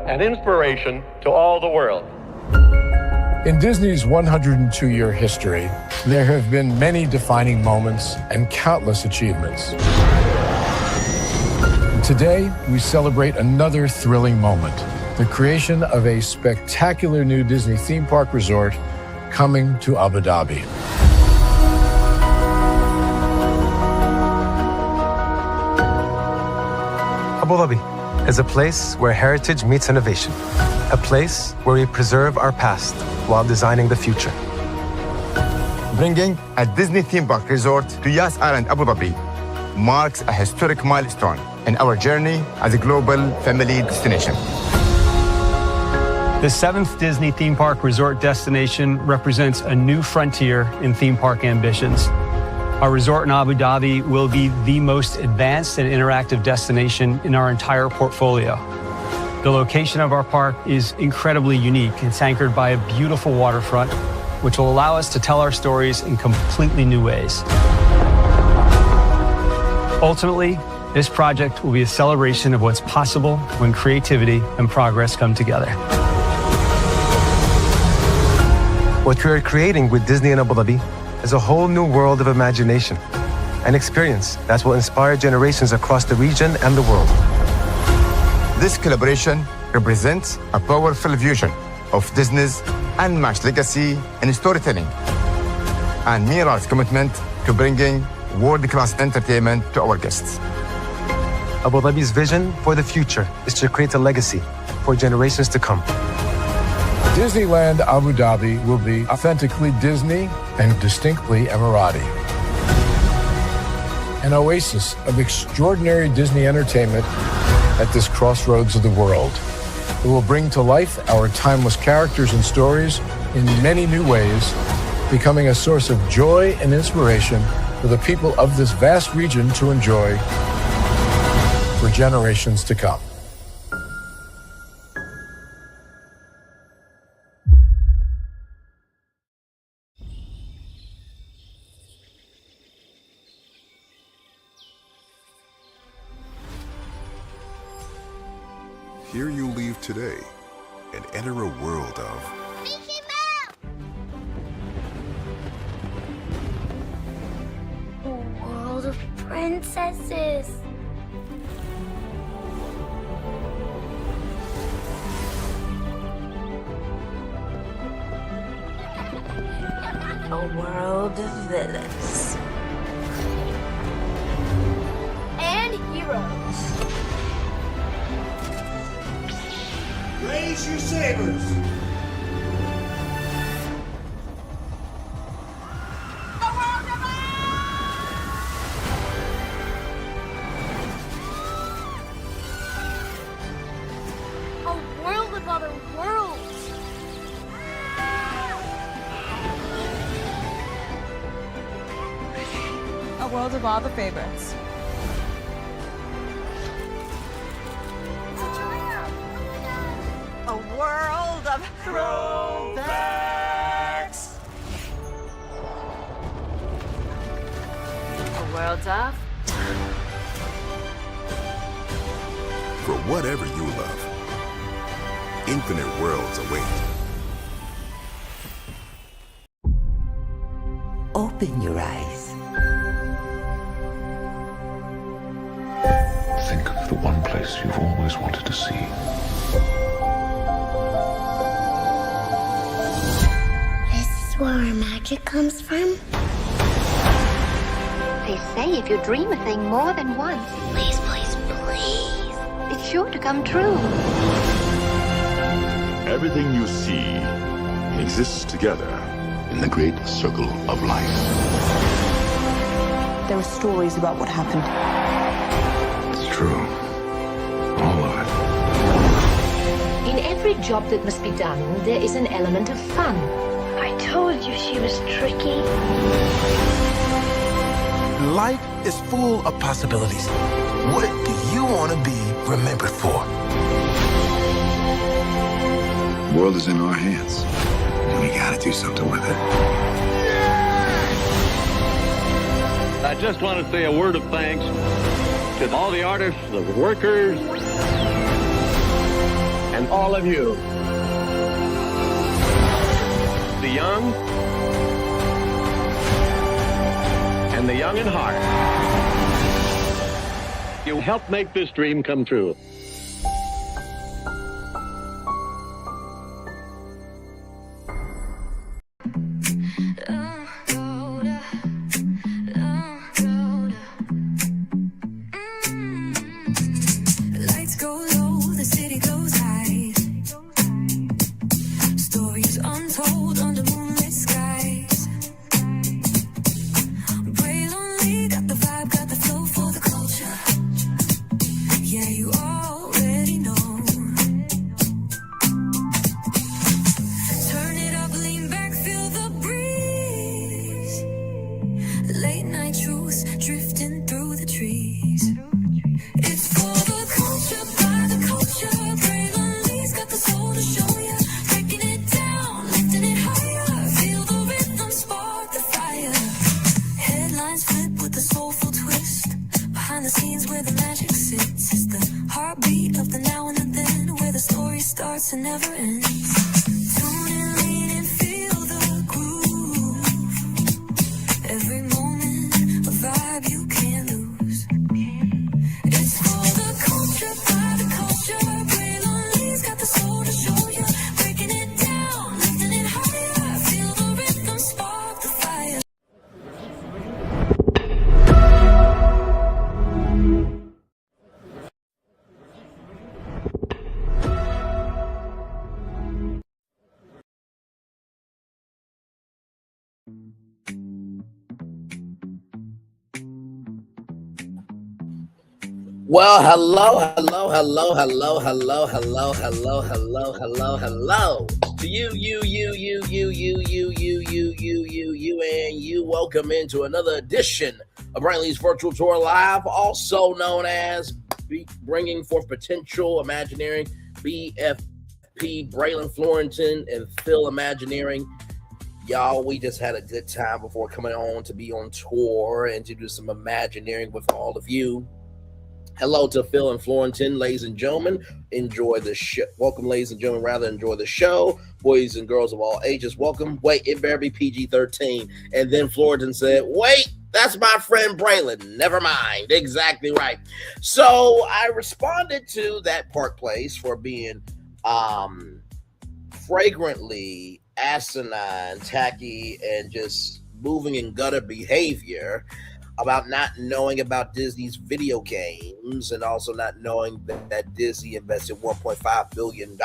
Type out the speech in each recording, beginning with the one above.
and inspiration to all the world. In Disney's 102-year history, there have been many defining moments and countless achievements. Today, we celebrate another thrilling moment, the creation of a spectacular new Disney theme park resort coming to Abu Dhabi. Abu Dhabi is a place where heritage meets innovation, a place where we preserve our past while designing the future. Bringing a Disney theme park resort to Yas Island, Abu Dhabi, marks a historic milestone in our journey as a global family destination. The 7th Disney theme park resort destination represents a new frontier in theme park ambitions. Our resort in Abu Dhabi will be the most advanced and interactive destination in our entire portfolio. The location of our park is incredibly unique. It's anchored by a beautiful waterfront, which will allow us to tell our stories in completely new ways. Ultimately, this project will be a celebration of what's possible when creativity and progress come together. What we are creating with Disney in Abu Dhabi is a whole new world of imagination, an experience that will inspire generations across the region and the world. This collaboration represents a powerful fusion of Disney's unmatched legacy in storytelling and Mira's commitment to bringing world-class entertainment to our guests. Abu Dhabi's vision for the future is to create a legacy for generations to come. Disneyland Abu Dhabi will be authentically Disney and distinctly Emirati. An oasis of extraordinary Disney entertainment at this crossroads of the world. It will bring to life our timeless characters and stories in many new ways, becoming a source of joy and inspiration for the people of this vast region to enjoy for generations to come. Here you leave today and enter a world of a world of princesses. A world of villains. And heroes. Raise your sabers! A world of other worlds! A world of all the favorites. A world of throwbacks. A world of for whatever you love. Infinite worlds await. Open your eyes. Think of the one place you've always wanted to see. Where our magic comes from? They say if you dream a thing more than once, Please, please, please. it's sure to come true. Everything you see exists together in the great circle of life. There are stories about what happened. It's true. All of it. In every job that must be done, there is an element of fun. I told you she was tricky. Life is full of possibilities. What do you want to be remembered for? The world is in our hands, and we gotta do something with it. I just want to say a word of thanks to all the artists, the workers, and all of you, the young and the young in heart. You help make this dream come true. Lights go low, the city goes high. Stories untold under moonlit skies. Braylon Lee got the vibe, got the flow for the culture. Yeah, you already know. Turn it up, lean back, feel the breeze. Late night truths drifting through the trees. It's for the culture, by the culture. Braylon Lee's got the soul to show ya. Breaking it down, lifting it higher. Feel the rhythm, spark the fire. Headlines flip with a soulful twist. Behind the scenes where the magic sits. It's the heartbeat of the now and the then, where the story starts and never ends. Tune in, lean and feel the groove. Every moment, a vibe you can't lose. It's for the culture, by the culture. Braylon Lee's got the soul to show ya. Breaking it down, lifting it higher. Feel the rhythm, spark the fire. Well, hello to you, and you. Welcome into another edition of Braylon Lee's Virtual Tour Live, also known as Bringing Forth Potential, Imagineering, BFP, Braylon Florentin, and Phil Imagineering. Y'all, we just had a good time before coming on to be on tour and to do some Imagineering with all of you. Hello to Phil and Florentin, ladies and gentlemen. Enjoy the show. Welcome, ladies and gentlemen. Rather, enjoy the show. Boys and girls of all ages, welcome. Wait, it better be PG-13. And then Florentin said, wait, that's my friend Braylon. Never mind. Exactly right. So I responded to that Park Place for being fragrantly asinine, tacky, and just moving in gutter behavior about not knowing about Disney's video games, and also not knowing that Disney invested $1.5 billion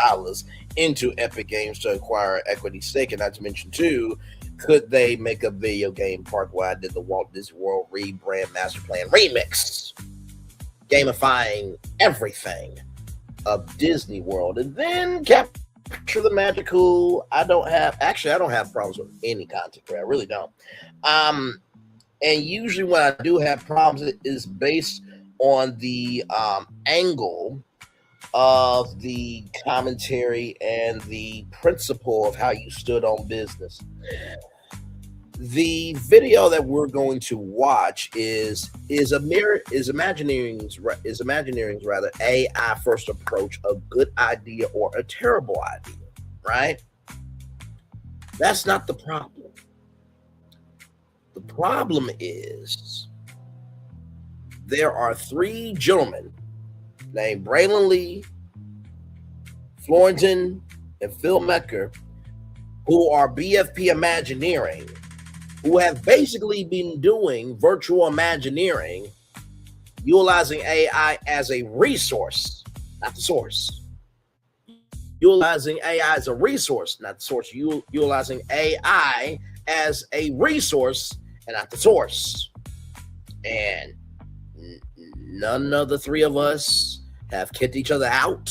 into Epic Games to acquire an equity stake. And not to mention, too, could they make a video game park where I did the Walt Disney World Rebrand Master Plan Remix, gamifying everything of Disney World, and then capture the magical. I don't have problems with any content creator. I really don't. And usually when I do have problems, it is based on the angle of the commentary and the principle of how you stood on business. The video that we're going to watch is Imagineering's AI first approach a good idea or a terrible idea, right? That's not the problem. The problem is there are three gentlemen named Braylon Lee, Florentin, and Phil Mecker, who are BFP Imagineering, who have basically been doing virtual Imagineering, utilizing AI as a resource, not the source. Utilizing AI as a resource, not the source. Utilizing AI as a resource and not the source. And none of the three of us have kicked each other out.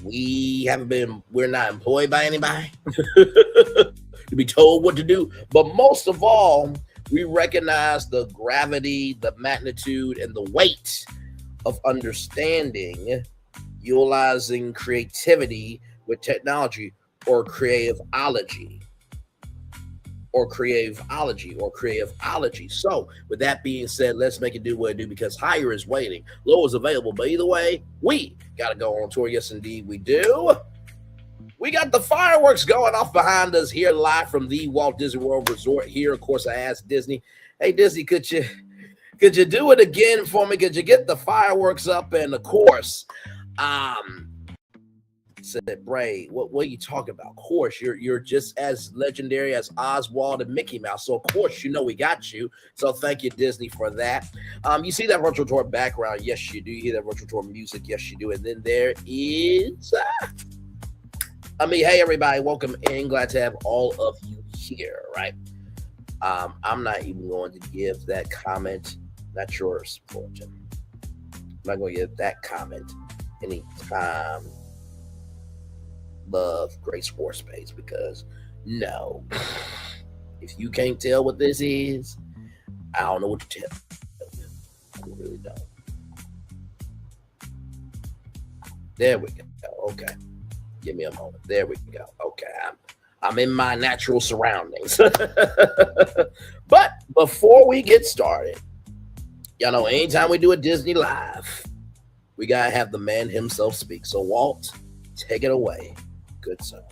We're not employed by anybody to be told what to do. But most of all, we recognize the gravity, the magnitude, and the weight of understanding, utilizing creativity with technology, or creativeology, or creativeology. So with that being said, let's make it do what it do, because higher is waiting, low is available. But either way, we got to go on tour. Yes, indeed we do. We got the fireworks going off behind us here live from the Walt Disney World Resort here. Of course, I asked Disney, hey, Disney, could you do it again for me? Could you get the fireworks up? And of course, said, Bray, what are you talking about? Of course, you're just as legendary as Oswald and Mickey Mouse. So of course, we got you. So thank you, Disney, for that. You see that virtual tour background? Yes, you do. You hear that virtual tour music? Yes, you do. And then there is hey everybody, welcome in. Glad to have all of you here, right? I'm not even going to give that comment, not yours, Fortune. I'm not going to give that comment any time. Love Grace Warspace, because no, if you can't tell what this is, I don't know what to tell you. I really don't. There we go. Okay, give me a moment. There we go. Okay, I'm in my natural surroundings. But before we get started, y'all know anytime we do a Disney Live, we gotta have the man himself speak. So Walt, take it away. Good sir.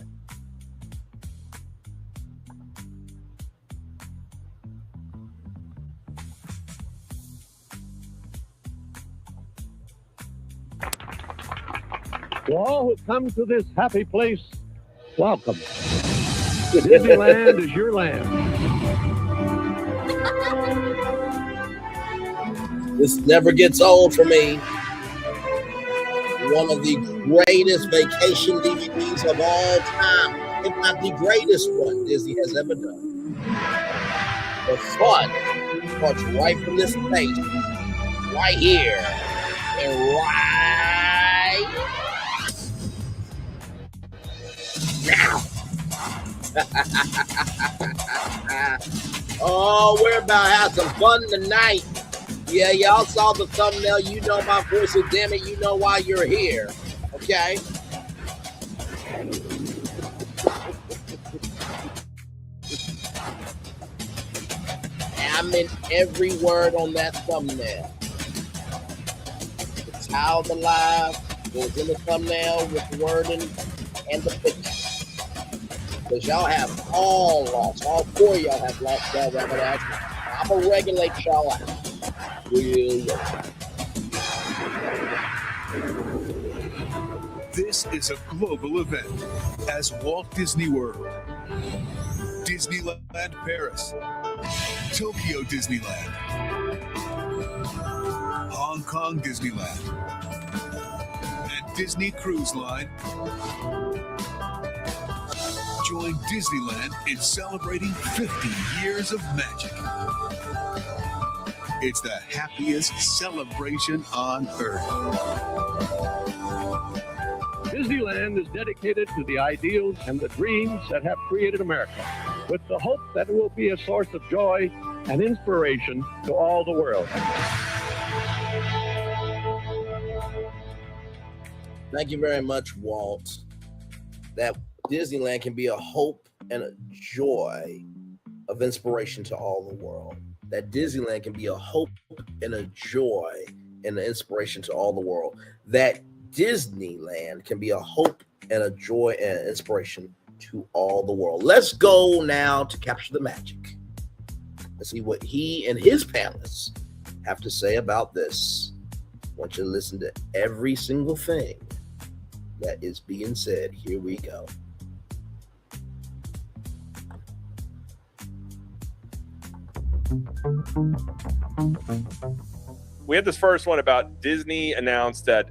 To all who come to this happy place, welcome. Disneyland is your land. This never gets old for me. One of the greatest vacation DVDs of all time, if not the greatest one Disney has ever done. The fun starts right from this place, right here, and right now. Oh, we're about to have some fun tonight. Yeah, y'all saw the thumbnail. You know my voice, so damn it, you know why you're here. Okay? I meant every word on that thumbnail. The How the Live goes in the thumbnail with the wording and the picture. Because y'all have all lost. All four of y'all have lost that rabbit ass. I'm going to regulate y'all out. This is a global event as Walt Disney World, Disneyland Paris, Tokyo Disneyland, Hong Kong Disneyland, and Disney Cruise Line join Disneyland in celebrating 50 years of magic. It's the happiest celebration on Earth. Disneyland is dedicated to the ideals and the dreams that have created America, with the hope that it will be a source of joy and inspiration to all the world. Thank you very much, Walt. That Disneyland can be a hope and a joy of inspiration to all the world. That Disneyland can be a hope and a joy and an inspiration to all the world. That Disneyland can be a hope and a joy and an inspiration to all the world. Let's go now to capture the magic. Let's see what he and his panelists have to say about this. I want you to listen to every single thing that is being said. Here we go. We had this first one about Disney announced that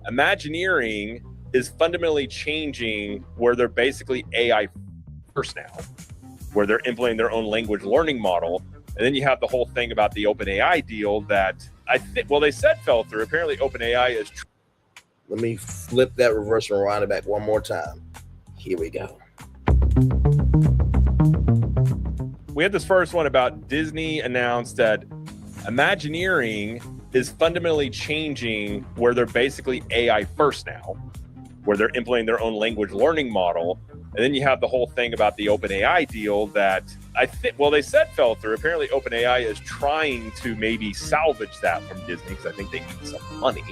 Imagineering is fundamentally changing where they're basically AI first now, where they're implementing their own language learning model. And then you have the whole thing about the OpenAI deal that I think, well, they said fell through. Apparently OpenAI is. Let me flip that reverse and rewind it back one more time. Here we go. We had this first one about Disney announced that Imagineering is fundamentally changing where they're basically AI first now, where they're implementing their own language learning model. And then you have the whole thing about the OpenAI deal that I think, well, they said fell through. Apparently, OpenAI is trying to maybe salvage that from Disney because I think they need some money.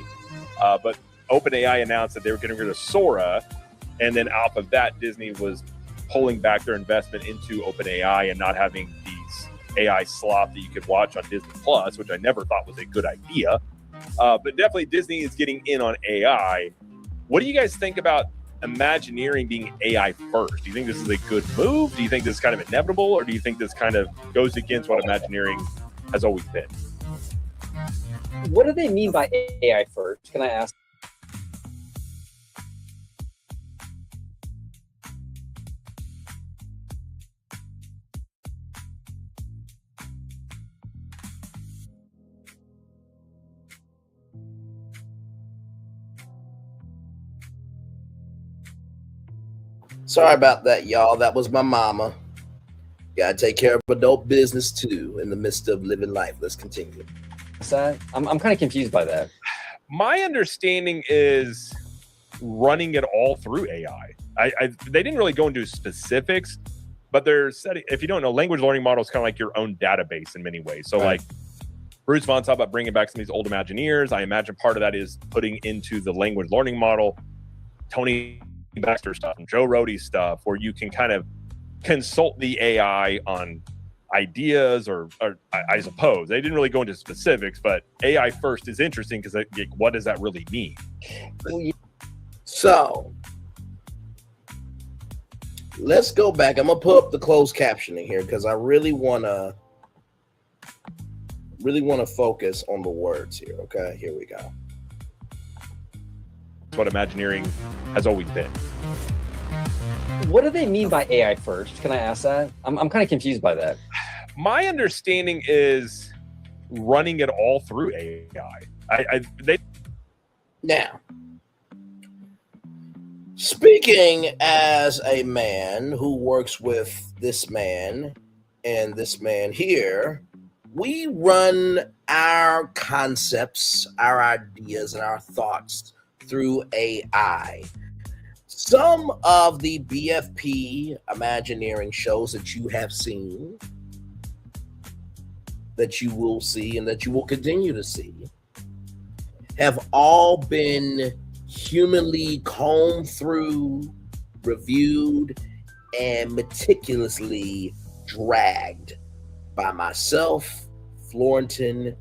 But OpenAI announced that they were getting rid of Sora, and then off of that, Disney was pulling back their investment into OpenAI and not having these AI slop that you could watch on Disney Plus, which I never thought was a good idea. But definitely, Disney is getting in on AI. What do you guys think about Imagineering being AI first? Do you think this is a good move? Do you think this is kind of inevitable, or do you think this kind of goes against what Imagineering has always been? What do they mean by AI first? Can I ask? Sorry about that, y'all. That was my mama. Gotta take care of adult business too in the midst of living life. Let's continue. I'm kind of confused by that. My understanding is running it all through AI. They didn't really go into specifics, but they're setting, if you don't know, language learning model is kind of like your own database in many ways. So like Bruce Vaughan talked about bringing back some of these old Imagineers. I imagine part of that is putting into the language learning model Tony Baxter stuff and Joe Rohde's stuff, where you can kind of consult the AI on ideas, or I suppose they didn't really go into specifics, but AI first is interesting because what does that really mean? So let's go back. I'm gonna put up the closed captioning here because I really wanna focus on the words here. Okay, here we go. What Imagineering has always been. What do they mean by AI first? Can I ask that? I'm kind of confused by that. My understanding is running it all through AI. Now, speaking as a man who works with this man and this man here, we run our concepts, our ideas, and our thoughts through AI. Some of the BFP Imagineering shows that you have seen, that you will see, and that you will continue to see, have all been humanly combed through, reviewed, and meticulously dragged by myself, Florentin,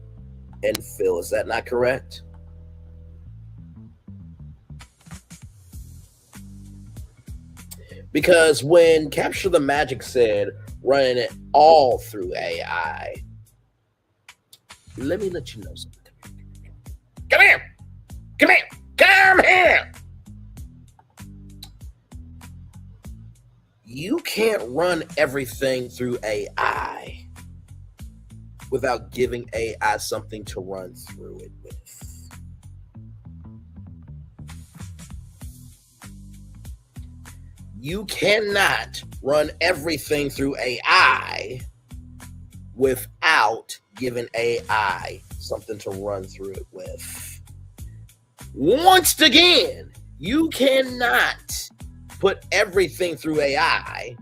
and Phil. Is that not correct? Because when Capture the Magic said running it all through AI, let me let you know something. Come here. Come here. Come here. You can't run everything through AI without giving AI something to run through it with. You cannot run everything through AI without giving AI something to run through it with. Once again, you cannot put everything through AI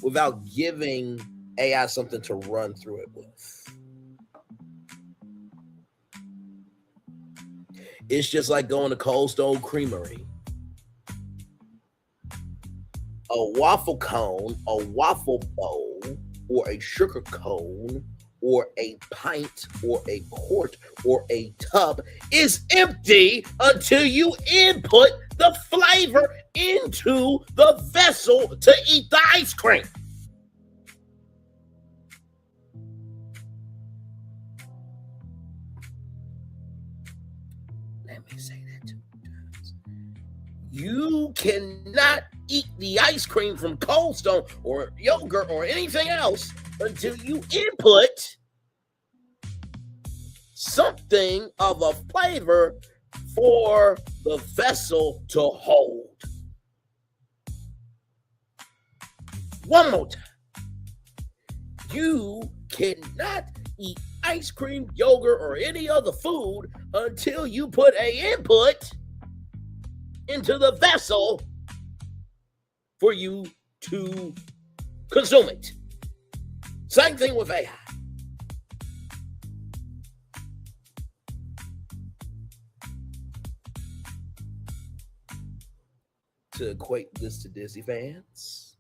without giving AI something to run through it with. It's just like going to Cold Stone Creamery. A waffle cone, a waffle bowl, or a sugar cone, or a pint, or a quart, or a tub is empty until you input the flavor into the vessel to eat the ice cream. Let me say that 2 times. You cannot eat the ice cream from Cold Stone or yogurt or anything else until you input something of a flavor for the vessel to hold. One more time. You cannot eat ice cream, yogurt, or any other food until you put an input into the vessel for you to consume it. Same thing with AI. To equate this to Disney fans,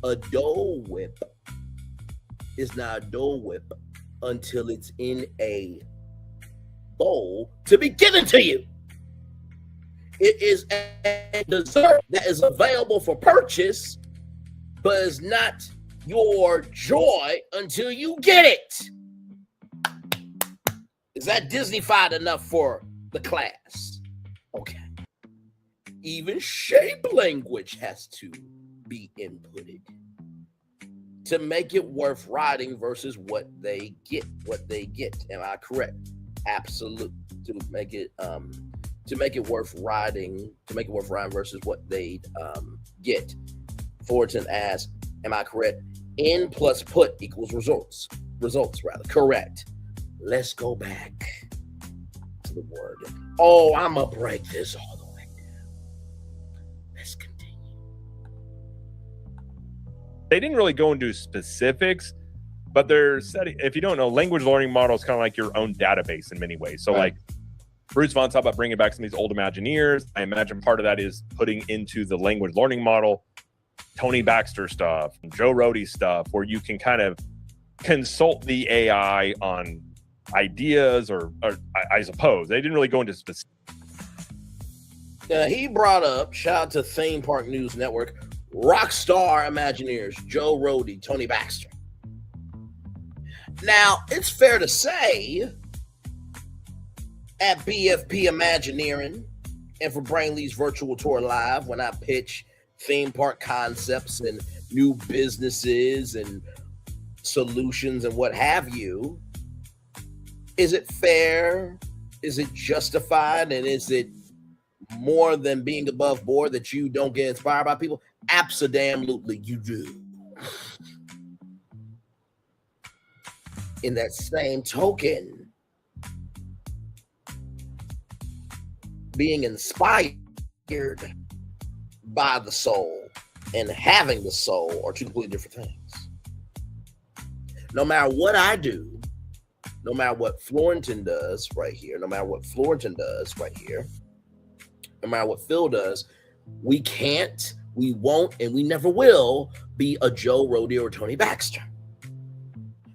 a Dole Whip is not a Dole Whip until it's in a bowl to be given to you. It is a dessert that is available for purchase, but is not your joy until you get it. Is that Disney-fied enough for the class? Okay. Even shape language has to be inputted to make it worth writing versus what they get. Am I correct? Absolutely. To make it worth writing versus what they get. Fullerton asks, am I correct? In plus put equals results. Results rather. Correct. Let's go back to the word. Oh, I'm gonna break this all the way down. Let's continue. They didn't really go into specifics, but they're setting, if you don't know, language learning model is kind of like your own database in many ways. So like Bruce Vaughan talked about bringing back some of these old Imagineers. I imagine part of that is putting into the language learning model Tony Baxter stuff, Joe Rohde stuff, where you can kind of consult the AI on ideas or I suppose. They didn't really go into specifics. He brought up, shout out to Theme Park News Network, Rockstar Imagineers, Joe Rohde, Tony Baxter. Now, it's fair to say at BFP Imagineering and for Braylon Lee's virtual tour live, when I pitch theme park concepts and new businesses and solutions and what have you, is it fair? Is it justified? And is it more than being above board that you don't get inspired by people? Absolutely, you do. In that same token, being inspired by the soul and having the soul are two completely different things. No matter what I do, no matter what Florentin does right here, no matter what Florentin does right here, no matter what Phil does, we can't, we won't, and we never will be a Joe Rohde or Tony Baxter.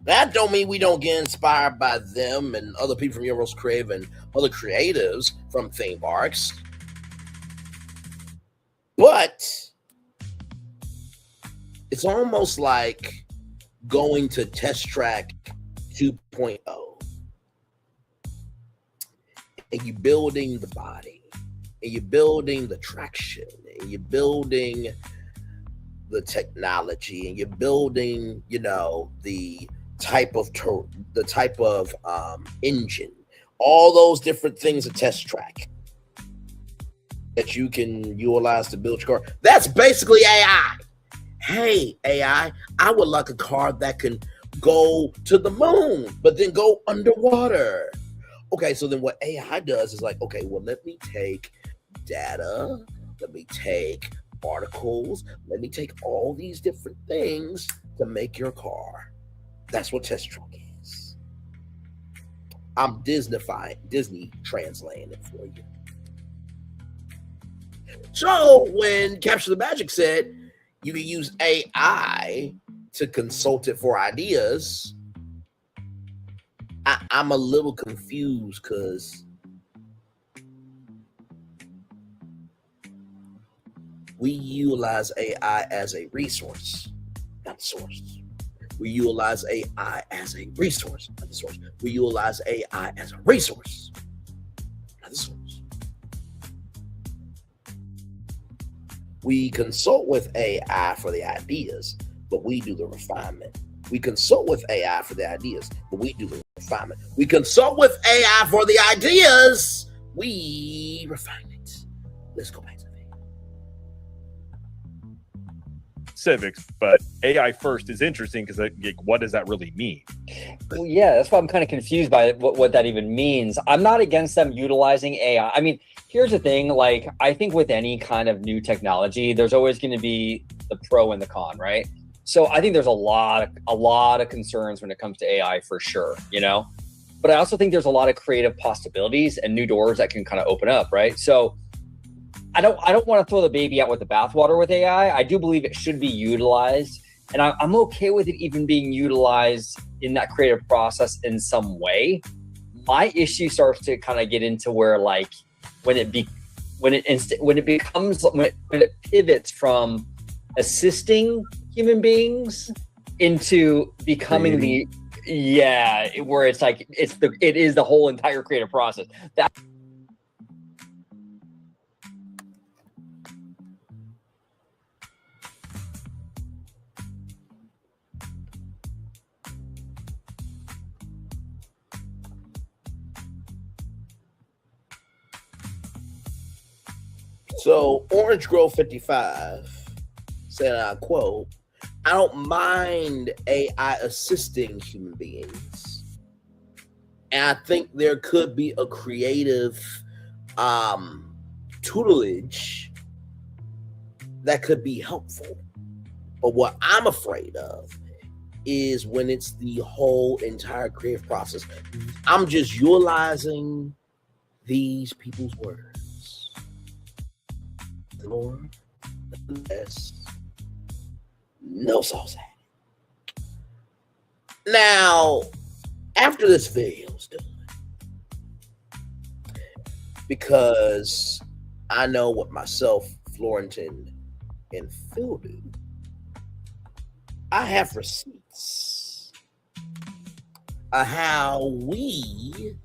That don't mean we don't get inspired by them and other people from Universal Creative and other creatives from theme parks. But it's almost like going to Test Track 2.0 and you're building the body and you're building the traction and you're building the technology and you're building, you know, the type of engine, all those different things a Test Track that you can utilize to build your car. That's basically AI. Hey, AI, I would like a car that can go to the moon, but then go underwater. Okay, so then what AI does is like, okay, well, let me take data, let me take articles, let me take all these different things to make your car. That's what Test Track is. I'm Disney translating it for you. So when Capture the Magic said you can use AI to consult it for ideas, I'm a little confused because we utilize AI as a resource, not a source. We utilize AI as a resource, not the source. We utilize AI as a resource, not the source. We consult with AI for the ideas, but we do the refinement. We consult with AI for the ideas, but we do the refinement. We consult with AI for the ideas, we refine it. Let's go back to the civics, but AI first is interesting because what does that really mean? Well, yeah, that's why I'm kind of confused by what that even means. I'm not against them utilizing AI. I mean, here's the thing, like, I think with any kind of new technology, there's always going to be the pro and the con, right? So I think there's a lot of concerns when it comes to AI for sure, you know. But I also think there's a lot of creative possibilities and new doors that can kind of open up, right? So I don't want to throw the baby out with the bathwater with AI. I do believe it should be utilized, and I'm okay with it even being utilized in that creative process in some way. My issue starts to kind of get into where, like, when it pivots from assisting human beings into becoming where it's like it is the whole entire creative process. That So Orange Grove 55 said, and I quote, "I don't mind AI assisting human beings. And I think there could be a creative tutelage that could be helpful. But what I'm afraid of is when it's the whole entire creative process. I'm just utilizing these people's words. Lord, less, no sauce added. Now, after this video is done, because I know what myself, Florentin, and Phil do, I have receipts of how we,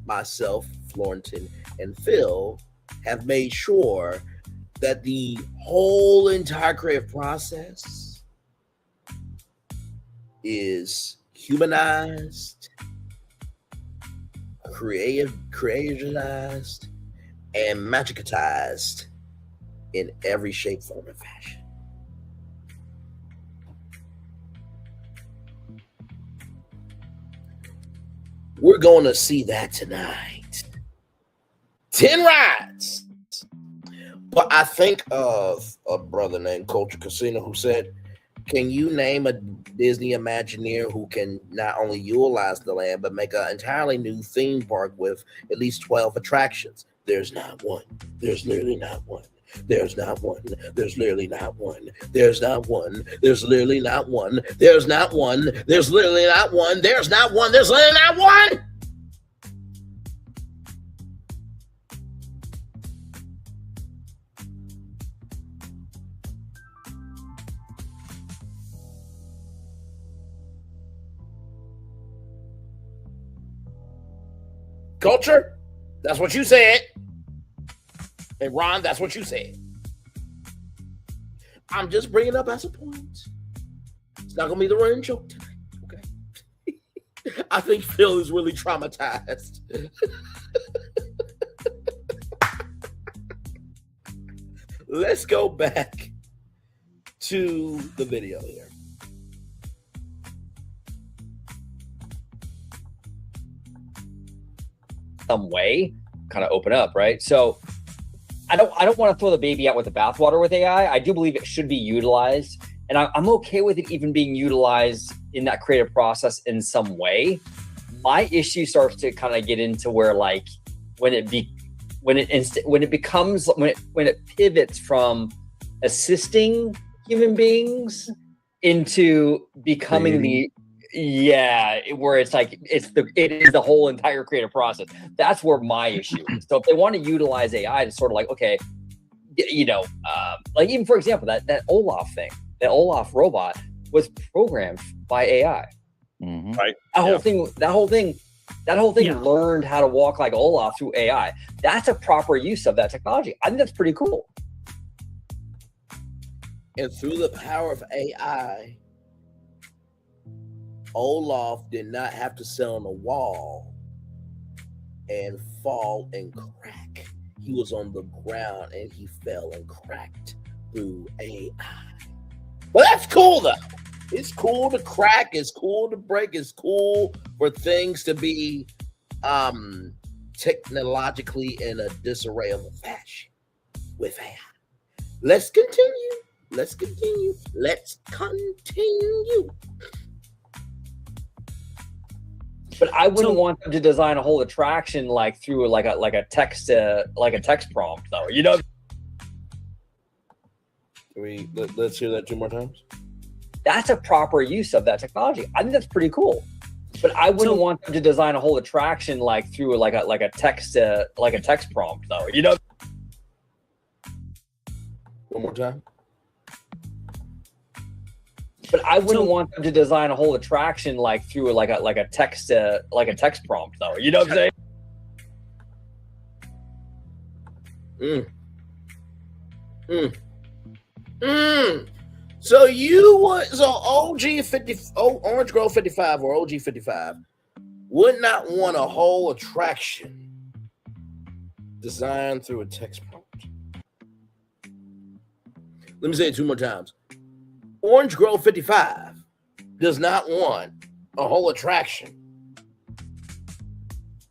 myself, Florentin, and Phil, have made sure that the whole entire creative process is humanized, creativized, and magicized in every shape, form, and fashion. We're going to see that tonight. 10 rides. But I think of a brother named Culture Casino who said, can you name a Disney Imagineer who can not only utilize the land, but make an entirely new theme park with at least 12 attractions? There's not one. There's literally not one. There's not one. There's literally not one. There's not one. There's literally not one. There's not one. There's literally not one. There's not one. There's literally not one. Culture, that's what you said. And Ron, that's what you said. I'm just bringing up as a point. It's not going to be the running joke tonight, okay? I think Phil is really traumatized. Let's go back to the video here. Some way kind of open up, right? So I don't want to throw the baby out with the bathwater with AI. I do believe it should be utilized, and I'm okay with it even being utilized in that creative process in some way. My issue starts to kind of get into where, like, when it pivots from assisting human beings into becoming where it's like it is the whole entire creative process. That's where my issue is. So if they want to utilize AI to sort of like, okay, you know, like even for example, that Olaf thing, that Olaf robot was programmed by AI. Mm-hmm. Right. That whole thing learned how to walk like Olaf through AI. That's a proper use of that technology. I think that's pretty cool. And through the power of AI, Olaf did not have to sit on a wall and fall and crack. He was on the ground and he fell and cracked through AI. Well, that's cool though. It's cool to crack. It's cool to break. It's cool for things to be technologically in a disarray of a fashion with AI. Let's continue. Let's continue. Let's continue. But I wouldn't want them to design a whole attraction like through like a text prompt though. You know. Let's hear that 2 more times. That's a proper use of that technology. I think that's pretty cool. But I wouldn't want them to design a whole attraction like through like a text prompt though. You know. 1 more time. But I wouldn't want them to design a whole attraction like through like a text prompt though. You know what I'm saying? So you want Orange Grove 55 or OG 55 would not want a whole attraction designed through a text prompt. Let me say it 2 more times. Orange Grove 55 does not want a whole attraction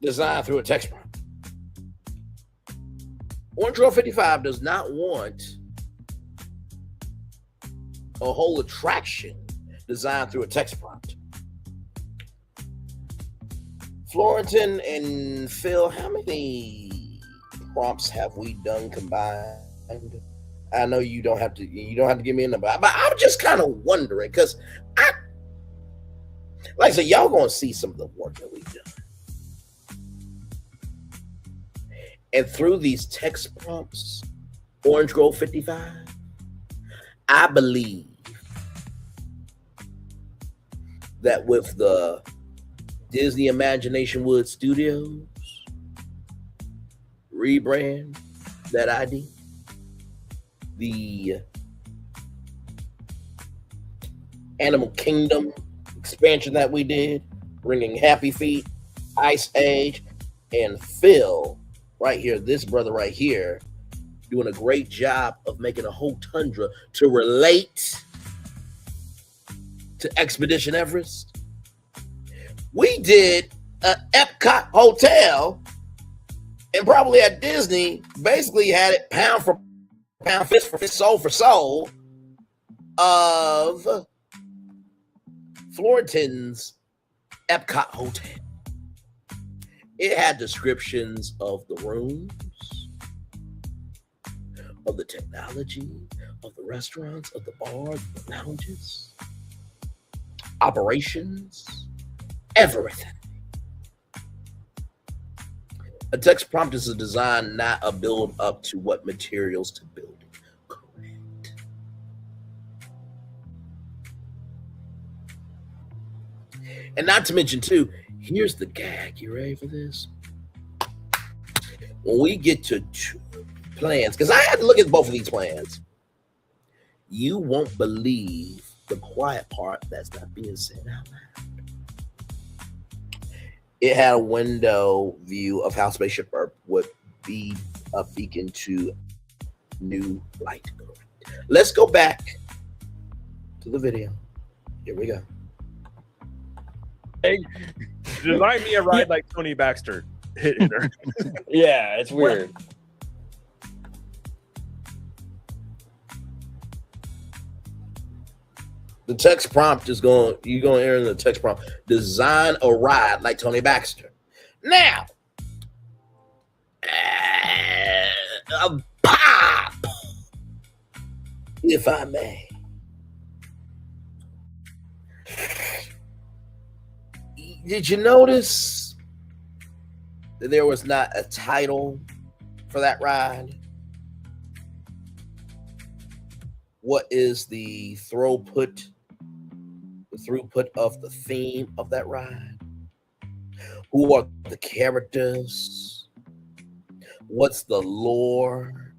designed through a text prompt. Orange Grove 55 does not want a whole attraction designed through a text prompt. Florentin and Phil, how many prompts have we done combined? I know you don't have to give me a number, but I'm just kind of wondering because like I said, y'all gonna see some of the work that we've done. And through these text prompts, Orange Grove 55, I believe that with the Disney Imagination Wood Studios rebrand that I did, the Animal Kingdom expansion that we did, bringing Happy Feet, Ice Age, and Phil right here, this brother right here, doing a great job of making a whole tundra to relate to Expedition Everest. We did an Epcot hotel, and probably at Disney, basically had it pound for pound, fist for fist, soul for soul of Florentin's Epcot hotel. It had descriptions of the rooms, of the technology, of the restaurants, of the bars, the lounges, operations, everything. A text prompt is a design, not a build up to what materials to build it. Correct. And not to mention too, here's the gag. You ready for this? When we get to 2 plans, because I had to look at both of these plans, you won't believe the quiet part that's not being said out loud. It had a window view of how Spaceship Earth would be a beacon to new light. Let's go back to the video. Here we go. Hey, design me a ride like Tony Baxter. Hit her. Yeah, it's weird. The text prompt is you're going to enter in the text prompt, design a ride like Tony Baxter. Now, a pop, if I may. Did you notice that there was not a title for that ride? What is the throughput of the theme of that ride? Who are the characters? What's the lore?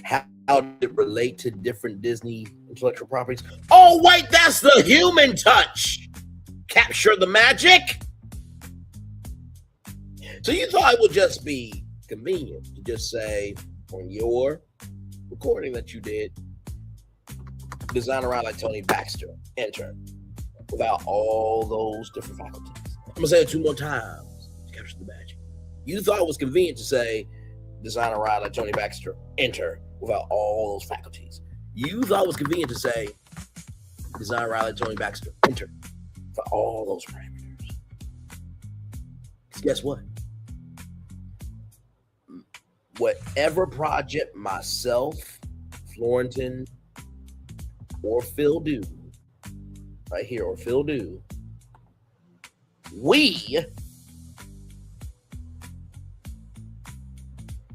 How did it relate to different Disney intellectual properties? Oh, wait, that's the human touch. Capture the magic. So you thought it would just be convenient to just say on your recording that you did, design a ride like Tony Baxter, enter, without all those different faculties. I'm gonna say it 2 more times to capture the magic. You thought it was convenient to say, design a ride like Tony Baxter, enter, without all those faculties. You thought it was convenient to say, Design Riley, Tony Baxter, enter for all those parameters. Because guess what? Whatever project myself, Florentin, or Phil do, right here, or Phil do, we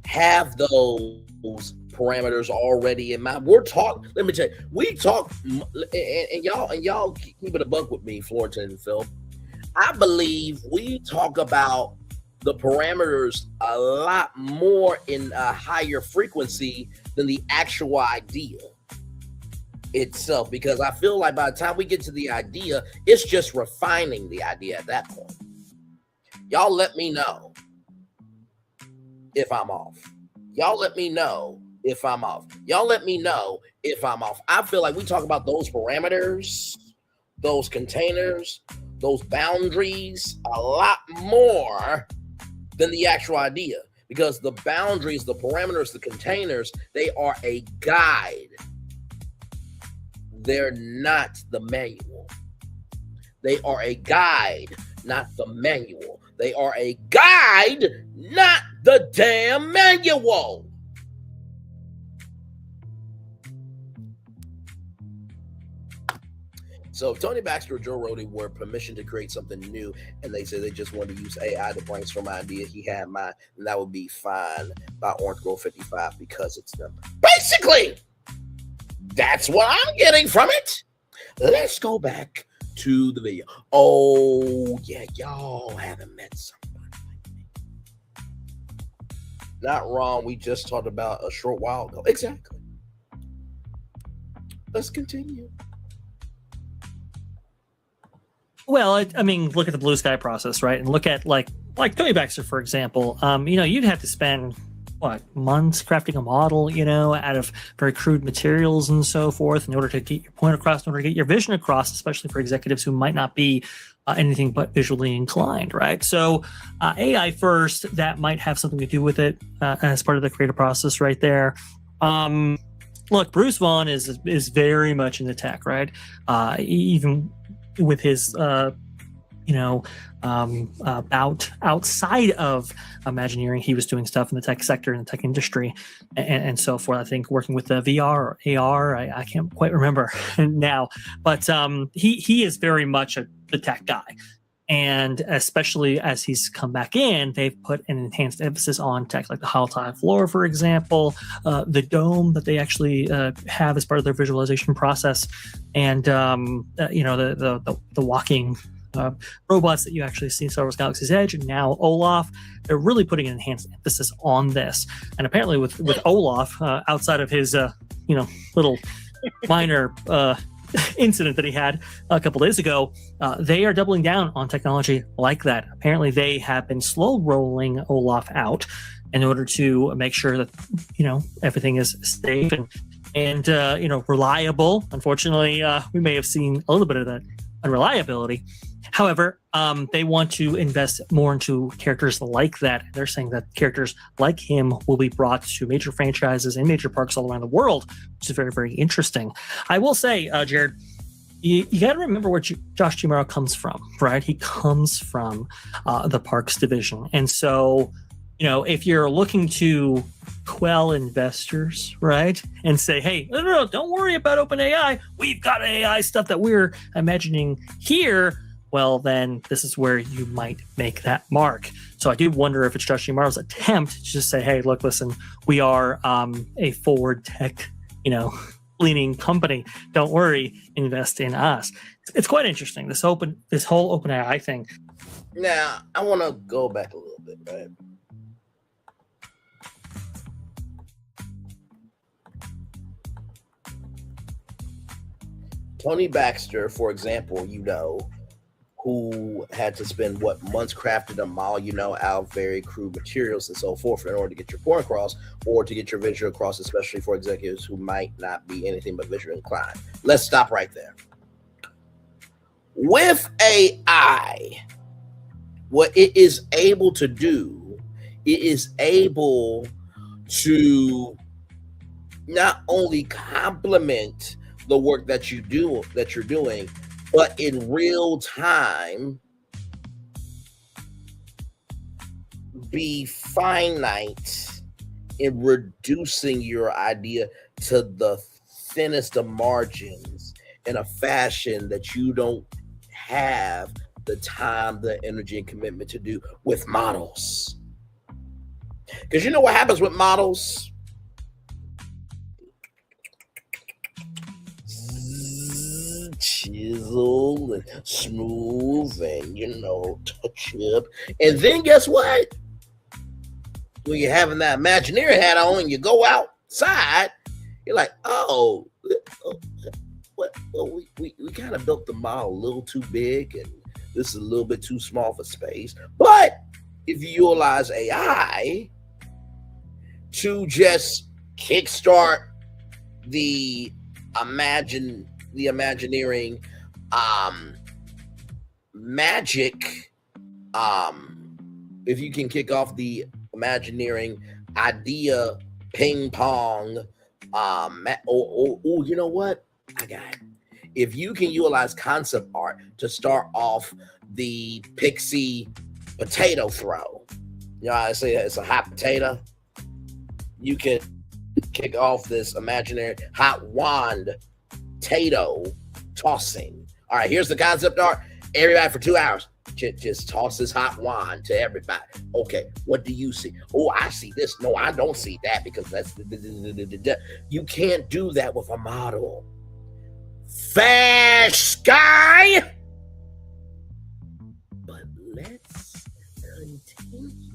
have those parameters already in mind. We're talking, let me tell you, we talk, and y'all keep it a buck with me, Florentin and Phil. I believe we talk about the parameters a lot more in a higher frequency than the actual idea itself, because I feel like by the time we get to the idea, it's just refining the idea at that point. Y'all let me know if I'm off. Y'all let me know if I'm off. Y'all let me know if I'm off. I feel like we talk about those parameters, those containers, those boundaries a lot more than the actual idea, because the boundaries, the parameters, the containers, they are a guide. They're not the manual. They are a guide, not the manual. They are a guide, not the damn manual. So if Tony Baxter or Joe Rohde were permission to create something new and they said they just wanted to use AI to brainstorm an idea he had in mind, then that would be fine by Orange Grove 55 because it's them. Basically, that's what I'm getting from it. Let's go back to the video. Oh, yeah, y'all haven't met somebody like me. Not wrong. We just talked about a short while ago. Exactly. Let's continue. Well, I mean, look at the blue sky process, right? And look at like Tony Baxter, for example. You'd have to spend months crafting a model, out of very crude materials and so forth in order to get your point across, in order to get your vision across, especially for executives who might not be anything but visually inclined, right? So AI first, that might have something to do with it as part of the creative process right there. Look, Bruce Vaughn is very much into tech, right? Even with his outside of Imagineering, he was doing stuff in the tech sector and the tech industry and so forth. I think working with the VR or AR, I can't quite remember now, but he is very much the tech guy. And especially as he's come back in, they've put an enhanced emphasis on tech, like the hollow floor, for example, the dome that they actually have as part of their visualization process, and the walking robots that you actually see in Star Wars Galaxy's Edge, and now Olaf. They're really putting an enhanced emphasis on this. And apparently with Olaf, outside of his little minor incident that he had a couple days ago, they are doubling down on technology like that. Apparently they have been slow rolling Olaf out in order to make sure that everything is safe and reliable. Unfortunately, we may have seen a little bit of that unreliability. However, they want to invest more into characters like that. They're saying that characters like him will be brought to major franchises and major parks all around the world, which is very, very interesting. I will say, Jared, you got to remember where Josh Giamaro comes from, right? He comes from the parks division. And so, if you're looking to quell investors, right, and say, hey, no, don't worry about OpenAI. We've got AI stuff that we're imagining here. Well, then this is where you might make that mark. So I do wonder if it's Josh Giamaro's attempt to just say, hey, look, listen, we are a forward tech, leaning company. Don't worry, invest in us. It's quite interesting, this whole OpenAI thing. Now, I want to go back a little bit, right? Tony Baxter, for example, who had to spend months crafting a model, out of very crude materials and so forth in order to get your point across or to get your vision across, especially for executives who might not be anything but visually inclined. Let's stop right there. With AI, what it is able to do, it is able to not only complement the work that you're doing, but in real time be finite in reducing your idea to the thinnest of margins in a fashion that you don't have the time, the energy, and commitment to do with models. Because you know what happens with models? Chisel and smooth and, touch up. And then guess what? When you're having that Imagineering hat on and you go outside, you're like, oh, we kind of built the model a little too big and this is a little bit too small for space. But if you utilize AI to just kickstart the Imagineering magic, if you can kick off the Imagineering idea ping pong, you know what? I got it. If you can utilize concept art to start off the pixie potato throw, I say it's a hot potato. You can kick off this imaginary hot wand potato tossing. All right, here's the concept art. Everybody for 2 hours. Just toss this hot wand to everybody. Okay, what do you see? Oh, I see this. No, I don't see that because that's you can't do that with a model. Fast guy. But let's continue.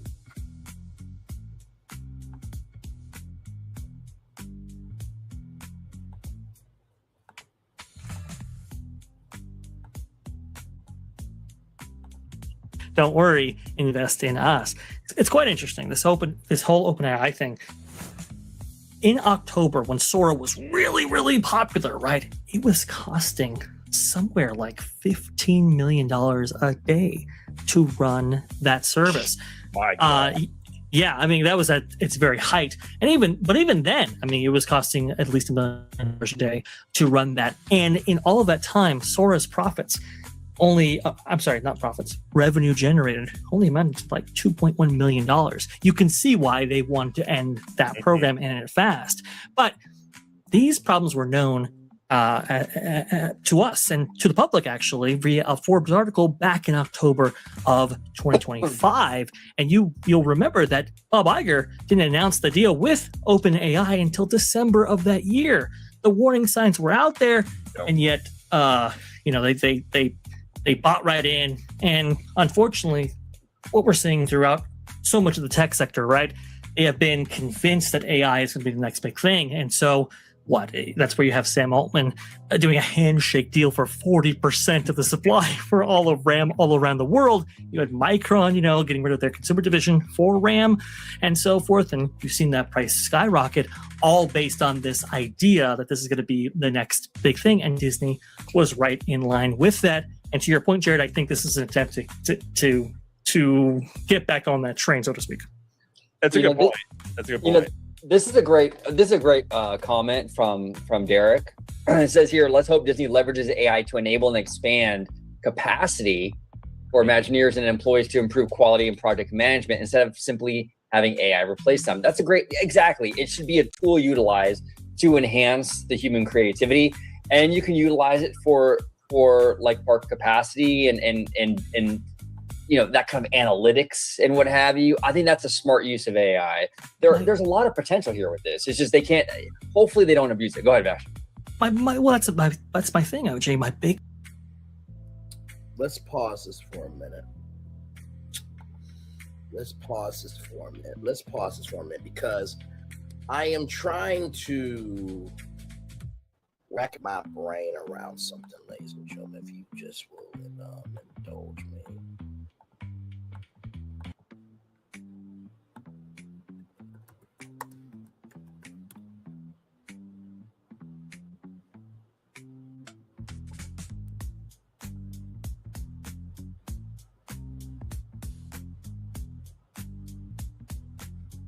Don't worry, invest in us. It's quite interesting. This whole OpenAI thing. In October, when Sora was really, really popular, right? It was costing somewhere like $15 million a day to run that service. My God. Yeah, I mean, that was at its very height. And even then, I mean, it was costing at least $1 million a day to run that. And in all of that time, Sora's profits revenue generated only amounted to like $2.1 million. You can see why they wanted to end that program and end it fast. But these problems were known to us and to the public, actually, via a Forbes article back in October of 2025. And you'll remember that Bob Iger didn't announce the deal with OpenAI until December of that year. The warning signs were out there, and yet, they bought right in. And unfortunately, what we're seeing throughout so much of the tech sector, right? They have been convinced that AI is going to be the next big thing. And so that's where you have Sam Altman doing a handshake deal for 40% of the supply for all of RAM all around the world. You had Micron, getting rid of their consumer division for RAM and so forth. And you've seen that price skyrocket, all based on this idea that this is going to be the next big thing. And Disney was right in line with that. And to your point, Jared, I think this is an attempt to get back on that train, so to speak. That's a good point. This is a great comment from Derek. It says here, let's hope Disney leverages AI to enable and expand capacity for Imagineers and employees to improve quality and project management instead of simply having AI replace them. That's exactly. It should be a tool utilized to enhance the human creativity, and you can utilize it for like park capacity and that kind of analytics and what have you. I think that's a smart use of AI. There's a lot of potential here with this. It's just they can't. Hopefully, they don't abuse it. Go ahead, Vash. That's my thing, OJ. My big. Let's pause this for a minute. Let's pause this for a minute because I am trying to rack my brain around something, ladies and gentlemen. If you just will indulge me.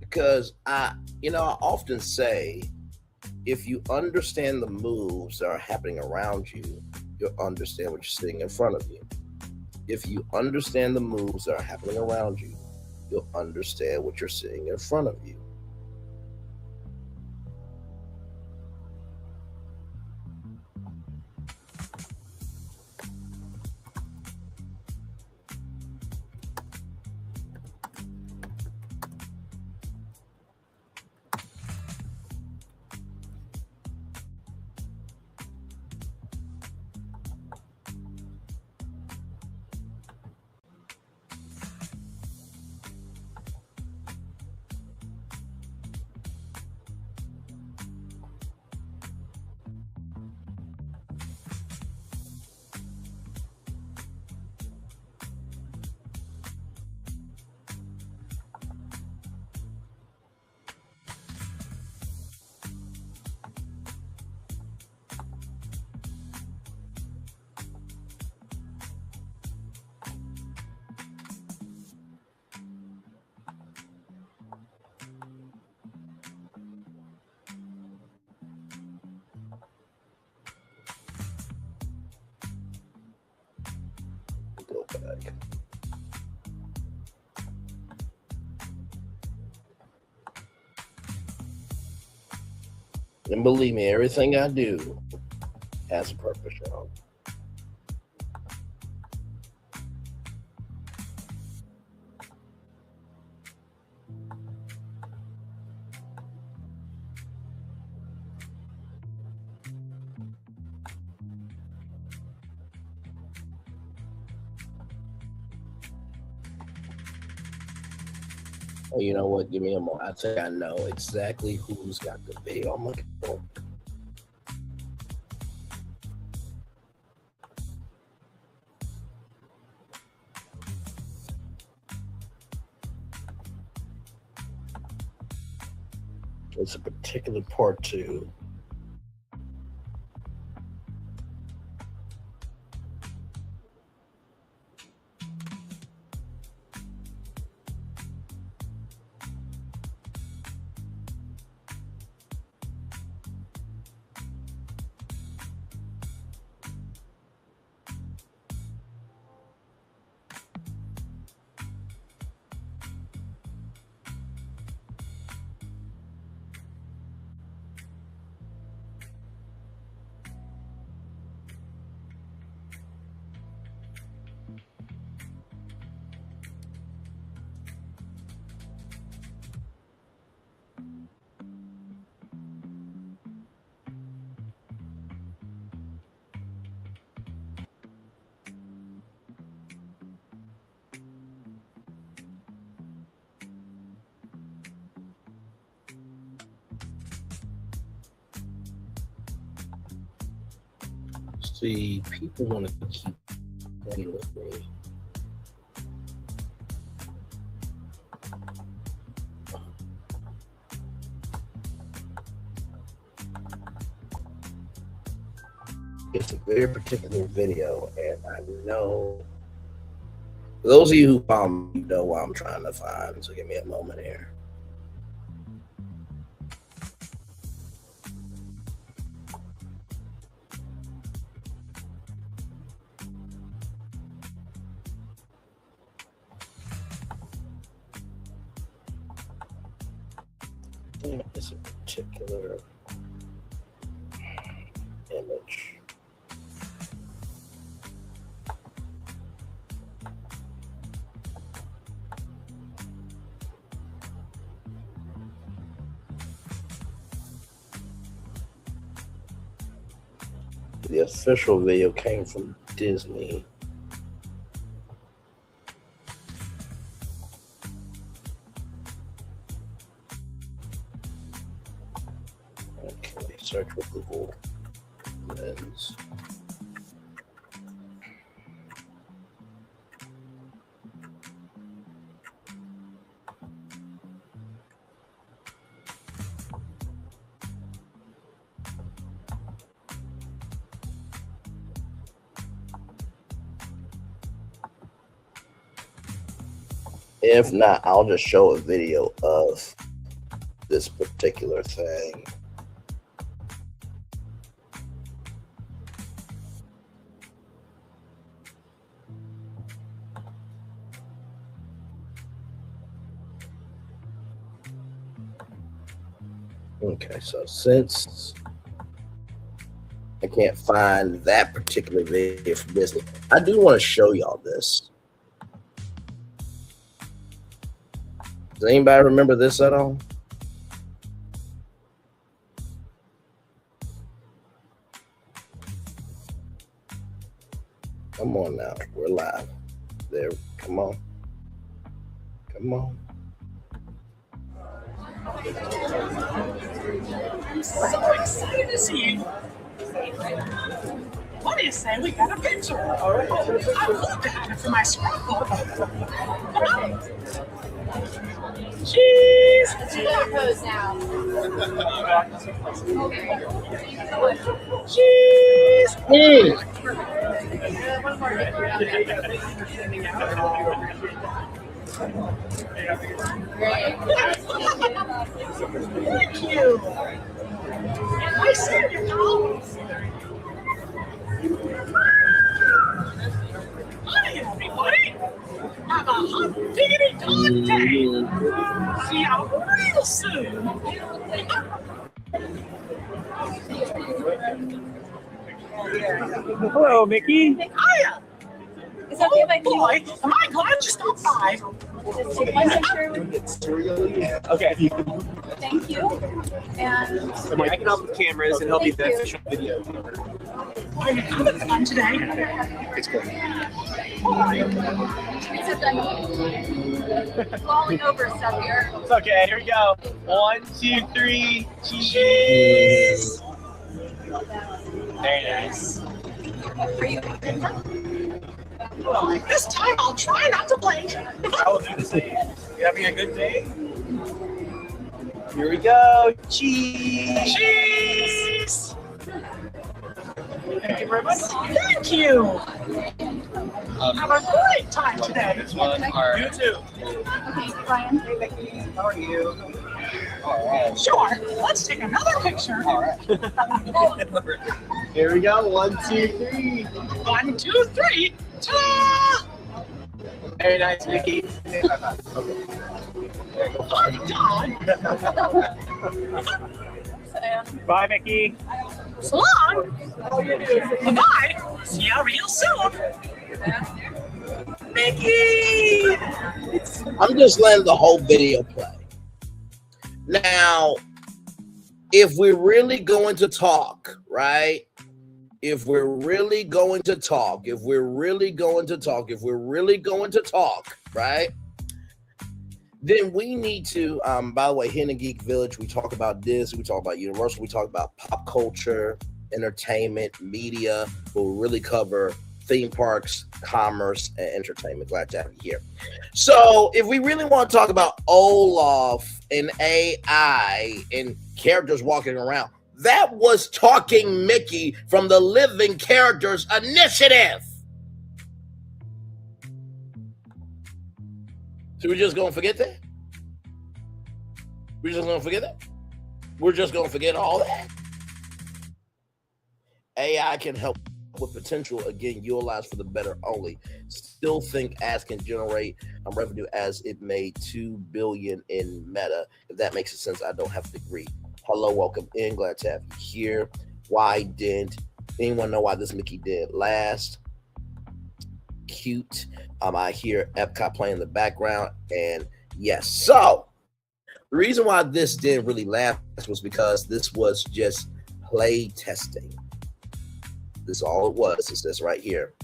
Because I often say if you understand the moves that are happening around you, you'll understand what you're seeing in front of you. If you understand the moves that are happening around you, you'll understand what you're seeing in front of you. Go back. And believe me, everything I do has a purpose, y'all. Oh, you know what? Give me a moment. I think I know exactly who's got the video. I'm looking for. It's a particular part two. See, people want to keep playing with me. It's a very particular video, and I know those of you who follow me know what I'm trying to find. So give me a moment here. It's a particular image. The official video came from Disney. Okay, search with Google Lens. If not, I'll just show a video of this particular thing. Okay, so since I can't find that particular video from Disney, I do want to show y'all this. Does anybody remember this at all? Come on now, we're live. There, come on. Come on. I'm so excited to see you. What do you say we got a picture? All right. I looked at it for my scrapbook. Cheese! Let's do that pose now. Cheese! One more. Thank you. I see you, y'all. Hi, everybody. Have a hot diggity dog day. See y'all real soon. Hello, Mickey. Hiya. Is that okay if I boy, am I glad you stopped by? just take my picture? Okay. Thank you. And I can help with cameras and help you Thank you. beneficial video. Are you having fun today? It's good. except I'm falling over stuff here. It's okay. Here we go. 1, 2, 3. Cheese. Very nice. Are you? Well, this time I'll try not to blink. I will do the same. You having a good day? Here we go. Cheese. Cheese. Thank you very much. Thank you. Have a great time today. This one, our You too. Okay, Brian. Hey, Mickey. How are you? All right. Sure. Let's take another picture. All right. Here we go. 1, 2, 3. 1, 2, 3. Ta-da! Very nice, Mickey. I'm done. Bye, Mickey. So long. Bye-bye. See ya real soon. Mickey! I'm just letting the whole video play. Now, if we're really going to talk, right? If we're really going to talk, right? Then we need to, by the way, Hidden Geek Village, we talk about this, we talk about Universal, we talk about pop culture, entertainment, media. We'll really cover theme parks, commerce, and entertainment. Glad to have you here. So if we really want to talk about Olaf and AI and characters walking around, that was Talking Mickey from the Living Characters Initiative. So we're just going to forget that? We're just going to forget that? We're just going to forget all that? AI can help with potential, again, utilized for the better only. Still think ads can generate revenue as it made $2 billion in Meta. If that makes sense, I don't have to agree. Hello, welcome in. Glad to have you here. Why didn't anyone know why this Mickey did last? Cute. I hear Epcot playing in the background, and yes. So the reason why this didn't really last was because this was just play testing. This is all it was. It's this right here.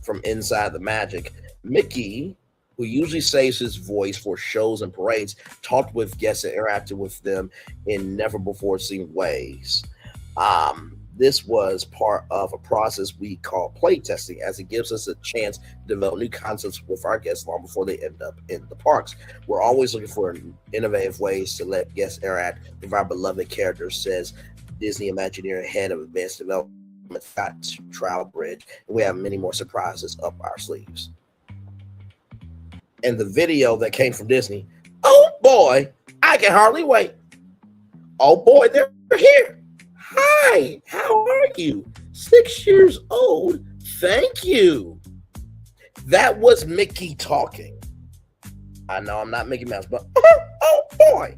From Inside the Magic, Mickey, who usually saves his voice for shows and parades, talked with guests and interacted with them in never before seen ways. This was part of a process we call play testing, as it gives us a chance to develop new concepts with our guests long before they end up in the parks. We're always looking for innovative ways to let guests interact with our beloved characters, says Disney Imagineering head of advanced development, Scott Trowbridge, and we have many more surprises up our sleeves. And the video that came from Disney, oh boy, I can hardly wait. Oh boy, they're here. Hi, how are you? 6 years old. Thank you. That was Mickey talking. I know I'm not Mickey Mouse, but oh boy.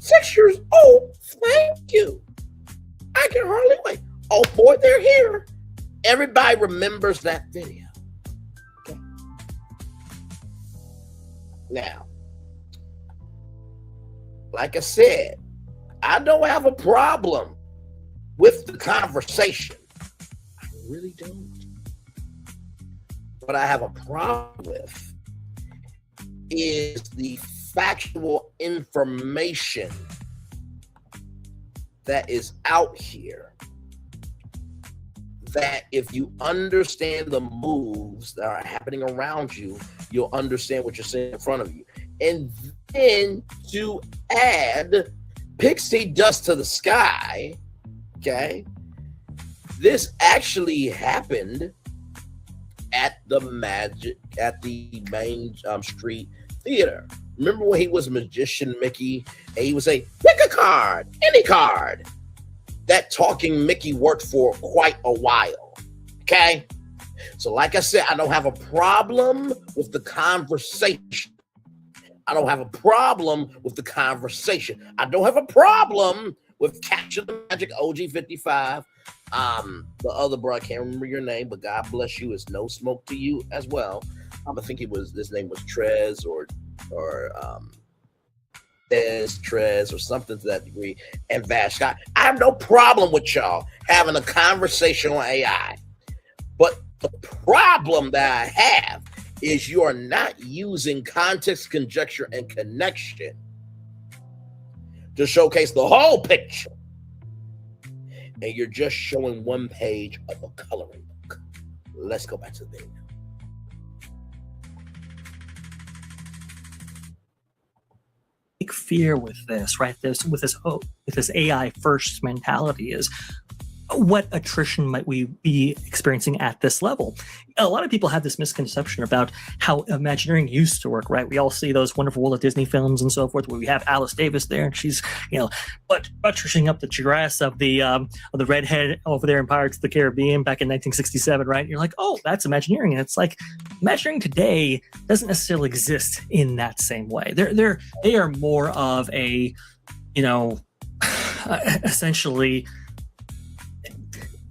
6 years old. Thank you. I can hardly wait. Oh boy, they're here. Everybody remembers that video. Okay. Now, like I said, I don't have a problem with the conversation. I really don't. What I have a problem with is the factual information that is out here, that if you understand the moves that are happening around you, you'll understand what you're seeing in front of you. And then to add pixie dust to the sky, okay, this actually happened at the main street theater. Remember when he was Magician Mickey and he would say, pick a card, any card. That talking Mickey worked for quite a while, okay? So like I said, I don't have a problem with the conversation. I don't have a problem with the conversation. I don't have a problem with Capture the Magic OG55. The other bro, I can't remember your name, but God bless you. It's no smoke to you as well. I think his name was Trez or Trez or something to that degree, and Vash Scott. I have no problem with y'all having a conversation on AI. But the problem that I have is you are not using context, conjecture, and connection to showcase the whole picture. And you're just showing one page of a coloring book. Let's go back to the video. Big fear with this, right? With this AI first mentality is, what attrition might we be experiencing at this level? A lot of people have this misconception about how Imagineering used to work, right? We all see those wonderful Walt Disney films and so forth, where we have Alice Davis there, and she's, buttressing up the grass of the redhead over there in Pirates of the Caribbean back in 1967, right? You're like, oh, that's Imagineering, and it's like Imagineering today doesn't necessarily exist in that same way. They are more of a, essentially.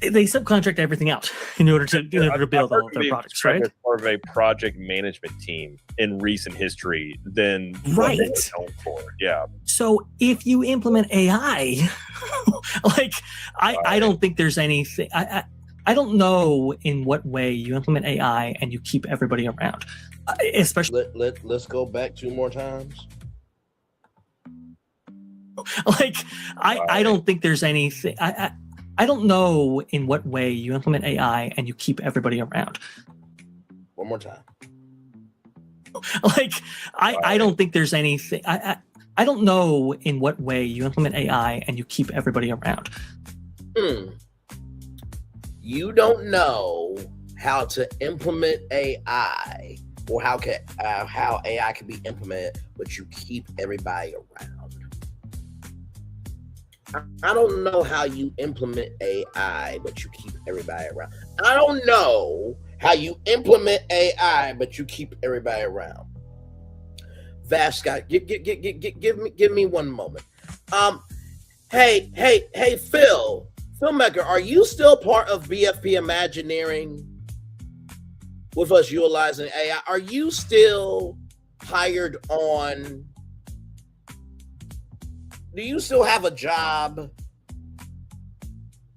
They subcontract everything out in order to build all of their products, right? It's more of a project management team in recent history than right. What they're known for. Yeah. So if you implement AI, I don't think there's anything. I don't know in what way you implement AI and you keep everybody around, especially. Let's go back 2 more times. I don't think there's anything. I don't know in what way you implement AI and you keep everybody around. One more time. I don't think there's anything. I don't know in what way you implement AI and you keep everybody around. You don't know how to implement AI or how AI can be implemented, but you keep everybody around. I don't know how you implement AI, but you keep everybody around. I don't know how you implement AI, but you keep everybody around. Vash Scott, give me one moment. Hey, Phil, filmmaker, are you still part of BFP Imagineering with us utilizing AI? Are you still hired on? Do you still have a job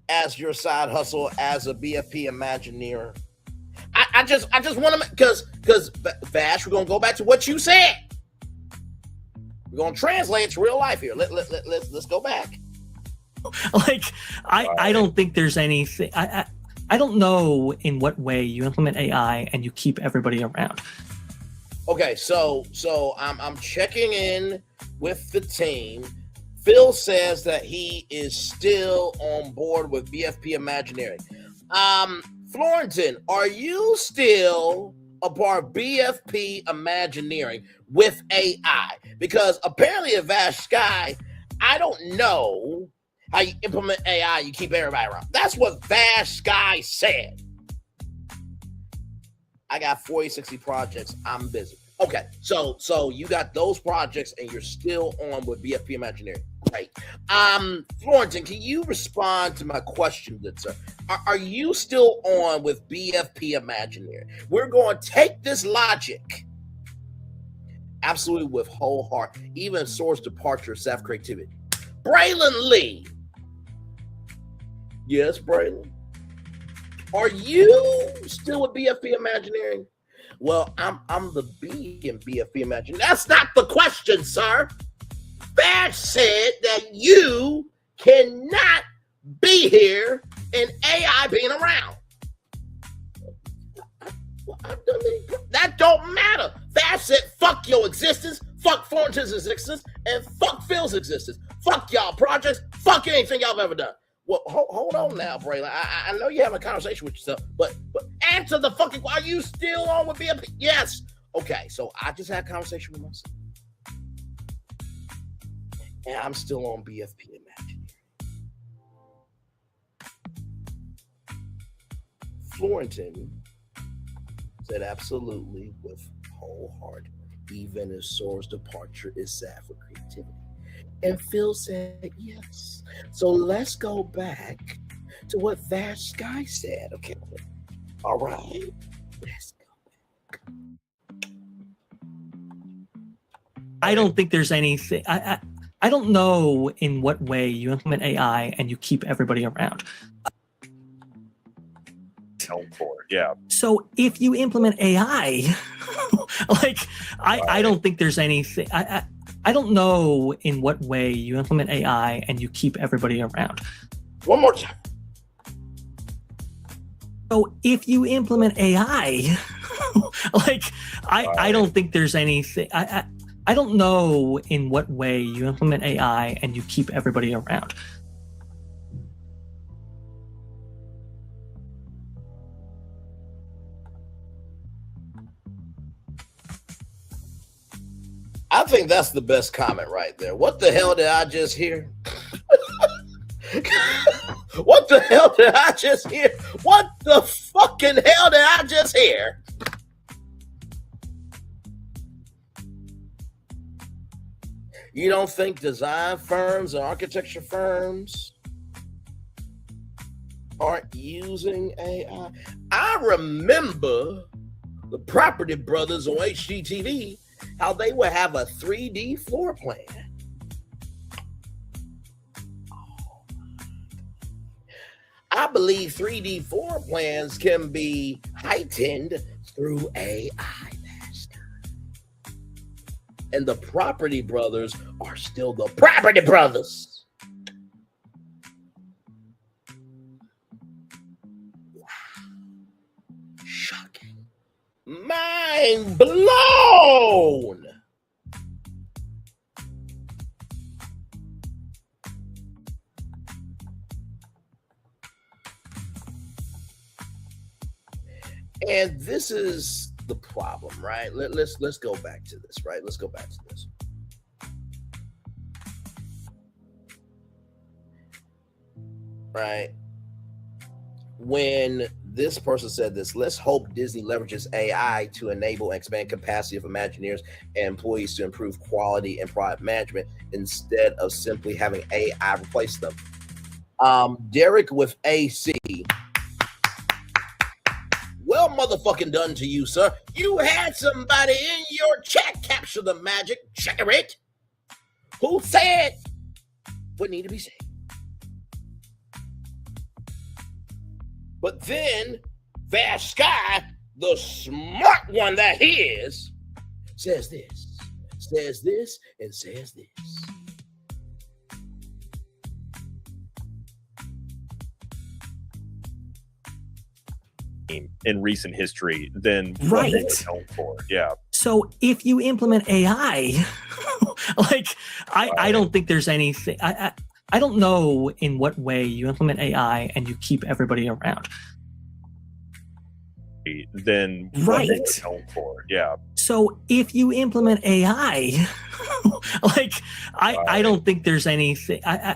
as your side hustle as a BFP Imagineer? I just want to, because Vash, we're gonna go back to what you said. We're gonna translate it to real life here. Let's go back. I don't think there's anything. I don't know in what way you implement AI and you keep everybody around. Okay, so I'm checking in with the team. Phil says that he is still on board with BFP Imagineering. Florentin, are you still a part of BFP Imagineering with AI? Because apparently at Vash Sky, I don't know how you implement AI, you keep everybody around. That's what Vash Sky said. I got 40, 60 projects. I'm busy. Okay, so you got those projects and you're still on with BFP Imagineering. Great. Florentin, can you respond to my question, good sir? Are you still on with BFP Imagineering? We're going to take this logic absolutely with whole heart, even source departure of self creativity. Braylon Lee. Yes, Braylon. Are you still with BFP Imagineering? Well, I'm the B in BFP Imagineering. That's not the question, sir. That said that you cannot be here and AI being around. That don't matter. That's it. Fuck your existence. Fuck Florentin's existence. And fuck Phil's existence. Fuck y'all projects. Fuck anything y'all have ever done. Well, hold on now, Braylon. I know you're having a conversation with yourself, but answer the fucking. Are you still on with BFP? Yes. Okay, so I just had a conversation with myself, and I'm still on BFP Imagineering. Florentin said absolutely with whole heart, even if Sora's departure is sad for creativity. And Phil said yes. So let's go back to what Vast Sky said. Okay. All right. Let's go back. I don't think there's anything. I don't know in what way you implement AI and you keep everybody around. Yeah. So if you implement AI, like I don't think there's anything. I don't know in what way you implement AI and you keep everybody around. One more time. So if you implement AI, like I don't think there's anything. I don't know in what way you implement AI and you keep everybody around. I think that's the best comment right there. What the hell did I just hear? What the hell did I just hear? What the fucking hell did I just hear? You don't think design firms and architecture firms aren't using AI? I remember the Property Brothers on HGTV, how they would have a 3D floor plan. I believe 3D floor plans can be heightened through AI. And the Property Brothers are still the Property Brothers. Wow. Shocking. Mind blown. And this is the problem, right? Let's go back to this, right? Let's go back to this. Right? When this person said this, let's hope Disney leverages AI to enable and expand capacity of Imagineers and employees to improve quality and product management instead of simply having AI replace them. Derek with AC. Well, motherfucking done to you, sir. You had somebody in your chat capture the magic, checker it, who said what needed to be said. But then Vast Sky, the smart one that he is, says this, and says this. In recent history than right. What they were known for. Yeah. So if you implement AI, like I don't think there's anything. I don't know in what way you implement AI and you keep everybody around. Than right. What they were known for. Yeah. So if you implement AI, like I don't think there's anything. I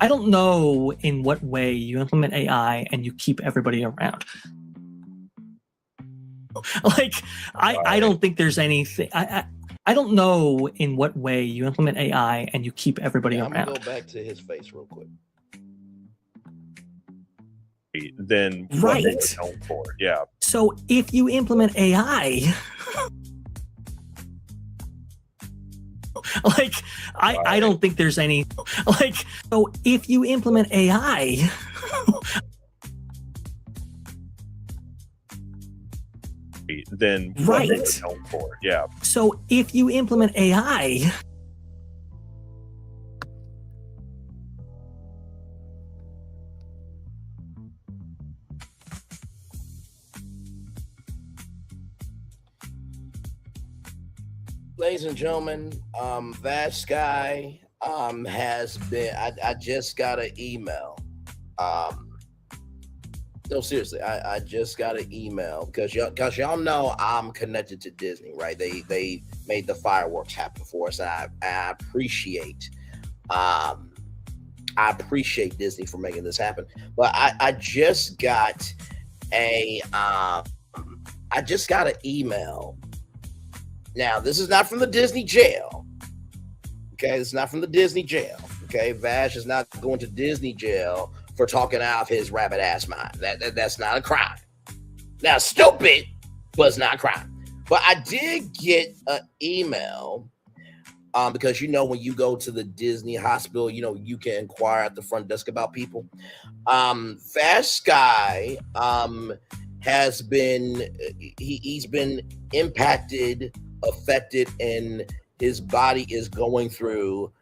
don't know in what way you implement AI and you keep everybody around. Like, I don't think there's anything. I don't know in what way you implement AI and you keep everybody I'm around. gonna go back to his face real quick. Than what Right. they were known for. Yeah. So if you implement AI, like, I don't think there's any, like, so if you implement AI, than what Right. they were known for. Yeah. so if you implement AI, Ladies and gentlemen, that guy has been. I just got an email. No, seriously, I just got an email because y'all know I'm connected to Disney, right? They made the fireworks happen for us, and I appreciate Disney for making this happen. But I just got an email. Now, this is not from the Disney jail. Okay, it's not from the Disney jail. Okay, Vash is not going to Disney jail for talking out of his rabbit ass mind. That's not a crime. Now, stupid, but it's not a crime. But I did get an email because when you go to the Disney hospital, you can inquire at the front desk about people. Fast Guy has been he's been impacted, affected, and his body is going through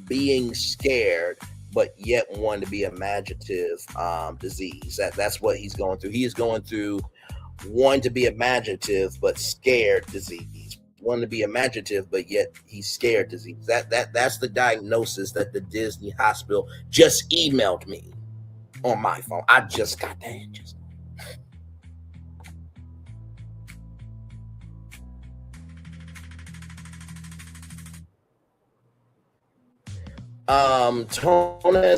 being scared but yet wanting to be imaginative disease. That's what he's going through. He is going through wanting to be imaginative but scared disease. Wanting to be imaginative but yet he's scared disease. That's the diagnosis that the Disney hospital just emailed me on my phone. I just got that. Tona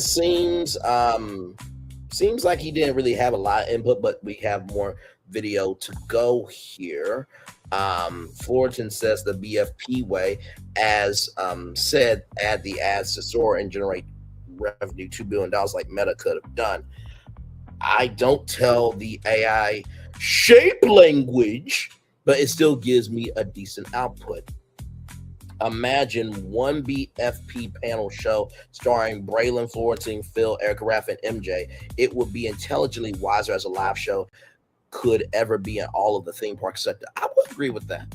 seems like he didn't really have a lot of input, but we have more video to go here. Fullerton says the BFP way, as said, add the ads to soar and generate revenue $2 billion like Meta could have done. I don't tell the AI shape language, but it still gives me a decent output. Imagine one BFP panel show starring Braylon, Florentine, Phil, Erica Raff, and MJ. It would be intelligently wiser as a live show could ever be in all of the theme park sector. I would agree with that.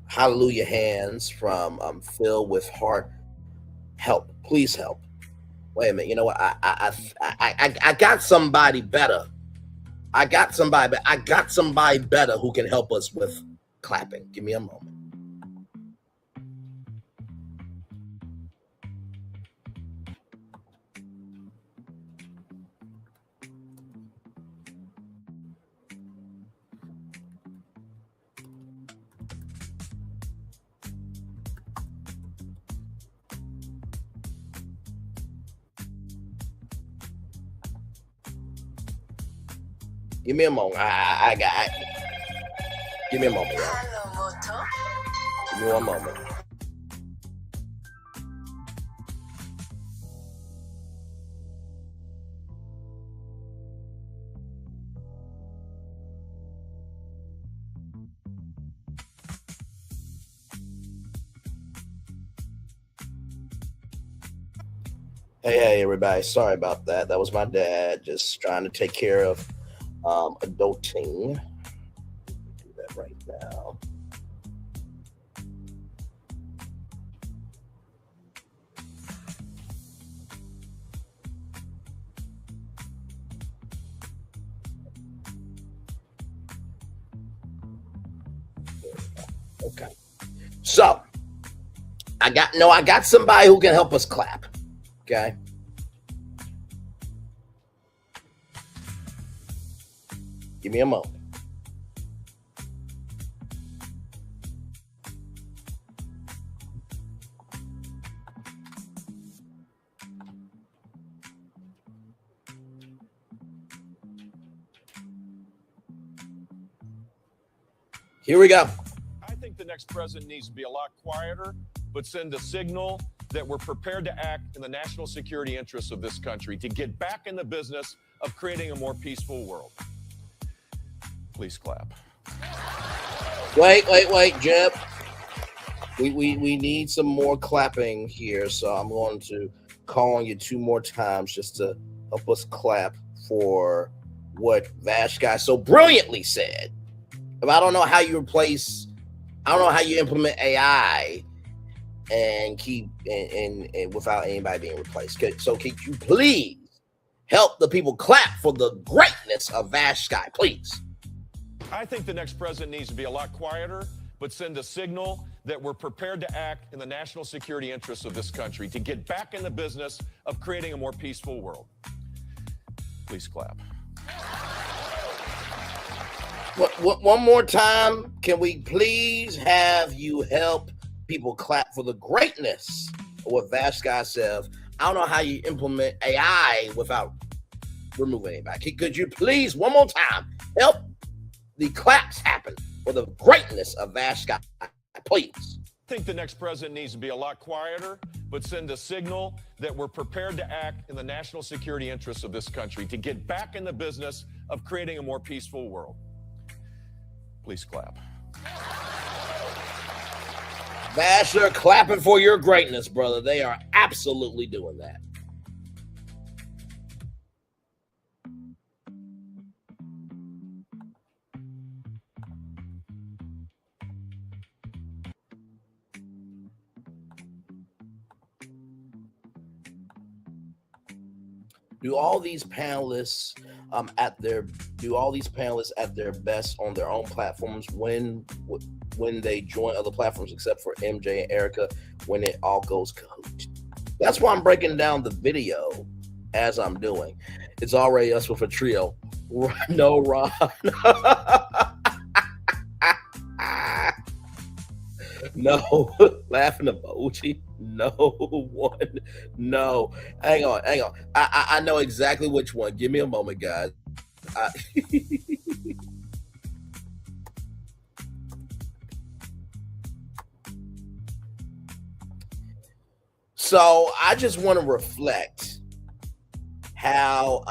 Hallelujah hands from Phil with heart. Help, please help. Wait a minute. You know what? I got somebody better. I got somebody better who can help us with clapping. Give me a moment. Give me a moment. Give me a moment, y'all. Give me one moment. Hey, everybody. Sorry about that. That was my dad just trying to take care of adulting. Do that right now. Okay. So I got somebody who can help us clap. Okay. Give me a moment. Here we go. I think the next president needs to be a lot quieter, but send a signal that we're prepared to act in the national security interests of this country to get back in the business of creating a more peaceful world. Please clap. Wait, Jeb. We need some more clapping here, so I'm going to call on you 2 more times just to help us clap for what Vash Guy so brilliantly said. But I don't know how you implement AI and keep and without anybody being replaced. So can you please help the people clap for the greatness of Vash Guy, please? I think the next president needs to be a lot quieter, but send a signal that we're prepared to act in the national security interests of this country to get back in the business of creating a more peaceful world. Please clap. One more time, can we please have you help people clap for the greatness of what Vash Guy says? I don't know how you implement AI without removing anybody. Could you please, one more time, help the claps happen for the greatness of Vash Guy, please? I think the next president needs to be a lot quieter, but send a signal that we're prepared to act in the national security interests of this country to get back in the business of creating a more peaceful world. Please clap. Vasher, clapping for your greatness, brother. They are absolutely doing that. Do all these panelists at their best on their own platforms when they join other platforms, except for MJ and Erica, when it all goes kahoot? That's why I'm breaking down the video as I'm doing. It's already us with a trio. No, Ron. No, laughing emoji. No one. No, hang on. I know exactly which one. Give me a moment, guys. So I just want to reflect how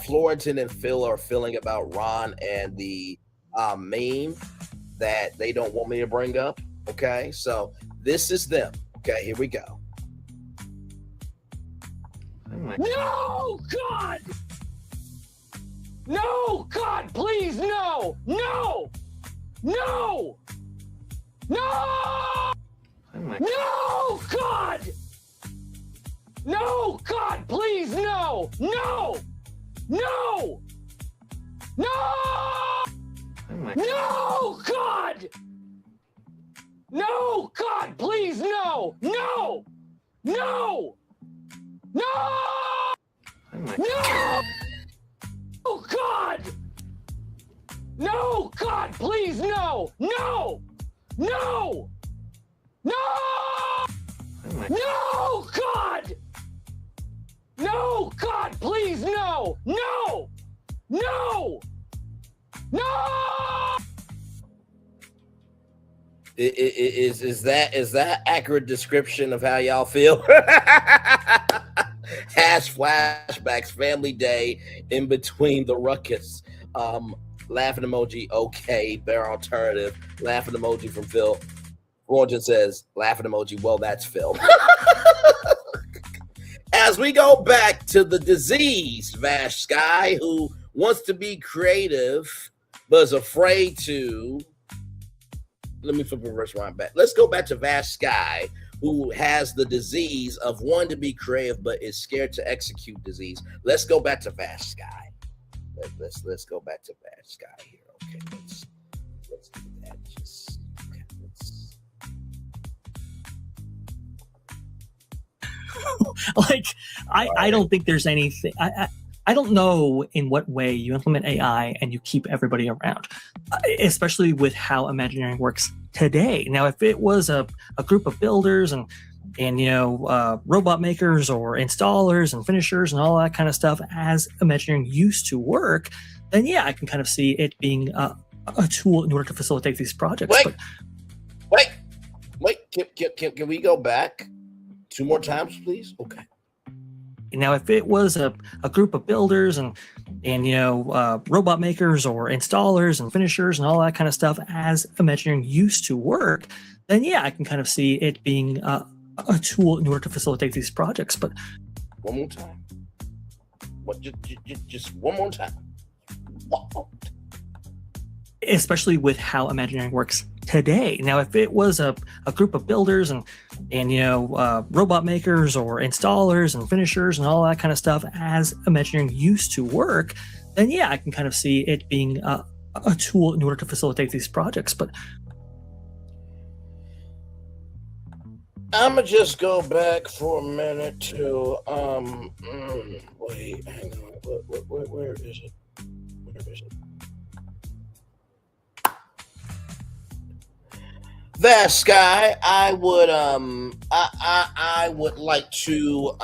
Florentin and Phil are feeling about Ron and the meme that they don't want me to bring up. Okay, so this is them. Okay, here we go. No, God! No, God, please, no! No! No! No! No, God! No, God, please, no! No! No! No! No, God! No, God, please, no! No! No! No! No! Oh, God! No, God, please, no! No! No! No! No, God! No, God, please, no! No! No! No! Is that accurate description of how y'all feel? Hash flashbacks, family day, in between the ruckus. Laughing emoji, okay, bear alternative. Laughing emoji from Phil. Roger says, laughing emoji, well, that's Phil. As we go back to the diseased Vash Sky, who wants to be creative, but is afraid to. Let me flip reverse rewind back. Let's go back to Vash Sky, who has the disease of wanting to be creative, but is scared to execute disease. Let's go back to Vash Sky. Let's go back to Vash Sky here. Okay, let's do that. Just okay, like I don't think there's anything. I don't know in what way you implement AI and you keep everybody around, especially with how Imagineering works today. Now, if it was a group of builders and robot makers or installers and finishers and all that kind of stuff as Imagineering used to work, then yeah, I can kind of see it being a tool in order to facilitate these projects. Wait. Can we go back 2 more times, please? Okay. Now, if it was a group of builders and robot makers or installers and finishers and all that kind of stuff as Imagineering used to work, then yeah, I can kind of see it being a tool in order to facilitate these projects. But one more time. Just one more time. Especially with how Imagineering works today. Now, if it was a group of builders and robot makers or installers and finishers and all that kind of stuff as Imagineering used to work, then yeah, I can kind of see it being a tool in order to facilitate these projects. But I'ma just go back for a minute to wait, hang on. Where is it? That Sky, I would I would like to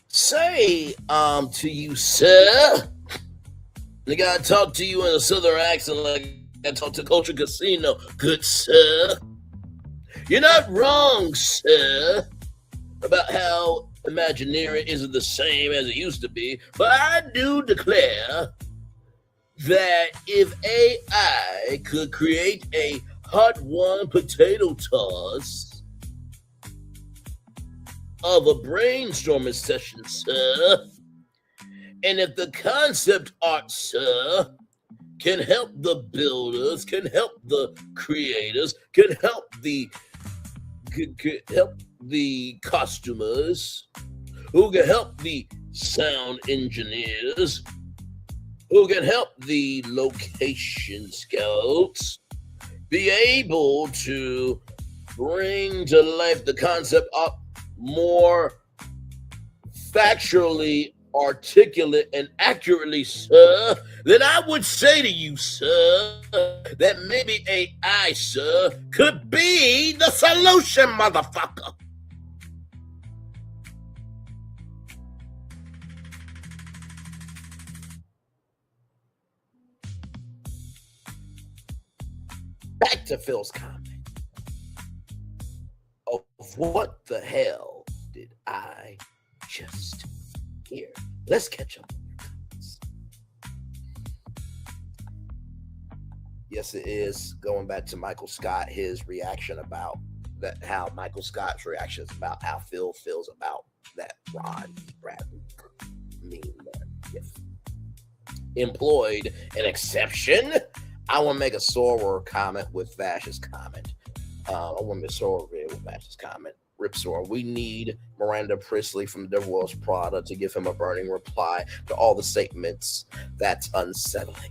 say to you, sir. I gotta talk to you in a southern accent like I talk to Culture Casino, good sir. You're not wrong, sir, about how Imagineering isn't the same as it used to be, but I do declare that if AI could create a hot-one potato toss of a brainstorming session, sir, and if the concept art, sir, can help the builders, can help the creators, can help the costumers, who can help the sound engineers, who can help the location scouts be able to bring to life the concept up more factually articulate and accurately, sir, then I would say to you, sir, that maybe AI, sir, could be the solution, motherfucker. Back to Phil's comment of what the hell did I just hear? Let's catch up on your comments. Yes, it is. Going back to Michael Scott, his reaction about that, how Michael Scott's reaction is about how Phil feels about that Ron Bradley meme there. If employed an exception, I want to make a Soror comment with Vash's comment. I want to make a Soror video with Vash's comment. Rip Soror, we need Miranda Priestley from Devil Wears Prada to give him a burning reply to all the statements that's unsettling.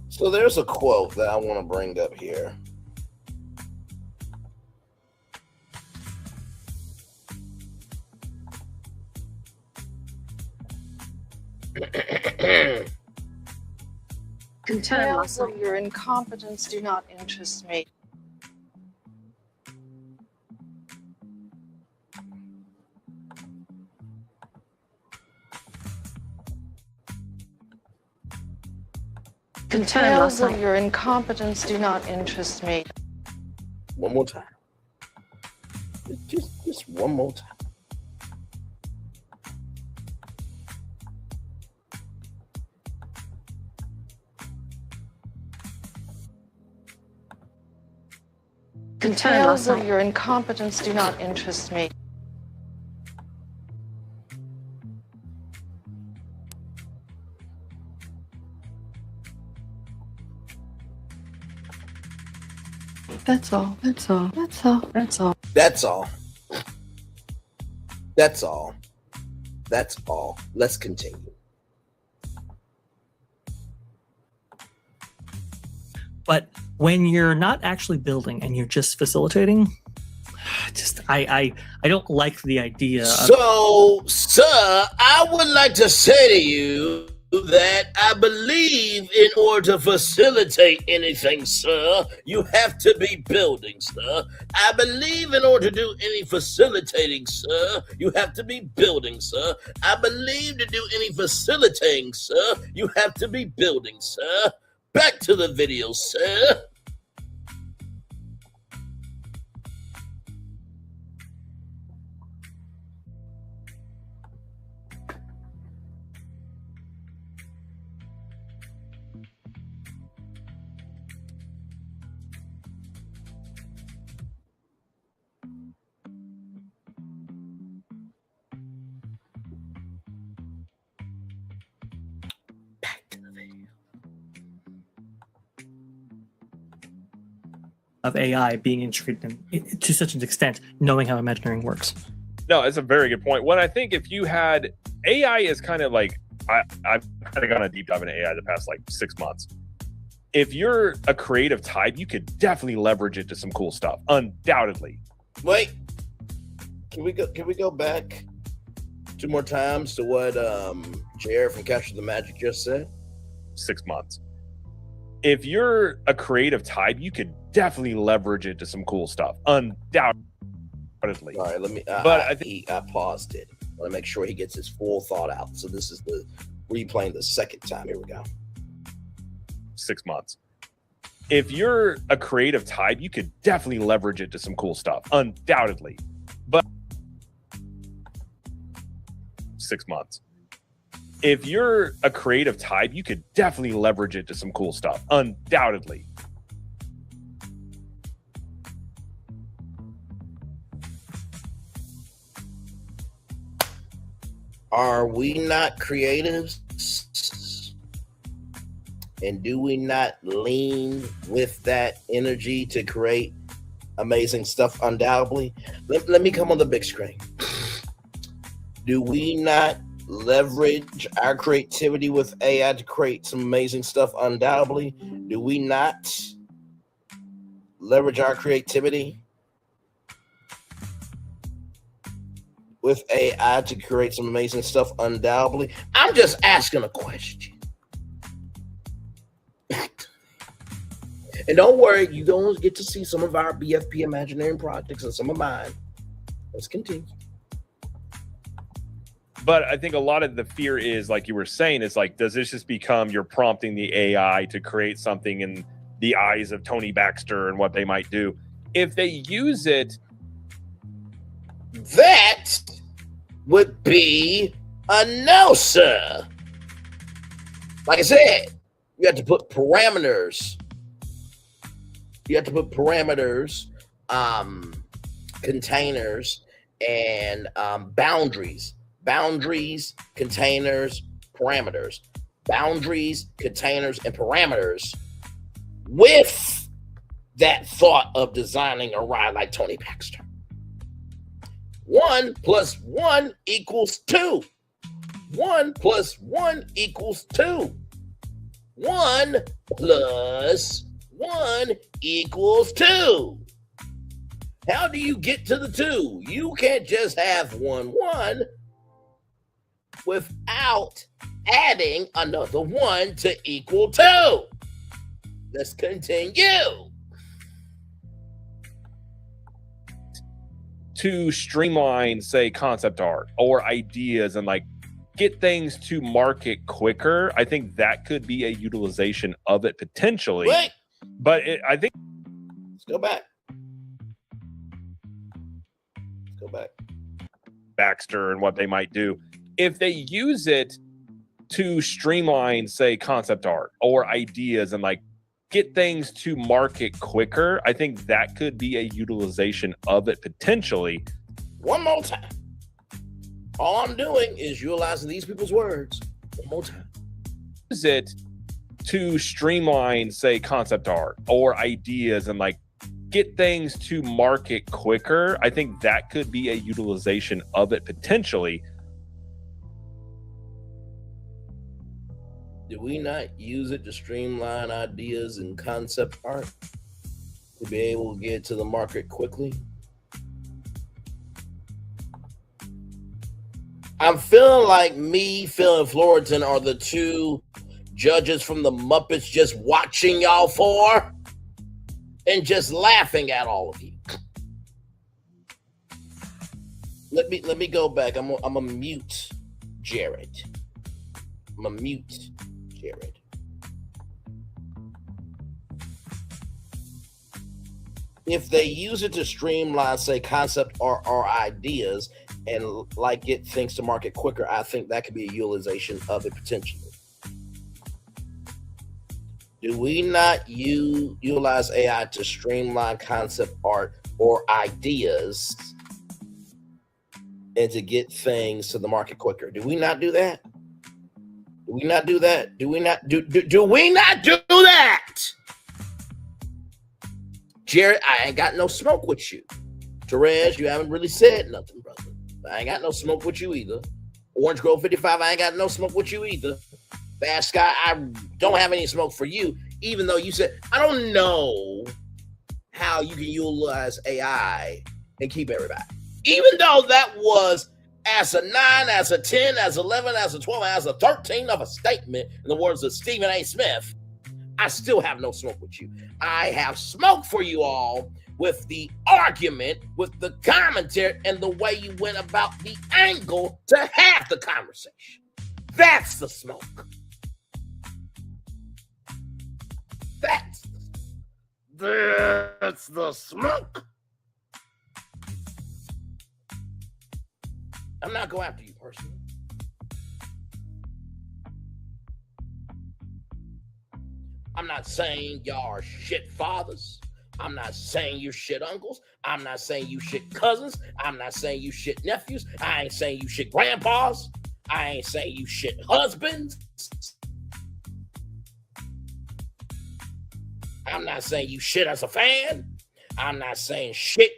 So there's a quote that I want to bring up here. Tales of your incompetence do not interest me. Tales of your incompetence do not interest me. One more time. Just one more time. Tales of your incompetence do not interest me. That's all. That's all. That's all. That's all. That's all. That's all. That's all. Let's continue. But when you're not actually building and you're just facilitating, I don't like the idea of... So, sir, I would like to say to you that I believe in order to facilitate anything, sir, you have to be building, sir. I believe in order to do any facilitating, sir, you have to be building, sir. I believe to do any facilitating, sir, you have to be building, sir. Back to the video, sir. Of AI being integrated to such an extent, knowing how Imagineering works. No, it's a very good point. What I think if you had AI is kind of like, I've kind of gone a deep dive into AI the past like 6 months. If you're a creative type, you could definitely leverage it to some cool stuff, undoubtedly. Wait, can we go back 2 more times to what Jared from Capture the Magic just said? 6 months. If you're a creative type, you could definitely leverage it to some cool stuff, undoubtedly. All right, let me. I paused it. I want to make sure he gets his full thought out. So this is the replaying the second time. Here we go. 6 months. If you're a creative type, you could definitely leverage it to some cool stuff, undoubtedly. But 6 months. If you're a creative type, you could definitely leverage it to some cool stuff, undoubtedly. Are we not creatives? And do we not lean with that energy to create amazing stuff, undoubtedly? Let me come on the big screen. Do we not leverage our creativity with AI to create some amazing stuff, undoubtedly? Do we not leverage our creativity with AI to create some amazing stuff, undoubtedly? I'm just asking a question. And don't worry, you don't get to see some of our BFP Imagineering projects and some of mine. Let's continue. But I think a lot of the fear is, like you were saying, is like, does this just become you're prompting the AI to create something in the eyes of Tony Baxter and what they might do? If they use it, that would be a no, sir. Like I said, you have to put parameters. You have to put parameters, containers, and boundaries. Boundaries, containers, parameters. Boundaries, containers, and parameters with that thought of designing a ride like Tony Baxter. 1 + 1 = 2. 1 + 1 = 2. 1 + 1 = 2. How do you get to the 2? You can't just have 1, 1. without adding another 1 to equal 2. Let's continue. To streamline, say, concept art or ideas and like get things to market quicker, I think that could be a utilization of it potentially. Wait. But I think Let's go back. Baxter and what they might do if they use it to streamline, say, concept art or ideas and like get things to market quicker, I think that could be a utilization of it potentially. One more time. All I'm doing is utilizing these people's words. One more time. Use it to streamline, say, concept art or ideas and like get things to market quicker. I think that could be a utilization of it potentially. Do we not use it to streamline ideas and concept art to be able to get to the market quickly? I'm feeling like me, Phil, and Florian are the two judges from the Muppets just watching y'all for and just laughing at all of you. Let me go back. I'm a mute Jared. I'm a mute Jared. If they use it to streamline, say, concept or ideas and like get things to market quicker, I think that could be a utilization of it potentially. Do we not utilize AI to streamline concept art or ideas and to get things to the market quicker? Do we not do that? Do we not do that? Do we not do we not do that? Jared, I ain't got no smoke with you. Therese, you haven't really said nothing, brother. I ain't got no smoke with you either. Orange Grove 55, I ain't got no smoke with you either. Fast Sky, I don't have any smoke for you, even though you said, I don't know how you can utilize AI and keep everybody. Even though that was as a 9, as a 10, as 11, as a 12, as a 13 of a statement, in the words of Stephen A. Smith, I still have no smoke with you. I have smoke for you all with the argument, with the commentary, and the way you went about the angle to have the conversation. That's the smoke. That's the smoke. I'm not going after you personally. I'm not saying y'all are shit fathers. I'm not saying you shit uncles. I'm not saying you shit cousins. I'm not saying you shit nephews. I ain't saying you shit grandpas. I ain't saying you shit husbands. I'm not saying you shit as a fan. I'm not saying shit.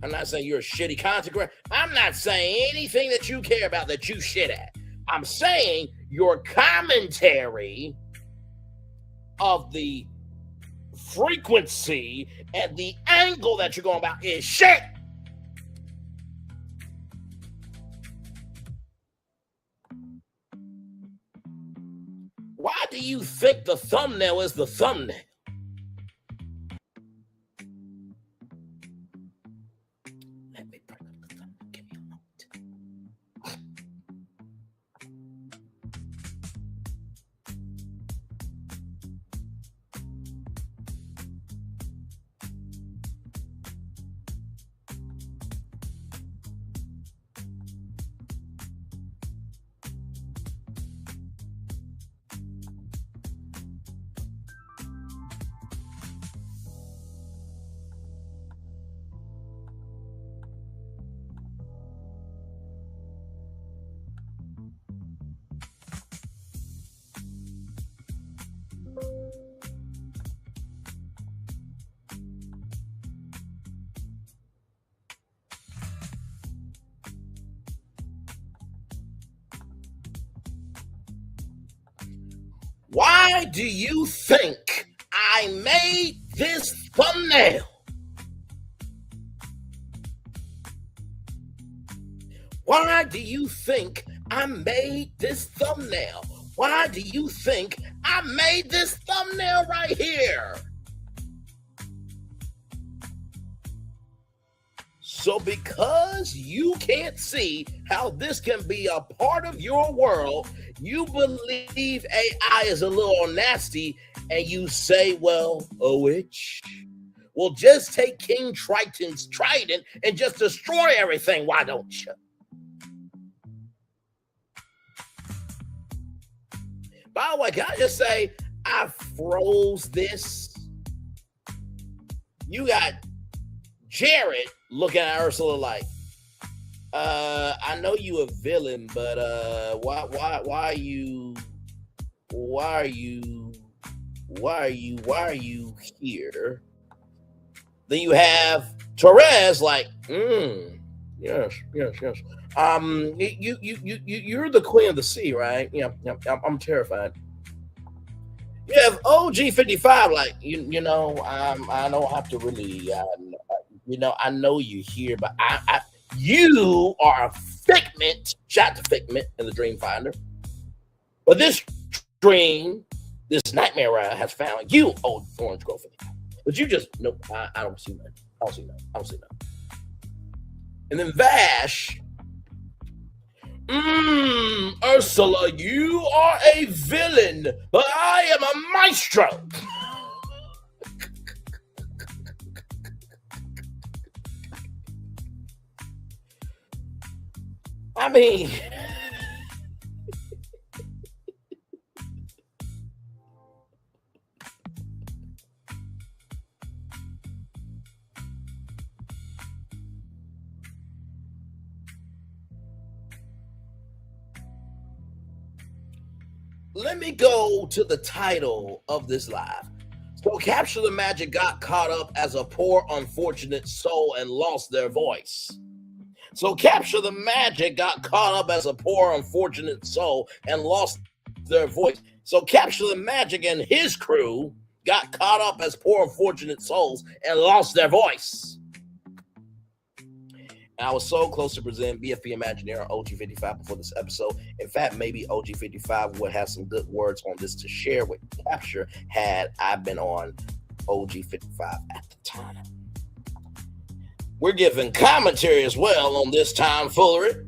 I'm not saying you're a shitty content creator. I'm not saying anything that you care about that you shit at. I'm saying your commentary of the frequency and the angle that you're going about is shit. Why do you think the thumbnail is the thumbnail? Let me bring up the thumbnail. Give me a moment. Why do you think I made this thumbnail? Why do you think I made this thumbnail? Why do you think I made this thumbnail right here? So because you can't see how this can be a part of your world, you believe AI is a little nasty, and you say, well, a witch? Well, just take King Triton's trident and just destroy everything, why don't you? By the way, can I just say, I froze this. You got Jared looking at Ursula like, I know you a villain, but why are you here? Then you have Therese like, yes. You're the queen of the sea, right? Yeah, I'm terrified. You have OG55 like, you know, I don't have to really, I know you're here, but you are a figment, shout to Figment in the Dream Finder. But this dream, this nightmare has found you, old Orange Grove. But you just, nope, I don't see that. I don't see that. And then Vash, Ursula, you are a villain, but I am a maestro. I mean, let me go to the title of this live. So Capture the Magic got caught up as a poor, unfortunate soul and lost their voice. So Capture the Magic got caught up as a poor, unfortunate soul and lost their voice. So Capture the Magic and his crew got caught up as poor, unfortunate souls and lost their voice. And I was so close to present BFP Imagineering OG55 before this episode. In fact, maybe OG55 would have some good words on this to share with Capture had I been on OG55 at the time. We're giving commentary as well on this tomfoolery.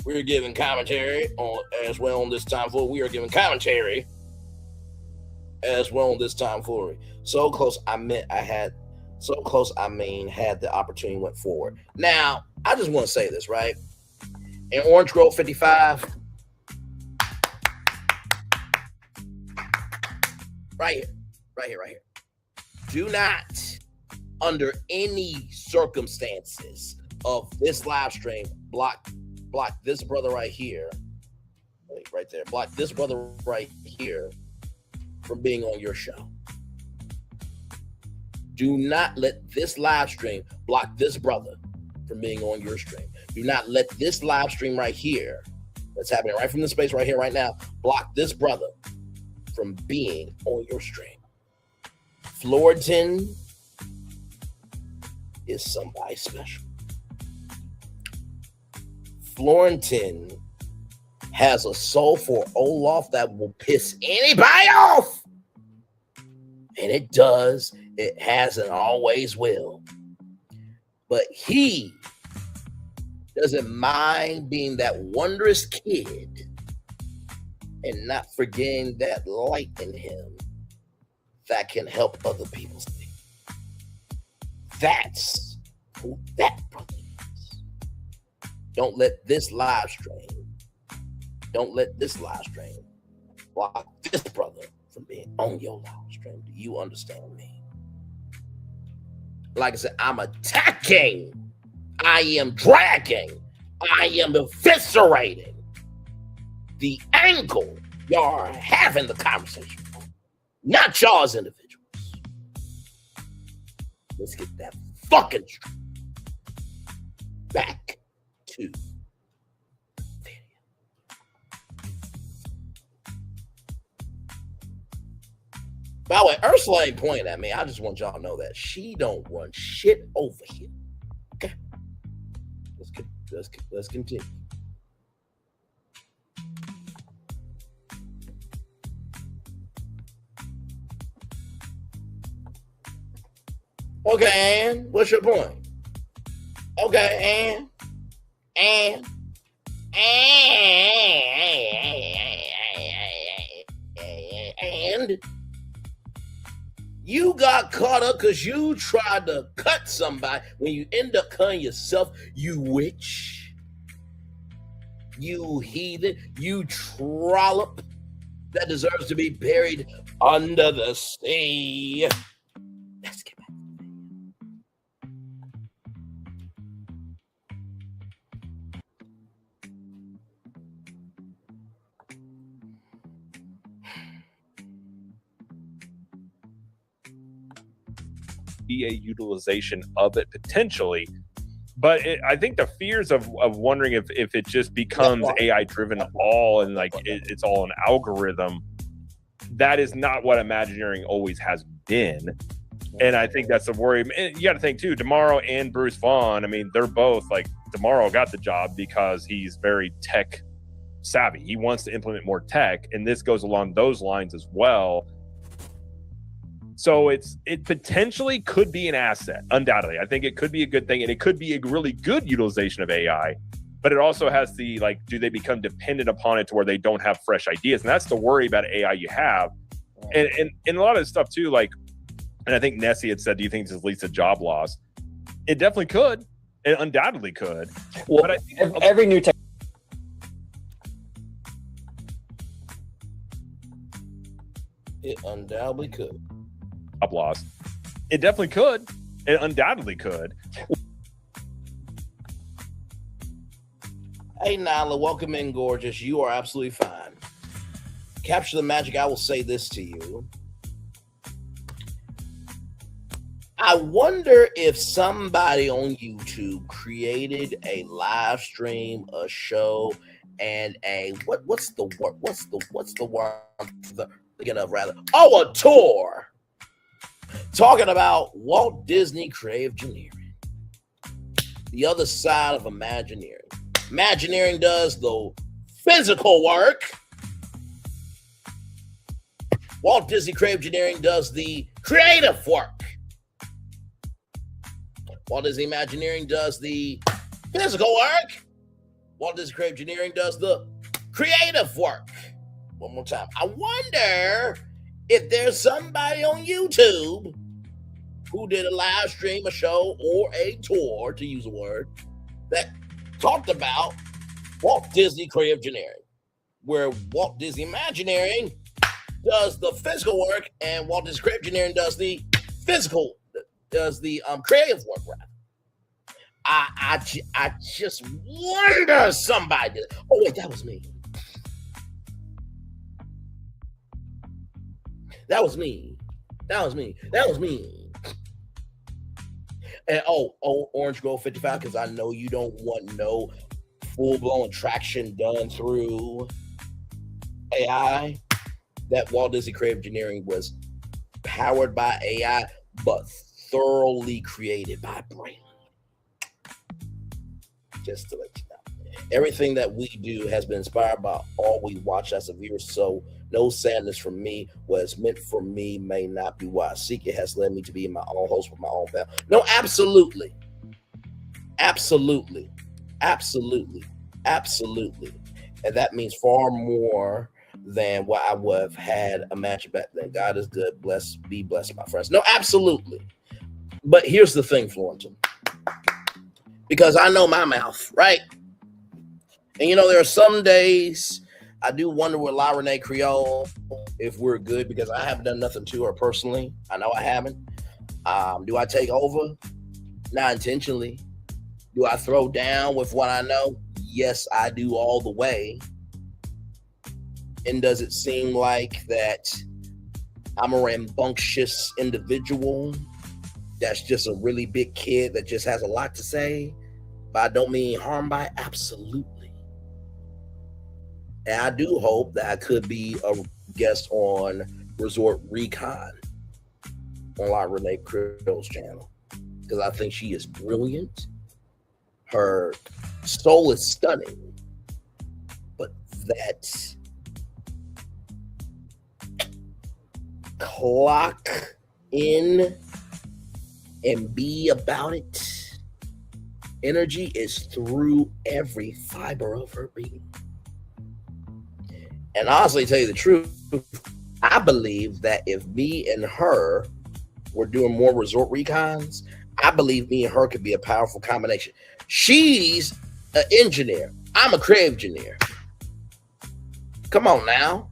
We're giving commentary on as well on this tomfoolery. We are giving commentary as well on this tomfoolery. So close, I mean, had the opportunity went forward. Now, I just want to say this, right? In Orange Grove 55, right here. Do not, under any circumstances of this live stream, block this brother right here. Right there. Block this brother right here from being on your show. Do not let this live stream block this brother from being on your stream. Do not let this live stream right here, that's happening right from the space right here, right now, block this brother from being on your stream. Floridan is somebody special. Florentine has a soul for Olaf that will piss anybody off. And it does. It has and always will. But he doesn't mind being that wondrous kid and not forgetting that light in him that can help other people see. That's who that brother is. Don't let this live stream block this brother from being on your live stream. Do you understand me? Like I said, I'm attacking. I am dragging. I am eviscerating the angle y'all are having the conversation. Not y'all as individuals. Let's get that fucking straight. Back to video. By the way, Ursula ain't pointing at me. I just want y'all to know that she don't run shit over here. Okay? Let's continue. Okay, and what's your point? Okay, and you got caught up because you tried to cut somebody. When you end up cutting yourself, you witch, you heathen, you trollop that deserves to be buried under the sea. Let's get back. Be a utilization of it potentially, but I think the fears of wondering if it just becomes AI driven all and like it's all an algorithm, that is not what Imagineering always has been. And I think that's the worry. And you got to think too, Tomorrow and Bruce Vaughn, I mean, they're both like, Tomorrow got the job because he's very tech savvy. He wants to implement more tech, and this goes along those lines as well. So it potentially could be an asset, undoubtedly. I think it could be a good thing, and it could be a really good utilization of AI, but it also has the, like, do they become dependent upon it to where they don't have fresh ideas? And that's the worry about AI you have. And a lot of this stuff too, like, and I think Nessie had said, do you think this leads to job loss? It definitely could. It undoubtedly could. Well, but I think every new tech. It undoubtedly could. Job loss. It definitely could. It undoubtedly could. Hey, Nyla, welcome in, gorgeous. You are absolutely fine. Capture the magic. I will say this to you. I wonder if somebody on YouTube created a live stream, a show, and a what's the word thinking of rather? Oh, a tour. Talking about Walt Disney Creative Engineering, the other side of Imagineering. Imagineering does the physical work. Walt Disney Creative Engineering does the creative work. Walt Disney Imagineering does the physical work. Walt Disney Creative Engineering does the creative work. One more time. I wonder if there's somebody on YouTube who did a live stream, a show, or a tour, to use a word, that talked about Walt Disney Creative Engineering, where Walt Disney Imagineering does the physical work and Walt Disney Creative Engineering does the creative work, rather. I just wonder somebody did. Oh wait, that was me. That was me. And Orange Grove 55, because I know you don't want no full-blown traction done through AI. That Walt Disney Creative Engineering was powered by AI, but thoroughly created by Braylon. Just to let you know. Everything that we do has been inspired by all we watch as a viewer, so no sadness from me. What is meant for me may not be what I seek. It has led me to be my own host with my own family. No, absolutely. Absolutely. Absolutely. Absolutely. And that means far more than what I would have had imagined back then. God is good. Be blessed, my friends. No, absolutely. But here's the thing, Florentin. Because I know my mouth, right? And there are some days I do wonder with La Renee Creole if we're good, because I haven't done nothing to her personally. I know I haven't. Do I take over? Not intentionally. Do I throw down with what I know? Yes, I do all the way. And does it seem like that I'm a rambunctious individual that's just a really big kid that just has a lot to say, but I don't mean harm by? Absolutely. And I do hope that I could be a guest on Resort Recon on La Renee Creole's channel, because I think she is brilliant. Her soul is stunning, but that clock in and be about it, energy is through every fiber of her being. And honestly, to tell you the truth, I believe that if me and her were doing more resort recons, I believe me and her could be a powerful combination. She's an engineer. I'm a creative engineer. Come on now.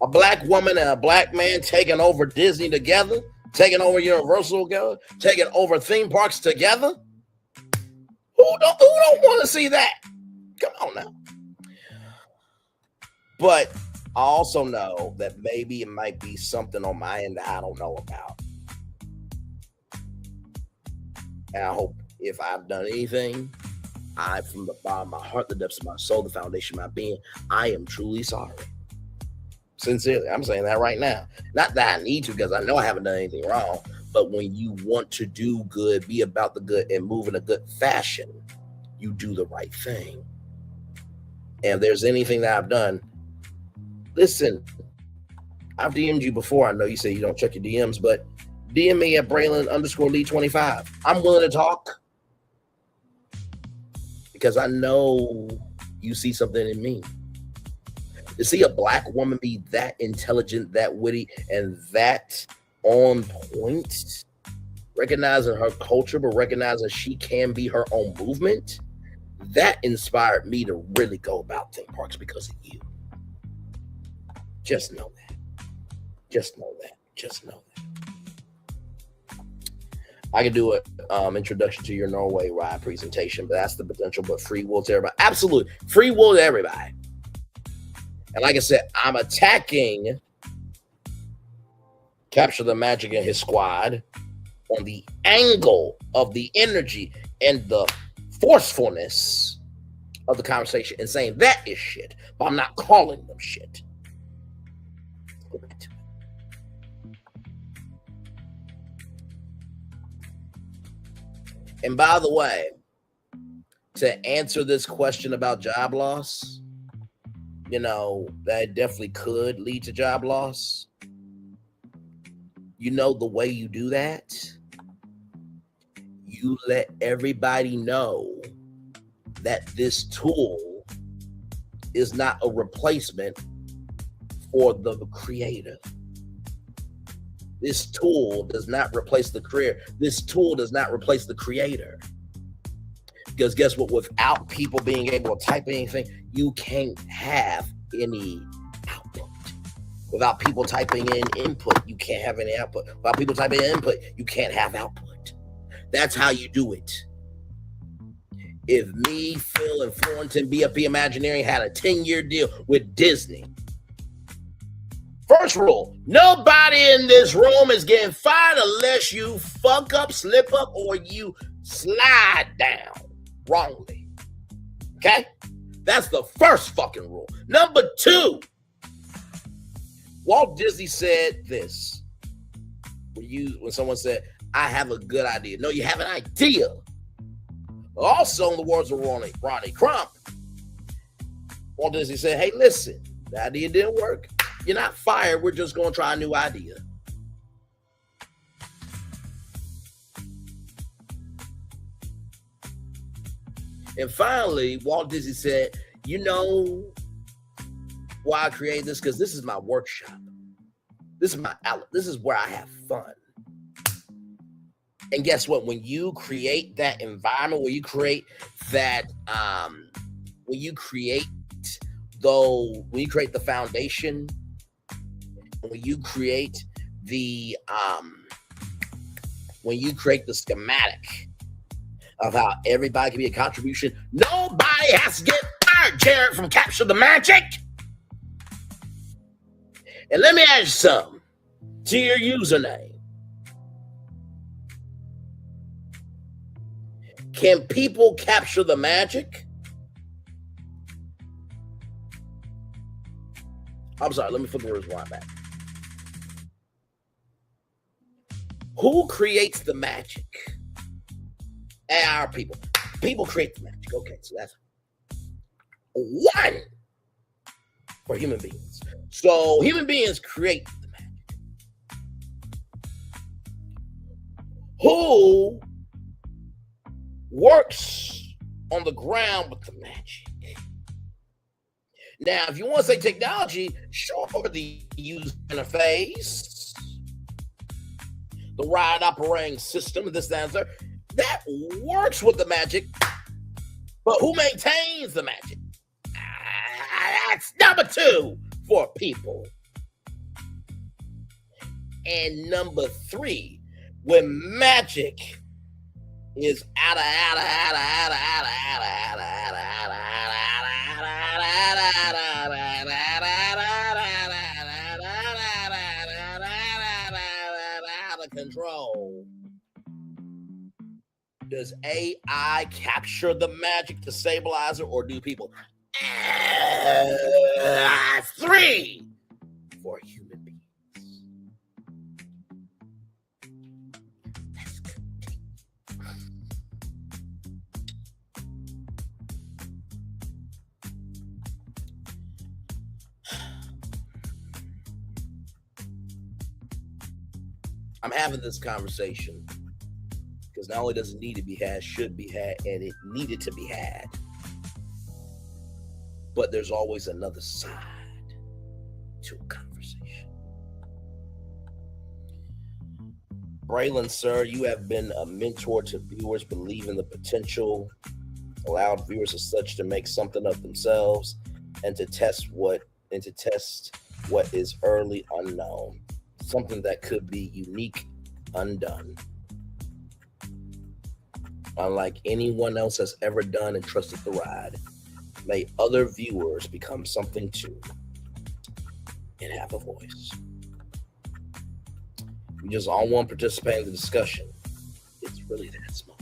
A black woman and a black man taking over Disney together, taking over Universal together, taking over theme parks together. Who don't want to see that? Come on now. But I also know that maybe it might be something on my end that I don't know about. And I hope if I've done anything, from the bottom of my heart, the depths of my soul, the foundation of my being, I am truly sorry. Sincerely, I'm saying that right now. Not that I need to, because I know I haven't done anything wrong. But when you want to do good, be about the good, and move in a good fashion, you do the right thing. And if there's anything that I've done, listen, I've DM'd you before. I know you say you don't check your DMs, but DM me at Braylon_Lee25. I'm willing to talk because I know you see something in me. To see a black woman be that intelligent, that witty, and that on point, recognizing her culture, but recognizing she can be her own movement, that inspired me to really go about theme parks because of you. Just know that. Just know that. Just know that. I can do an introduction to your Norway ride presentation, but that's the potential. But free will to everybody. Absolutely. Free will to everybody. And like I said, I'm attacking Capture the Magic and his squad on the angle of the energy and the forcefulness of the conversation and saying that is shit, but I'm not calling them shit. Go back to it. And by the way, to answer this question about job loss, you know, that definitely could lead to job loss. You know, the way you do that, you let everybody know that this tool is not a replacement for the creator. This tool does not replace the career. This tool does not replace the creator. Because guess what? Without people being able to type anything, you can't have any output. Without people typing in input, you can't have any output. Without people typing in input, you can't have output. That's how you do it. If me, Phil, and Florentine BFPI Imagineering had a 10-year deal with Disney, first rule, nobody in this room is getting fired unless you fuck up, slip up, or you slide down wrongly. Okay? That's the first fucking rule. Number 2, Walt Disney said this. When someone said, I have a good idea. No, you have an idea. Also, in the words of Ronnie Crump, Walt Disney said, hey, listen, the idea didn't work. You're not fired. We're just going to try a new idea. And finally, Walt Disney said, you know why I created this? Because this is my workshop. This is my outlet. This is where I have fun. And guess what? When you create that environment, when you create that, when you create the foundation, when you create the schematic of how everybody can be a contribution, nobody has to get fired, Jared, from Capture the Magic. And let me ask you something. To your username, can people capture the magic? I'm sorry, let me flip the words right back. Who creates the magic? Our people. People create the magic. Okay, so that's 1 for human beings. So human beings create the magic. who works on the ground with the magic. Now, if you want to say technology, sure, the user interface, the ride operating system, this, that, and that, that works with the magic, but who maintains the magic? That's number 2 for people. And number 3, when magic is out of control, does AI capture the magic to stabilize it, or do people? 3 for human beings. I'm having this conversation because not only does it need to be had, should be had, and it needed to be had, but there's always another side to a conversation. Braylon, sir, you have been a mentor to viewers, believe in the potential, allowed viewers as such to make something of themselves, and to test what is early unknown, something that could be unique, undone, unlike anyone else has ever done, and trusted the ride. May other viewers become something too and have a voice. We just all want to participate in the discussion. It's really that small.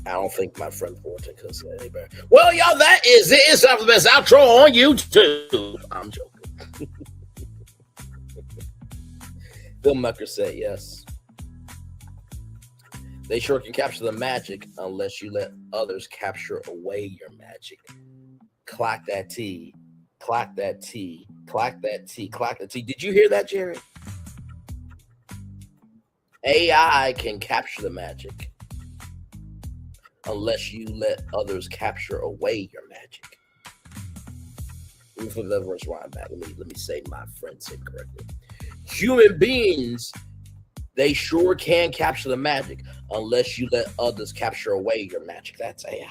I don't think my friend Thornton could say anybody. Well, y'all, that is it. It's time for the best outro on YouTube. I'm joking. Bill Mucker said yes. They sure can capture the magic unless you let others capture away your magic. Clack that T. Clack that T. Clack that T. Clack that T. Did you hear that, Jerry? AI can capture the magic unless you let others capture away your magic. Let me flip that verse right back. Let me say my friend said correctly. Human beings, they sure can capture the magic unless you let others capture away your magic. That's AI.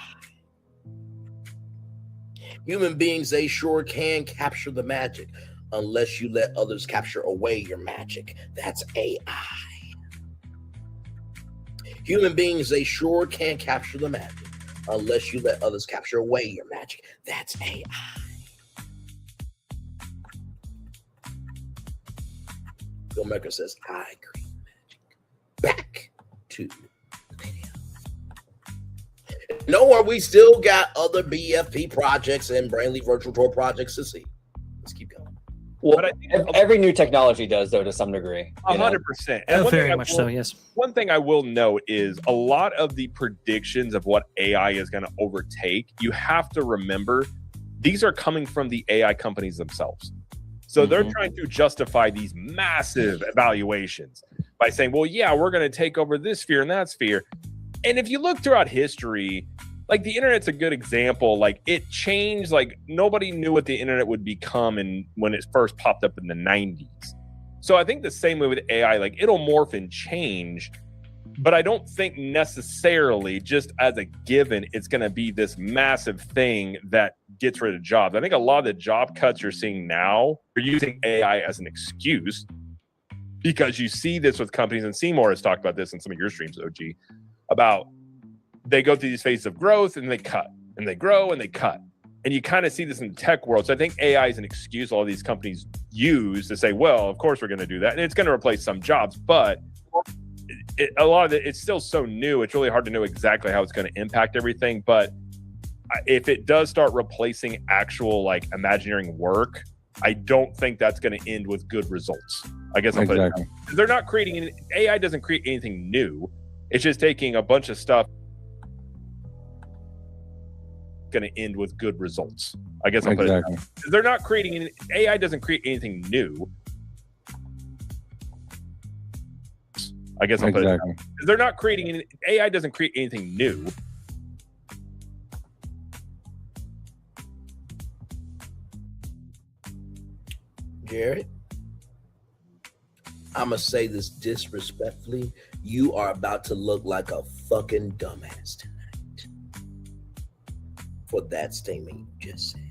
Human beings, they sure can capture the magic unless you let others capture away your magic. That's AI. Human beings, they sure can capture the magic unless you let others capture away your magic. That's AI. Bill Maker says, I agree. Back to the video. Nowhere, we still got other BFP projects and Braylon Lee virtual tour projects to see. Let's keep going. Well, every new technology does, though, to some degree. 100%. And very much so, yes. One thing I will note is a lot of the predictions of what AI is going to overtake, you have to remember, these are coming from the AI companies themselves. So they're trying to justify these massive evaluations by saying, well, yeah, we're going to take over this sphere and that sphere. And if you look throughout history, like the internet's a good example. Like it changed, like nobody knew what the internet would become when it first popped up in the 90s. So I think the same way with AI, like it'll morph and change, but I don't think necessarily just as a given, it's going to be this massive thing that gets rid of jobs. I think a lot of the job cuts you're seeing now are using AI as an excuse, because you see this with companies, and Seymour has talked about this in some of your streams, OG, about they go through these phases of growth and they cut and they grow and they cut. And you kind of see this in the tech world. So I think AI is an excuse all these companies use to say, well, of course we're going to do that. And it's going to replace some jobs, but a lot of it, it's still so new. It's really hard to know exactly how it's going to impact everything. But if it does start replacing actual like Imagineering work, I don't think that's going to end with good results. I guess I'm putting it. They're not creating AI doesn't create anything new. It's just taking a bunch of stuff going to end with good results. I guess I'm putting it. They're not creating AI doesn't create anything new. I guess I'll put it Exactly. that way. They're not creating AI doesn't create anything new. Jared, I'm gonna say this disrespectfully. You are about to look like a fucking dumbass tonight for that statement you just said.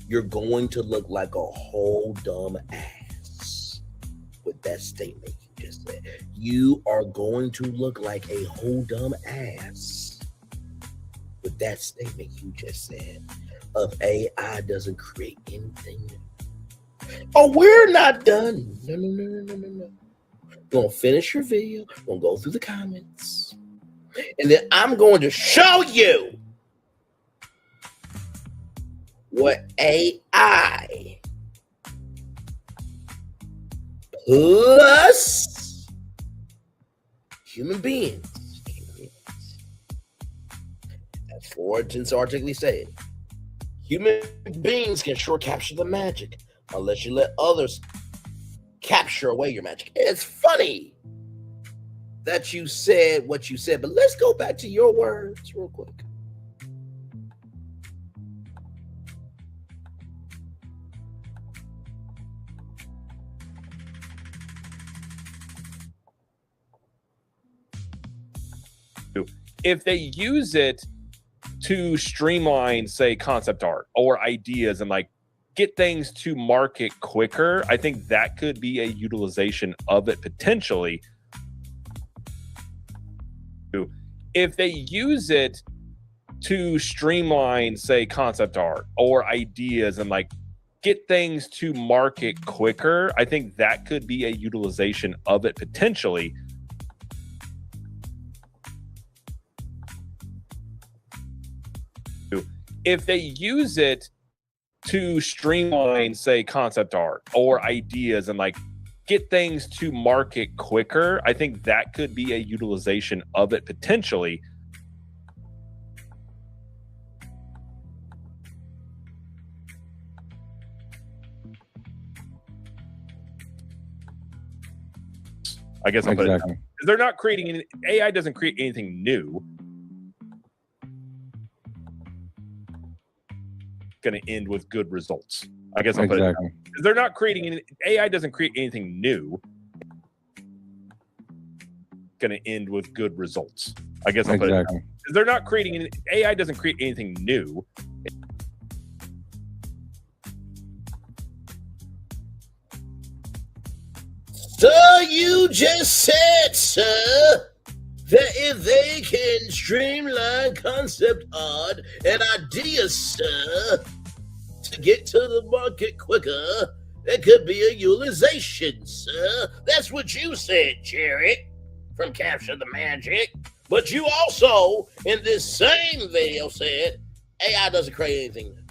You're going to look like a whole dumb ass with that statement you just said. You are going to look like a whole dumb ass with that statement you just said of AI doesn't create anything new. Oh, we're not done. No. We're gonna finish your video. We're gonna go through the comments. And then I'm going to show you what AI plus human beings. As Florence articulately said, human beings can sure capture the magic unless you let others capture away your magic. It's funny that you said what you said, but let's go back to your words real quick. If they use it to streamline, say, concept art or ideas and like get things to market quicker, I think that could be a utilization of it potentially. If they use it to streamline, say, concept art or ideas and like get things to market quicker, I think that could be a utilization of it potentially. If they use it to streamline, say, concept art or ideas and like get things to market quicker, I think that could be a utilization of it potentially. I guess I'll put it that way. They're not creating any, AI doesn't create anything new. Going to end with good results. I guess I'll put it that way. They're not creating any, AI doesn't create anything new. Going to end with good results. I guess I'll put it that way. They're not creating any, AI doesn't create anything new. So you just said, sir, that if they can streamline concept art and ideas, sir, to get to the market quicker, there could be a utilization, sir. That's what you said, Jared, from Capture the Magic. But you also, in this same video, said AI doesn't create anything new.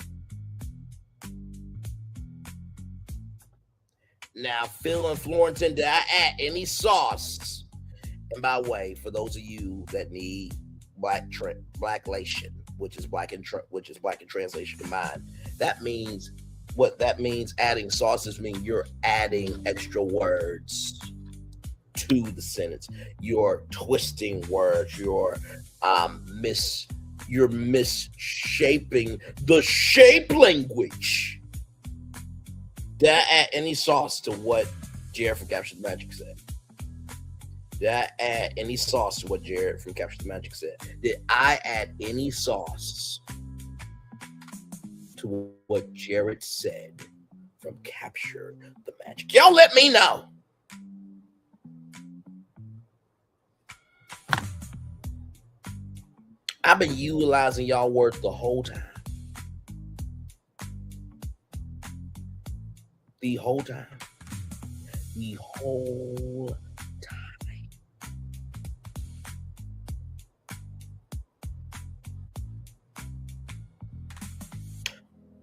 Now, Phil and Florentin, did I add any sauce? And by the way, for those of you that need blacklation, which is black and translation combined, that means adding sauces mean you're adding extra words to the sentence. You're twisting words. You're misshaping the shape language. Did I add any sauce to what Jared from Capture the Magic said? Did I add any sauce to what Jared from Capture the Magic said? Did I add any sauce to what Jared said from Capture the Magic? Y'all let me know. I've been utilizing y'all words the whole time. The whole time.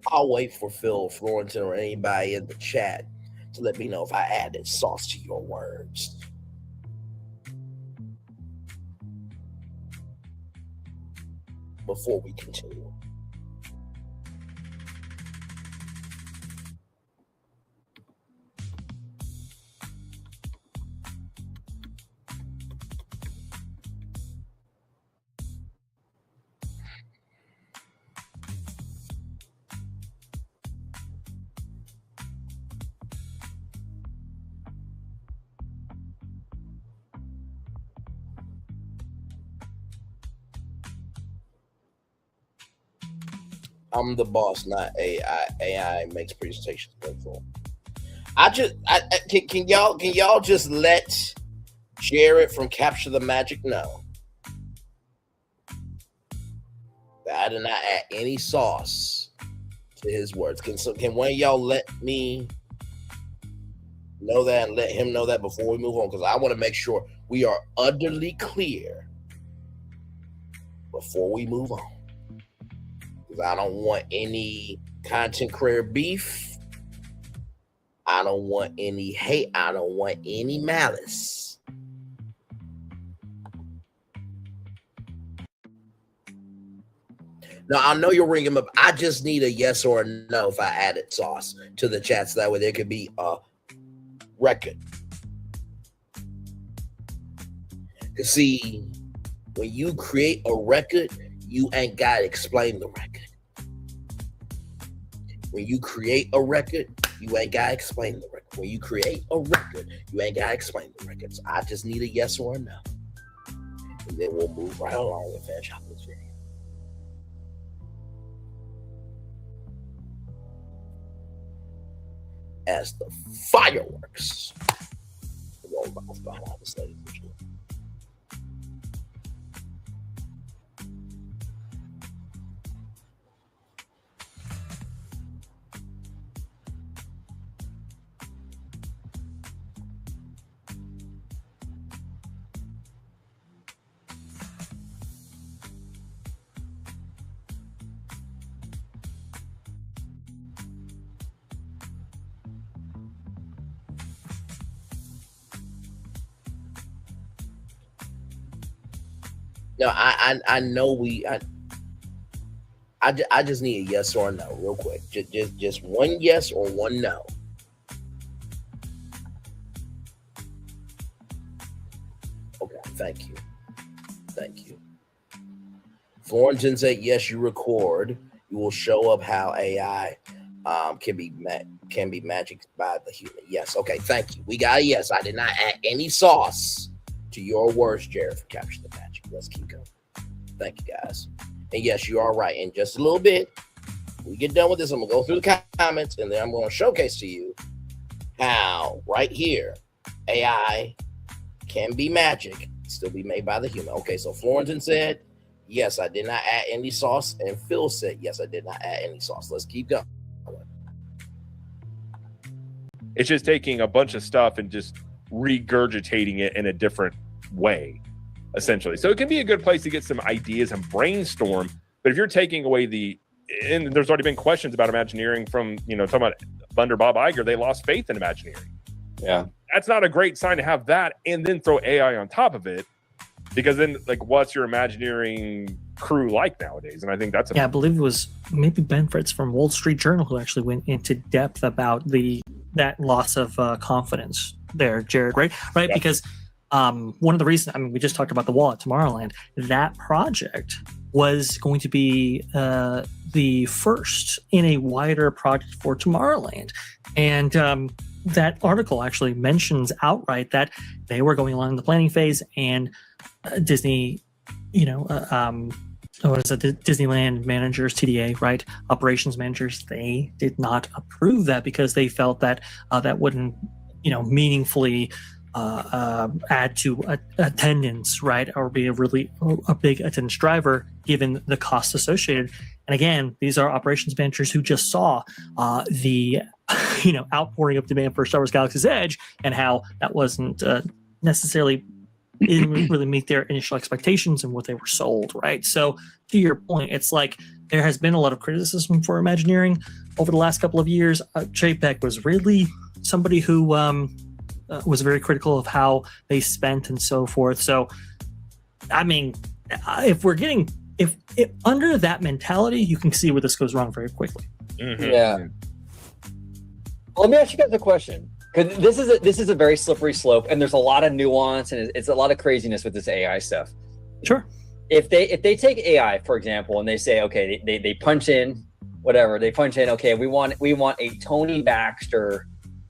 I'll wait for Phil, Florentin, or anybody in the chat to let me know if I added sauce to your words. Before we continue. I'm the boss, not AI. AI makes presentations painful. Can y'all just let Jared from Capture the Magic know that I did not add any sauce to his words? Can one of y'all let me know that and let him know that before we move on? Because I want to make sure we are utterly clear before we move on. Because I don't want any content creator beef. I don't want any hate. I don't want any malice. No, I know you'll ring him up. I just need a yes or a no if I added sauce to the chat, so that way there could be a record. Because see, when you create a record, you ain't got to explain the record. When you create a record, you ain't got to explain the record. When you create a record, you ain't got to explain the record. So I just need a yes or a no. And then we'll move right along and finish out this video. As the fireworks roll off behind the stage. No, I know I just need a yes or a no real quick. Just one yes or one no. Okay, thank you. Thank you. Florentine said, yes, you record. You will show up how AI can be magic by the human. Yes, okay, thank you. We got a yes. I did not add any sauce to your words, Jared, for Capture the Magic. Let's keep going. Thank you, guys. And yes, you are right. In just a little bit, when we get done with this, I'm going to go through the comments, and then I'm going to showcase to you how, right here, AI can be magic, still be made by the human. Okay, so Florentine said, yes, I did not add any sauce. And Phil said, yes, I did not add any sauce. Let's keep going. It's just taking a bunch of stuff and just regurgitating it in a different way, essentially. So it can be a good place to get some ideas and brainstorm. But if you're taking away and there's already been questions about Imagineering from, talking about Thunder Bob Iger, they lost faith in Imagineering. Yeah. That's not a great sign to have that and then throw AI on top of it, because then, what's your Imagineering crew like nowadays? And I think that's I believe it was maybe Ben Fritz from Wall Street Journal who actually went into depth about that loss of confidence there, Jared, right? Right, yeah. Because one of the reasons, we just talked about the wall at Tomorrowland. That project was going to be the first in a wider project for Tomorrowland. And that article actually mentions outright that they were going along in the planning phase, and Disney, Disneyland managers, TDA, right? Operations managers, they did not approve that because they felt that that wouldn't, meaningfully add to attendance, right? Or be a big attendance driver given the costs associated. And again, these are operations managers who just saw the outpouring of demand for Star Wars Galaxy's Edge, and how that wasn't necessarily, it didn't really meet their initial expectations and what they were sold, right? So to your point, it's like there has been a lot of criticism for Imagineering over the last couple of years. Chapek was really somebody who was very critical of how they spent and so forth. So, if under that mentality, you can see where this goes wrong very quickly. Mm-hmm. Yeah. Well, let me ask you guys a question, because this is a very slippery slope, and there's a lot of nuance, and it's a lot of craziness with this AI stuff. Sure. If they take AI, for example, and they say, okay, they punch in whatever, they punch in, okay, we want a Tony Baxter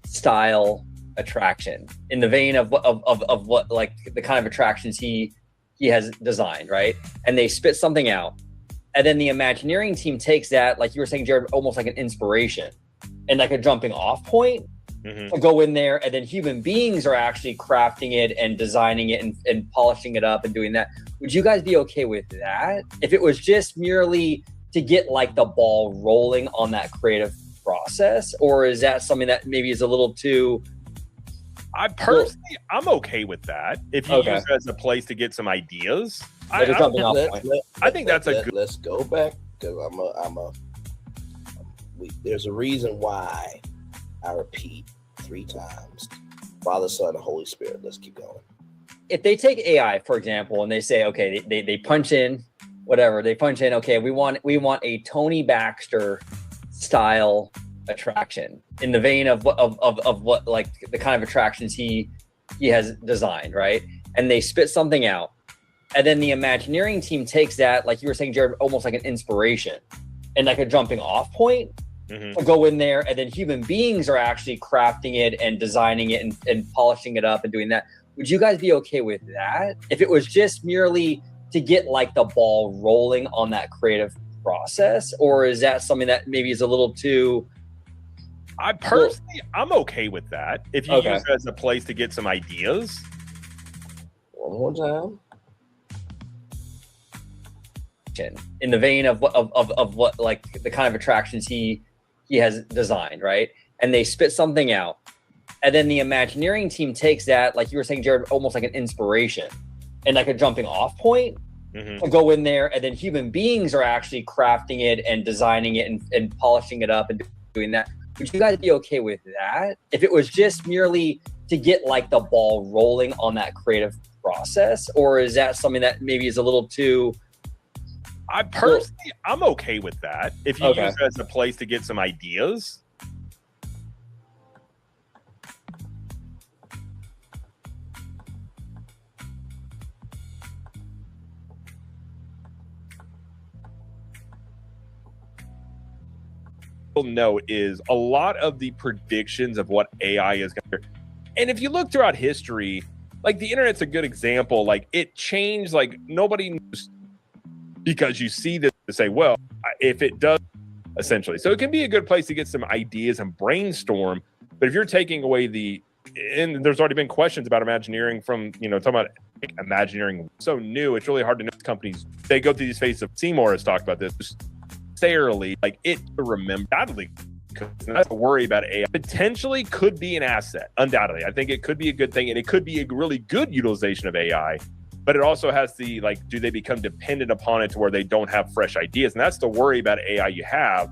style attraction in the vein of what, like, the kind of attractions he has designed, right? And they spit something out, And then the Imagineering team takes that, like you were saying, Jared, almost like an inspiration and like a jumping off point to go in there. And then human beings are actually crafting it and designing it and polishing it up and doing that. Would you guys be okay with that? If it was just merely to get like the ball rolling on that creative process? Or is that something that maybe is a little too... I'm okay with that. If you use it as a place to get some ideas, I think that's a good. Let's go back because there's a reason why I repeat 3 times: Father, Son, and Holy Spirit. Let's keep going. If they take AI, for example, and they say, okay, they punch in whatever they punch in. Okay, we want a Tony Baxter style attraction in the vein of what like the kind of attractions he has designed, right? And they spit something out, and then the Imagineering team takes that, like you were saying, Jared, almost like an inspiration and like a jumping off point to go in there, and then human beings are actually crafting it and designing it and polishing it up and doing that. Would you guys be okay with that? If it was just merely to get like the ball rolling on that creative process, or is that something that maybe is a little too... I'm okay with that. If you use it as a place to get some ideas. One more time. In the vein of what like the kind of attractions he has designed, right? And they spit something out, and then the Imagineering team takes that, like you were saying, Jared, almost like an inspiration and like a jumping off point to go in there, and then human beings are actually crafting it and designing it and polishing it up and doing that. Would you guys be okay with that? If it was just merely to get like the ball rolling on that creative process, or is that something that maybe is a little too... I'm okay with that. If you use it as a place to get some ideas. Know is a lot of the predictions of what AI is going to, and if you look throughout history, like the internet's a good example. Like it changed, like nobody knows, because you see this to say, well, if it does, essentially. So it can be a good place to get some ideas and brainstorm. But if you're taking away and there's already been questions about Imagineering from, talking about Imagineering so new, it's really hard to know companies. They go through these phases of Seymour has talked about this. Like it to remember, undoubtedly, that's a worry about AI. Potentially could be an asset, undoubtedly. I think it could be a good thing, and it could be a really good utilization of AI. But it also has the do they become dependent upon it to where they don't have fresh ideas? And that's the worry about AI you have,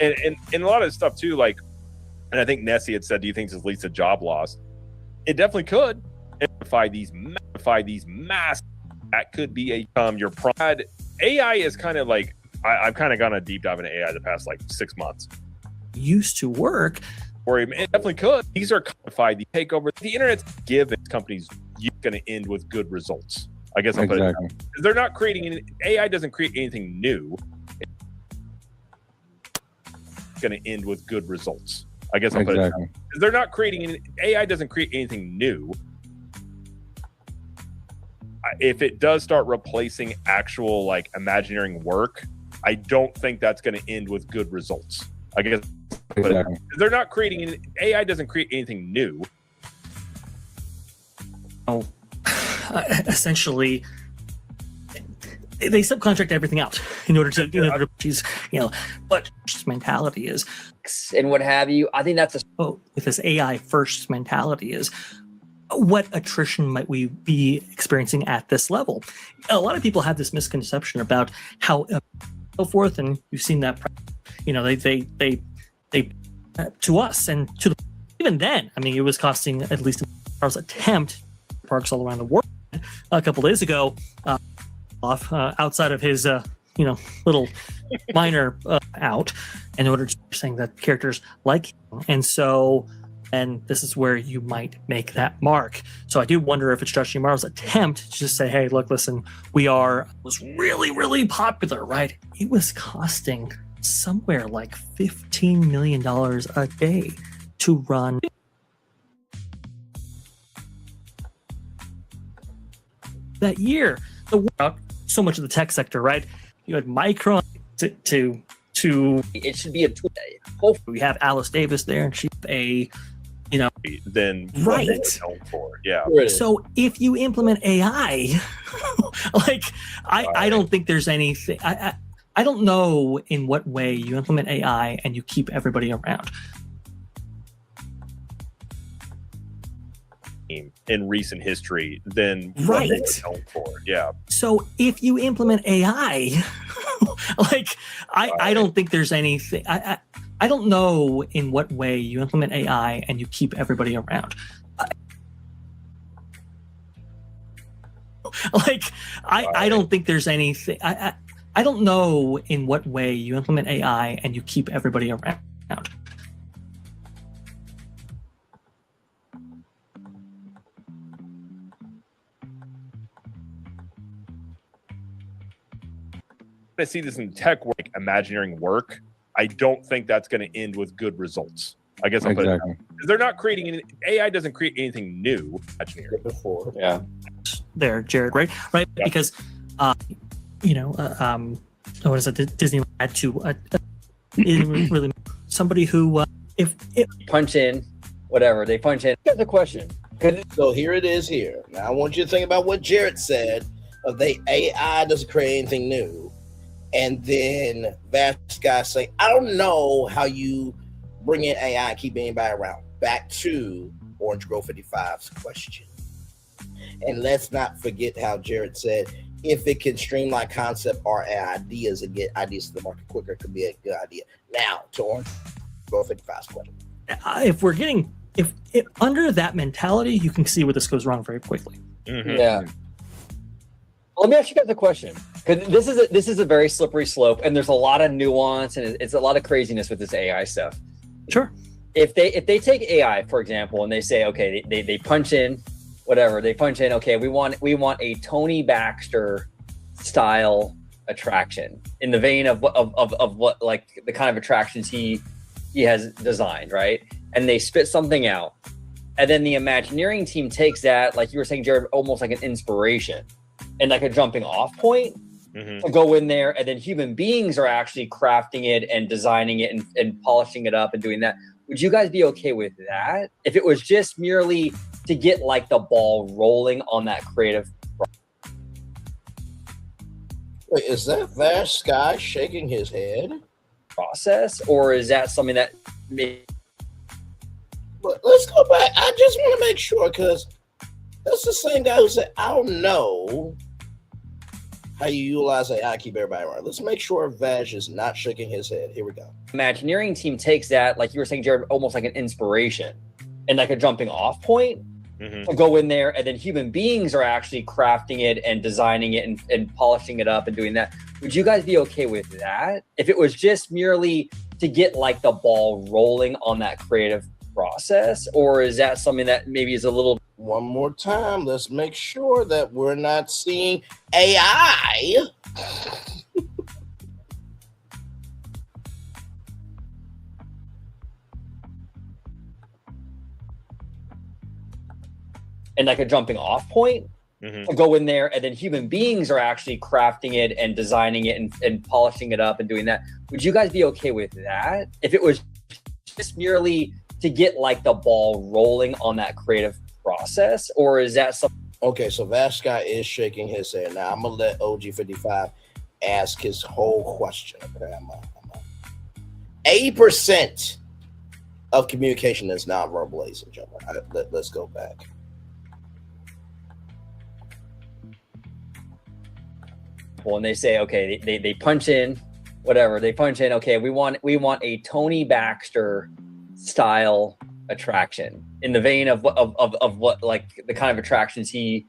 and a lot of stuff too. And I think Nessie had said, "Do you think this leads to job loss?" It definitely could. Amplify these mass. That could be your pride. AI is kind of like. I've kind of gone a deep dive into AI the past 6 months. Used to work. Or it definitely could. These are codified. The takeover. The internet's given companies going to end with good results. I guess I'll put it. They're not creating AI doesn't create anything new. It's going to end with good results. I guess I'll put it. They're not creating AI doesn't create anything new. If it does start replacing actual Imagineering work, I don't think that's going to end with good results. I guess they're not creating AI doesn't create anything new. Essentially, they subcontract everything out in order to but mentality is and what have you. I think that's with this AI first mentality is what attrition might we be experiencing at this level? A lot of people have this misconception about how so forth, and you've seen that. They to us and to even then. I mean, it was costing at least our attempt parks all around the world a couple days ago. Outside of his little minor out, in order to saying that characters like him, and so. And this is where you might make that mark. So I do wonder if it's Josh D'Amaro's attempt to just say, hey, look, listen, was really, really popular, right? It was costing somewhere like $15 million a day to run. That year, so much of the tech sector, right? you had Micron to it should be a tool. Hopefully we have Alice Davis there, and she's a then right. Known for. Yeah. So if you implement AI, like I don't think there's anything. I don't know in what way you implement AI and you keep everybody around. In recent history than right. what they were known for. Yeah. So if you implement AI, like I don't think there's anything. I don't know in what way you implement AI and you keep everybody around. Like I don't think there's anything. I don't know in what way you implement AI and you keep everybody around. I see this in tech work, like Imagineering work. I don't think that's going to end with good results. I guess I'll put it that way. They're not creating any, AI doesn't create anything new. Imagineering before, yeah. There, Jared, right? Yep. Because, what is it? Disney had to really somebody who if punch in, whatever they punch in. Here's the question. So here it is. Here now, I want you to think about what Jared said. Of the AI doesn't create anything new. And then that guy say, I don't know how you bring in AI and keep anybody around. Back to Orange Grove 55's question. And let's not forget how Jared said, if it can streamline concept or ideas and get ideas to the market quicker, it could be a good idea. Now to Orange Grove 55's question. If we're getting, if under that mentality, you can see where this goes wrong very quickly. Mm-hmm. Yeah. Let me ask you guys a question, because this is a very slippery slope, and there's a lot of nuance and it's a lot of craziness with this AI stuff. Sure. If they take AI, for example, and they say, okay, they punch in, whatever they punch in, okay, we want a Tony Baxter style attraction in the vein of what like the kind of attractions he has designed, right? And they spit something out, and then the Imagineering team takes that, like you were saying, Jared, almost like an inspiration and like a jumping off point to go in there, and then human beings are actually crafting it and designing it and polishing it up and doing that. Would you guys be okay with that if it was just merely to get like the ball rolling on that creative? Wait, is that Vast Guy shaking his head? Process, or is that something that let's go back. I just want to make sure, because that's the same guy who said, I don't know how you utilize AI to keep everybody around. Let's make sure Vaj is not shaking his head. Here we go. Imagineering team takes that, like you were saying, Jared, almost like an inspiration and like a jumping off point to go in there, and then human beings are actually crafting it and designing it and polishing it up and doing that. Would you guys be okay with that if it was just merely to get like the ball rolling on that creative process, or is that something that maybe is a little... One more time, let's make sure that we're not seeing AI and like a jumping off point to go in there, and then human beings are actually crafting it and designing it and polishing it up and doing that. Would you guys be okay with that if it was just merely to get like the ball rolling on that creative process, or is that something? Okay, so Vast Guy is shaking his head. Now I'm gonna let OG55 ask his whole question. Okay, I'm 80% of communication is non-verbal, ladies and gentlemen. Let's go back. And they say, okay, they punch in, whatever they punch in, okay, we want a Tony Baxter style attraction in the vein of what like the kind of attractions he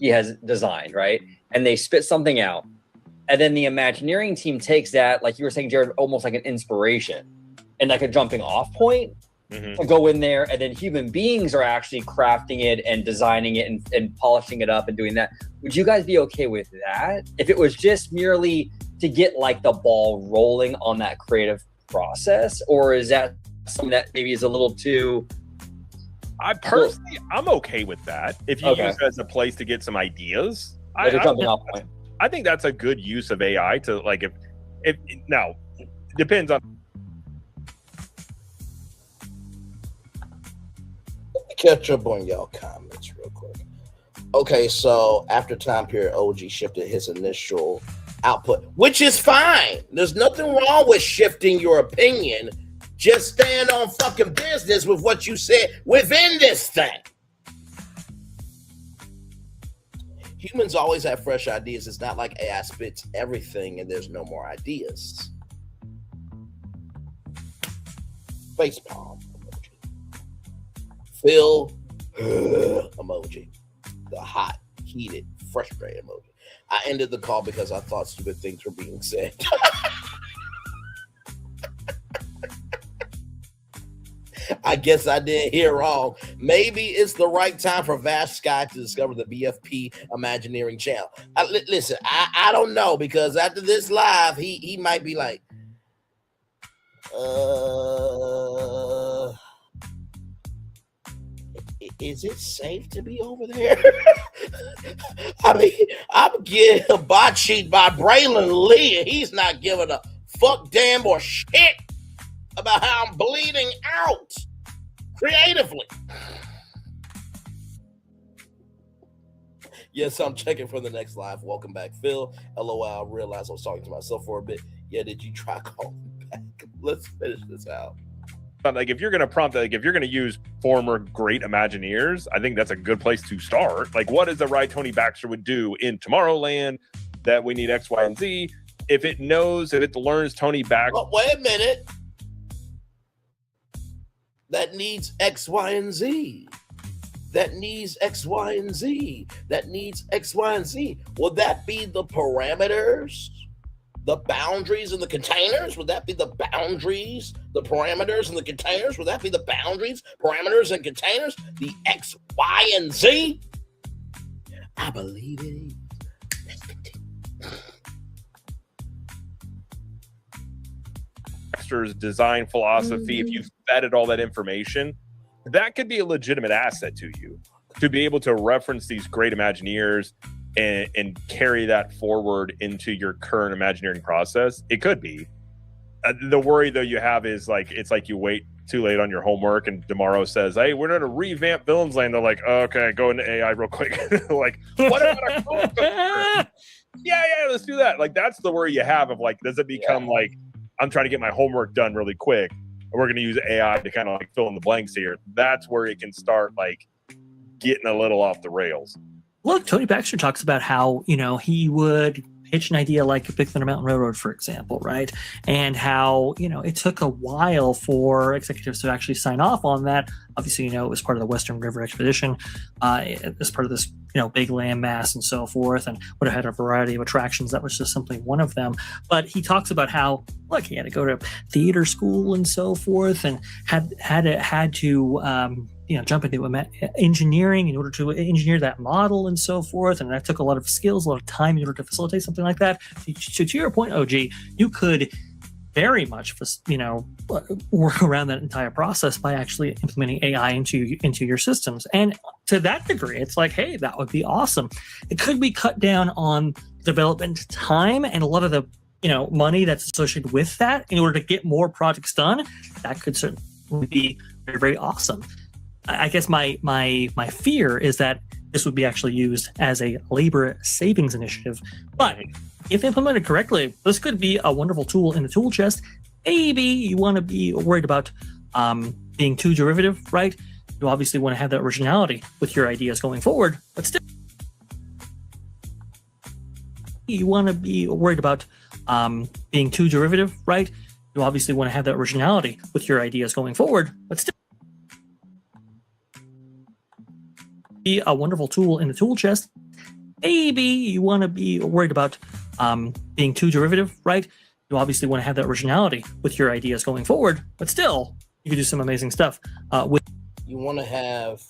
has designed, right? And they spit something out, and then the Imagineering team takes that, like you were saying, Jared, almost like an inspiration and like a jumping off point to go in there, and then human beings are actually crafting it and designing it and polishing it up and doing that. Would you guys be okay with that if it was just merely to get like the ball rolling on that creative process, or is that something that maybe is a little too... I personally, I'm okay with that. If you use it as a place to get some ideas, like a jumping off point. I think that's a good use of AI to like if now it depends on. Catch up on y'all comments real quick. Okay, so after time period, OG shifted his initial output, which is fine. There's nothing wrong with shifting your opinion. Just stand on fucking business with what you said within this thing. Humans always have fresh ideas. It's not like AI spits everything and there's no more ideas. Facepalm emoji. Phil emoji. The hot, heated, frustrated emoji. I ended the call because I thought stupid things were being said. I guess I didn't hear wrong. Maybe it's the right time for Vash Sky to discover the BFP Imagineering channel. Listen, I don't know, because after this live, he might be like, is it safe to be over there? I mean, I'm getting hibachied by Braylon Lee, and he's not giving a fuck damn or shit about how I'm bleeding out creatively. Yes, I'm checking for the next live. Welcome back, Phil. LOL, I realized I was talking to myself for a bit. Yeah, did you try calling back? Let's finish this out. Like, if you're going to prompt, like, if you're going to use former great Imagineers, I think that's a good place to start. Like, what is the right Tony Baxter would do in Tomorrowland that we need X, Y, and Z? If it knows, if it learns Tony Baxter. Oh, wait a minute. That needs X, Y, and Z. That needs X, Y, and Z. That needs X, Y, and Z. Would that be the parameters? The boundaries and the containers? Would that be the boundaries, the parameters and the containers? Would that be the boundaries, parameters, and containers? The X, Y, and Z? I believe it is. Let's continue. Baxter's design philosophy, if you fed it all that information, that could be a legitimate asset to you, to be able to reference these great Imagineers and carry that forward into your current Imagineering process. It could be. The worry, though, you have is like, it's like you wait too late on your homework and tomorrow says, hey, we're going to revamp Villains Land. They're like, okay, go into AI real quick. Like, what about a cool yeah, let's do that. Like, that's the worry you have of like, does it become like, I'm trying to get my homework done really quick, and we're going to use AI to kind of like fill in the blanks here. That's where it can start like getting a little off the rails. Look, Tony Baxter talks about how, he would pitch an idea like Big Thunder Mountain Railroad, for example, right? And how, it took a while for executives to actually sign off on that. Obviously, it was part of the Western River Expedition, as part of this, big land mass and so forth, and would have had a variety of attractions. That was just simply one of them. But he talks about how, look, he had to go to theater school and so forth, and had to jump into engineering in order to engineer that model and so forth. And that took a lot of skills, a lot of time in order to facilitate something like that. So to your point, OG, you could very much, work around that entire process by actually implementing AI into your systems. And to that degree, it's like, hey, that would be awesome. It could be cut down on development time and a lot of the, money that's associated with that in order to get more projects done. That could certainly be very, very awesome. I guess my fear is that this would be actually used as a labor savings initiative. But if implemented correctly, this could be a wonderful tool in the tool chest. Maybe you want to be worried about being too derivative, right? You obviously want to have that originality with your ideas going forward, but still, you want to be worried about being too derivative, right? You obviously want to have that originality with your ideas going forward, but still, be a wonderful tool in the tool chest. Maybe you want to be worried about being too derivative, right? You obviously want to have that originality with your ideas going forward, but still, you can do some amazing stuff. You want to have,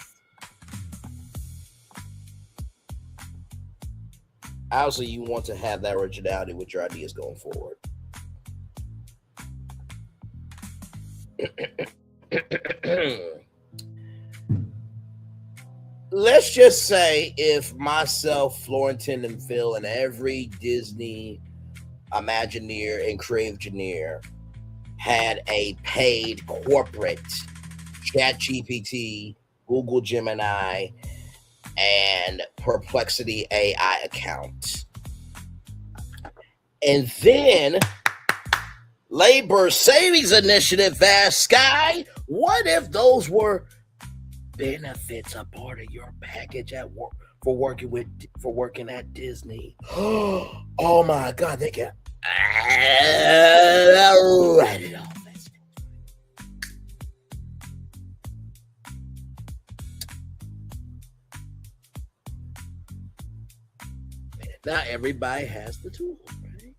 obviously, you want to have that originality with your ideas going forward. let's just say if myself, Florentin, and Phil, and every Disney Imagineer and Creative Engineer had a paid corporate ChatGPT, Google Gemini, and Perplexity AI account, and then Labor Savings Initiative, Vast Sky, what if those were benefits a part of your package at work for working at Disney? Oh my God, they can write it off. Now everybody has the tool, right?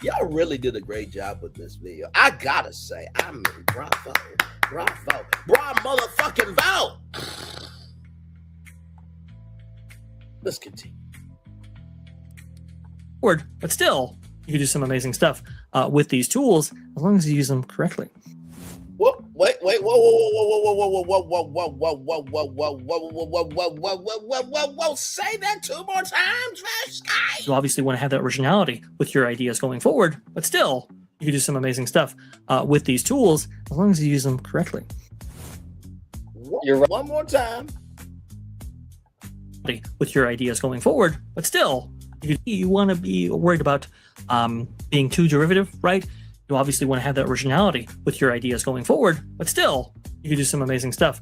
Y'all really did a great job with this video. I gotta say, I mean, bravo, motherfucking vote. Let's continue. But still, you can do some amazing stuff with these tools as long as you use them correctly. Wait, whoa, say that 2 more times, Sky. You obviously want to have that originality with your ideas going forward, but still, you can do some amazing stuff with these tools as long as you use them correctly. You're right. One more time. With your ideas going forward, but still, you want to be worried about being too derivative, right? You obviously want to have that originality with your ideas going forward, but still, you can do some amazing stuff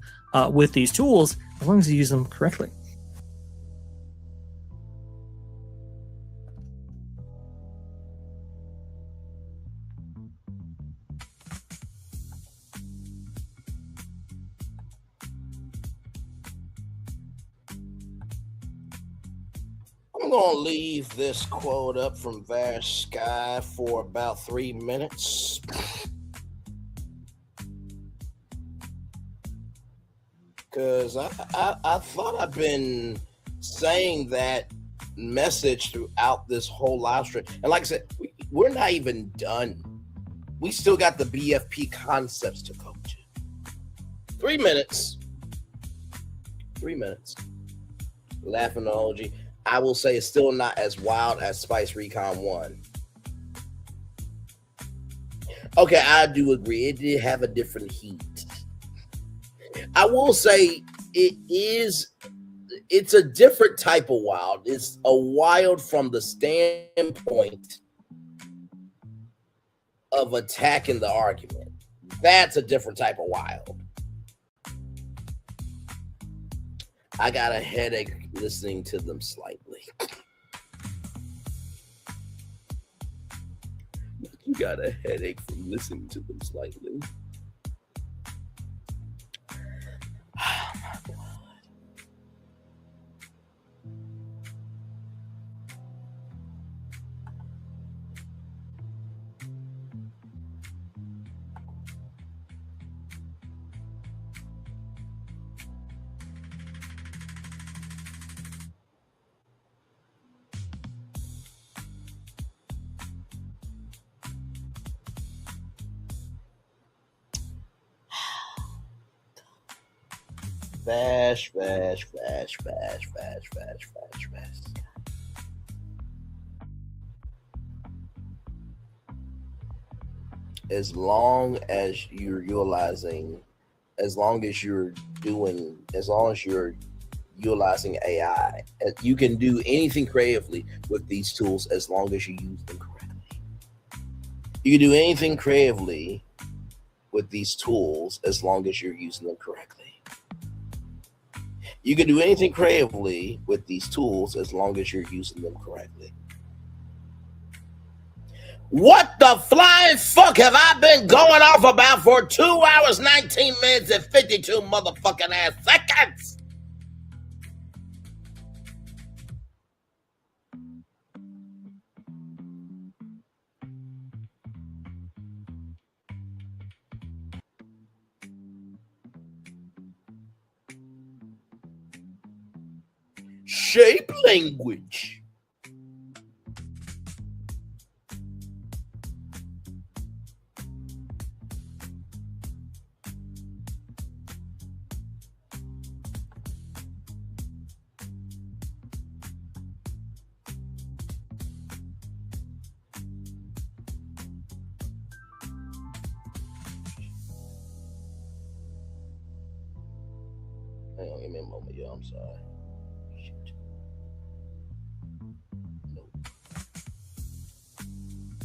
with these tools as long as you use them correctly. I'm going to leave this quote up from Vast Sky for about 3 minutes. Because I thought I've been saying that message throughout this whole live stream. And like I said, we're not even done. We still got the BFP concepts to coach. 3 minutes. 3 minutes. Laughing-ology. I will say it's still not as wild as Spice Recon 1. Okay, I do agree. It did have a different heat. I will say it's a different type of wild. It's a wild from the standpoint of attacking the argument. That's a different type of wild. I got a headache listening to them slightly. You got a headache from listening to them slightly. Oh my God. Bash. As long as you're utilizing AI, you can do anything creatively with these tools as long as you use them correctly. You can do anything creatively with these tools as long as you're using them correctly. You can do anything creatively with these tools as long as you're using them correctly. What the flying fuck have I been going off about for 2 hours, 19 minutes, and 52 motherfucking ass seconds? Shape language. on. Give me a moment, yo. I'm sorry. Shoot. Nope.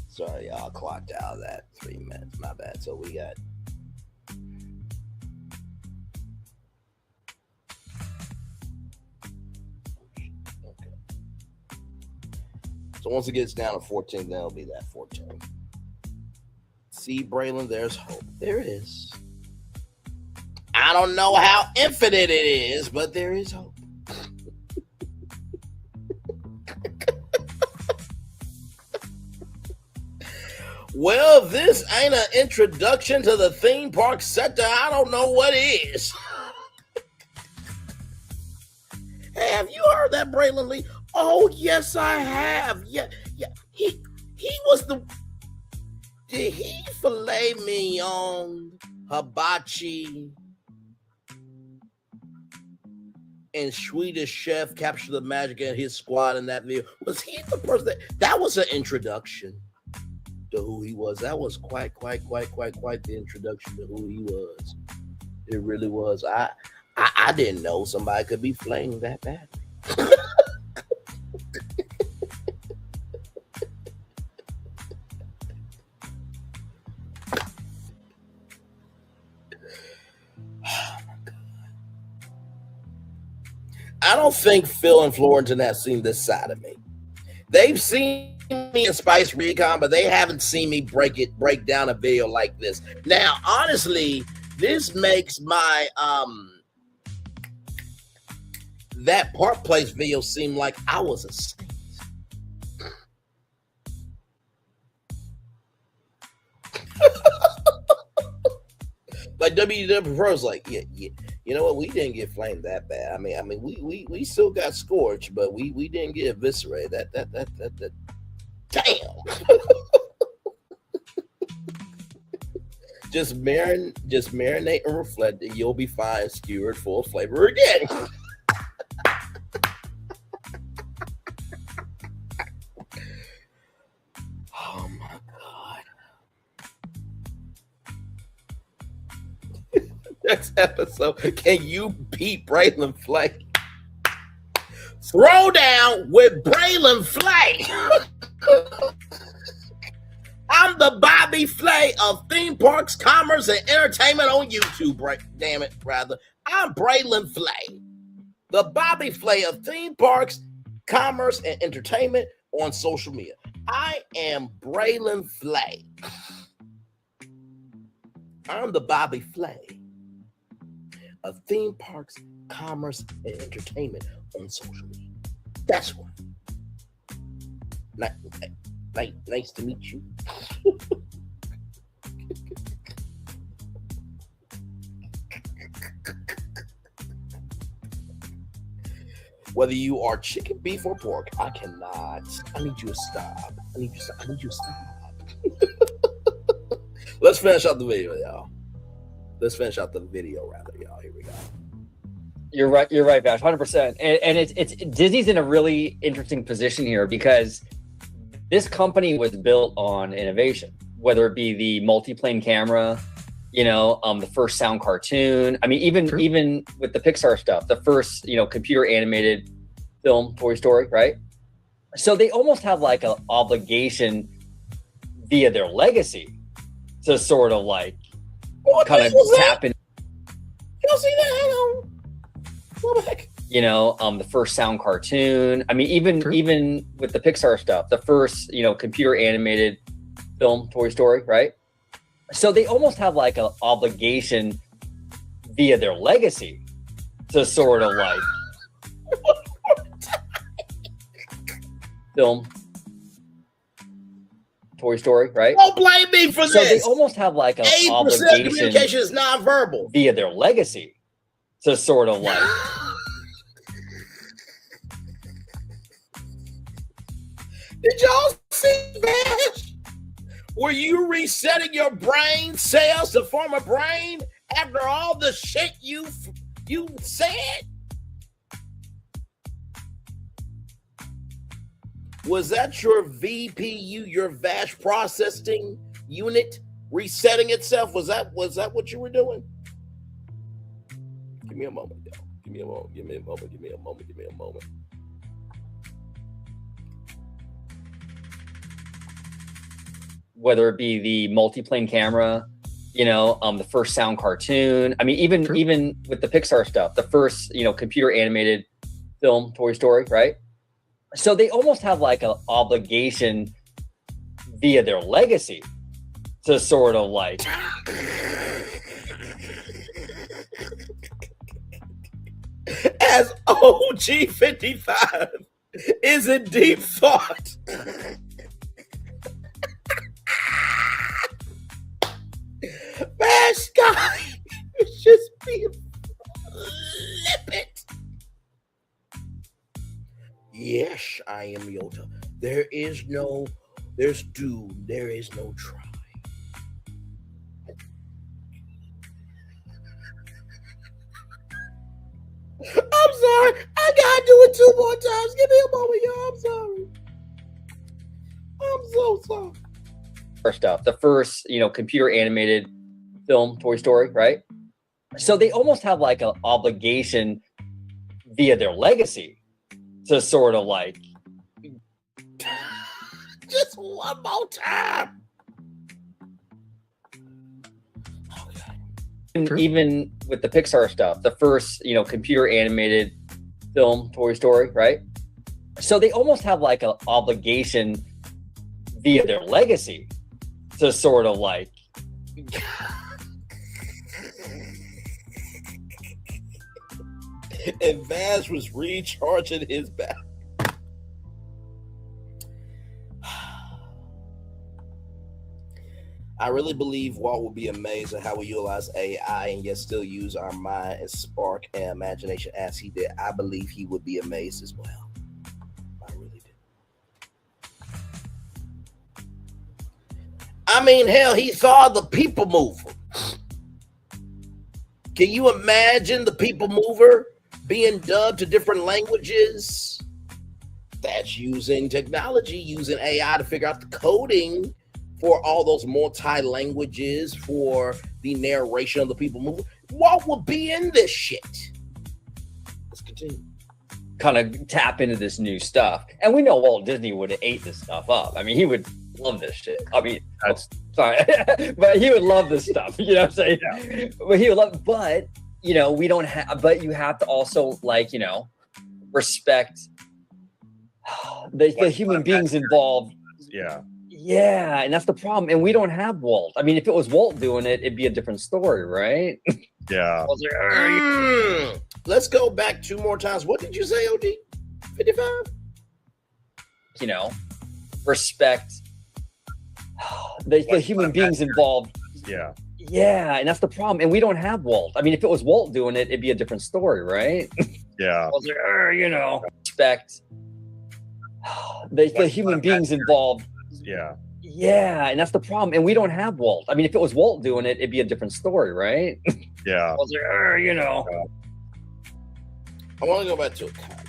Sorry, y'all. Clocked out that 3 minutes. My bad. So we got. Okay. So once it gets down to 14, then it'll be that 14. See, Braylon, there's hope. There is. I don't know how infinite it is, but there is hope. Well, this ain't an introduction to the theme park sector. I don't know what is. Hey, have you heard that, Braylon Lee? Oh, yes, I have. Yeah. He was the. Did he filet mignon, hibachi, and Swedish Chef capture the magic and his squad in that video? Was he the person that was an introduction to who he was? That was quite the introduction to who he was. It really was. I didn't know somebody could be flaying that badly. I don't think Phil and Florentin have seen this side of me. They've seen me in Spice Recon, but they haven't seen me break down a video like this. Now, honestly, this makes my that Park Place video seem like I was a saint. Like WW Pro's like, yeah. You know what? We didn't get flamed that bad. I mean, we still got scorched, but we didn't get eviscerated. That damn. just marinate and reflect, and you'll be fine, skewered full of flavor again. Oh my God. Next episode, can you beat Braylon Flay? Throw down with Braylon Flay. I'm the Bobby Flay of theme parks, commerce, and entertainment on YouTube. Damn it, rather. I'm Braylon Flay, the Bobby Flay of theme parks, commerce, and entertainment on social media. I am Braylon Flay. I'm the Bobby Flay of theme parks, commerce, and entertainment on social media. That's why. Nice to meet you. Whether you are chicken, beef, or pork, I cannot. I need you to stop. I need you to stop. Let's finish out the video, y'all. Let's finish out the video, rather, y'all. Here we go. You're right, Bash, 100%. And it's Disney's in a really interesting position here because this company was built on innovation, whether it be the multi-plane camera, the first sound cartoon. I mean, even with the Pixar stuff, the first, computer animated film, Toy Story, right? So they almost have like an obligation via their legacy to sort of like kind of tap in. Y'all see that? Hang on. What the heck? The first sound cartoon. I mean, even with the Pixar stuff, the first, computer animated film, Toy Story, right? So they almost have like an obligation via their legacy to sort of like film, Toy Story, right? Don't blame me for this. So they almost have like an 80% obligation communication is nonverbal via their legacy to sort of like. Did y'all see that? Were you resetting your brain cells to form a brain after all the shit you said? Was that your VPU, your VASH processing unit resetting itself? Was that what you were doing? Give me a moment, yo. Give me a moment. Give me a moment. Give me a moment. Give me a moment. Whether it be the multi-plane camera, the first sound cartoon. I mean, even with the Pixar stuff, the first, computer animated film, Toy Story, right? So they almost have like an obligation via their legacy to sort of like as OG 55 is in deep thought. Bash guy is just being flippant. Yes, I am Yoda. There's doom, there is no try. I'm sorry. I gotta do it 2 more times. Give me a moment, y'all. I'm sorry. I'm so sorry. First up, the first, computer animated film, Toy Story, right? So they almost have like an obligation via their legacy to sort of like just one more time. Even with the Pixar stuff, the first, computer animated film, Toy Story, right? So they almost have like an obligation via their legacy to sort of like and Vaz was recharging his back. I really believe Walt will be amazed at how we utilize AI and yet still use our mind and spark and imagination as he did. I believe he would be amazed as well. I really do. I mean, hell, he saw the People Mover. Can you imagine the People Mover being dubbed to different languages? That's using technology, using AI to figure out the coding for all those multi-languages for the narration of the People Mover. What would be in this shit? Let's continue. Kind of tap into this new stuff. And we know Walt Disney would have ate this stuff up. I mean, he would love this shit. I mean, sorry, but he would love this stuff. You know what I'm saying? Yeah. But he would love, but, we don't have, but you have to also respect the human beings involved. Yeah. Yeah, and that's the problem. And we don't have Walt. I mean, if it was Walt doing it, it'd be a different story, right? Yeah. Let's go back 2 more times. What did you say, OD? 55? Respect the human beings involved. Yeah. Yeah, and that's the problem. And we don't have Walt. I mean, if it was Walt doing it, it'd be a different story, right? Yeah. Respect the human beings involved. Yeah. Yeah, and that's the problem. And we don't have Walt. I mean, if it was Walt doing it, it'd be a different story, right? Yeah. I want to go back to a comment.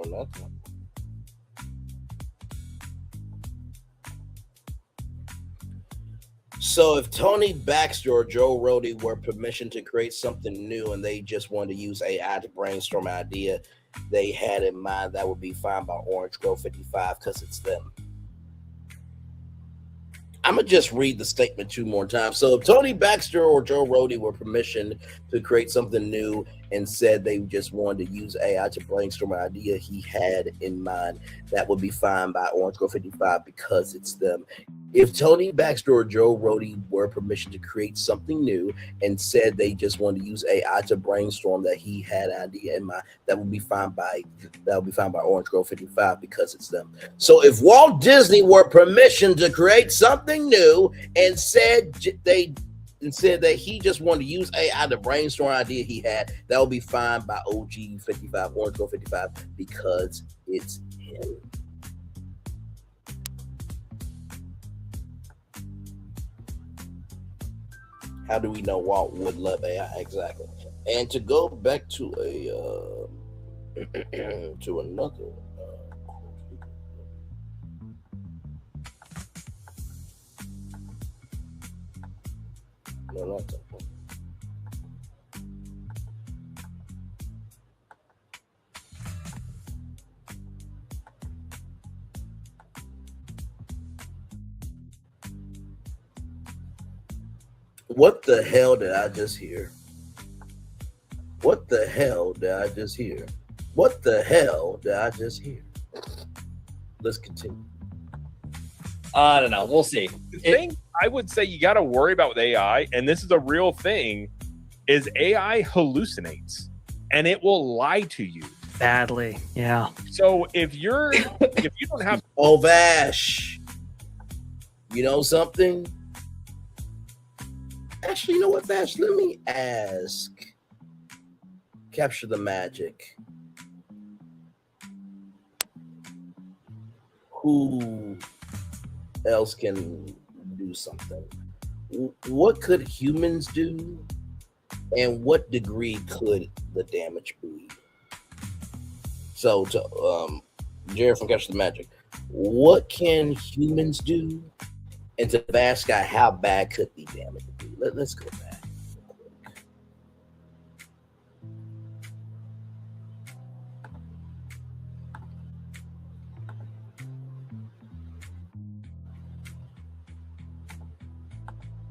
Nothing. So if Tony Baxter or Joe Rohde were permission to create something new and they just wanted to use AI to brainstorm an idea they had in mind, that would be fine by Orange Grove 55 because it's them. I'm going to just read the statement 2 more times. So if Tony Baxter or Joe Rohde were permission to create something new and said they just wanted to use AI to brainstorm an idea he had in mind, that would be fine by Orange Grove 55 because it's them. If Tony Baxter or Joe Rohde were permission to create something new and said they just wanted to use AI to brainstorm that he had an idea in mind, that would be fine by Orange Grove 55 because it's them. So if Walt Disney were permission to create something new and said they and said that he just wanted to use AI to brainstorm an idea he had, that would be fine by OG 55, Orange Girl 55, because it's him. How do we know Walt would love AI? Exactly. And to go back to to another no, not that one. What the hell did I just hear? What the hell did I just hear? What the hell did I just hear? Let's continue. I don't know. We'll see. The thing I would say you got to worry about with AI, and this is a real thing, is AI hallucinates and it will lie to you badly. Yeah. So if you don't have Vash, you know something? Actually, you know what, Vash? Let me ask. Capture the magic. Who else can do something? What could humans do? And what degree could the damage be? So to Jared from Capture the Magic, what can humans do? And to Vash Guy, how bad could the damage be? Let's go back.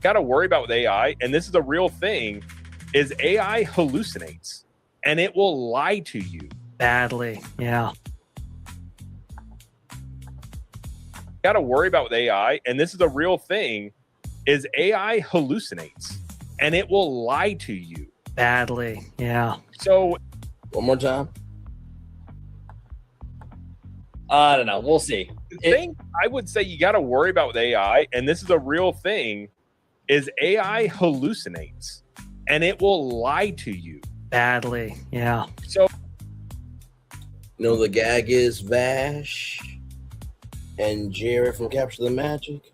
got to worry about with AI, and this is a real thing, is AI hallucinates and it will lie to you badly. Yeah. Got to worry about with AI, and this is a real thing, is AI hallucinates and it will lie to you badly. Yeah. So one more time. I don't know. We'll see. The thing I would say you got to worry about with AI, and this is a real thing, is AI hallucinates and it will lie to you badly. Yeah. So, you know, the gag is Vash and Jared from Capture the Magic.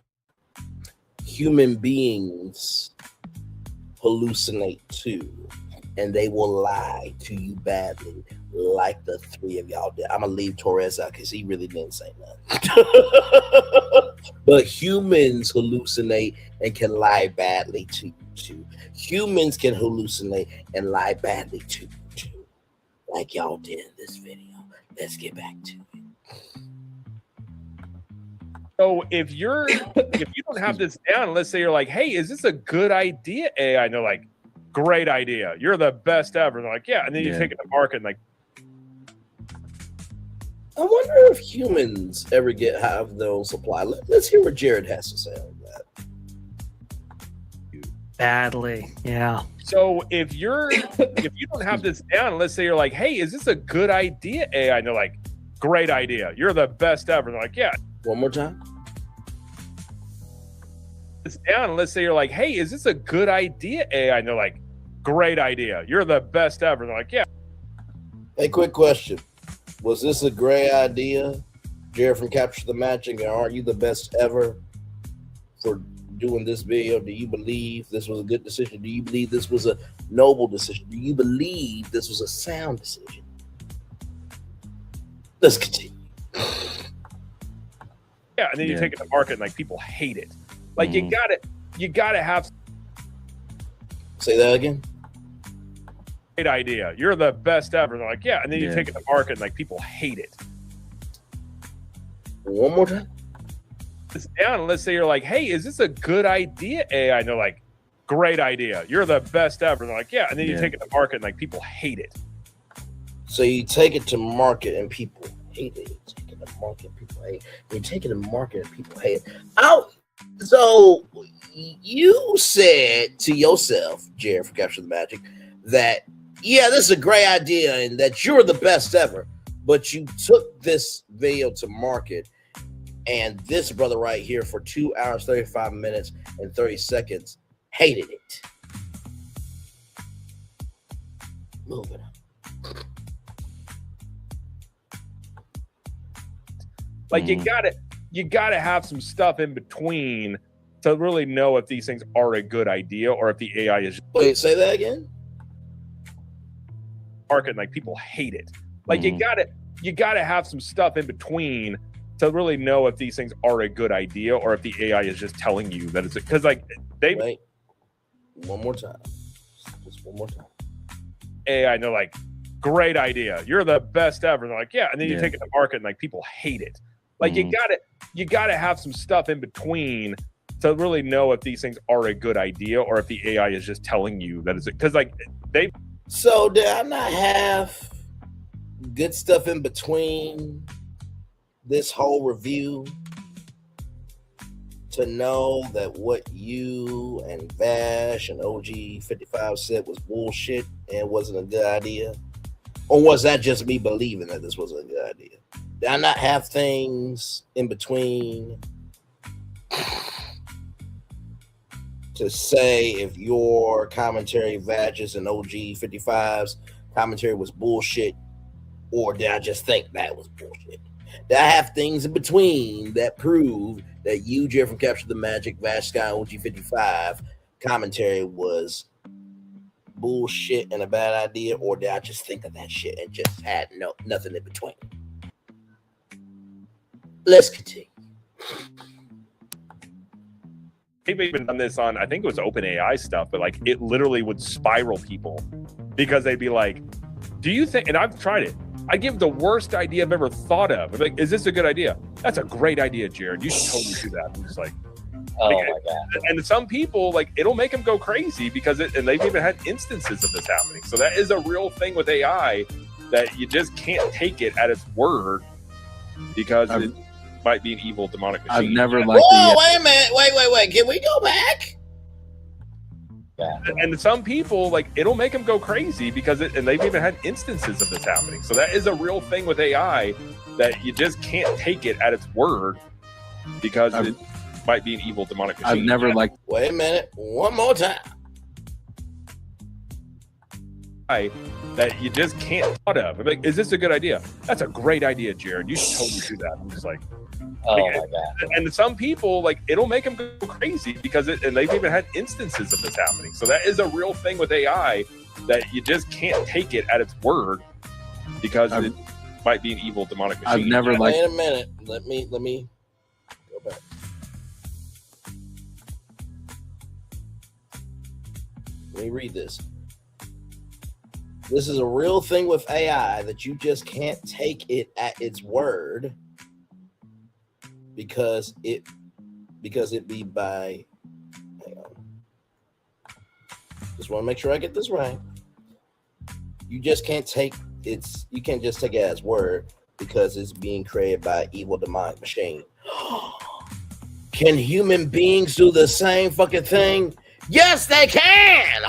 Human beings hallucinate too, and they will lie to you badly, like the three of y'all did. I'm gonna leave Torres out because he really didn't say nothing. But humans hallucinate and can lie badly to you too. Humans can hallucinate and lie badly to you too, like y'all did in this video. Let's get back to it. So if you don't have this down, let's say you're like, hey, is this a good idea, AI? And they're like, great idea. You're the best ever. And they're like, yeah. And then you take it to market and like, I wonder if humans ever have their own supply. Let's hear what Jared has to say on that. Badly. Yeah. So if you don't have this down, let's say you're like, hey, is this a good idea, AI? And they're like, great idea. You're the best ever. And they're like, yeah. One more time. It's down and let's say you're like, hey, is this a good idea, AI? And they're like, great idea. You're the best ever. And they're like, yeah. Hey, quick question. Was this a great idea? Jared from Capture the Magic, and aren't you the best ever for doing this video? Do you believe this was a good decision? Do you believe this was a noble decision? Do you believe this was a sound decision? Let's continue. Yeah, and then you take it to market and like people hate it. Like you gotta have. Say that again. Great idea. You're the best ever. And they're like, yeah, and then you take it to market and like people hate it. One more time. It's down and let's say you're like, hey, is this a good idea, AI? And they're like, great idea. You're the best ever. And they're like, yeah, and then you take it to market and like people hate it. So you take it to market and people hate it. You take it to market and people hate it. You take it to market and people hate it. So you said to yourself, Jared from Capture the Magic, that yeah, this is a great idea and that you're the best ever, but you took this video to market and this brother right here for 2 hours, 35 minutes and 30 seconds hated it. Moving on. Like you gotta have some stuff in between to really know if these things are a good idea or if the AI is. Wait, say that again. Market, like people hate it. Like you gotta have some stuff in between to really know if these things are a good idea or if the AI is just telling you that it's because like they. Wait. One more time. Just one more time. AI, and they're like, great idea. You're the best ever. And they're like, yeah. And then you take it to market and like people hate it. Like you gotta have some stuff in between to really know if these things are a good idea or if the AI is just telling you that it's because like they. So did I not have good stuff in between this whole review to know that what you and Vash and OG55 said was bullshit and wasn't a good idea? Or was that just me believing that this wasn't a good idea? Did I not have things in between to say if your commentary, Vash's and OG55's commentary was bullshit, or did I just think that was bullshit? Did I have things in between that prove that you, Jerry from Capture the Magic, Vash Sky, OG55 commentary was bullshit and a bad idea, or did I just think of that shit and just had nothing in between? Let's continue. They've even done this on, I think it was OpenAI stuff, but like it literally would spiral people because they'd be like, do you think, and I've tried it, I give the worst idea I've ever thought of. I'm like, is this a good idea? That's a great idea, Jared. You should totally do that. I'm just like, oh my God. And some people, like, it'll make them go crazy because and they've even had instances of this happening. So that is a real thing with AI that you just can't take it at its word because it might be an evil demonic machine. I've never liked Whoa, wait a minute. Wait. Can we go back? Yeah. And some people, like, it'll make them go crazy because and they've even had instances of this happening. So that is a real thing with AI that you just can't take it at its word because it might be an evil demonic machine. I've never liked. Wait a minute. One more time. That you just can't thought of. I'm like, is this a good idea? That's a great idea, Jared. You should totally do that. I'm just like, oh my God. And some people, like, it'll make them go crazy because and they've even had instances of this happening. So that is a real thing with AI that you just can't take it at its word because it might be an evil demonic machine. I've never liked. Wait a minute. Let me go back. Let me read this. This is a real thing with AI that you just can't take it at its word because it be by. Hang on. Just want to make sure I get this right. You just can't take you can't just take it as word because it's being created by an evil demonic machine. Can human beings do the same fucking thing? Yes, they can.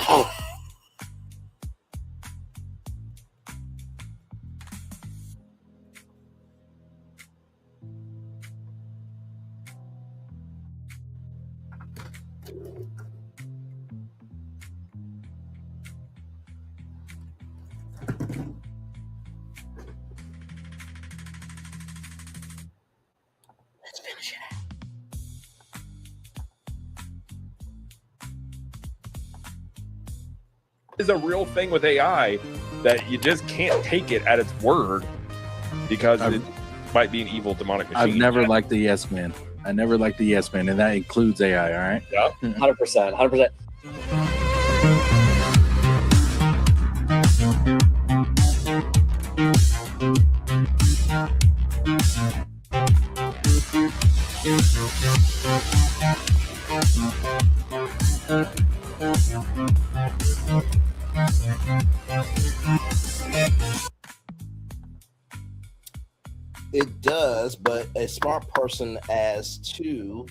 Is a real thing with AI that you just can't take it at its word because it might be an evil demonic machine. I've never liked the yes man. I never liked the yes man, and that includes AI. All right. Yeah. 100%. It does, but a smart person as to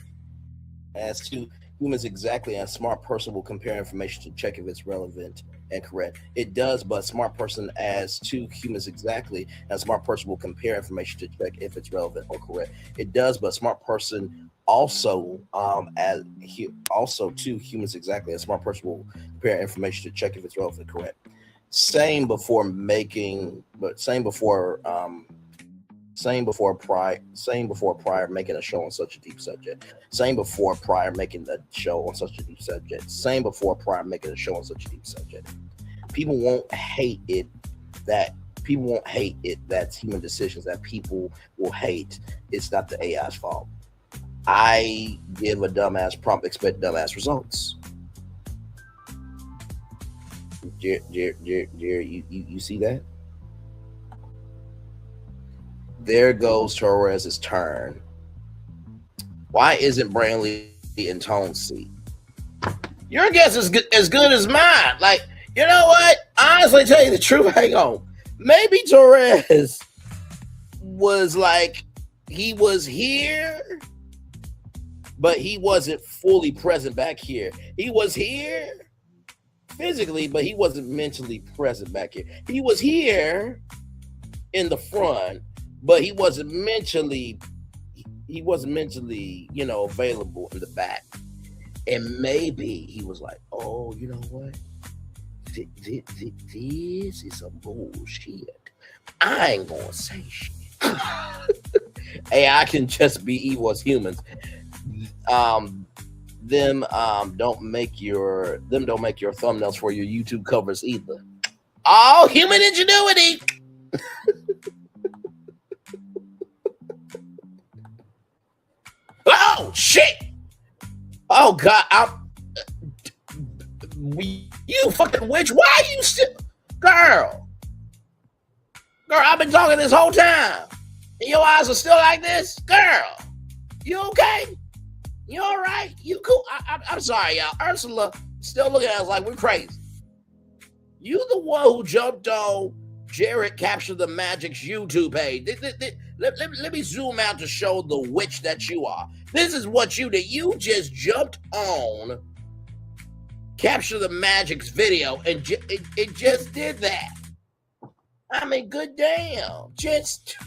humans exactly, and a smart person will compare information to check if it's relevant and correct. It does, but a smart person as two humans exactly, and a smart person will compare information to check if it's relevant or correct. It does, but a smart person also also two humans exactly, a smart person will compare information to check if it's relevant and correct. Same before prior making a show on such a deep subject. Same before prior making a show on such a deep subject. Same before prior making a show on such a deep subject. People won't hate it that's human decisions that people will hate. It's not the AI's fault. I give a dumbass prompt, expect dumbass results. Jerry, you see that? There goes Torres's turn. Why isn't Braylon Lee in Tone's seat? Your guess is as good as mine. Like, you know what? Honestly, tell you the truth, hang on. Maybe Torres was like, he was here, but he wasn't fully present back here. He was here physically, but he wasn't mentally present back here. He was here in the front, but he wasn't mentally, available in the back. And maybe he was like, oh, you know what? This is some bullshit. I ain't gonna say shit. AI can just be evil as humans. Them don't make your thumbnails for your YouTube covers either. All human ingenuity. Oh shit! Oh god! You fucking witch! Why are you still, girl? I've been talking this whole time, and your eyes are still like this, girl. You okay? You all right? You cool? I'm sorry, y'all. Ursula still looking at us like we're crazy. You the one who jumped on Jared Capture the Magic's YouTube page. Let me zoom out to show the witch that you are. This is what you did. You just jumped on Capture the Magic's video, and it just did that. I mean, good damn. Just...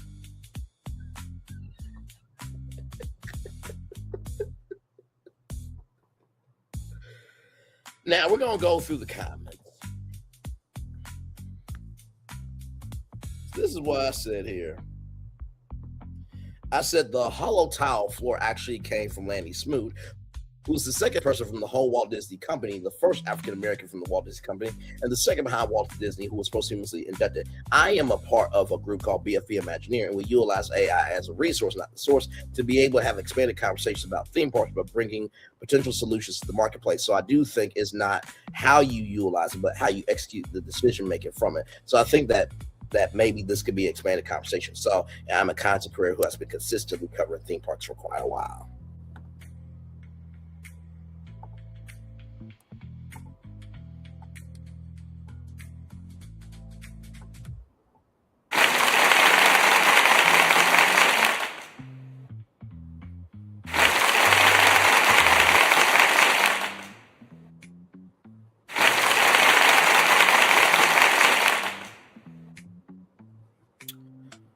Now, we're going to go through the comments. This is what I said here. I said the hollow tile floor actually came from Lanny Smoot, who was the second person from the whole Walt Disney Company, the first African-American from the Walt Disney Company, and the second behind Walt Disney, who was posthumously inducted. I am a part of a group called BFPI Imagineering, and we utilize AI as a resource, not the source, to be able to have expanded conversations about theme parks, but bringing potential solutions to the marketplace. So I do think it's not how you utilize it, but how you execute the decision-making from it. So I think that maybe this could be an expanded conversation. So I'm a content creator who has been consistently covering theme parks for quite a while.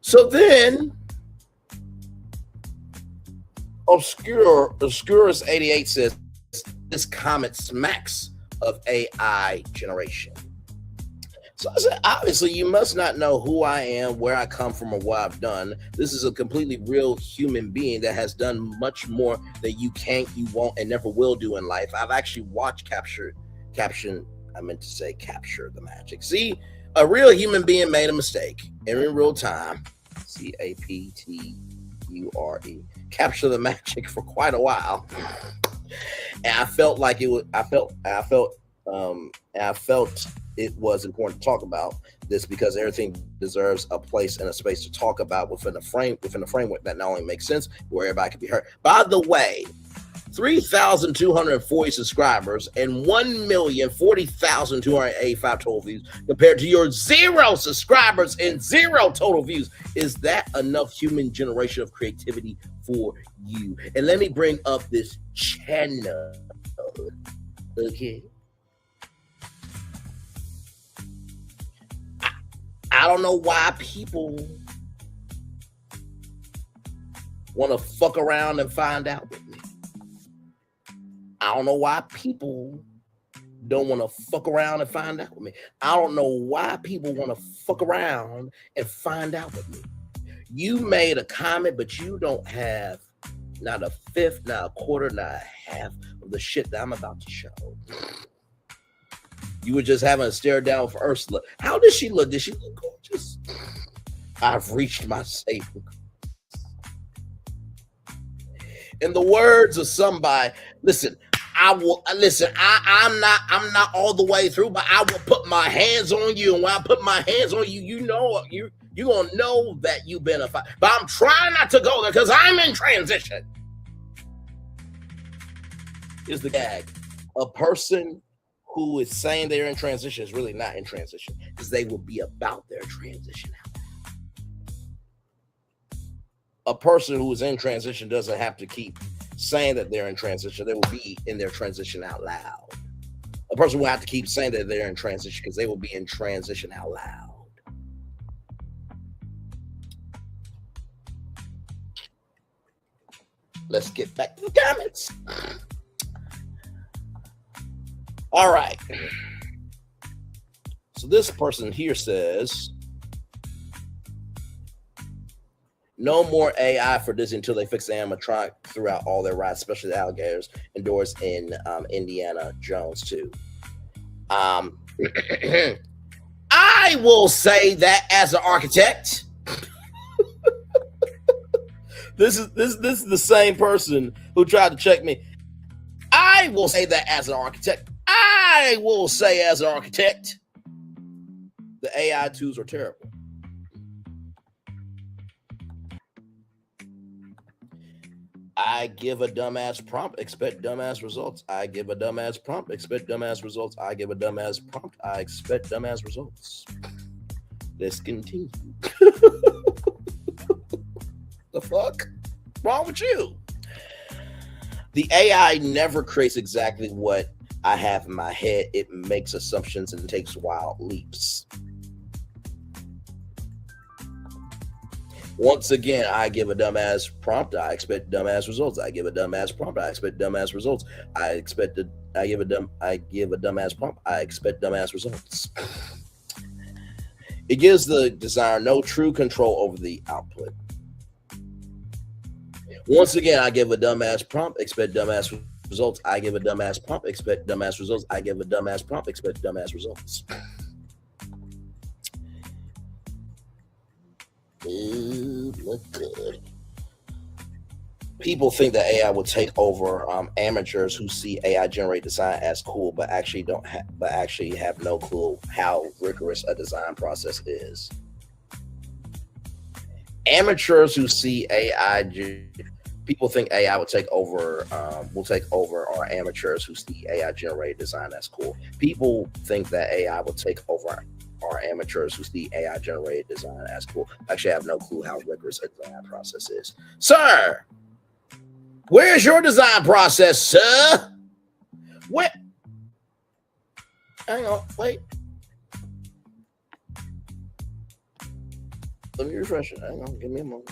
So then, Obscurus88 says, this comment smacks of AI generation. So I said, obviously, you must not know who I am, where I come from, or what I've done. This is a completely real human being that has done much more than you can't, you won't, and never will do in life. I've actually watched Capture the Magic. See, a real human being made a mistake, and in real time, CAPTURE, Capture the Magic for quite a while, and I felt like it was. I felt it was important to talk about this because everything deserves a place and a space to talk about within a framework that not only makes sense, where everybody can be heard. By the way, 3,240 subscribers and 1,040,285 total views compared to your 0 subscribers and 0 total views. Is that enough human generation of creativity for you? And let me bring up this channel. Okay. I don't know why people want to fuck around and find out with me. I don't know why people don't want to fuck around and find out with me. I don't know why people want to fuck around and find out with me. You made a comment, but you don't have not a fifth, not a quarter, not a half of the shit that I'm about to show. You were just having a stare down for Ursula. How did she look? Did she look gorgeous? I've reached my saving. In the words of somebody, listen, I'm not all the way through, but I will put my hands on you. And when I put my hands on you, you're gonna know that you've been a fight. But I'm trying not to go there because I'm in transition. Is the gag. A person who is saying they're in transition is really not in transition, because they will be about their transition out loud. A person who is in transition doesn't have to keep saying that they're in transition. They will be in their transition out loud. A person will have to keep saying that they're in transition because they will be in transition out loud. Let's get back to the comments. All right. So this person here says, no more AI for Disney until they fix the animatronic throughout all their rides, especially the alligators, endorsed in Indiana Jones too. I will say that as an architect. This is the same person who tried to check me. I will say that as an architect. I will say as an architect, the AI tools are terrible. I give a dumbass prompt, expect dumbass results. I give a dumbass prompt, expect dumbass results. I give a dumbass prompt, I expect dumbass results. Let's continue. The fuck? Wrong with you? The AI never creates exactly what I have in my head. It makes assumptions and takes wild leaps. Once again, I give a dumbass prompt, I expect dumbass results. I give a dumbass prompt, I expect dumbass results. I give a dumbass prompt, I expect dumbass results. It gives the designer no true control over the output. Once again, I give a dumbass prompt, expect dumbass results. I give a dumbass prompt, expect dumbass results. I give a dumbass prompt, expect dumbass results. Ooh, look good. People think that AI will take over amateurs who see AI generate design as cool, but actually have no clue how rigorous a design process is. Amateurs who see AI, people think AI will take over our amateurs who see AI generated design as cool. People think that AI will take over our amateurs who see AI generated design as cool. Actually, I have no clue how rigorous a design process is. Sir, where's your design process, sir? What? Hang on, wait. Let me refresh it. Hang on, give me a moment.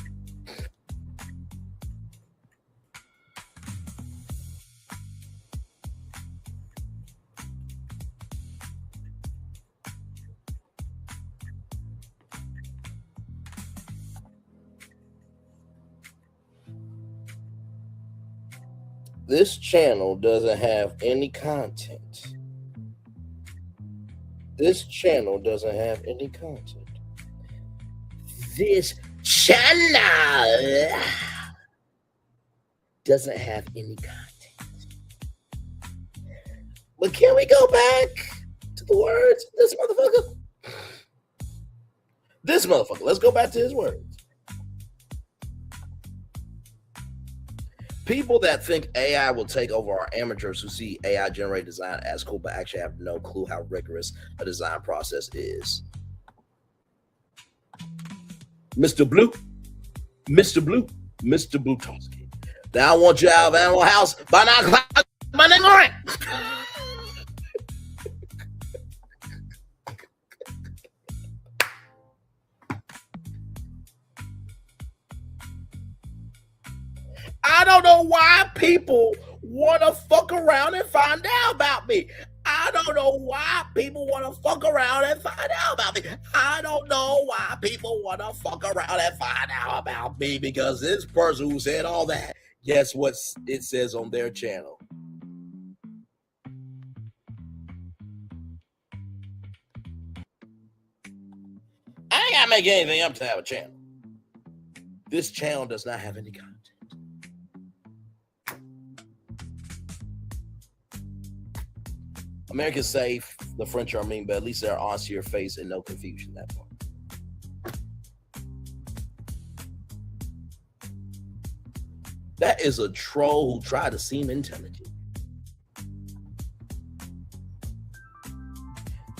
This channel doesn't have any content. This channel doesn't have any content. This channel doesn't have any content. But can we go back to the words of this motherfucker? This motherfucker. Let's go back to his words. People that think AI will take over are amateurs who see AI generated design as cool, but actually have no clue how rigorous a design process is. Mr. Blue Tomsky. Now I want you out of Animal House by 9 o'clock Monday morning. I don't know why people want to fuck around and find out about me. I don't know why people want to fuck around and find out about me. I don't know why people want to fuck around and find out about me, because this person who said all that, guess what it says on their channel? I ain't gotta make anything up to have a channel. This channel does not have any content. America's safe, the French are mean, but at least they're honest to your face and no confusion. That part. That is a troll who tried to seem intelligent.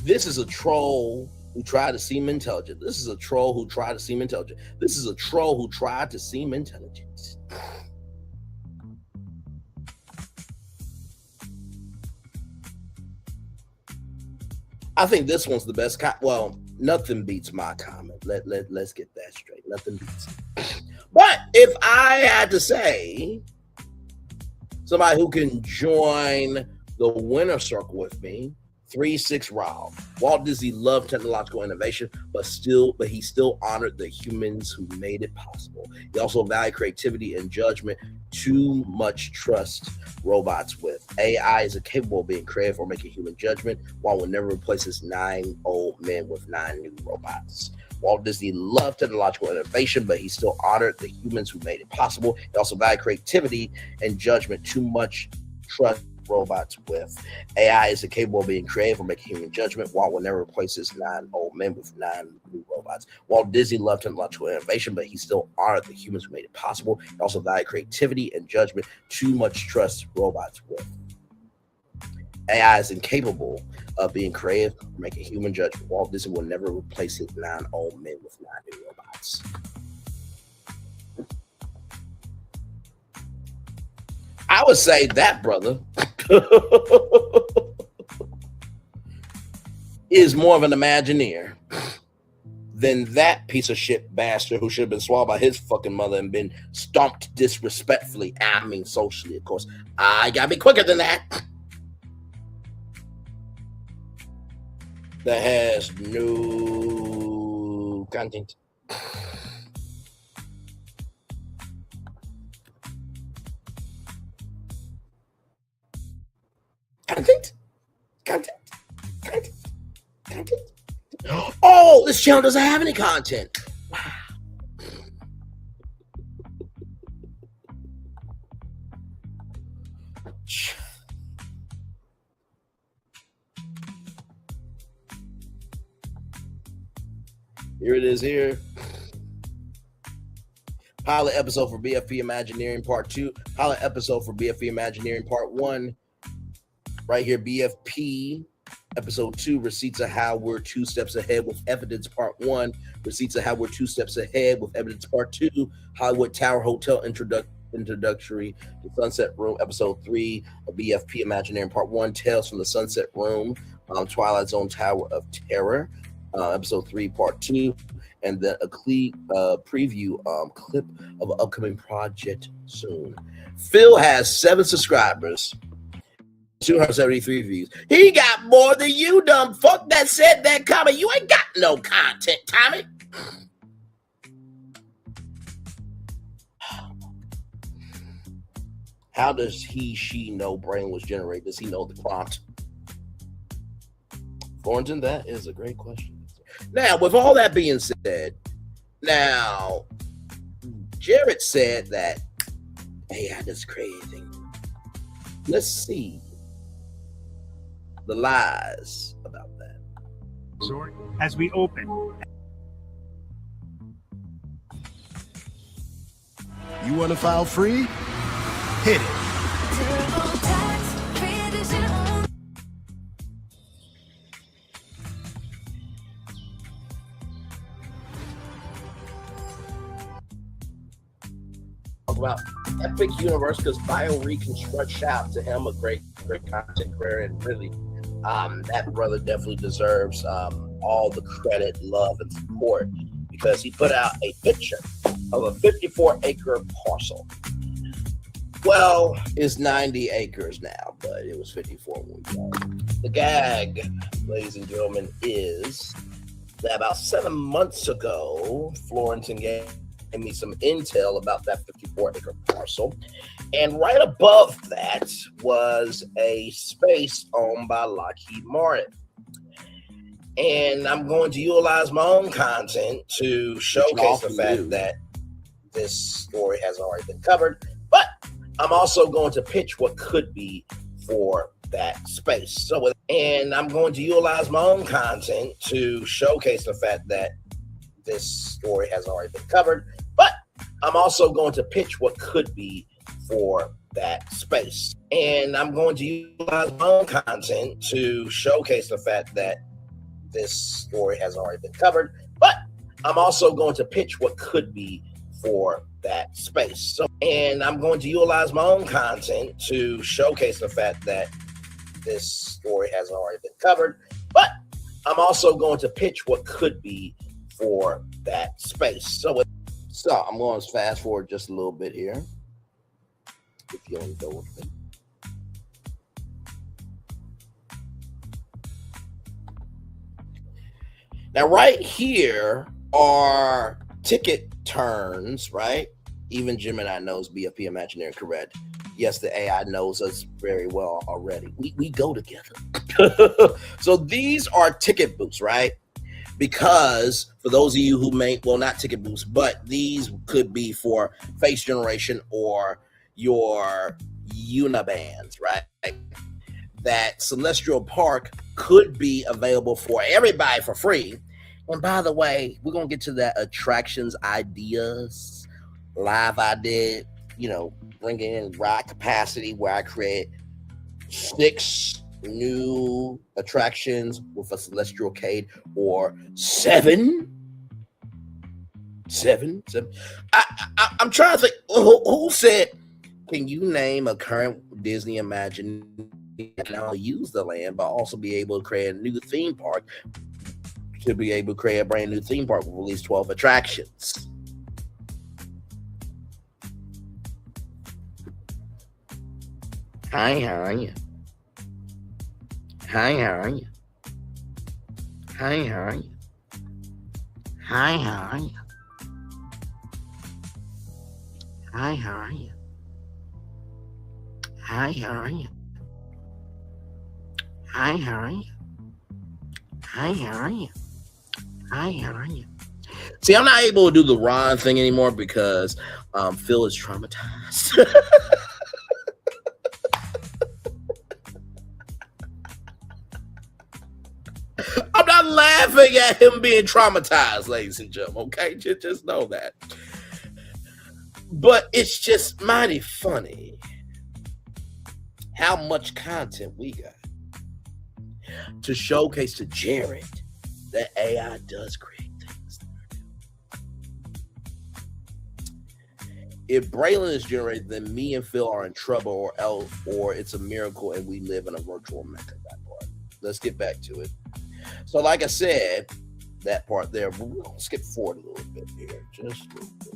This is a troll who tried to seem intelligent. This is a troll who tried to seem intelligent. This is a troll who tried to seem intelligent. I think this one's the best. Well, nothing beats my comment. Let's get that straight. Nothing beats it. But if I had to say somebody who can join the winner circle with me, 3-6 Rob. Walt Disney loved technological innovation, but he still honored the humans who made it possible. He also valued creativity and judgment. Too much trust robots with. AI is incapable of being creative or making human judgment, while will never replaces 9 old men with 9 new robots. Walt Disney loved technological innovation, but he still honored the humans who made it possible. He also valued creativity and judgment. Too much trust robots with. AI is incapable of being creative or making human judgment, while will never replaces 9 old men with 9 new robots. Walt Disney loved technological innovation, but he still honored the humans who made it possible. He also valued creativity and judgment. Too much trust robots with. AI is incapable of being creative or making human judgment. Walt Disney will never replace his 9 old men with 9 new robots. I would say that brother is more of an Imagineer than that piece of shit bastard who should have been swallowed by his fucking mother and been stomped disrespectfully. I mean, socially, of course. I gotta be quicker than that. That has no content. Content. Oh, this channel doesn't have any content. Wow. Here it is here. Pilot episode for BFP Imagineering Part 2. Pilot episode for BFP Imagineering Part 1. Right here, BFP Episode 2, Receipts of How We're 2 Steps Ahead with Evidence Part 1. Receipts of How We're 2 Steps Ahead with Evidence Part 2. Hollywood Tower Hotel Introductory to Sunset Room. Episode 3 of BFP Imagineering Part 1. Tales from the Sunset Room. Twilight Zone Tower of Terror. Episode 3, Part 2. And then a preview clip of an upcoming project soon. Phil has 7 subscribers. 273 views. He got more than you, dumb fuck that said that comment. You ain't got no content, Tommy. How does she know brain was generated? Does he know the prompt? Thornton, that is a great question. Now, with all that being said, now, Jared said that AI does crazy. Let's see the lies about that. As we open. You want to file free? Hit it. Talk about Epic Universe because Bio Reconstruct. Shout out to him, a great content creator, and really that brother definitely deserves all the credit, love, and support because he put out a picture of a 54-acre parcel Well, it's 90 acres now, but it was 54 when we got it. The gag, ladies and gentlemen, is that about 7 months ago, Florentin gave me some intel about that 54-acre parcel. And right above that was a space owned by Lockheed Martin. And I'm going to utilize my own content to showcase the fact that this story has already been covered, but I'm also going to pitch what could be for that space. And I'm going to utilize my own content to showcase the fact that this story has already been covered, but I'm also going to pitch what could be for that space. And I'm going to utilize my own content to showcase the fact that this story has already been covered, but I'm also going to pitch what could be for that space. And I'm going to utilize my own content to showcase the fact that this story has already been covered, but I'm also going to pitch what could be for that space. So I'm going to fast forward just a little bit here, if you want to go with me. Now, right here are ticket turns, right? Even Gemini knows BFP Imagineering correct. Yes, the AI knows us very well already. We go together. So these are ticket booths, right? Because for those of you who not ticket booths, but these could be for face generation or your unibands, right? That Celestial Park could be available for everybody for free. And by the way, we're going to get to that attractions ideas live I did, bringing in ride capacity where I create 6 new attractions with a celestial cade or 7. I'm trying to think, who said, can you name a current Disney Imagineering that can not only use the land, but also be able to create a new theme park? To be able to create a brand new theme park with at least 12 attractions. Hi, how are you? Hi, how are you? Hi, how are you? Hi, how are you? Hi, how are you? Hi, how are you? Hi, how are you? Hi, how are you? Hi, how are you? See, I'm not able to do the Ron thing anymore because Phil is traumatized. I'm not laughing at him being traumatized, ladies and gentlemen, okay? Just know that. But it's just mighty funny how much content we got to showcase to Jared that AI does create things. If Braylon is generated, then me and Phil are in trouble, or it's a miracle and we live in a virtual mecca. That part. Let's get back to it. So, like I said, that part there, but we're gonna skip forward a little bit here, just a little bit.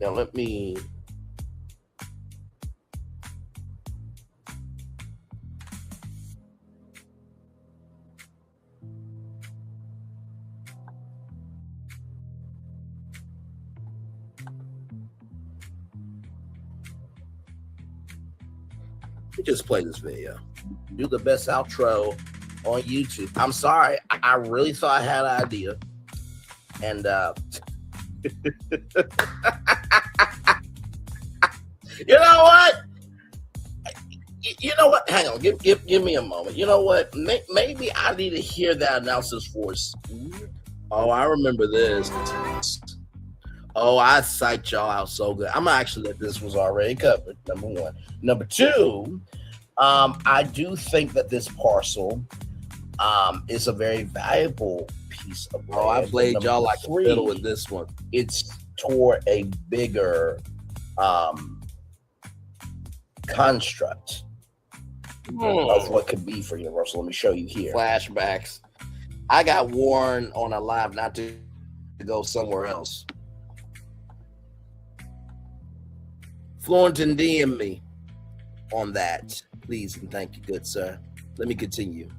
Now let me just play this video. Do the best outro on YouTube. I'm sorry, I really thought I had an idea. And you know what? You know what? Hang on. Give me a moment. You know what? Maybe I need to hear that analysis voice. Oh, I remember this. Oh, I psyched y'all out so good. I'm actually that this was already covered. Number one. Number two, I do think that this parcel It's a very valuable piece of land. Oh, I played y'all like a fiddle with this one. It's toward a bigger construct of what could be for Universal. Let me show you here. Flashbacks. I got warned on a live not to go somewhere else. Florentine DM me on that, please, and thank you, good sir. Let me continue.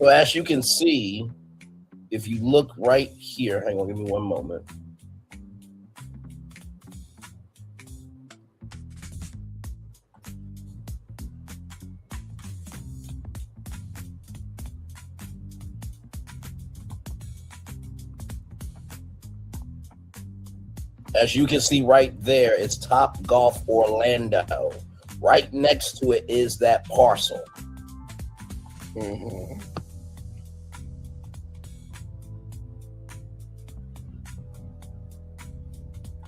Well, as you can see, if you look right here, hang on, give me one moment. As you can see right there, it's Top Golf Orlando. Right next to it is that parcel. Mm-hmm.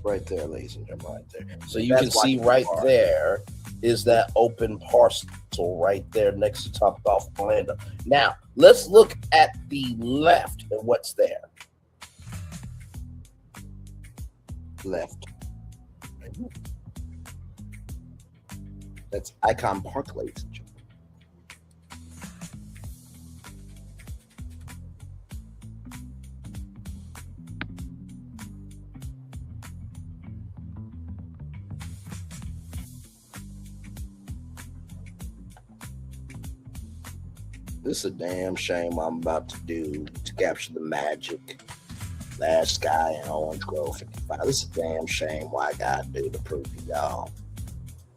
Right there, ladies and gentlemen, right there. So you can see right there is that open parcel right there next to Top Golf Orlando. Now, let's look at the left and what's there. Left. That's Icon Park, ladies and gentlemen. This is a damn shame what I'm about to do to capture the magic. Last guy in Orange Grove 55. This is a damn shame why I gotta do to prove to y'all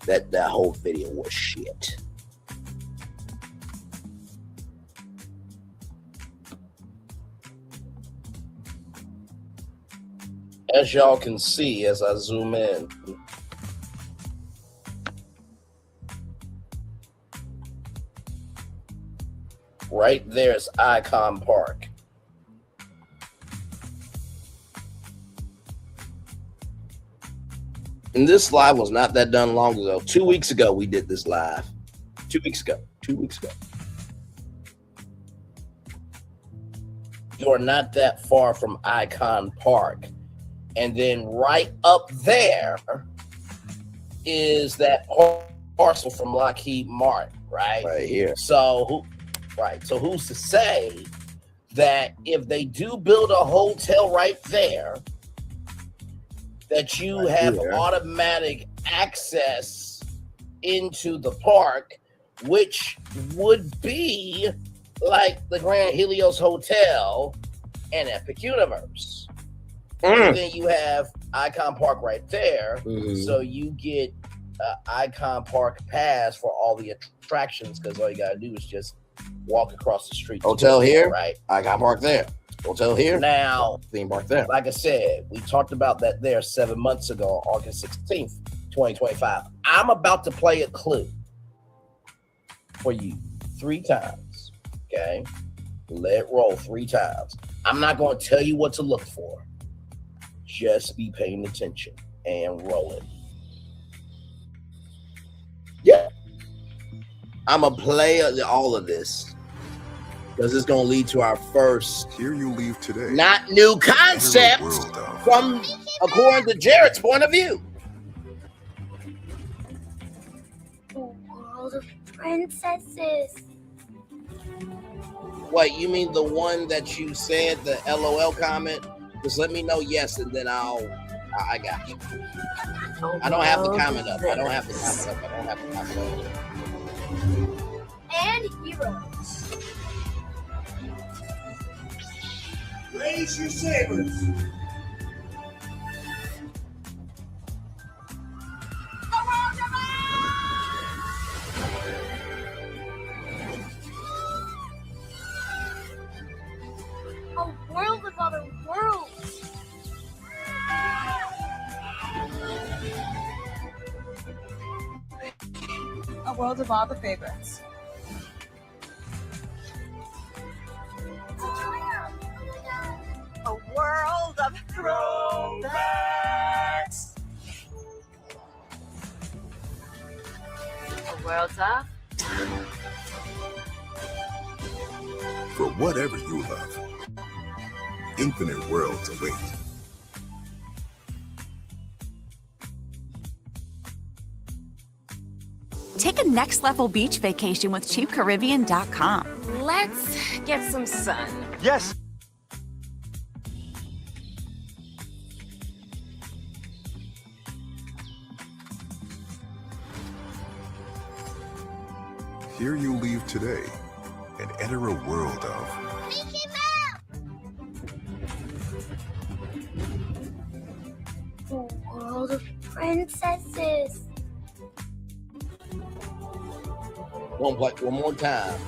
that that whole video was shit. As y'all can see, as I zoom in, right there is Icon Park. And this live was not that done long ago. 2 weeks ago, we did this live. 2 weeks ago. You're not that far from Icon Park. And then right up there is that parcel from Lockheed Martin, right? Right here. So who's to say that if they do build a hotel right there, that you have automatic access into the park, which would be like the Grand Helios Hotel and Epic Universe. And then you have Icon Park right there. So you get Icon Park pass for all the attractions, because all you gotta do is just walk across the street. Hotel here, right? Icon Park there. Hotel here. Now, theme park there. Like I said, we talked about that there 7 months ago, August 16th, 2025. I'm about to play a clue for you 3 times. Okay? Let it roll 3 times. I'm not going to tell you what to look for. Just be paying attention and roll it. Yeah. I'm going to play all of this, because it's going to lead to our first Here you leave today. not new concept from, according to Jared's point of view. The world of princesses. What, you mean the one that you said, the LOL comment? Just let me know yes, and then I got you. I don't have the comment up. And heroes. Raise your sabers. A world of other worlds. A world of all the favorites. A world of throwbacks. A world of For whatever you love, infinite worlds await. Take a next level beach vacation with cheapcaribbean.com. Let's get some sun. Yes. Here you leave today and enter a world of The world of princesses. One more time,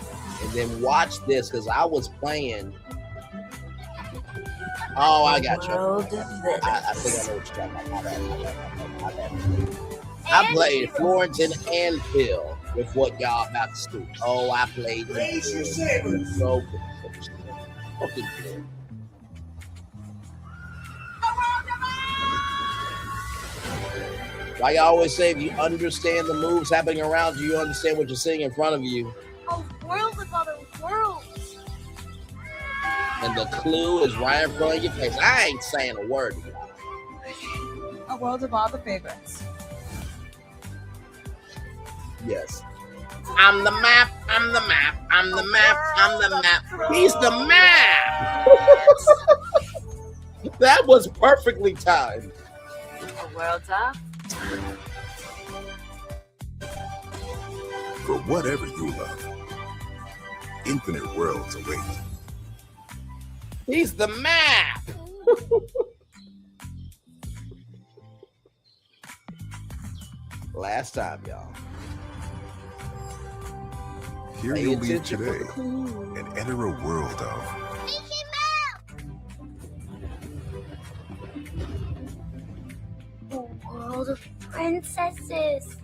and then watch this because I was playing. Oh, I got you. I think I know what you're talking about. I played Florentine and Phil with what y'all about to do. Oh, I played. Raise your sabers. So fucking good. Like I always say, if you understand the moves happening around you, you understand what you're seeing in front of you. A world of other worlds. And the clue is right in front of your face. I ain't saying a word. A world of all the favorites. Yes. I'm the map. I'm the map. I'm the map. I'm the map. He's the map. That was perfectly timed. A world of for whatever you love, infinite worlds await. He's the map. Last time, y'all. Here you leave today and enter a world of The world of princesses.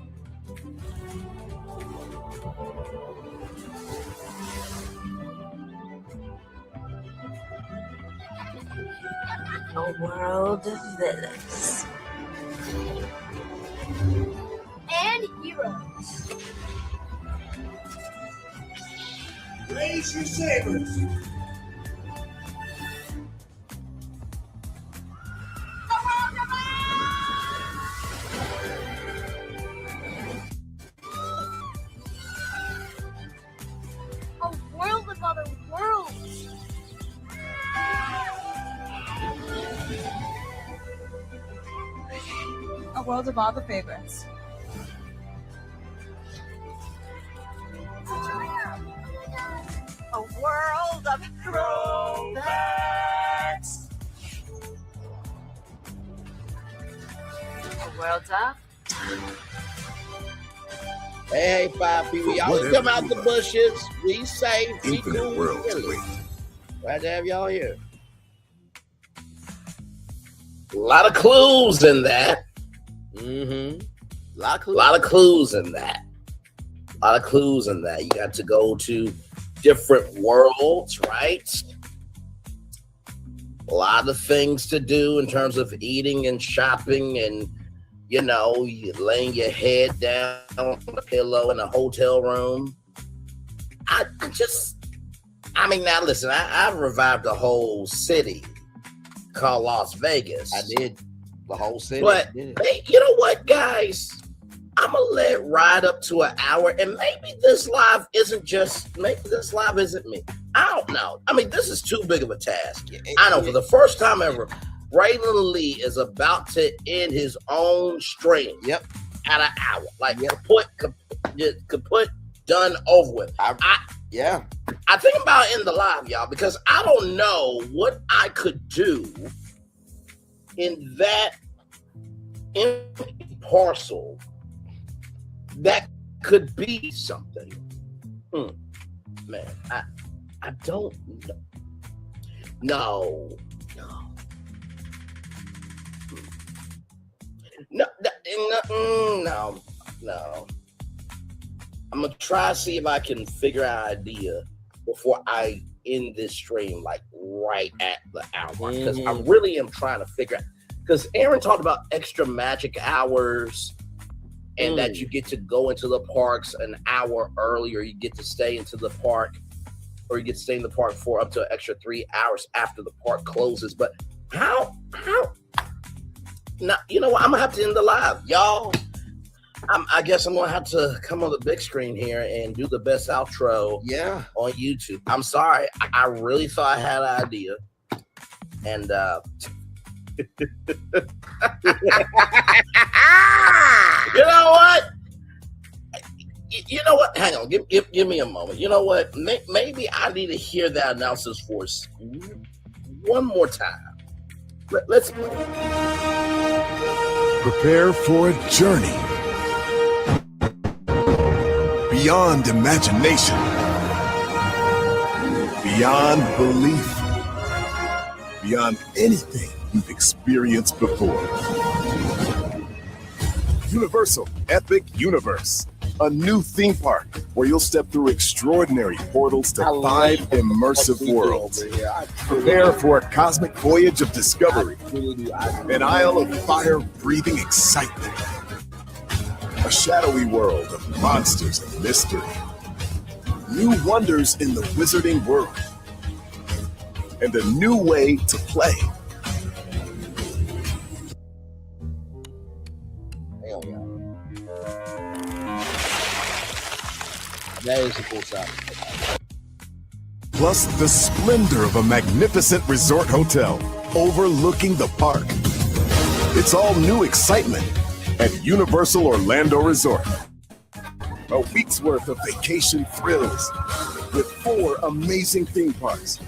a world of villains And heroes. Raise your sabers. A world of other worlds. A world of all the favorites. a world of throwbacks. A world of Hey, five people, y'all can come out the bushes. Be safe. Be cool. Really. Glad to have y'all here. A lot of clues in that. A lot of clues in that. A lot of clues in that. You got to go to different worlds, right? A lot of things to do in terms of eating and shopping and, you know, you laying your head down on a pillow in a hotel room. I mean, now listen, I've revived a whole city called Las Vegas. I did. The whole city. But hey, you know what, guys? I'm gonna let it ride up to an hour, and maybe this live isn't me. I don't know. I mean, this is too big of a task. I know for the first time ever, Braylon Lee is about to end his own stream. Yep. At an hour. Like kaput, done over with. I think about in the live, y'all, because I don't know what I could do in that empty parcel that could be something. Man, I don't know. No. I'm gonna try to see if I can figure out an idea before I in this stream like right at the hour mark, because I really am trying to figure out, because Aaron talked about extra magic hours and that you get to go into the parks an hour earlier, you get to stay into the park, or you get to stay in the park for up to an extra 3 hours after the park closes. But how now, you know what, I'm gonna have to end the live, y'all. I guess I'm gonna have to come on the big screen here and do the best outro on YouTube. I'm sorry, I really thought I had an idea, and you know what? You know what? Hang on, give me a moment. You know what? Maybe I need to hear that analysis for us one more time. Let's prepare for a journey beyond imagination, beyond belief, beyond anything you've experienced before. Universal Epic Universe, a new theme park where you'll step through extraordinary portals to 5 immersive worlds. Prepare for a cosmic voyage of discovery, an isle of fire-breathing excitement, a shadowy world of monsters and mystery, new wonders in the wizarding world, and a new way to play. That is a cool sound. Plus the splendor of a magnificent resort hotel overlooking the park. It's all new excitement at Universal Orlando Resort. A week's worth of vacation thrills with 4 amazing theme parks,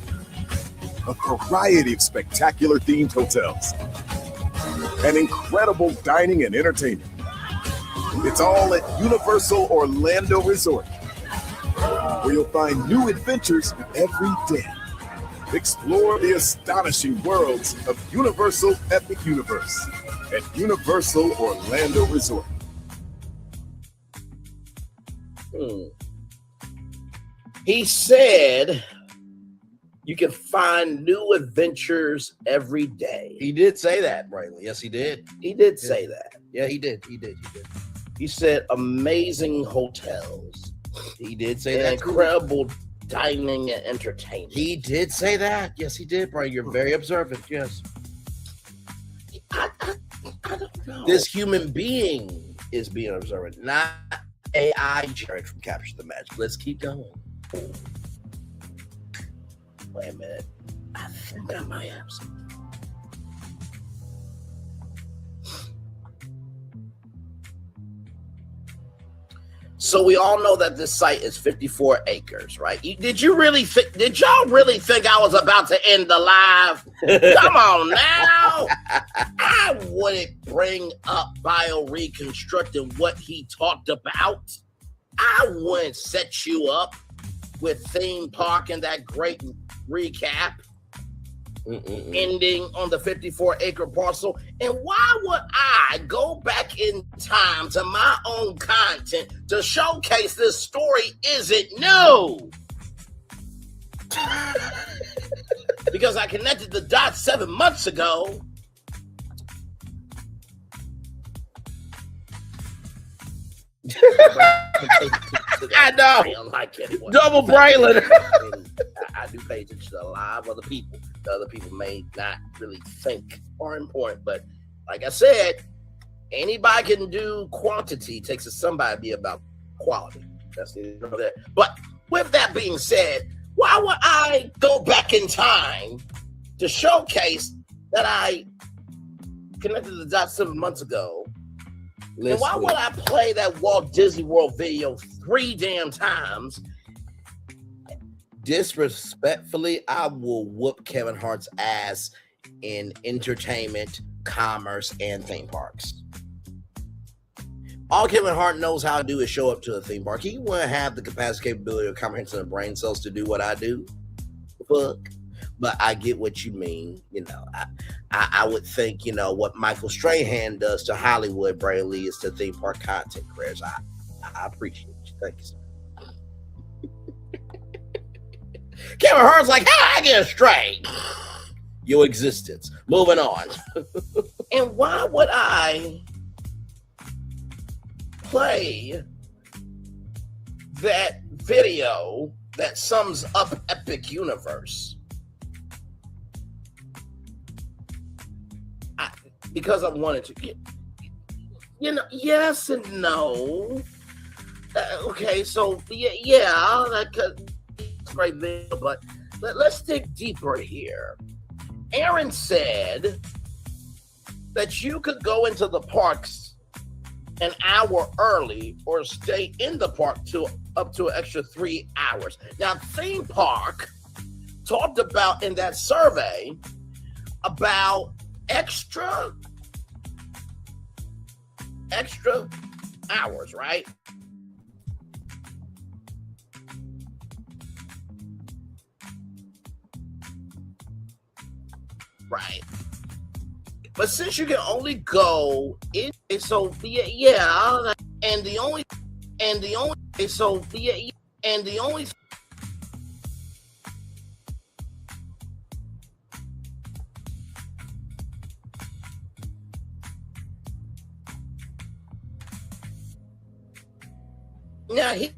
a variety of spectacular themed hotels, and incredible dining and entertainment. It's all at Universal Orlando Resort, where you'll find new adventures every day. Explore the astonishing worlds of Universal Epic Universe at Universal Orlando Resort. He said you can find new adventures every day. He did say that, Braylon. Yes, he did. He did say that. Yeah, he did. He said amazing hotels. He did say that. Incredible dining and entertainment. He did say that. Yes, he did, Brian. You're very observant. Yes. I don't know. This human being is being observant, not AI generated from Capture the Magic. Let's keep going. Wait a minute. I think I might have some. So we all know that this site is 54 acres, right? Did y'all really think I was about to end the live? Come on now. I wouldn't bring up bio-reconstructing what he talked about. I wouldn't set you up with theme park and that great recap. Ending on the 54-acre parcel. And why would I go back in time to my own content to showcase this story isn't new? Because I connected the dots 7 months ago. I know. Double Braylon. I do pay attention to a lot of other people. The other people may not really think are important, but like I said, anybody can do quantity. It takes somebody to be about quality. That's that. But with that being said, why would I go back in time to showcase that I connected the dots 7 months ago? And why would I play that Walt Disney World video 3 damn times? Disrespectfully, I will whoop Kevin Hart's ass in entertainment, commerce, and theme parks. All Kevin Hart knows how to do is show up to a theme park. He wouldn't have the capacity, capability, or comprehensive brain cells to do what I do. Fuck. But I get what you mean. You know, I would think, you know, what Michael Strahan does to Hollywood, Braylon Lee, is to theme park content creators. I appreciate you. Thank you, sir. Kevin Hart's like, how I get straight? Your existence. Moving on. And why would I play that video that sums up Epic Universe? Because I wanted to. You know, yes and no. Okay, so yeah, that's great video, but let's dig deeper here. Aaron said that you could go into the parks an hour early or stay in the park up to an extra 3 hours. Now, Theme Park talked about in that survey about extra hours, right? Right. But since you can only go in, so yeah, and the only so yeah, and the only now he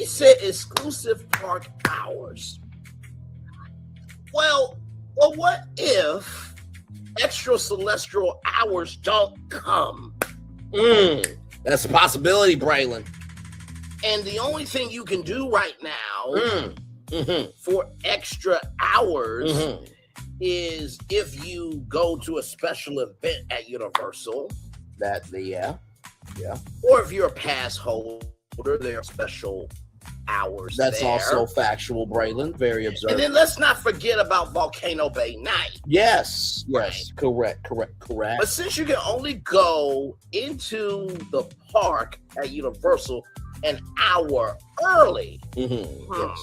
said exclusive park hours. Well, what if extra celestial hours don't come? That's a possibility, Braylon. And the only thing you can do right now for extra hours is if you go to a special event at Universal. Or if you're a pass holder, there are special hours. That's there. Also factual, Braylon. Very observant. And then let's not forget about Volcano Bay Night. Yes. Correct. But since you can only go into the park at Universal an hour early, yes.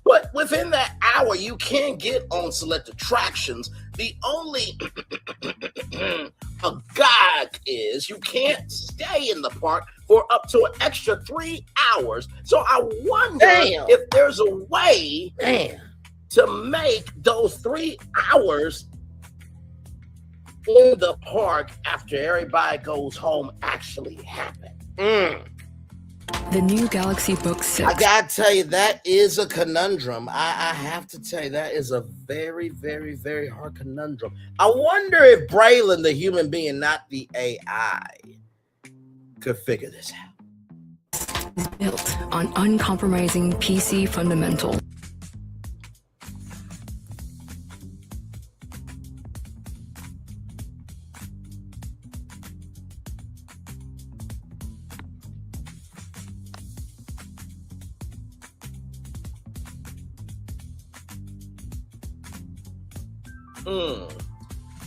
But within that hour, you can get on select attractions. The only gag is you can't stay in the park for up to an extra 3 hours. So I wonder if there's a way to make those 3 hours in the park after everybody goes home actually happen. The new Galaxy Book 6. I gotta tell you, that is a conundrum. I have to tell you, that is a very, very, very hard conundrum. I wonder if Braylon, the human being, not the AI, could figure this out. Built on uncompromising PC fundamentals.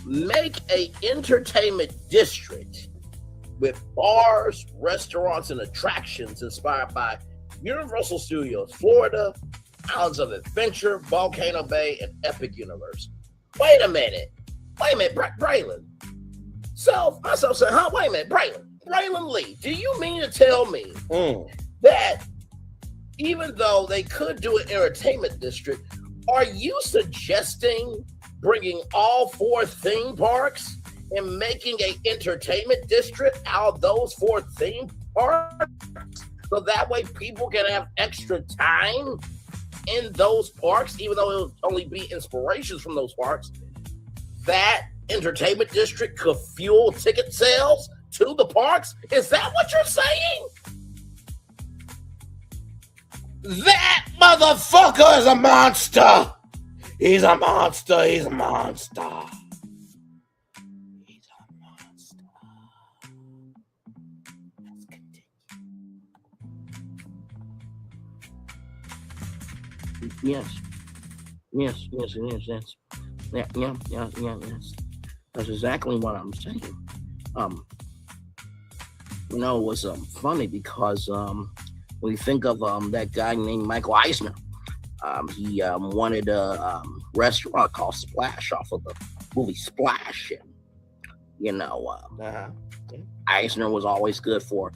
Make a entertainment district with bars, restaurants, and attractions inspired by Universal Studios Florida, Islands of Adventure, Volcano Bay, and Epic Universe. Wait a minute, Braylon. So myself saying, wait a minute, Braylon Lee, do you mean to tell me that even though they could do an entertainment district, are you suggesting bringing all 4 theme parks and making an entertainment district out of those 4 theme parks? So that way people can have extra time in those parks, even though it'll only be inspirations from those parks. That entertainment district could fuel ticket sales to the parks? Is that what you're saying? That motherfucker is a monster. He's a monster. He's a monster. He's a monster. Let's continue. Yes. That's exactly what I'm saying. It was funny because when you think of that guy named Michael Eisner, he wanted a restaurant called Splash off of the movie Splash. And, Eisner was always good for,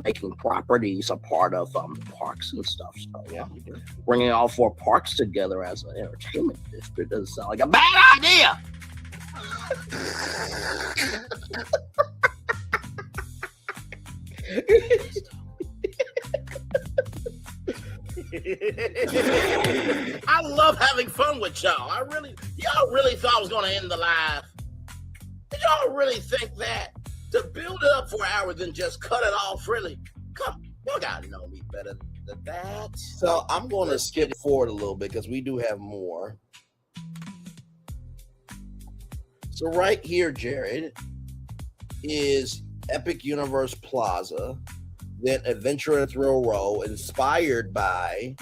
making properties a part of parks and stuff. So yeah, bringing all 4 parks together as an entertainment district doesn't sound like a bad idea. I love having fun with y'all. Y'all really thought I was going to end the live. Did y'all really think that? To build it up for an hour, then just cut it off, really? Come, y'all gotta know me better than that. So I'm going to skip forward a little bit because we do have more. So right here, Jared, is Epic Universe Plaza, then Adventure and Thrill Row, inspired by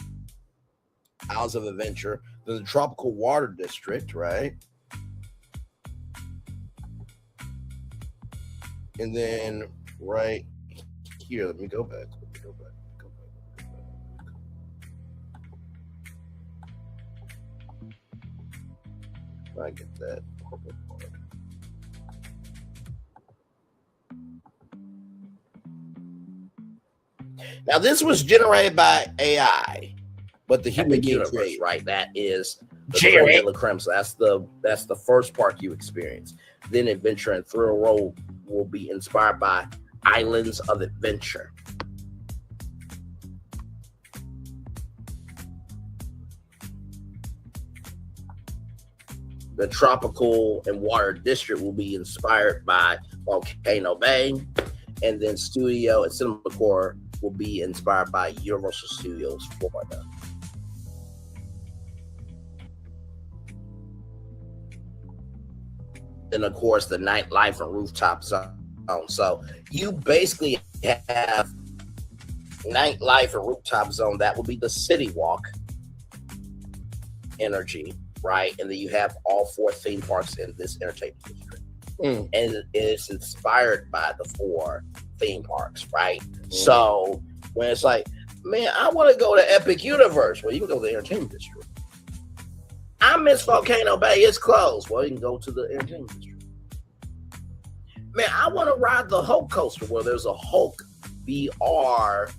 Islands of Adventure, then the Tropical Water District, right? And then right here, let me go back. I get that. Now, this was generated by AI, but the human universe, right? That is the creme de la creme. So that's the first park you experience. Then Adventure and Thrill Row will be inspired by Islands of Adventure. The Tropical and Water District will be inspired by Volcano Bay, and then Studio and Cinema Core will be inspired by Universal Studios Florida. And of course, the nightlife and rooftop zone. So you basically have nightlife and rooftop zone. That will be the City Walk energy, right? And then you have all 4 theme parks in this entertainment district. And it's inspired by the 4 theme parks, right? So when it's like, man, I want to go to Epic Universe, well, you can go to the entertainment district. I miss Volcano Bay, it's closed. Well, you can go to the entertainment district. Man, I want to ride the Hulk coaster. Well, there's a Hulk VR,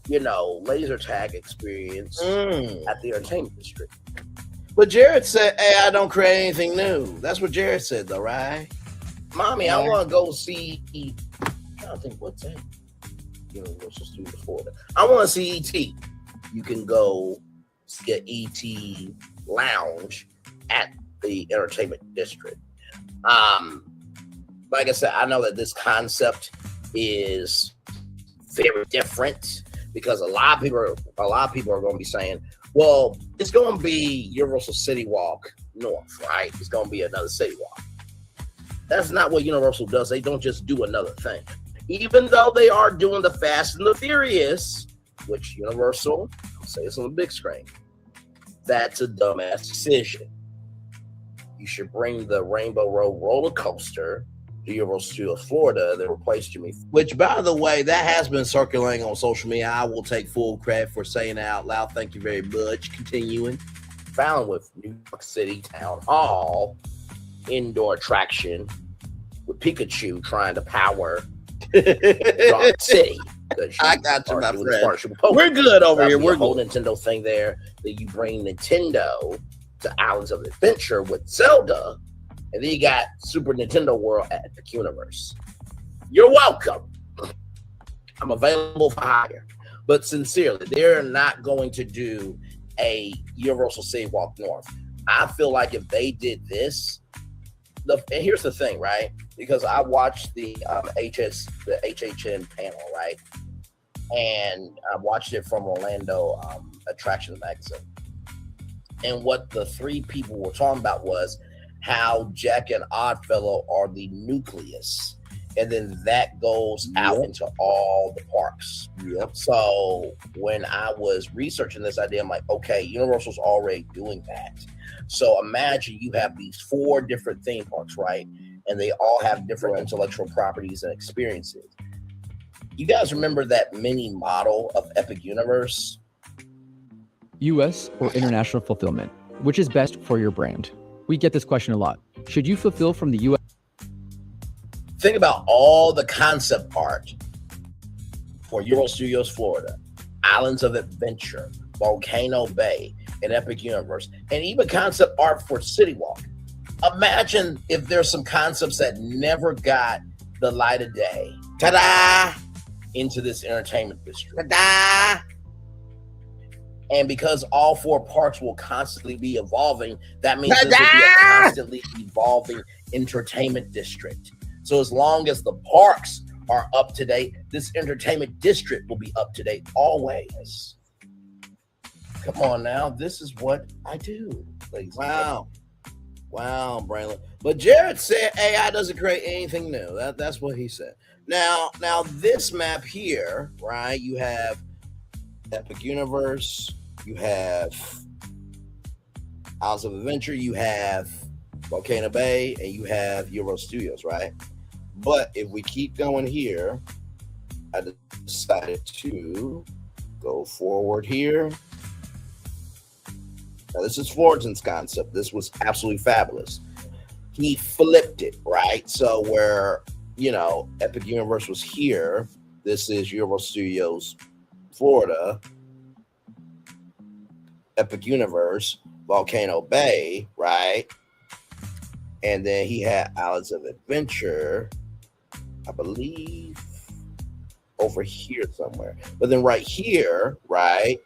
laser tag experience at the entertainment district. But Jared said, hey, I don't create anything new. That's what Jared said, though, right? Mommy, I want to go see, I don't think, what's that? Universal Studios Florida. I want to see E.T. You can go get E.T. Lounge at the entertainment district. Like I said, I know that this concept is very different because a lot of people are going to be saying, well, it's going to be Universal City Walk North, right? It's going to be another City Walk. That's not what Universal does. They don't just do another thing. Even though they are doing the Fast and the Furious, which Universal, I'll say this on the big screen, that's a dumbass decision. You should bring the Rainbow Road roller coaster to Universal Studios Florida that replaced Jimmy. Which, by the way, that has been circulating on social media. I will take full credit for saying it out loud. Thank you very much. Continuing. Found with New York City Town Hall indoor attraction with Pikachu trying to power Rock City. I got you, my friend. We're good over here. We're whole Nintendo thing there that you bring Nintendo to Islands of Adventure with Zelda, and then you got Super Nintendo World at Epic Universe. You're welcome. I'm available for hire. But sincerely, they're not going to do a Universal City Walk North. I feel like if they did this, and here's the thing, right? Because I watched the HHN panel, right? And I watched it from Orlando Attraction Magazine. And what the 3 people were talking about was how Jack and Oddfellow are the nucleus. And then that goes out into all the parks. So when I was researching this idea, I'm like, okay, Universal's already doing that. So imagine you have these 4 different theme parks, right? And they all have different intellectual properties and experiences. You guys remember that mini model of Epic Universe? US or international fulfillment? Which is best for your brand? We get this question a lot. Should you fulfill from the US? Think about all the concept art for Euro Studios Florida, Islands of Adventure, Volcano Bay, and Epic Universe, and even concept art for City Walk. Imagine if there's some concepts that never got the light of day. Ta-da! Into this entertainment district. Ta-da! And because all 4 parks will constantly be evolving, that means this will be a constantly evolving entertainment district. So as long as the parks are up to date, this entertainment district will be up to date always. Come on now, this is what I do. Wow. Wow, Braylon. But Jared said AI doesn't create anything new. That's what he said. Now this map here, right? You have Epic Universe, you have Islands of Adventure, you have Volcano Bay, and you have Euro Studios, right? But if we keep going here, I decided to go forward here. Now, this is Florian's concept. This was absolutely fabulous. He flipped it, right? So where, Epic Universe was here, this is Euro Studios Florida, Epic Universe, Volcano Bay, right? And then he had Islands of Adventure, I believe, over here somewhere. But then right here, right,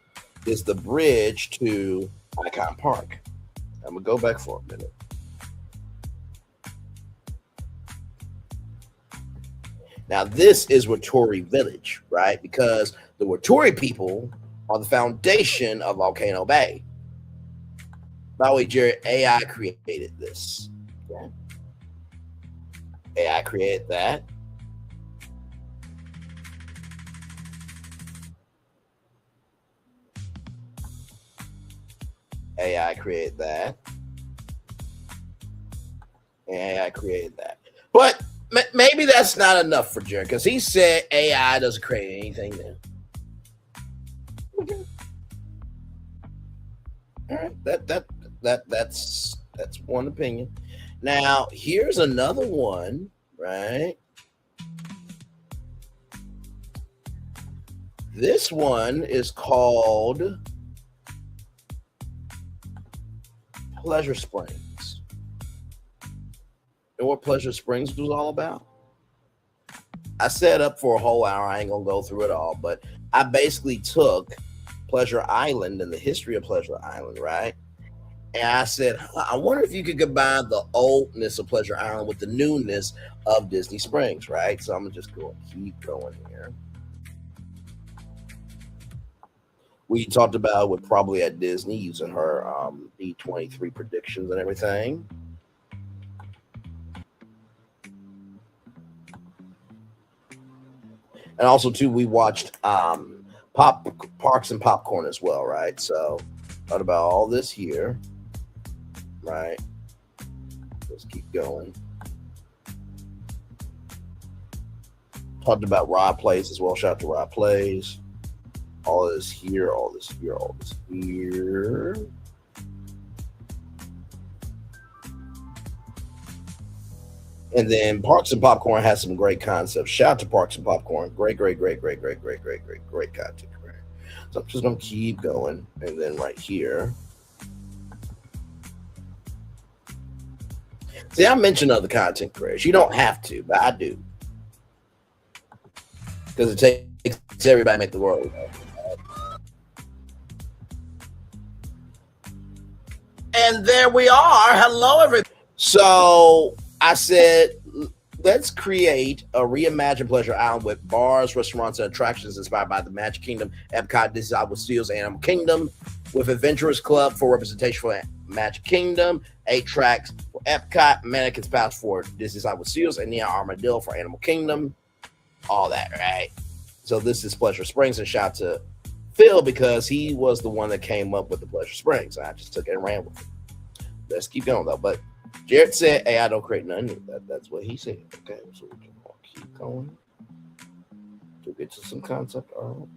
is the bridge to Icon Park. I'm gonna go back for a minute. Now this is Waturi Village, right? Because the Waturi people are the foundation of Volcano Bay. By the way, Jared, AI created this. Okay. AI created that. AI created that. And AI created that. But maybe that's not enough for Jared, because he said AI doesn't create anything new. Okay. All right. That's one opinion. Now, here's another one, right? This one is called Pleasure Springs. And what Pleasure Springs was all about? I set up for a whole hour. I ain't gonna go through it all, but I basically took Pleasure Island and the history of Pleasure Island, right? And I said, I wonder if you could combine the oldness of Pleasure Island with the newness of Disney Springs, right? So I'm gonna just go and keep going here. We talked about with probably at Disney using her D23 predictions and everything. And also too, we watched Parks and Popcorn as well, right? So thought about all this here, right? Let's keep going. Talked about Rod Plays as well. Shout out to Rod Plays. All this here, all this here, all this here. And then Parks and Popcorn has some great concepts. Shout out to Parks and Popcorn. Great content. Great. So I'm just gonna keep going. And then right here. See, I mentioned other content creators. You don't have to, but I do. Because it takes everybody to make the world. And there we are. Hello, everybody. So I said, let's create a reimagined Pleasure Island with bars, restaurants, and attractions inspired by the Magic Kingdom, Epcot, Disney Hollywood Studios, Animal Kingdom, with Adventurers Club for representation for Magic Kingdom, 8 tracks for Epcot, Mannequin's Palace for Disney Hollywood Studios, and Neon Armadillo for Animal Kingdom. All that, right? So this is Pleasure Springs, and shout out to Phil because he was the one that came up with the Pleasure Springs. I just took it and ran with it. Let's keep going though. But Jared said, "Hey, I don't create nothing new." That's what he said. Okay, so we can keep going to get to some concept art.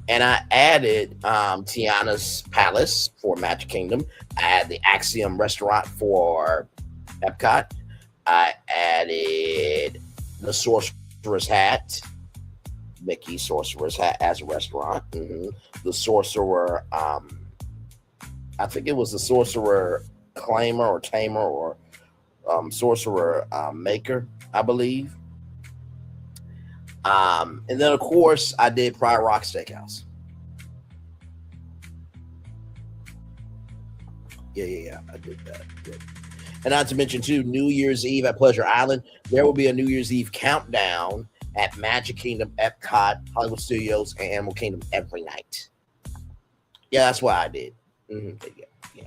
And I added Tiana's Palace for Magic Kingdom. I added the Axiom Restaurant for Epcot. I added the Sorcerer's Sorcerer's Hat. Mickey Sorcerer's Hat as a restaurant. Mm-hmm. The Sorcerer, I think it was the Sorcerer Claimer or Tamer or Sorcerer Maker, I believe. And then, of course, I did Pride Rock Steakhouse. Yeah, I did that. Yeah. And not to mention, too, New Year's Eve at Pleasure Island. There will be a New Year's Eve countdown at Magic Kingdom, Epcot, Hollywood Studios, and Animal Kingdom every night. Yeah, that's what I did. Mm-hmm. Yeah.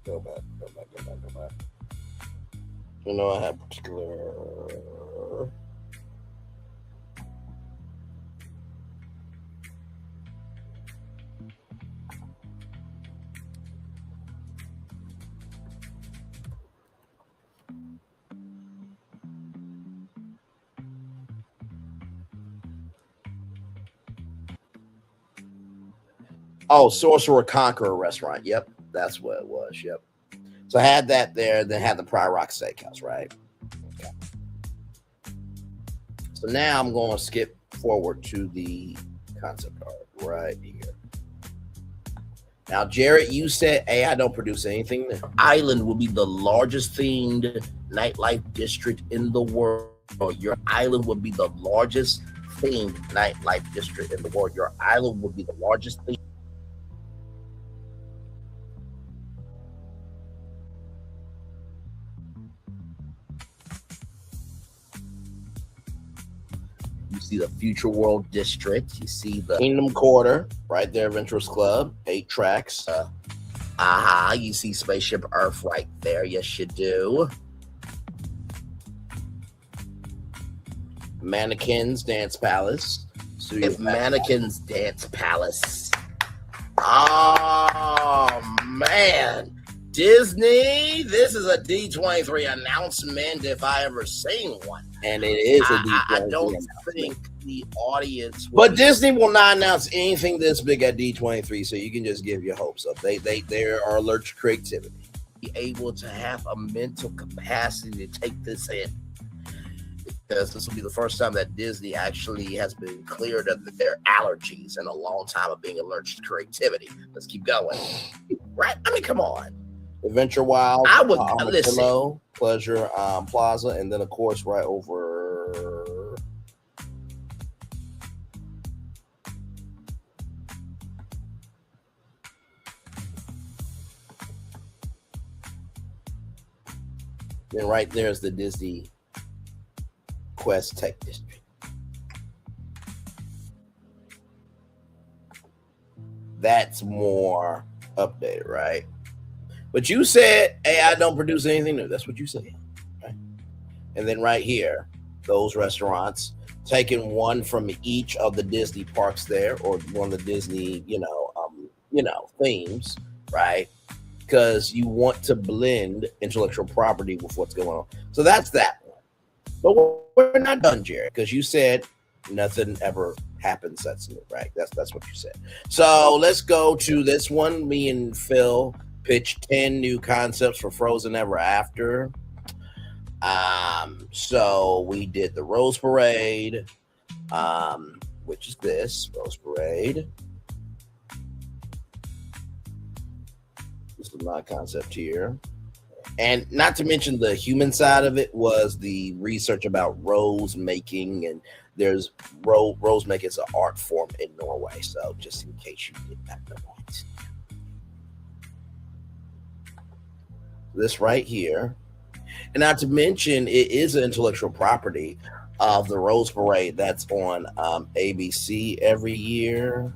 Go back. You know, I have particular. Oh, Sorcerer Conqueror restaurant. Yep, that's what it was. Yep. So I had that there, then had the Pride Rock Steakhouse, right? Okay. So now I'm going to skip forward to the concept art right here. Now, Jared, you said AI don't produce anything. The island will be the largest themed nightlife district in the world. Your island will be the largest themed nightlife district in the world. Your island will be the largest themed. You see the Future World District. You see the Kingdom Quarter right there, Adventurous Club, 8 tracks. You see Spaceship Earth right there. Yes, you do. Mannequins Dance Palace. So you have Mannequins Dance Palace. Oh, man. Disney, this is a D23 announcement if I ever seen one. And it is a D23 I don't think the audience will. But Disney will not announce anything this big at D23, so you can just give your hopes up. They are alert to creativity. Be able to have a mental capacity to take this in. Because this will be the first time that Disney actually has been cleared of their allergies in a long time of being allergic to creativity. Let's keep going. Right? I mean, come on. Adventure Wild, I would listen. Pleasure Plaza, and then of course right over. Then right there's the Disney Quest Tech District. That's more updated, right? But you said AI don't produce anything new. That's what you said, right? And then right here, those restaurants, taking one from each of the Disney parks there, or one of the Disney, themes, right? Because you want to blend intellectual property with what's going on. So that's that one. But we're not done, Jared, because you said nothing ever happens that's new, right? That's what you said. So let's go to this one. Me and Phil pitched 10 new concepts for Frozen Ever After. So we did the Rose Parade, which is this Rose Parade. This is my concept here. And not to mention the human side of it was the research about rose making, and there's rose making is an art form in Norway. So just in case you did not know that. This right here. And not to mention, it is an intellectual property of the Rose Parade that's on ABC every year.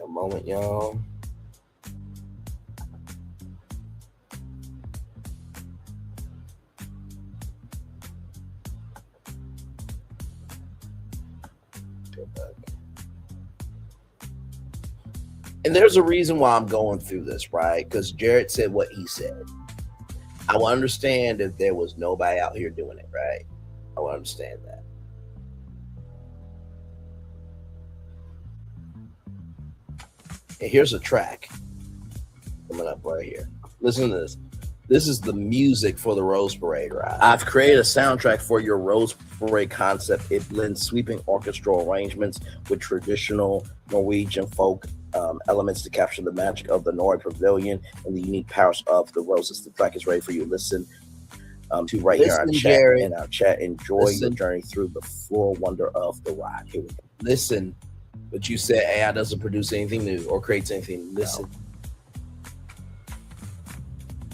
a moment, y'all. And there's a reason why I'm going through this, right? Because Jared said what he said. I would understand if there was nobody out here doing it, right? I would understand that. And here's a track coming up right here. Listen to this. This is the music for the Rose Parade ride. I've created a soundtrack for your Rose Parade concept. It blends sweeping orchestral arrangements with traditional Norwegian folk elements to capture the magic of the Norway Pavilion and the unique powers of the roses. The track is ready for you. Listen to right here on chat. In our chat. Enjoy your journey through the floral wonder of the ride. Here we go. Listen, but you said AI doesn't produce anything new or creates anything. Listen.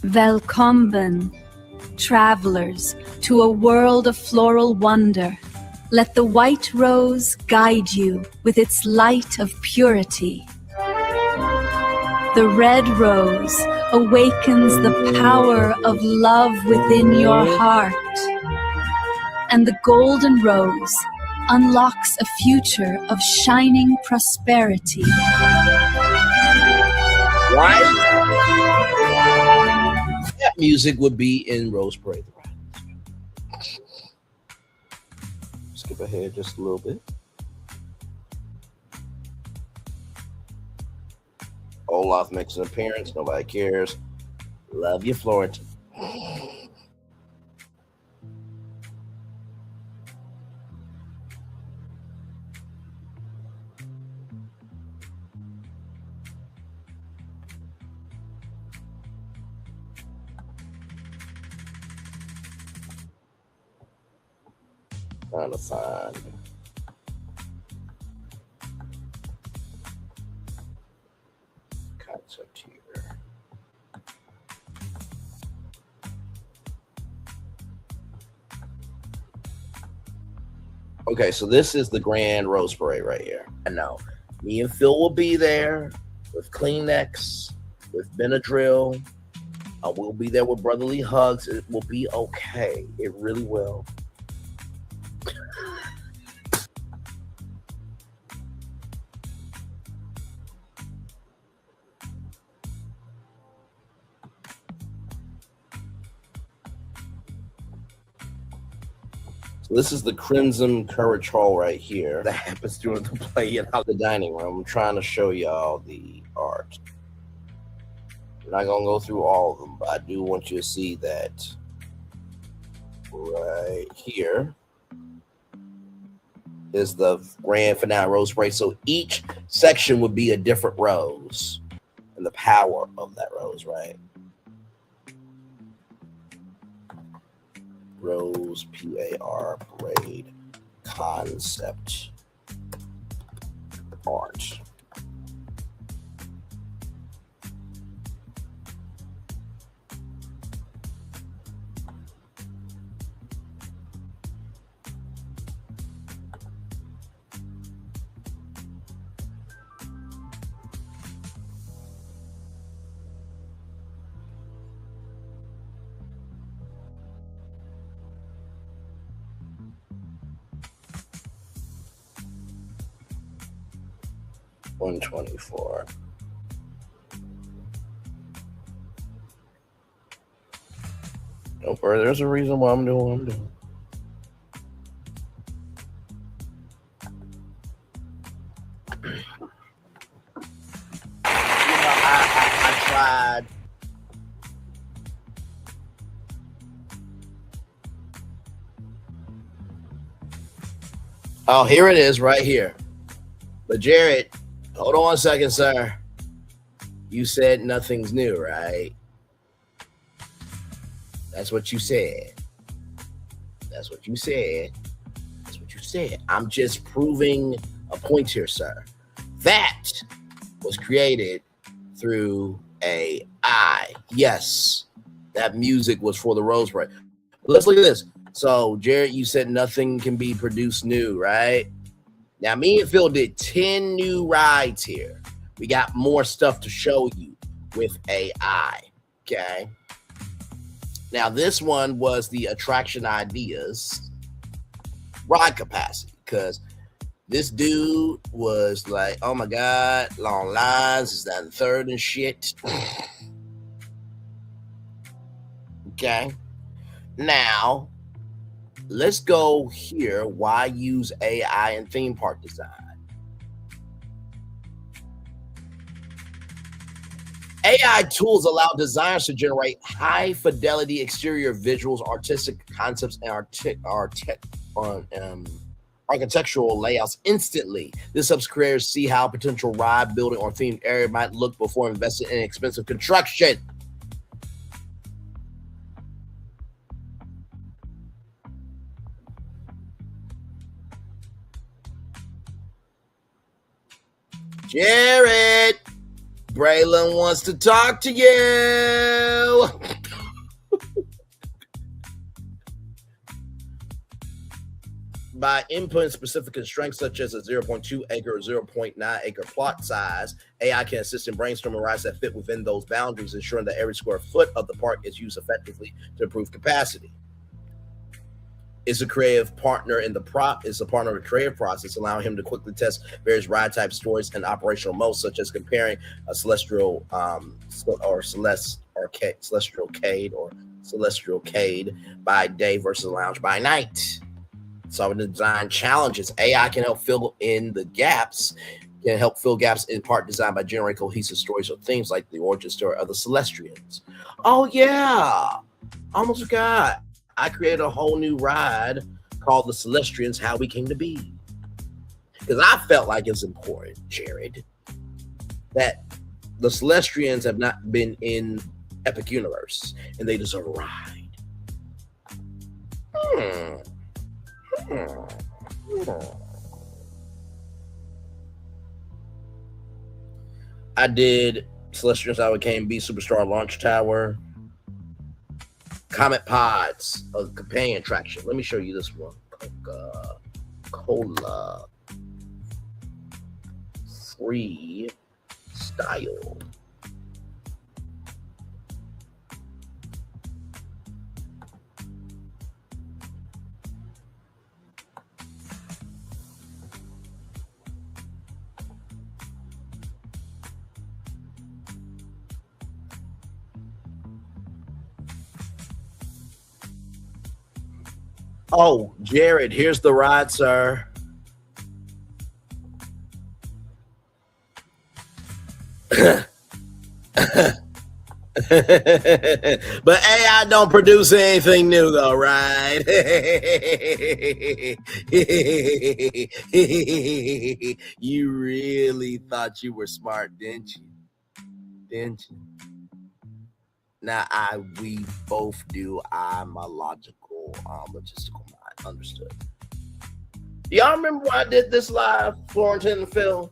Velkommen, travelers, to a world of floral wonder. Let the white rose guide you with its light of purity. The red rose awakens the power of love within your heart. And the golden rose unlocks a future of shining prosperity. Right? That music would be in Rose Parade. Skip ahead just a little bit. Olaf makes an appearance. Nobody cares. Love you, Florence. Trying to find concept here. Okay, so this is the Grand Rose Parade right here. I know me and Phil will be there with Kleenex, with Benadryl. We'll be there with brotherly hugs. It will be okay. It really will. This is the Crimson Courage Hall right here. That happens during the play in the dining room. I'm trying to show y'all the art. I'm not going to go through all of them, but I do want you to see that right here is the grand finale Rose Parade. So each section would be a different rose and the power of that rose, right? Rose PAR Parade concept art. $124. No further. There's a reason why I'm doing what I'm doing. I tried. Oh, here it is right here. But Jared, hold on a second, sir. You said nothing's new, right? That's what you said. That's what you said. That's what you said. I'm just proving a point here, sir. That was created through AI. Yes, that music was for the Rose Parade. Let's look at this. So, Jared, you said nothing can be produced new, right? Now, me and Phil did 10 new rides here. We got more stuff to show you with AI. Okay. Now, this one was the attraction ideas ride capacity, because this dude was like, oh my God, long lines, is that the third and shit. Okay. Now, let's go here. Why use AI in theme park design? AI tools allow designers to generate high fidelity exterior visuals, artistic concepts, and architectural layouts instantly. This helps creators see how a potential ride, building, or themed area might look before investing in expensive construction. Jared, Braylon wants to talk to you. By inputting specific constraints such as a 0.2 acre or 0.9 acre plot size, AI can assist in brainstorming rides that fit within those boundaries, ensuring that every square foot of the park is used effectively to improve capacity. It's a creative partner in the creative process, allowing him to quickly test various ride type stories and operational modes, such as comparing a celestial cade by day versus a lounge by night. Solving the design challenges, AI can help fill in the gaps. Can help fill gaps in park design by generating cohesive stories or themes like the origin story of the Celestians. Oh yeah, almost forgot. I created a whole new ride called the Celestians, How We Came to Be. Because I felt like it's important, Jared, that the Celestians have not been in Epic Universe and they deserve a ride. I did Celestians, How We Came to Be, Superstar Launch Tower. Comet Pods, a companion attraction. Let me show you this one. Coca-Cola free style. Oh, Jared, here's the ride, sir. But AI don't produce anything new, though, right? You really thought you were smart, didn't you? Didn't you? Now, we both do. I'm a logistical mind. Understood. Y'all remember when I did this live, Florentine and Phil?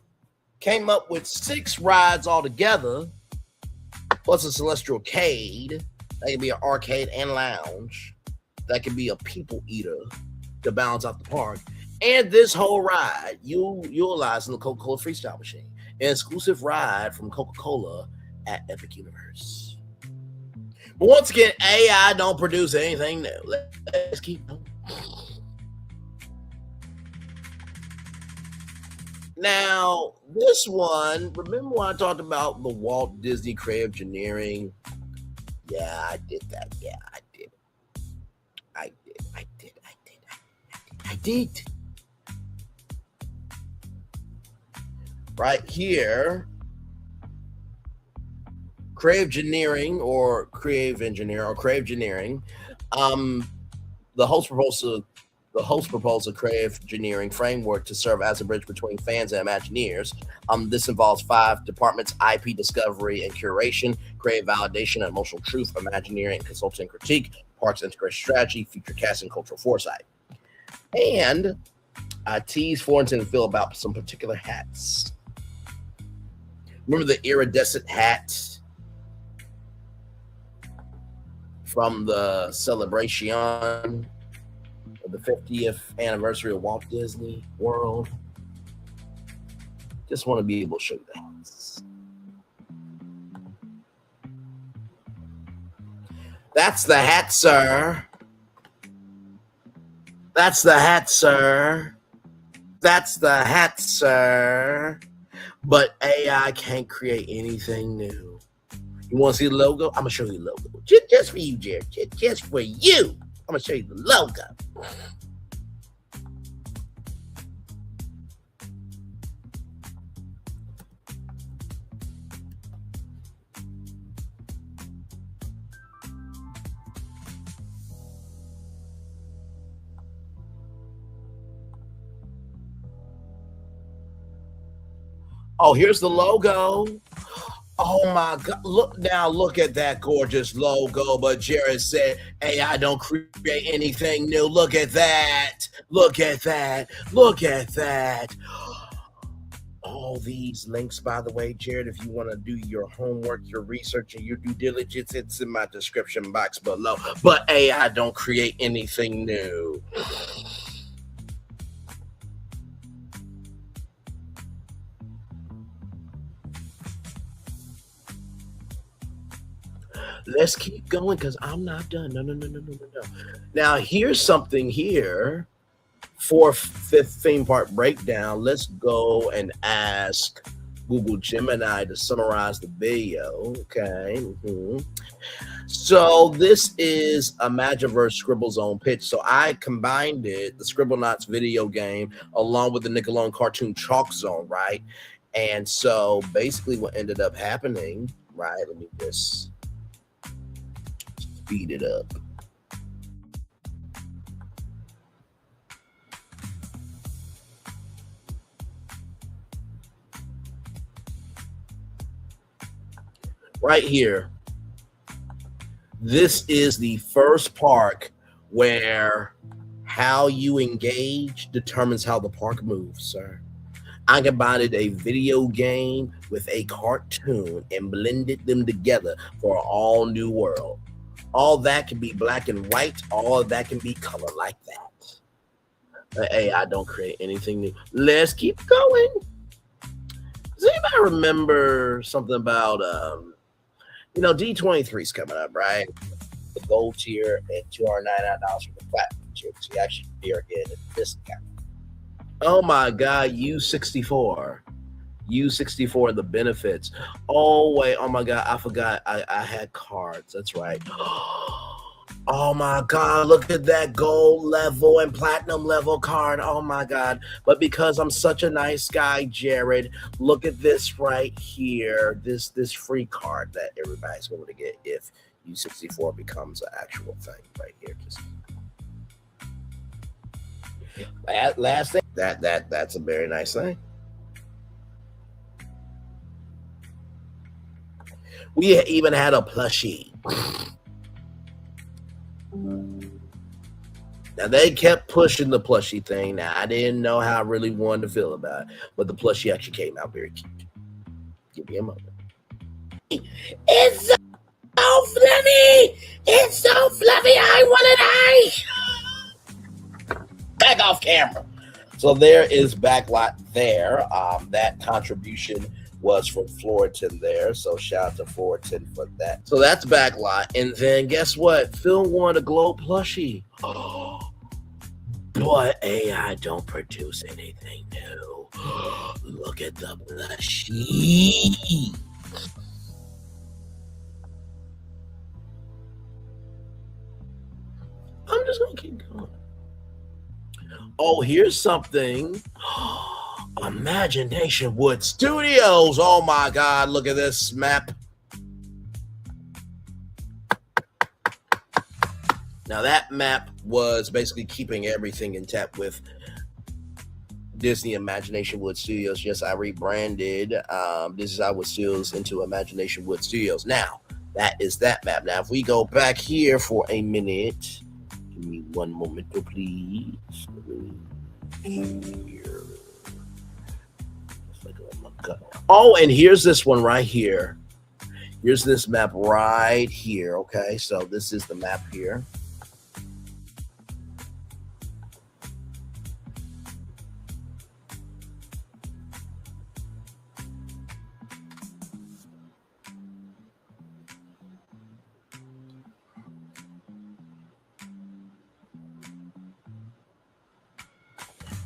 Came up with 6 rides altogether, plus a celestial cade. That could be an arcade and lounge. That could be a people eater to balance out the park. And this whole ride, utilizing the Coca-Cola Freestyle Machine. An exclusive ride from Coca-Cola at Epic Universe. But once again, AI don't produce anything new. Let's keep going. Now, this one, remember when I talked about the Walt Disney creative engineering? Yeah, I did that. Yeah, I did. I did. Right here, creative engineering, the host proposed a creative engineering framework to serve as a bridge between fans and Imagineers. This involves 5 departments: IP discovery and curation, creative validation and emotional truth, Imagineering, consulting and critique, parks integration strategy, future casting, cultural foresight. And I teased Florentine and Phil about some particular hats. Remember the iridescent hat from the celebration of the 50th anniversary of Walt Disney World? Just want to be able to show you that. That's the hat, sir. That's the hat, sir. That's the hat, sir. But AI can't create anything new. You want to see the logo? I'm going to show you the logo. Just for you, Jared. Just for you. I'm going to show you the logo. Oh, here's the logo. Oh my God. Look at that gorgeous logo. But Jared said, AI don't create anything new. Look at that. Look at that. Look at that. All these links, by the way, Jared, if you want to do your homework, your research, and your due diligence, it's in my description box below. But AI don't create anything new. Let's keep going because I'm not done. No. Now, here's something here for fifth theme park breakdown. Let's go and ask Google Gemini to summarize the video. Okay. So this is Imagineverse Scribble Zone pitch. So I combined it, the Scribblenauts video game, along with the Nickelodeon cartoon Chalk Zone, right? And so basically what ended up happening, right? Let me just speed it up. Right here. This is the first park where how you engage determines how the park moves, sir. I combined a video game with a cartoon and blended them together for an all new world. All that can be black and white. All of that can be color like that. But AI don't create anything new. Let's keep going. Does anybody remember something about, D23 is coming up, right? The gold tier and $299 for the platinum tier. So you actually are getting a discount. Oh my God, U64. U64, the benefits. Oh wait, oh my God, I forgot I had cards. That's right. Oh my God, look at that gold level and platinum level card. Oh my God. But because I'm such a nice guy, Jared, look at this right here. This free card that everybody's going to get if U64 becomes an actual thing right here. Just last thing. That's a very nice thing. We even had a plushie. Now they kept pushing the plushie thing. Now I didn't know how I really wanted to feel about it, but the plushie actually came out very cute. Give me a moment. It's so fluffy. It's so fluffy. I want it. Back off camera. So there is backlot there. That contribution was from Floritan there. So shout out to Floritan for that. So that's backlot. And then guess what? Phil wanted a glow plushie. Oh, but AI don't produce anything new. Look at the plushie. I'm just going to keep going. Oh, here's something. Imagination Wood Studios. Oh my God, look at this map. Now that map was basically keeping everything intact with Disney Imagination Wood Studios. Yes, I rebranded Disney Wood Studios into Imagination Wood Studios. Now, that is that map. Now, if we go back here for a minute, give me one moment, please. Here. Oh, and here's this one right here. Here's this map right here. Okay, so this is the map here.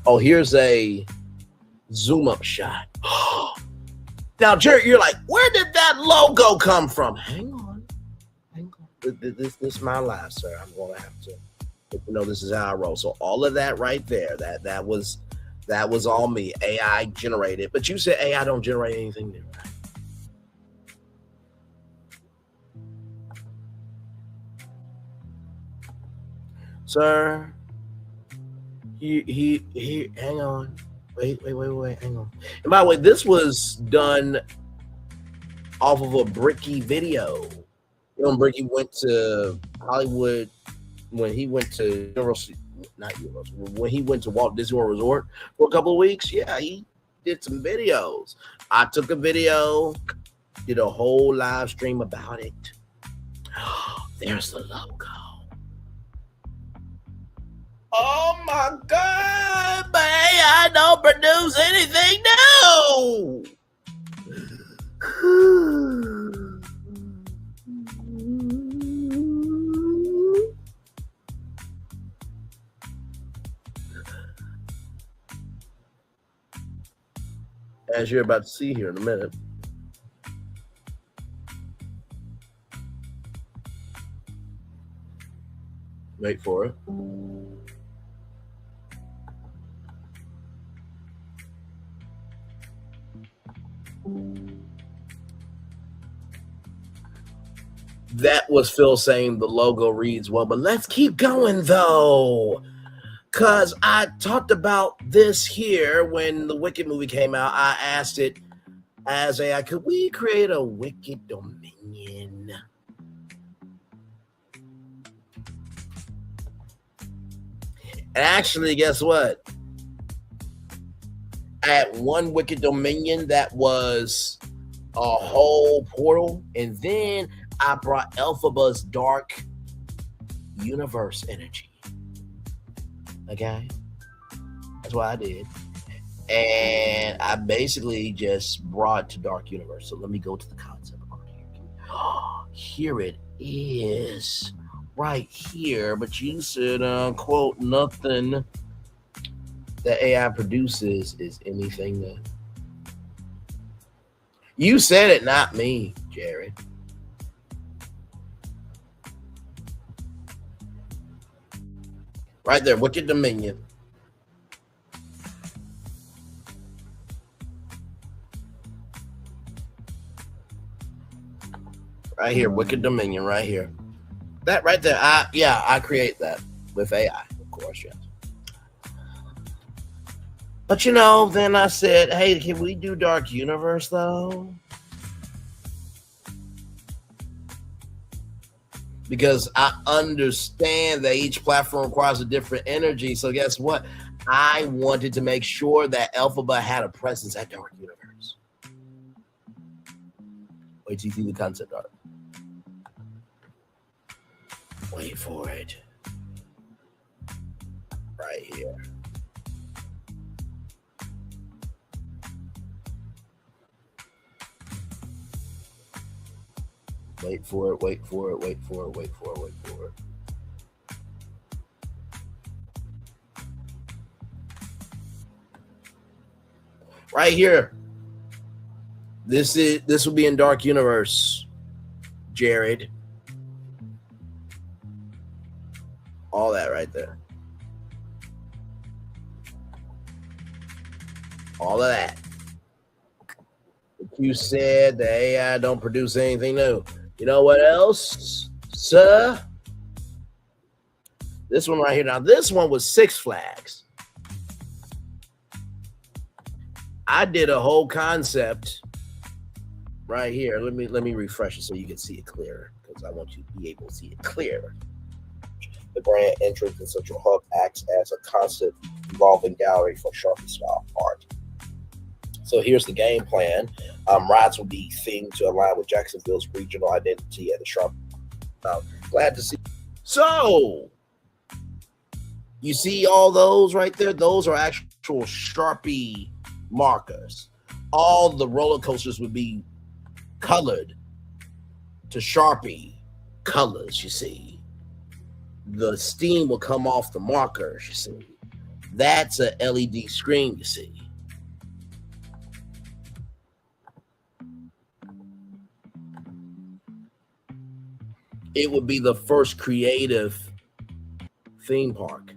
Oh, here's a zoom up shot. Now, Jerry, you're like, where did that logo come from? Hang on. This is my life, sir. I'm gonna have to, this is how I roll. So all of that right there, that was all me, AI generated. But you said AI don't generate anything new, right? Sir, he hang on. Wait, hang on. And by the way, this was done off of a Bricky video. Bricky went to Hollywood when he went to when he went to Walt Disney World Resort for a couple of weeks. Yeah, he did some videos. I took a video, did a whole live stream about it. There's the logo. Oh my God, man, I don't produce anything new. As you're about to see here in a minute. Wait for it. That was Phil saying the logo reads well, but let's keep going though. Because I talked about this here when the Wicked movie came out. I asked it as AI, could we create a Wicked Dominion? And actually, guess what? I had one Wicked Dominion that was a whole portal, and then I brought Elphaba's dark universe energy. Okay? That's what I did. And I basically just brought to dark universe. So let me go to the concept art here. Here it is. Right here. But you said, quote, nothing that AI produces is anything that... You said it, not me, Jared. Right there, Wicked Dominion. Right here, Wicked Dominion, right here. That right there, I create that with AI, of course, yes. But then I said, hey, can we do Dark Universe though? Because I understand that each platform requires a different energy. So guess what? I wanted to make sure that Elphaba had a presence at Dark Universe. Wait till you see the concept art. Wait for it. Right here. Wait for it, wait for it, wait for it, wait for it, wait for it. Right here. This will be in Dark Universe, Jared. All that right there. All of that. You said the AI don't produce anything new. You know what else, sir? This one right here. Now, this one was Six Flags. I did a whole concept right here. Let me refresh it so you can see it clearer, because I want you to be able to see it clearer. The grand entrance and central hub acts as a constant evolving gallery for Sharpie style art. So here's the game plan. Rides will be themed to align with Jacksonville's regional identity and the Sharp. Glad to see. So you see all those right there? Those are actual Sharpie markers. All the roller coasters would be colored to Sharpie colors, you see. The steam will come off the markers, you see. That's a LED screen, you see. It would be the first creative theme park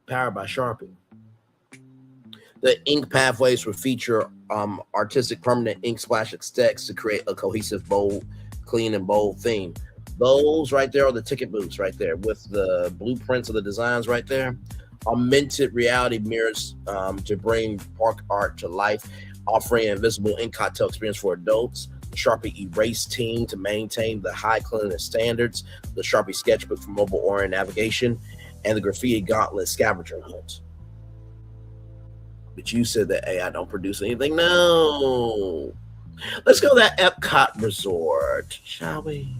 powered by Sharpie. The ink pathways would feature artistic permanent ink splash text to create a cohesive, bold, clean, and bold theme. Those right there are the ticket booths right there with the blueprints of the designs right there. Augmented reality mirrors to bring park art to life, offering an invisible ink cocktail experience for adults. The Sharpie Erase team to maintain the high cleanliness standards. The Sharpie Sketchbook for mobile-oriented navigation, and the Graffiti Gauntlet scavenger hunt. But you said that AI don't produce anything. No. Let's go to that Epcot Resort, shall we?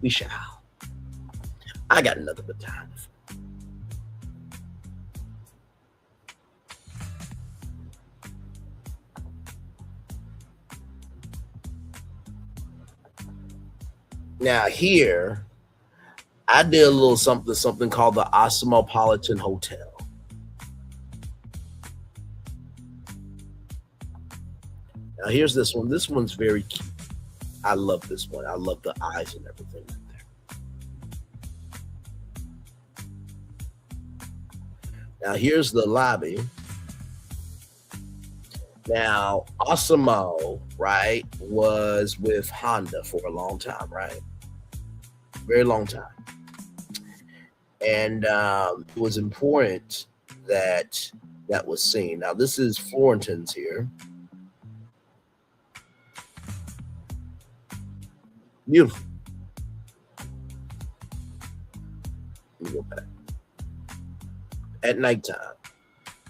We shall. I got nothing but time. Now here, I did a little something called the Osmopolitan Hotel. Now here's this one. This one's very cute. I love this one. I love the eyes and everything right there. Now here's the lobby. Now Osmo, right, was with Honda for a long time, right? Very long time. And it was important that that was seen. Now this is Florentines here. Beautiful. Let me go back. At nighttime.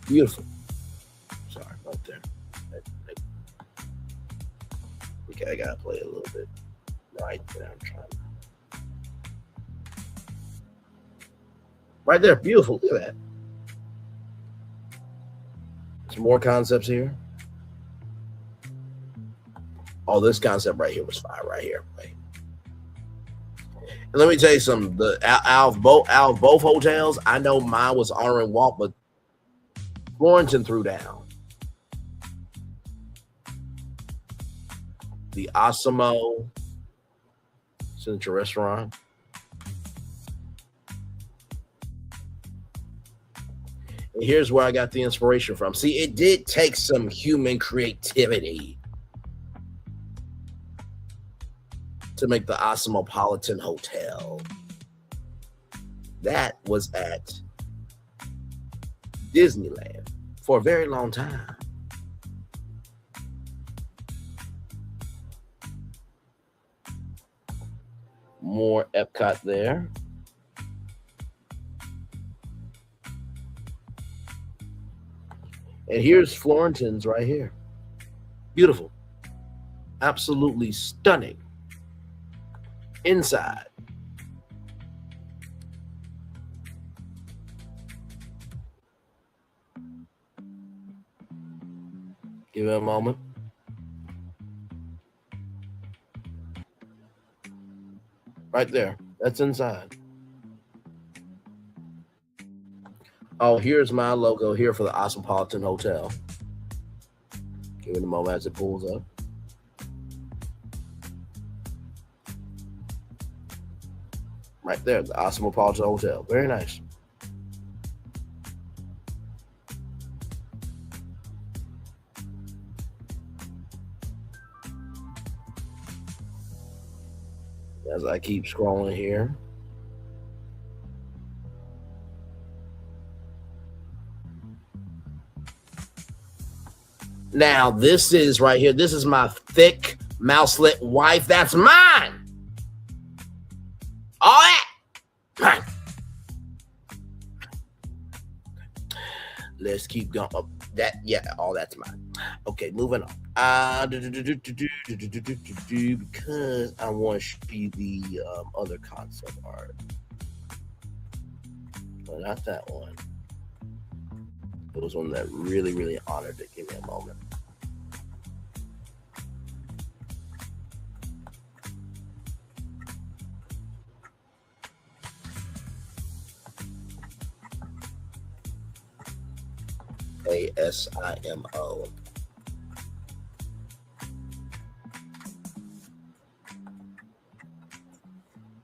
Beautiful. Sorry about that. Okay, I gotta play a little bit. Right there, I'm trying. Right there, beautiful. Look at that. Some more concepts here. Oh, this concept right here was fire. Right here, right. And let me tell you something. Out of both hotels, I know mine was honoring Walt, but Florentine threw down. The Osmo Signature Restaurant. And here's where I got the inspiration from. See, it did take some human creativity to make the Osmopolitan Hotel. That was at Disneyland for a very long time. More Epcot there. And here's Florentines right here. Beautiful. Absolutely stunning. Inside. Give it a moment. Right there. That's inside. Oh, here's my logo here for the Osmopolitan Hotel. Give it a moment as it pulls up. Right there, the Osmopolitan Hotel. Very nice. As I keep scrolling here. Now, this is right here. This is my thick mouselet wife. That's mine. All that. Mine. Let's keep going. Oh, that, yeah, all that's mine. Okay, moving on. Because I want to show you the other concept art. But not that one. It was one that really, really honored it. Give me a moment. ASIMO.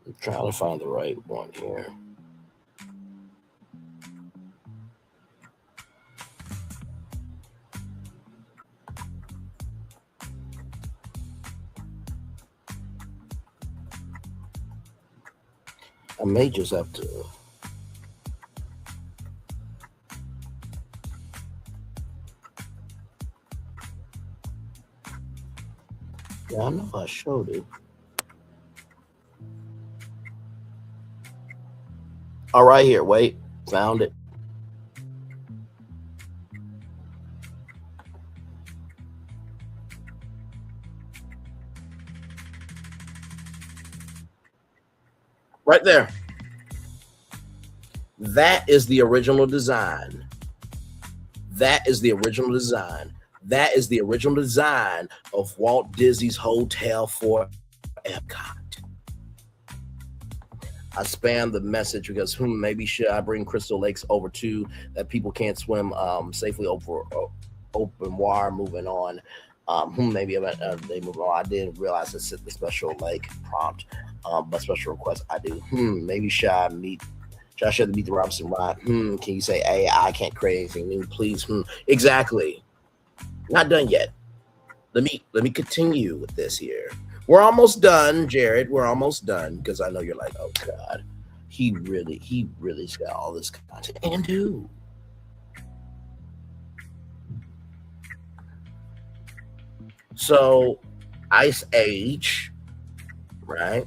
I'm trying to find the right one here. I may just have to. Yeah, I know I showed it. All right, here. Wait, found it. Right there. That is the original design. That is the original design. That is the original design of Walt Disney's hotel for Epcot. I spammed the message because maybe should I bring Crystal Lakes over too, that people can't swim safely over open water. Moving on. Maybe they move on. I didn't realize it's the special lake prompt, but special request. I do. Maybe should I share the Meet the Robinson ride? Can you say, hey, I can't create anything new, please? Exactly. Not done yet. Let me continue with this here. We're almost done, Jared. We're almost done because I know you're like, oh God, he really's got all this content. And who? So, Ice Age, right?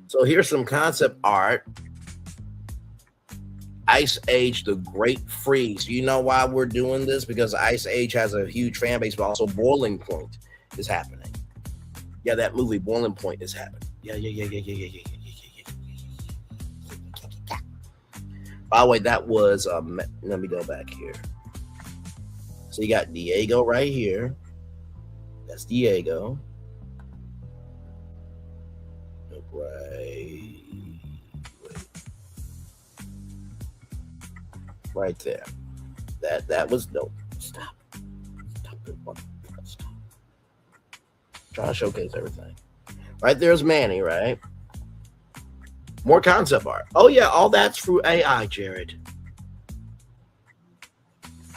So here's some concept art. Ice Age, the Great Freeze. You know why we're doing this? Because Ice Age has a huge fan base, but also Boiling Point is happening. Yeah, that movie Boiling Point is happening. Yeah. By the way, that was let me go back here. So you got Diego right here. That's Diego. Right there. That was dope. Stop it. Stop. Trying to showcase everything. Right there's Manny, right? More concept art. Oh yeah, all that's through AI, Jared.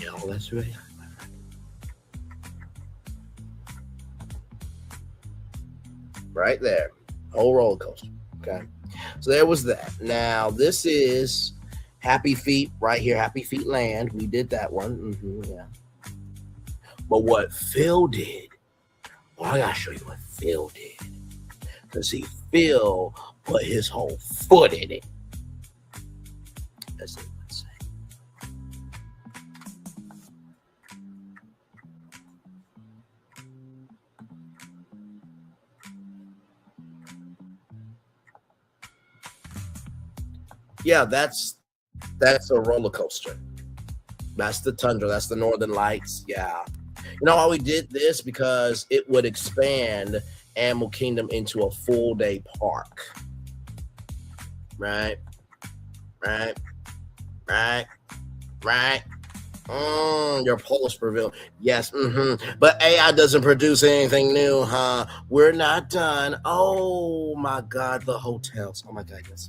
Yeah, all that's through AI. Right there. Whole roller coaster. Okay. So there was that. Now this is Happy Feet right here. Happy Feet Land. We did that one. Yeah. But what Phil did, I gotta show you what Phil did. Because see, Phil put his whole foot in it. That's what I'm saying. Yeah, that's a roller coaster. That's the Tundra. That's the Northern Lights. Yeah. You know why we did this? Because it would expand Animal Kingdom into a full day park. Right. Your Polish Pavilion. Yes. But AI doesn't produce anything new, huh? We're not done. Oh my God, the hotels. Oh my goodness.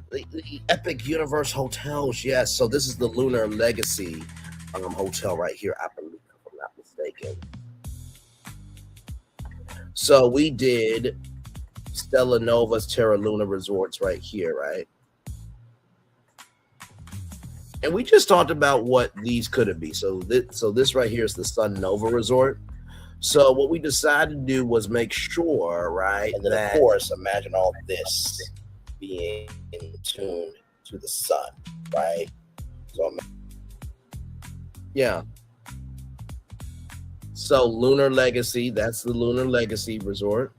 The Epic Universe hotels, yes. So this is the Lunar Legacy hotel right here, I believe, if I'm not mistaken. So we did Stella Nova's Terra Luna Resorts right here, right? And we just talked about what these could be. So this right here is the Sun Nova Resort. So what we decided to do was make sure, right, and then of course, imagine all this being in tune to the sun, right? So yeah. So Lunar Legacy, that's the Lunar Legacy Resort.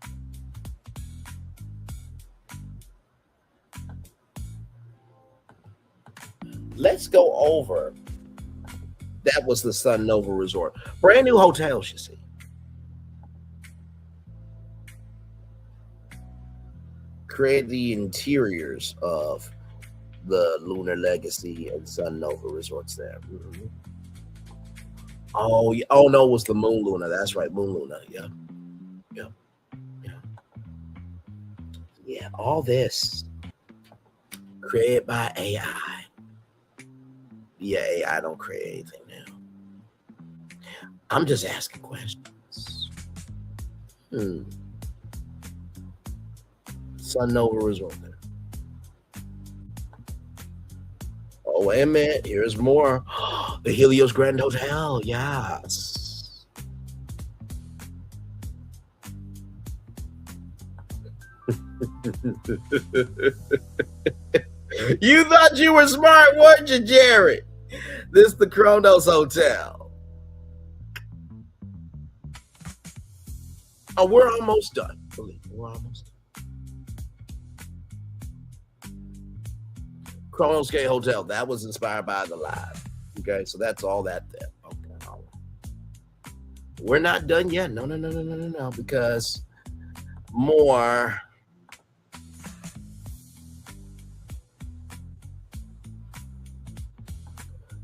let's go over. That was the Sun Nova Resort. Brand new hotels, you see. Create the interiors of the Lunar Legacy and Sun Nova Resorts there. Mm-hmm. Oh, yeah. Oh no, it was the Moon Luna. That's right, Moon Luna. Yeah. Yeah. Yeah. Yeah, all this created by AI. Yeah, AI don't create anything now. I'm just asking questions. Sun Nova Resort there. Oh, wait a minute. Here's more. The Helios Grand Hotel. Yes. You thought you were smart, weren't you, Jared? This is the Kronos Hotel. Oh, we're almost done. Believe me, we're almost done. Kronos Gate Hotel. That was inspired by the live. Okay, so that's all that there. Okay. We're not done yet. No, because more.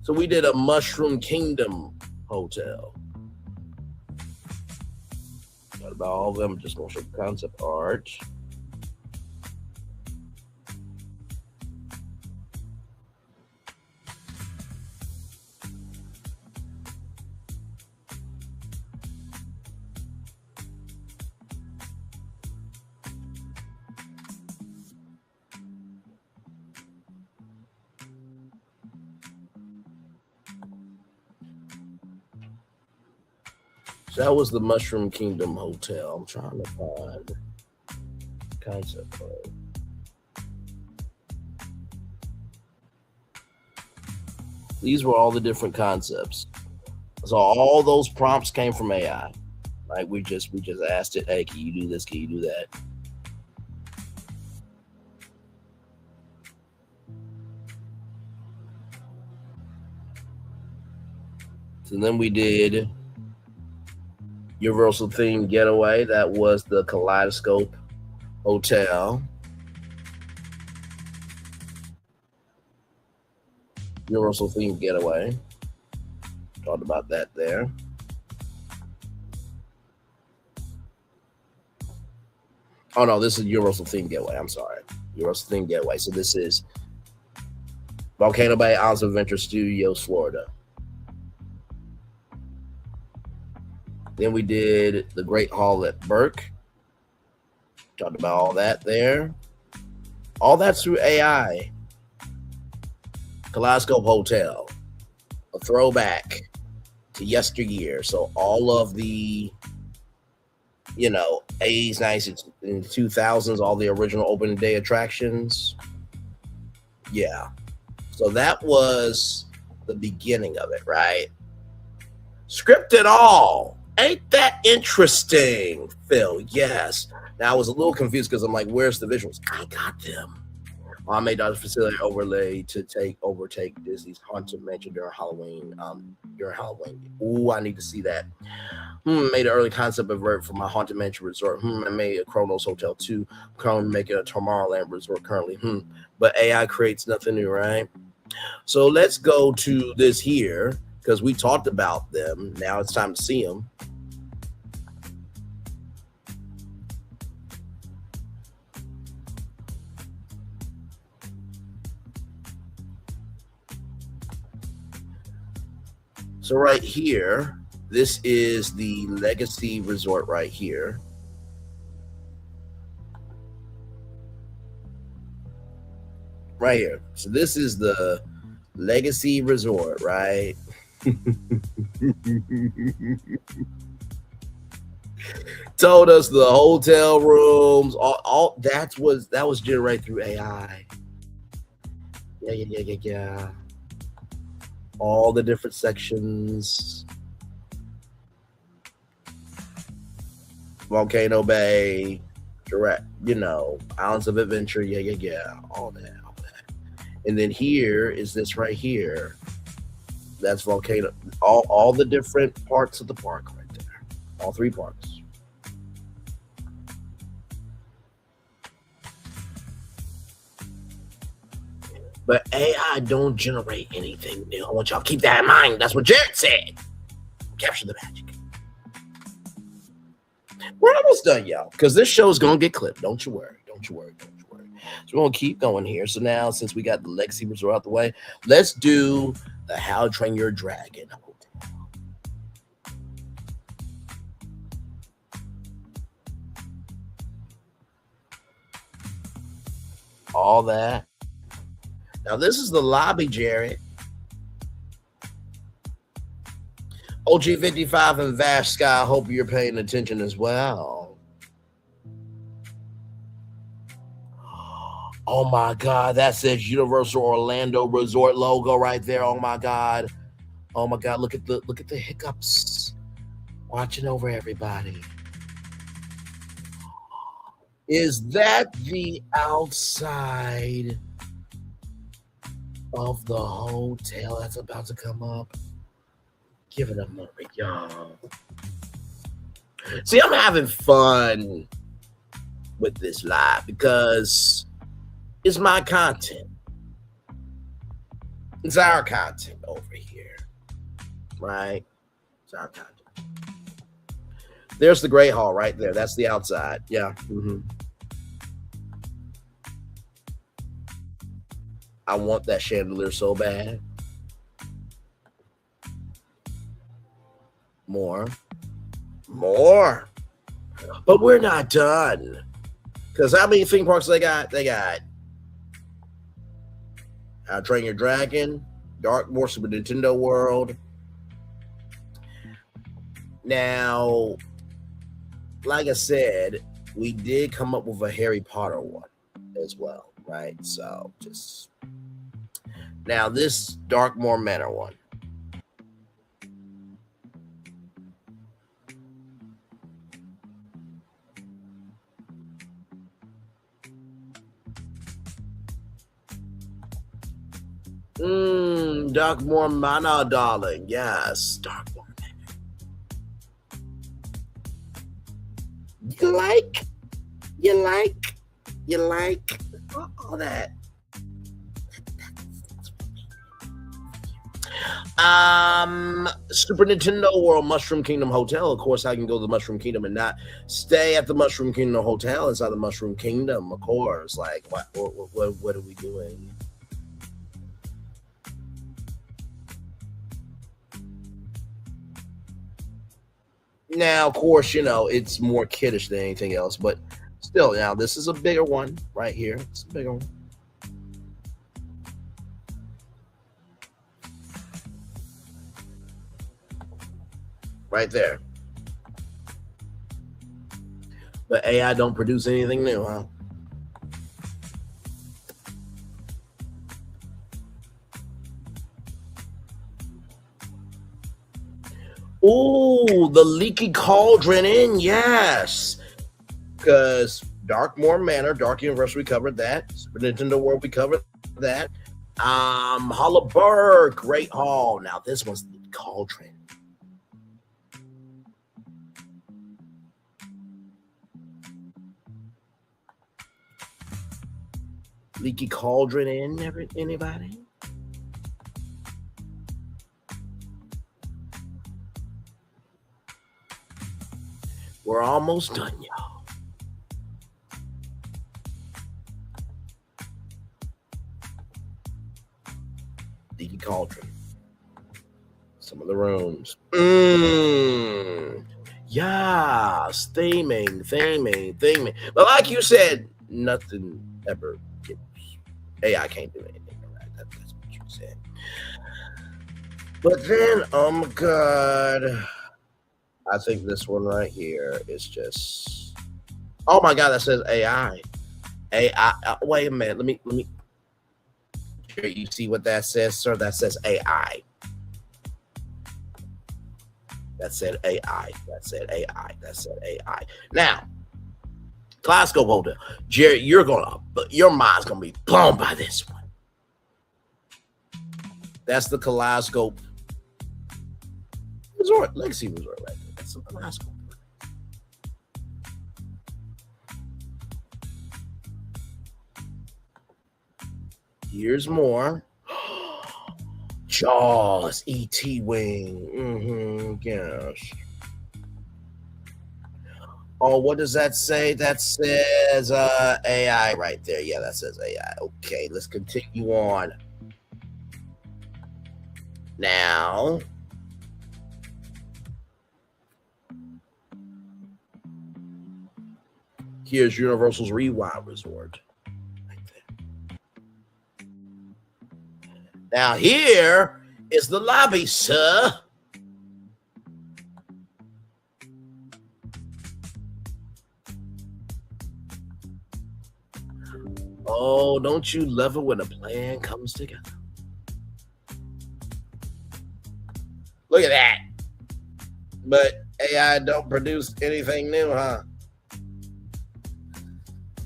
So we did a Mushroom Kingdom Hotel. Not about all of them, just gonna show concept art. So that was the Mushroom Kingdom Hotel. I'm trying to find concept art. These were all the different concepts. So all those prompts came from AI. Right? We just asked it, hey, can you do this? Can you do that? So then we did Universal Theme Getaway. That was the Kaleidoscope Hotel. Universal Theme Getaway. Talked about that there. Oh no, this is Universal Theme Getaway. I'm sorry. Universal Theme Getaway. So this is Volcano Bay, Islands of Adventure Studios, Florida. Then we did the Great Hall at Burke. Talked about all that there. All that's through AI. Kaleidoscope Hotel. A throwback to yesteryear. So all of the, 80s, 90s, and 2000s, all the original opening day attractions. Yeah. So that was the beginning of it, right? Scripted all. Ain't that interesting, Phil? Yes. Now I was a little confused because I'm like, where's the visuals? I got them. I made Dr. Facility overlay to overtake Disney's Haunted Mansion during Halloween. Ooh, I need to see that. Made an early concept avert for my Haunted Mansion resort. I made a Kronos Hotel too. Currently making a Tomorrowland resort currently. But AI creates nothing new, right? So let's go to this here because we talked about them. Now it's time to see them. So right here, this is the Legacy Resort right here. Right here. So this is the Legacy Resort, right? Told us the hotel rooms, all that was generated through AI. Yeah. All the different sections. Volcano Bay, direct, Islands of Adventure, yeah. All that. And then here is this right here. That's volcano. All the different parts of the park right there. All 3 parks. But AI don't generate anything new. I want y'all to keep that in mind. That's what Jared said. Capture the magic. We're almost done, y'all, because this show is going to get clipped. Don't you worry. Don't you worry. Don't you worry. So we're going to keep going here. So now, since we got the Legacy Resort out the way, let's do the How to Train Your Dragon Hotel. All that. Now, this is the lobby, Jared. OG55 and Vash Sky, I hope you're paying attention as well. Oh my God, that says Universal Orlando Resort logo right there. Oh my God. Oh my God, look at the hiccups. Watching over everybody. Is that the outside of the hotel that's about to come up? Give it a moment, y'all. See, I'm having fun with this live because it's my content. It's our content over here, right? It's our content. There's the Great Hall right there. That's the outside. Yeah. I want that chandelier so bad. More. But we're not done. Because how many theme parks they got? They got How to Train Your Dragon, Darkmoor Super Nintendo World. Now, like I said, we did come up with a Harry Potter one as well, right? So just now this Darkmoor Manor one. Darkmoor Manor, darling. Yes, Darkmoor Manor. You like all that. Super Nintendo World, Mushroom Kingdom Hotel. Of course, I can go to the Mushroom Kingdom and not stay at the Mushroom Kingdom Hotel inside the Mushroom Kingdom. Of course, like what are we doing? Now, of course, you know, it's more kiddish than anything else, but still, now this is a bigger one right here. It's a bigger one. Right there. But AI don't produce anything new, huh? Ooh, the Leaky Cauldron Inn, yes. Because Darkmoor Manor, Dark Universe, we covered that. Super Nintendo World, we covered that. Hollaburg, Great Hall. Now this one's the Cauldron. Leaky Cauldron Inn, anybody? We're almost done, y'all. Leaky Cauldron. Some of the rooms. Yes, theming. But like you said, nothing ever gets. AI can't do anything. Right? That's what you said. But then, oh my God. I think this one right here is just, oh my God, that says AI. AI. Wait a minute. Let me. You see what that says, sir? That says AI. That said AI. That said AI. That said AI. Now, Glasgow Hotel. Jerry, your mind's gonna be blown by this one. That's the Kaleidoscope Resort, Legacy Resort right there. That's the Kaleidoscope. Here's more. Jaws, E.T. Wing. Gosh. Oh, what does that say? That says AI right there. Yeah, that says AI. Okay, let's continue on. Now, here's Universal's Rewind Resort. Now here is the lobby, sir. Oh, don't you love it when a plan comes together? Look at that. But AI don't produce anything new, huh?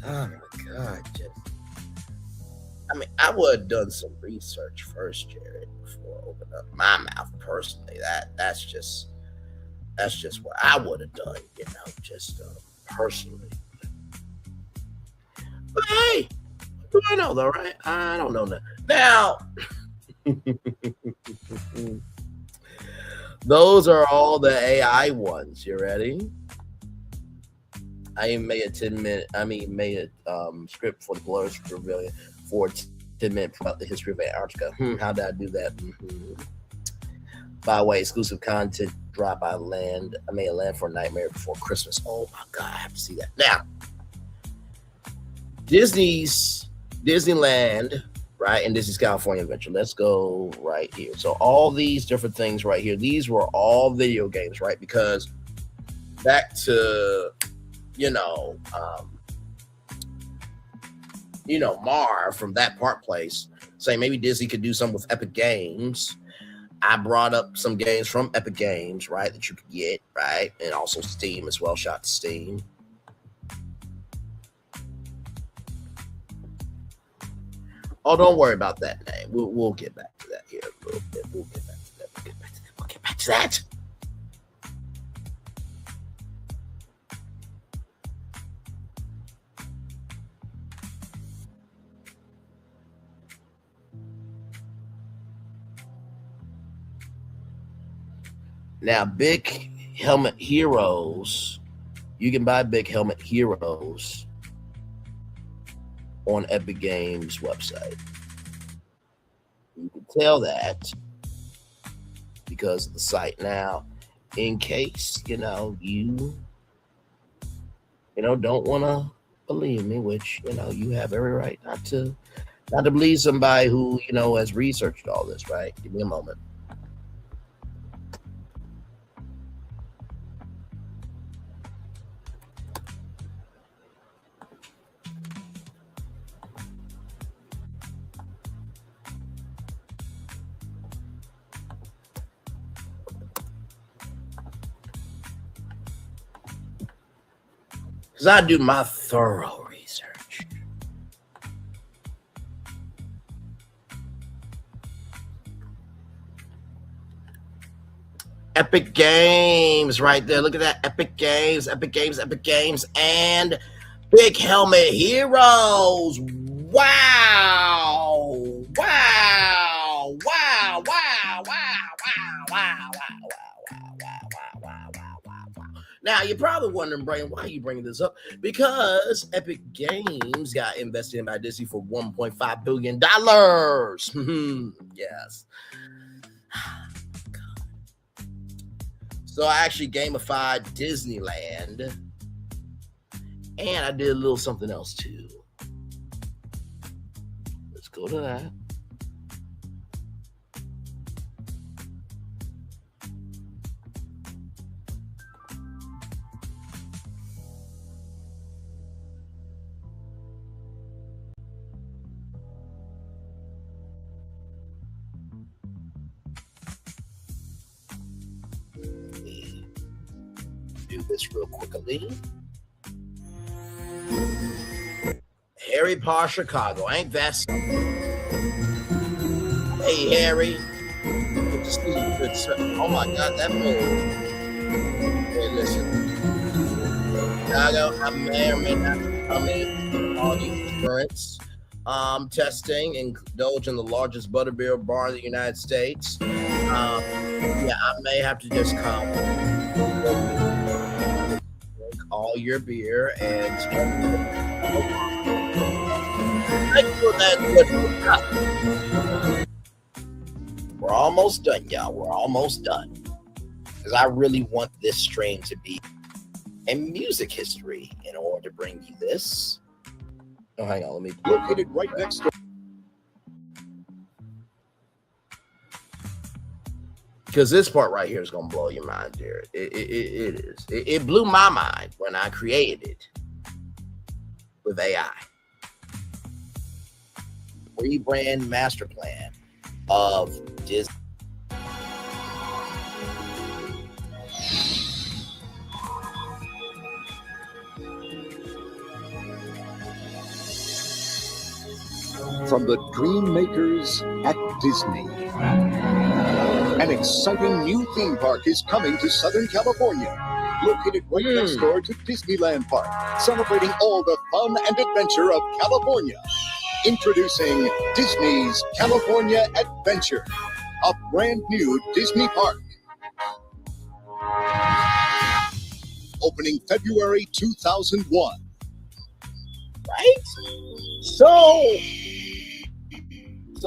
Oh my God, I mean, I would have done some research first, Jared, before I open up my mouth personally. That's just what I would have done, you know, just personally. But hey, what do I know though, right? I don't know that. Now, those are all the AI ones. You ready? I even made a 10-minute, script for the Glorious Rebellion for 10 minutes about the history of Antarctica. How did I do that? By the way, exclusive content drop. I made a land for Nightmare Before Christmas. Oh my God, I have to see that. Now, Disneyland, right, and Disney's California Adventure. Let's go right here. So all these different things right here, these were all video games, right? Because back to, Mar from That Park Place, saying maybe Disney could do something with Epic Games. I brought up some games from Epic Games, right, that you could get, right, and also Steam as well. Shout out to Steam. Oh, don't worry about that name. We'll get back to that here a little bit. We'll get back to that. Now, Big Helmet Heroes, you can buy Big Helmet Heroes on Epic Games website. You can tell that because of the site. Now, in case, you don't want to believe me, which, you have every right not to believe somebody who, has researched all this, right? Give me a moment. Because I do my thorough research. Epic Games right there. Look at that. Epic Games, and Big Helmet Heroes. Wow. Now, you're probably wondering, Braylon, why are you bringing this up? Because Epic Games got invested in by Disney for $1.5 billion. Yes. So I actually gamified Disneyland. And I did a little something else, too. Let's go to that. Do this real quickly. Harry Potter Chicago, ain't that something? Hey Harry, Just need a good stuff. Oh my God, that move. Hey, listen. Chicago, I may or may not be coming on the insurance testing and indulge in the largest butterbeer bar in the United States. Yeah, I may have to just come drink all your beer and make sure that we're almost done, y'all. We're almost done. Because I really want this stream to be a music history in order to bring you this. Oh, hang on. Let me Located right next door. Because this part right here is going to blow your mind, Jared. It is. It blew my mind when I created it with AI. Rebrand master plan of Disney. From the dream makers at Disney, an exciting new theme park is coming to Southern California, located right next door to Disneyland Park, celebrating all the fun and adventure of California. Introducing Disney's California Adventure, a brand new Disney park. Opening February 2001. Right? So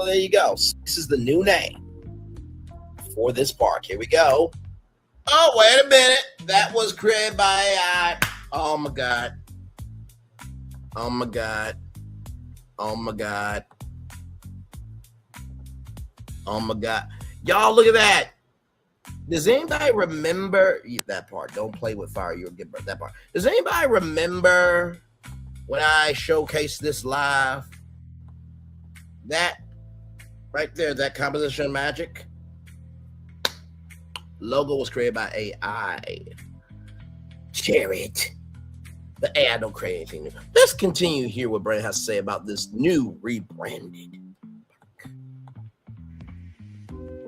there you go. This is the new name for this park. Here we go. Oh, wait a minute. That was created by AI. Oh my God. Oh my God. Oh my God. Oh my God. Y'all, look at that. Does anybody remember that part? Don't play with fire. You'll get burnt. That part. Does anybody remember when I showcased this live? That right there, that composition of magic logo was created by AI. Share it. The AI don't create anything new. Let's continue here what Brandon has to say about this new rebranded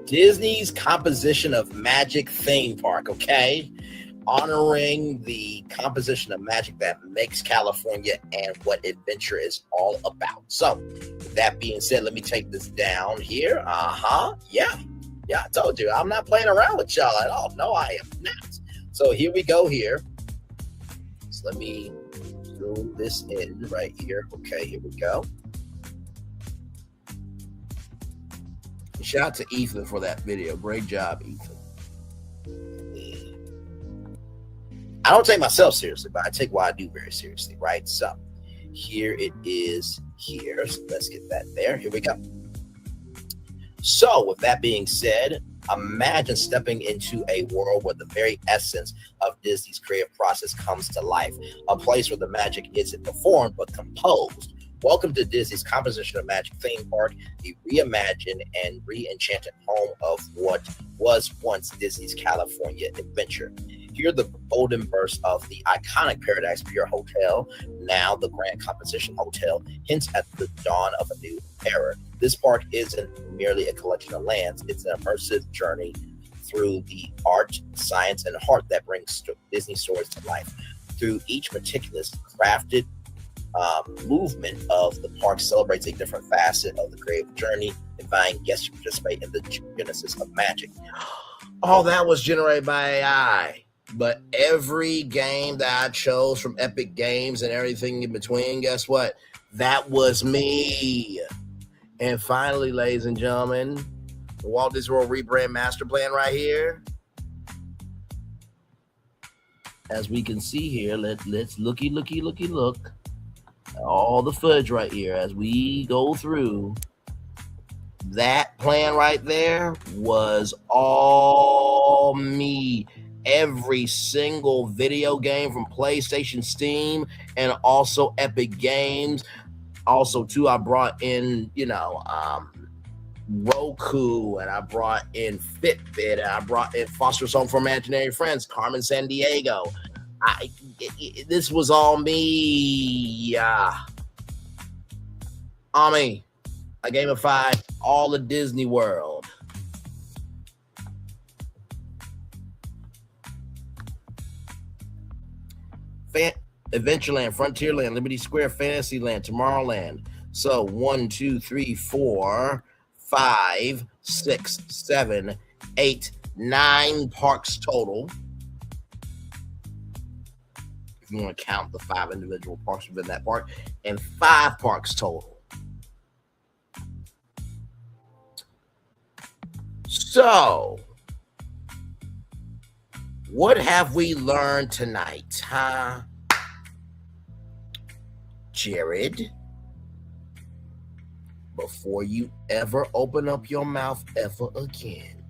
Disney's composition of magic theme park, okay? Honoring the composition of magic that makes California and what adventure is all about. So, with that being said, let me take this down here. Yeah, I told you, I'm not playing around with y'all at all. No, I am not. So here we go here. So let me throw this in right here. Okay, here we go. Shout out to Ethan for that video. Great job, Ethan. I don't take myself seriously, but I take what I do very seriously, right? So here it is here. So let's get that there. Here we go. So with that being said, imagine stepping into a world where the very essence of Disney's creative process comes to life, a place where the magic isn't performed but composed. Welcome to Disney's Composition of Magic theme park, the reimagined and re-enchanted home of what was once Disney's California adventure. Here, the golden burst of the iconic Paradise Pier Hotel, now the Grand Composition Hotel, hints at the dawn of a new era. This park isn't merely a collection of lands, it's an immersive journey through the art, science, and heart that brings Disney stories to life. Through each meticulous crafted movement of the park celebrates a different facet of the creative journey, inviting guests to participate in the genesis of magic. All that was generated by AI, but every game that I chose from Epic Games and everything in between, guess what? That was me. And finally, ladies and gentlemen, the Walt Disney World Rebrand Master Plan right here. As we can see here, let's look all the fudge right here as we go through. That plan right there was all me. Every single video game from PlayStation, Steam, and also Epic Games. Also, too, I brought in, Roku, and I brought in Fitbit, and I brought in Foster's Home for Imaginary Friends, Carmen Sandiego. This was all me. I gamified all of Disney World. Adventureland, Frontierland, Liberty Square, Fantasyland, Tomorrowland. So 1, 2, 3, 4, 5, 6, 7, 8, 9 parks total. If you want to count the 5 individual parks within that park, and 5 parks total. So, what have we learned tonight, huh? Jared, before you ever open up your mouth ever again,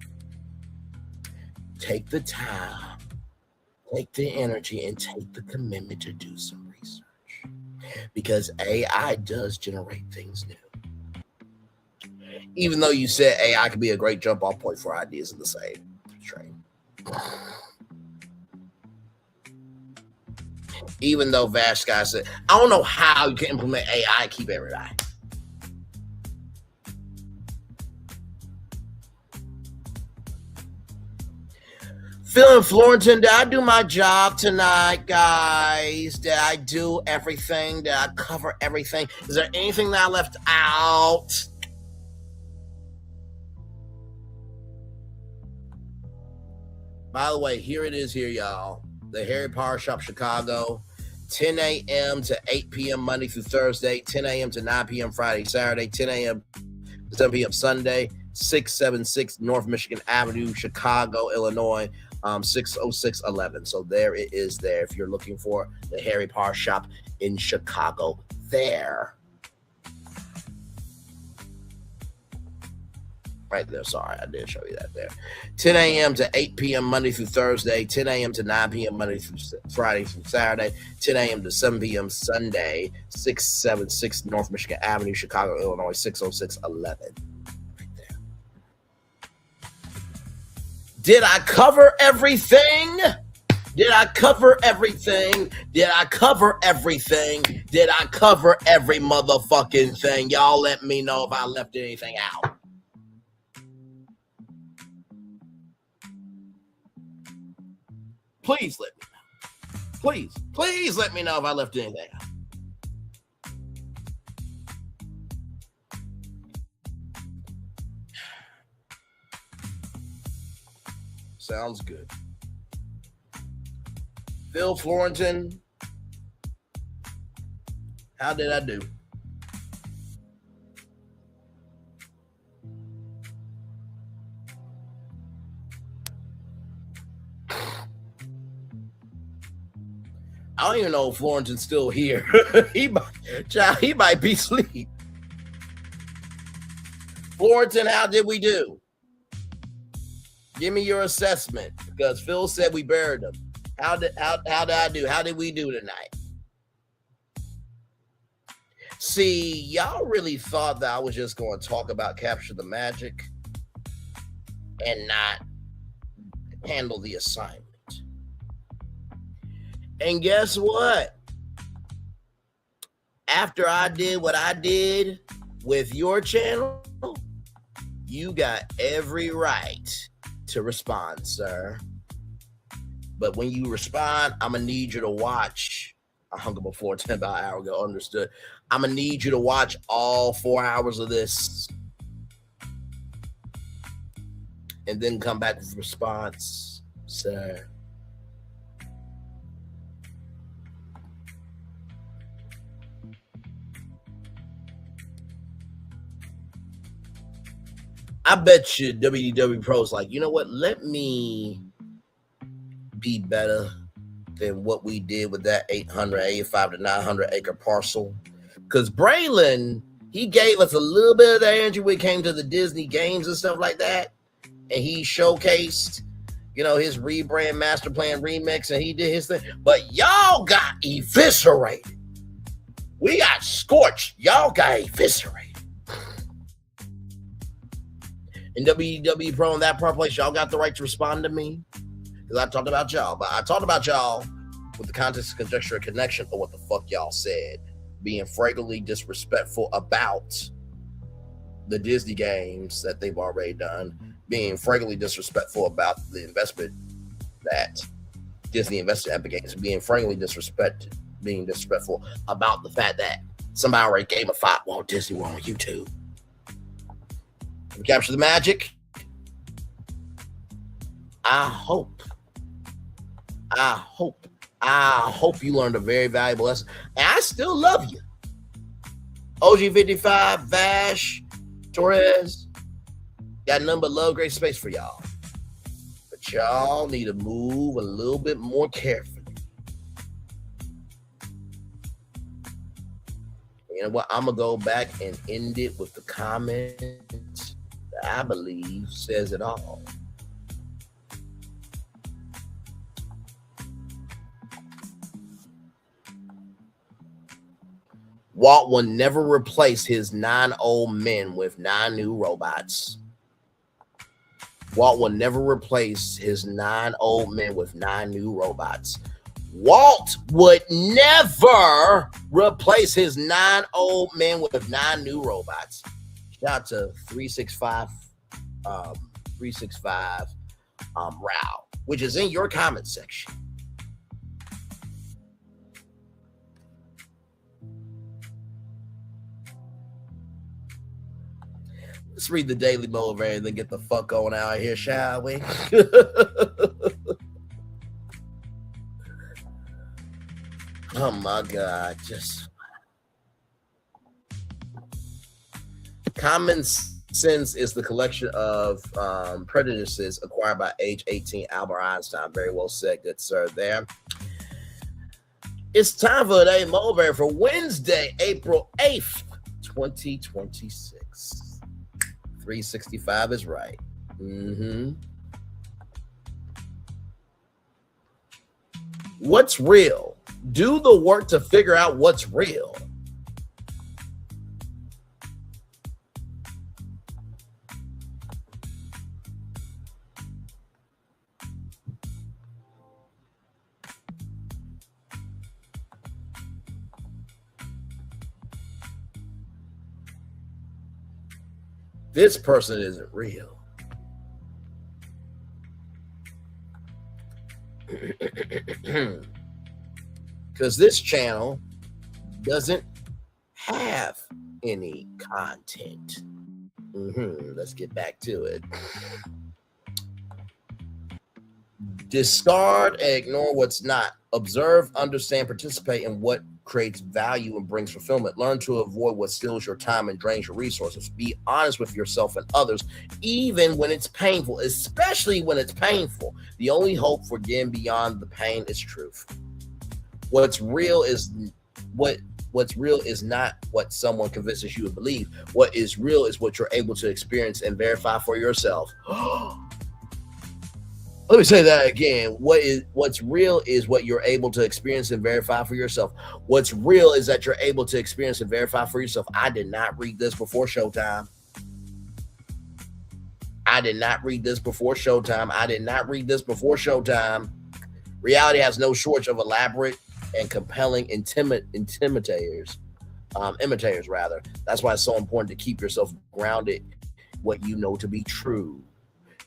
take the time, take the energy, and take the commitment to do some research. Because AI does generate things new. Even though you said AI could be a great jump-off point for ideas in the same train. Even though Vash Guy said, I don't know how you can implement AI and keep everybody. Phil and Florentin, did I do my job tonight, guys? Did I do everything? Did I cover everything? Is there anything that I left out? By the way, here it is here, y'all. The Harry Potter Shop Chicago, 10 a.m. to 8 p.m. Monday through Thursday, 10 a.m. to 9 p.m. Friday, Saturday, 10 a.m. to 7 p.m. Sunday, 676 North Michigan Avenue, Chicago, Illinois, 60611. So there it is there if you're looking for the Harry Potter Shop in Chicago there. Right there. Sorry, I did show you that there. 10 a.m. to 8 p.m. Monday through Thursday, 10 a.m. to 9 p.m. Monday through Friday through Saturday, 10 a.m. to 7 p.m. Sunday, 676 North Michigan Avenue, Chicago, Illinois, 60611. Right there. Did I cover everything? Did I cover everything? Did I cover everything? Did I cover every motherfucking thing? Y'all let me know if I left anything out. Please let me know. Please let me know if I left anything out. Sounds good. Phil Florentin, how did I do? I don't even know if Florentin's still here. he might be asleep. Florentin, how did we do? Give me your assessment, because Phil said we buried him. How did I do? How did we do tonight? See, y'all really thought that I was just going to talk about Capture the Magic and not handle the assignment. And guess what? After I did what I did with your channel, you got every right to respond, sir. But when you respond, I'm going to need you to watch. I hung up before 10 about an hour ago, understood. I'm going to need you to watch all 4 hours of this and then come back with a response, sir. I bet you WDW Pro's like, you know what? Let me be better than what we did with that 885 to 900 acre parcel. Because Braylon, he gave us a little bit of that energy when it came to the Disney games and stuff like that. And he showcased, you know, his rebrand master plan remix, and he did his thing. But y'all got eviscerated. We got scorched. Y'all got eviscerated. In WW Pro in that part place, y'all got the right to respond to me. Because I talked about y'all. But I talked about y'all with the context, conjecture, and connection of what the fuck y'all said. Being flagrantly disrespectful about the Disney games that they've already done. Being flagrantly disrespectful about the investment that Disney invested in Epic Games being frankly being disrespectful about the fact that somebody already gave him a fight. Walt Disney were on YouTube. We capture the magic. I hope you learned a very valuable lesson. And I still love you. OG55, Vash, Torres, got nothing but love, great space for y'all. But y'all need to move a little bit more carefully. You know what? I'm going to go back and end it with the comment that I believe says it all. Walt will never replace his 9 old men with 9 new robots. Walt will never replace his 9 old men with 9 new robots. Walt would never replace his 9 old men with 9 new robots. Shout out to 365 Rao, which is in your comment section. Let's read the Daily Motivator and then get the fuck on out of here, shall we? Oh my God, just common sense is the collection of prejudices acquired by age 18. Albert Einstein. Very well said, good sir. There. It's time for the Daily Motivator for Wednesday, April 8th, 2026. 365 is right. What's real? Do the work to figure out what's real. This person isn't real. Because this channel doesn't have any content. Let's get back to it. Discard and ignore what's not. Observe, understand, participate in what creates value and brings fulfillment. Learn to avoid what steals your time and drains your resources. Be honest with yourself and others, even when it's painful, especially when it's painful. The only hope for getting beyond the pain is truth. What's real is not what someone convinces you to believe. What is real is what you're able to experience and verify for yourself. Let me say that again. What's real is what you're able to experience and verify for yourself. What's real is that you're able to experience and verify for yourself. I did not read this before showtime. Reality has no shortage of elaborate and compelling imitators. That's why it's so important to keep yourself grounded, what you know to be true.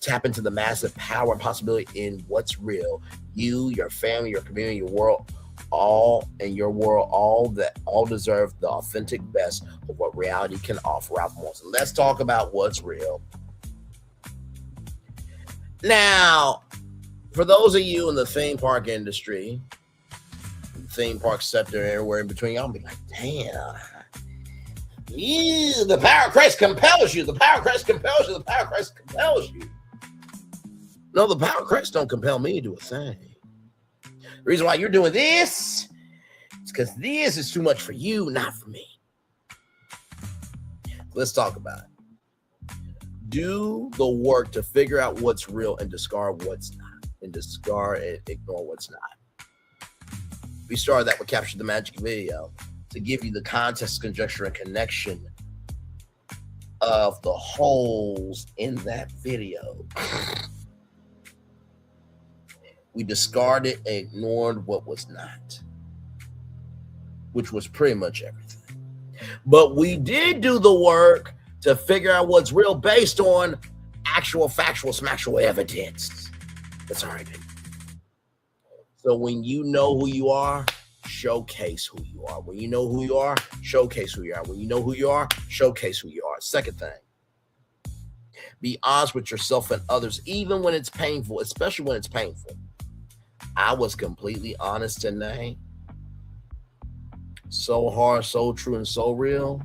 Tap into the massive power and possibility in what's real. You, your family, your community, your world, all deserve the authentic best of what reality can offer. Ralph Morrison. Let's talk about what's real. Now, for those of you in the theme park industry, theme park sector, everywhere in between, y'all be like, damn. The power of Christ compels you. The power of Christ compels you. The power of Christ compels you. No, the power of Christ don't compel me to do a thing. The reason why you're doing this is because this is too much for you, not for me. Let's talk about it. Do the work to figure out what's real and discard what's not. And discard and ignore what's not. We started that with Capture the Magic video to give you the context, conjecture, and connection of the holes in that video. We discarded and ignored what was not, which was pretty much everything. But we did do the work to figure out what's real based on actual, factual, smackual evidence. That's all right. So when you know who you are, showcase who you are. When you know who you are, showcase who you are. When you know who you are, showcase who you are. Second thing, be honest with yourself and others, even when it's painful, especially when it's painful. I was completely honest tonight. So hard, so true, and so real.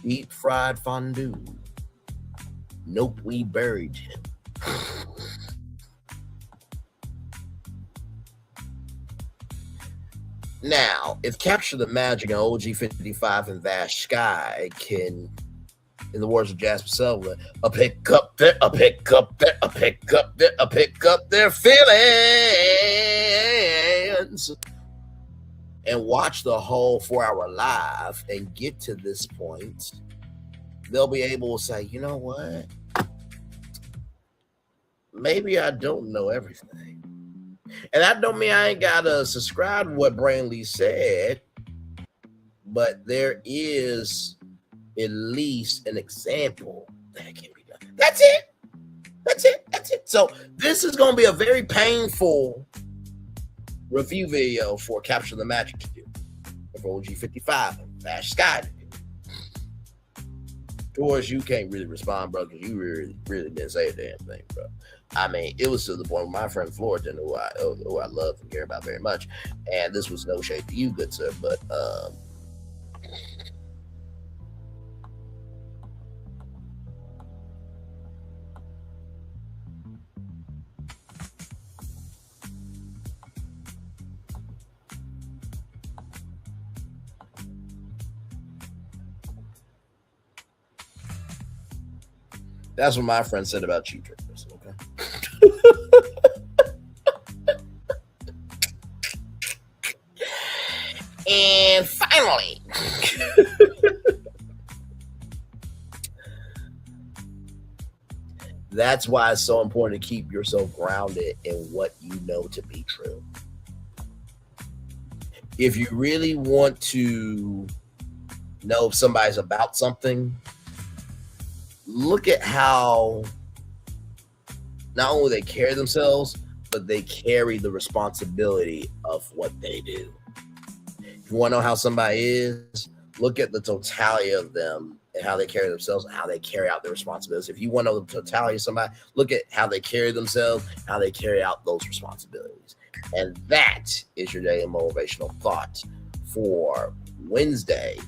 Deep fried fondue. Nope, we buried him. Now, if Capture the Magic and OG55 and Vast Sky can, in the words of Jasper Sullivan, a pick up their feelings, and watch the whole 4-hour live and get to this point, they'll be able to say, you know what? Maybe I don't know everything. And that don't mean I ain't gotta subscribe to what Braylon Lee said, but there is at least an example that can be done. That's it. So this is gonna be a very painful review video for Capture the Magic to do, for OG55 and Flash Sky to do. Towards you can't really respond, bro, because you really didn't say a damn thing, bro. I mean, it was to the point where my friend Florian, who I love and care about very much, and this was no shade to you, good sir, but that's what my friend said about cheap triggers, okay? And finally, that's why it's so important to keep yourself grounded in what you know to be true. If you really want to know if somebody's about something, look at how not only they carry themselves, but they carry the responsibility of what they do. If you want to know how somebody is, look at the totality of them and how they carry themselves and how they carry out their responsibilities. If you want to know the totality of somebody, look at how they carry themselves, how they carry out those responsibilities. And that is your daily motivational thought for Wednesday.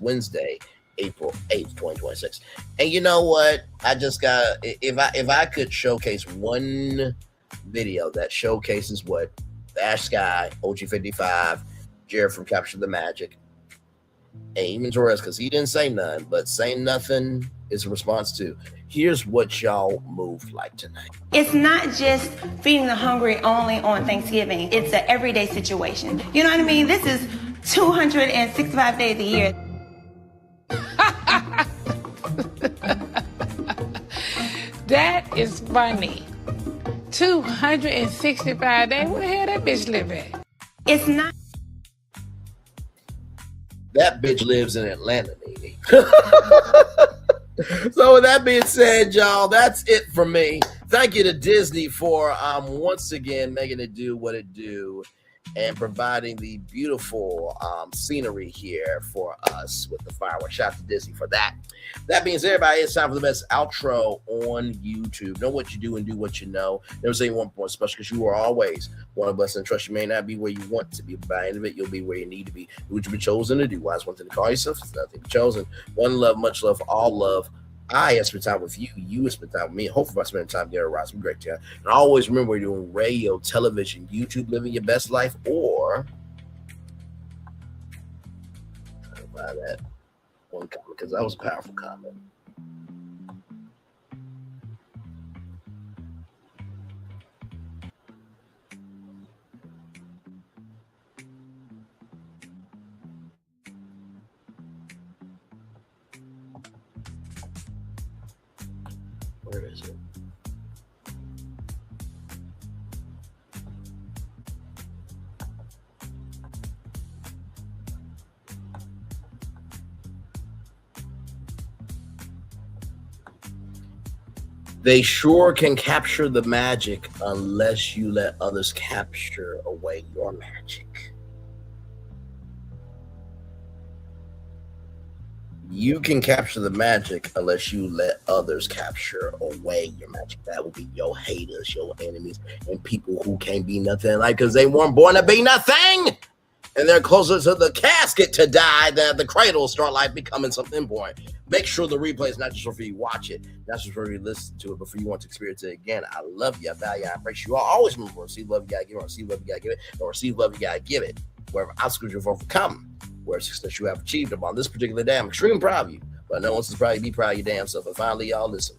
Wednesday, April 8th, 2026. And you know what? I just got, if I could showcase one video that showcases what Ash Sky, OG55, Jared from Capture the Magic, and even Torres, because he didn't say none, but saying nothing is a response to. Here's what y'all moved like tonight. It's not just feeding the hungry only on Thanksgiving. It's an everyday situation. You know what I mean? This is 265 days a year. That is funny. 265 days. Where the hell that bitch live at? It's not. That bitch lives in Atlanta, maybe. So with that being said, y'all, that's it for me. Thank you to Disney for once again making it do what it do and providing the beautiful scenery here for us with the fireworks. Shout out to Disney for that. That being said, everybody, it's time for the best outro on YouTube. Know what you do and do what you know. Never say one point special, because you are always one of us, and trust you may not be where you want to be, but by the end of it, you'll be where you need to be. Do what you've been chosen to do. Why is one thing to call yourself? It's nothing to be chosen. One love, much love, all love. I have spent time with you. You have spent time with me. Hopefully, I spend time together. Right, some great time. And always remember, we're doing radio, television, YouTube, living your best life, or buy that one comment, because that was a powerful comment. Where is it? They sure can capture the magic unless you let others capture away your magic. You can capture the magic unless you let others capture away your magic. That will be your haters, your enemies, and people who can't be nothing like because they weren't born to be nothing. And they're closer to the casket to die than the cradle start life becoming something important. Make sure the replay is not just for you watch it, not just for you listen to it, but for you want to experience it again. I love you, I value you, I embrace you all. Always remember, receive love, you gotta give it, or receive love, you gotta give it, or receive love, you gotta give it. Wherever obstacles you've overcome, where success you have achieved upon this particular day, I'm extremely proud of you. But no one's proud, be proud of your damn self. And finally, y'all listen.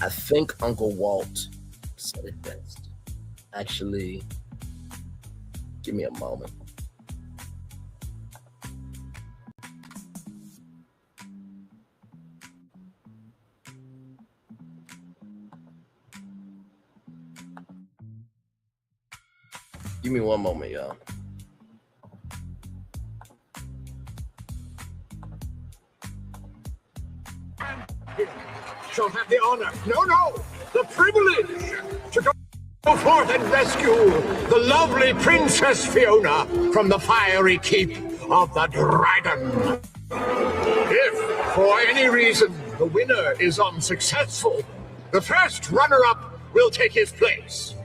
I think Uncle Walt said it best. Actually, give me a moment. Give me one moment, y'all. Shall have the honor, no, the privilege to go forth and rescue the lovely Princess Fiona from the fiery keep of the dragon. If, for any reason, the winner is unsuccessful, the first runner-up will take his place,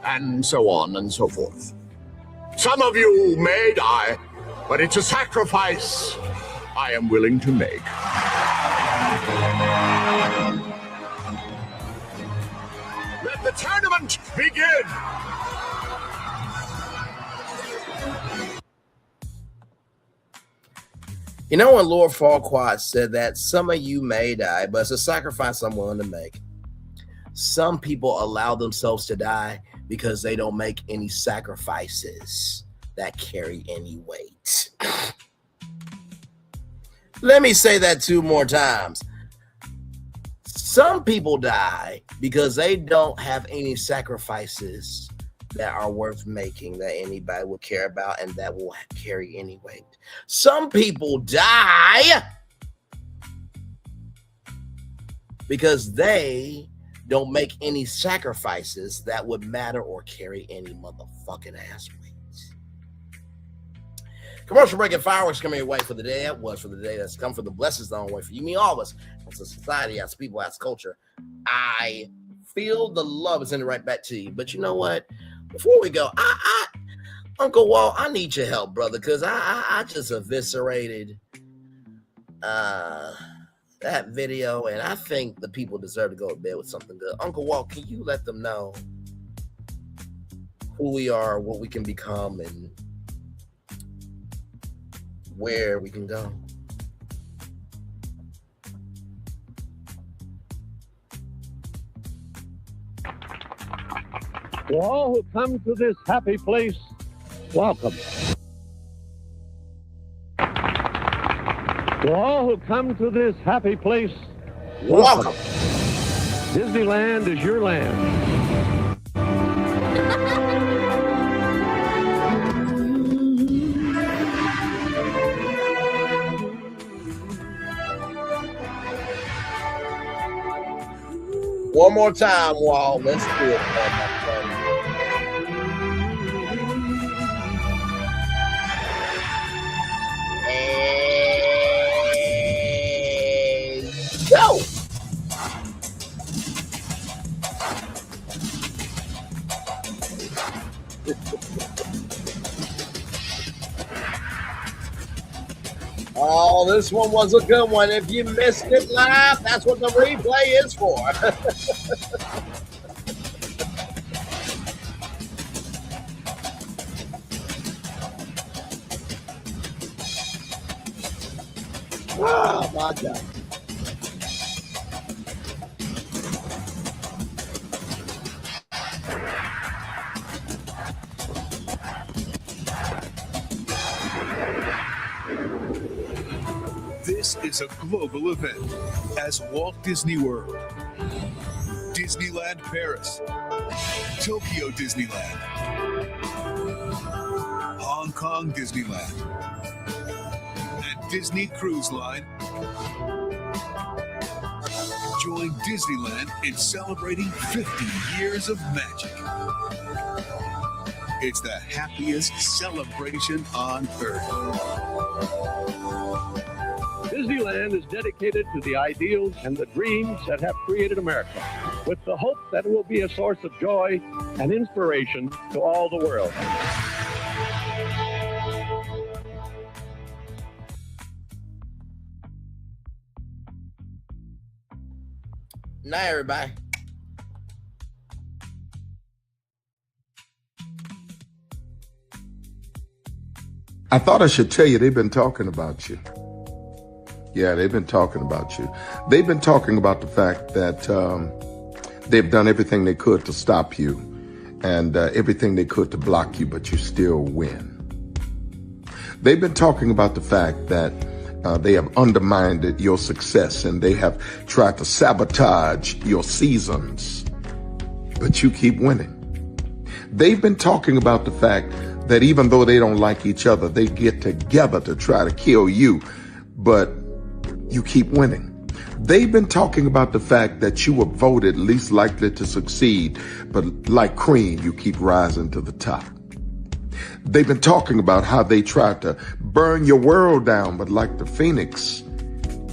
and so on and so forth. Some of you may die, but it's a sacrifice I am willing to make. Let the tournament begin! You know when Lord Farquaad said that some of you may die, but it's a sacrifice I'm willing to make. Some people allow themselves to die because they don't make any sacrifices that carry any weight. Let me say that 2 more times. Some people die because they don't have any sacrifices that are worth making that anybody will care about and that will carry any weight. Some people die because they don't make any sacrifices that would matter or carry any motherfucking ass weight. Commercial break and fireworks coming your way for the day. That was for the day that's come for the blessings on the way for you, me, all of us, as a society, as people, as culture. I feel the love is sending right back to you. But you know what? Before we go, Uncle Walt, I need your help, brother, because I just eviscerated that video, and I think the people deserve to go to bed with something good. Uncle Walt, can you let them know who we are, what we can become, and where we can go? To all who come to this happy place, welcome. To all who come to this happy place, welcome. Disneyland is your land. One more time, Walt. Let's do it, man. And go. Oh, this one was a good one. If you missed it live, that's what the replay is for. Oh, my God. This is a global event as Walt Disney World, Disney Disneyland Paris, Tokyo Disneyland, Hong Kong Disneyland, and Disney Cruise Line. Join Disneyland in celebrating 50 years of magic. It's the happiest celebration on Earth. Disneyland is dedicated to the ideals and the dreams that have created America, with the hope that it will be a source of joy and inspiration to all the world. Night, everybody. I thought I should tell you they've been talking about you. Yeah, they've been talking about you. They've been talking about the fact that they've done everything they could to stop you and everything they could to block you, but you still win. They've been talking about the fact that they have undermined your success and they have tried to sabotage your seasons, but you keep winning. They've been talking about the fact that even though they don't like each other, they get together to try to kill you, but you keep winning. They've been talking about the fact that you were voted least likely to succeed, but like cream, you keep rising to the top. They've been talking about how they tried to burn your world down, but like the phoenix,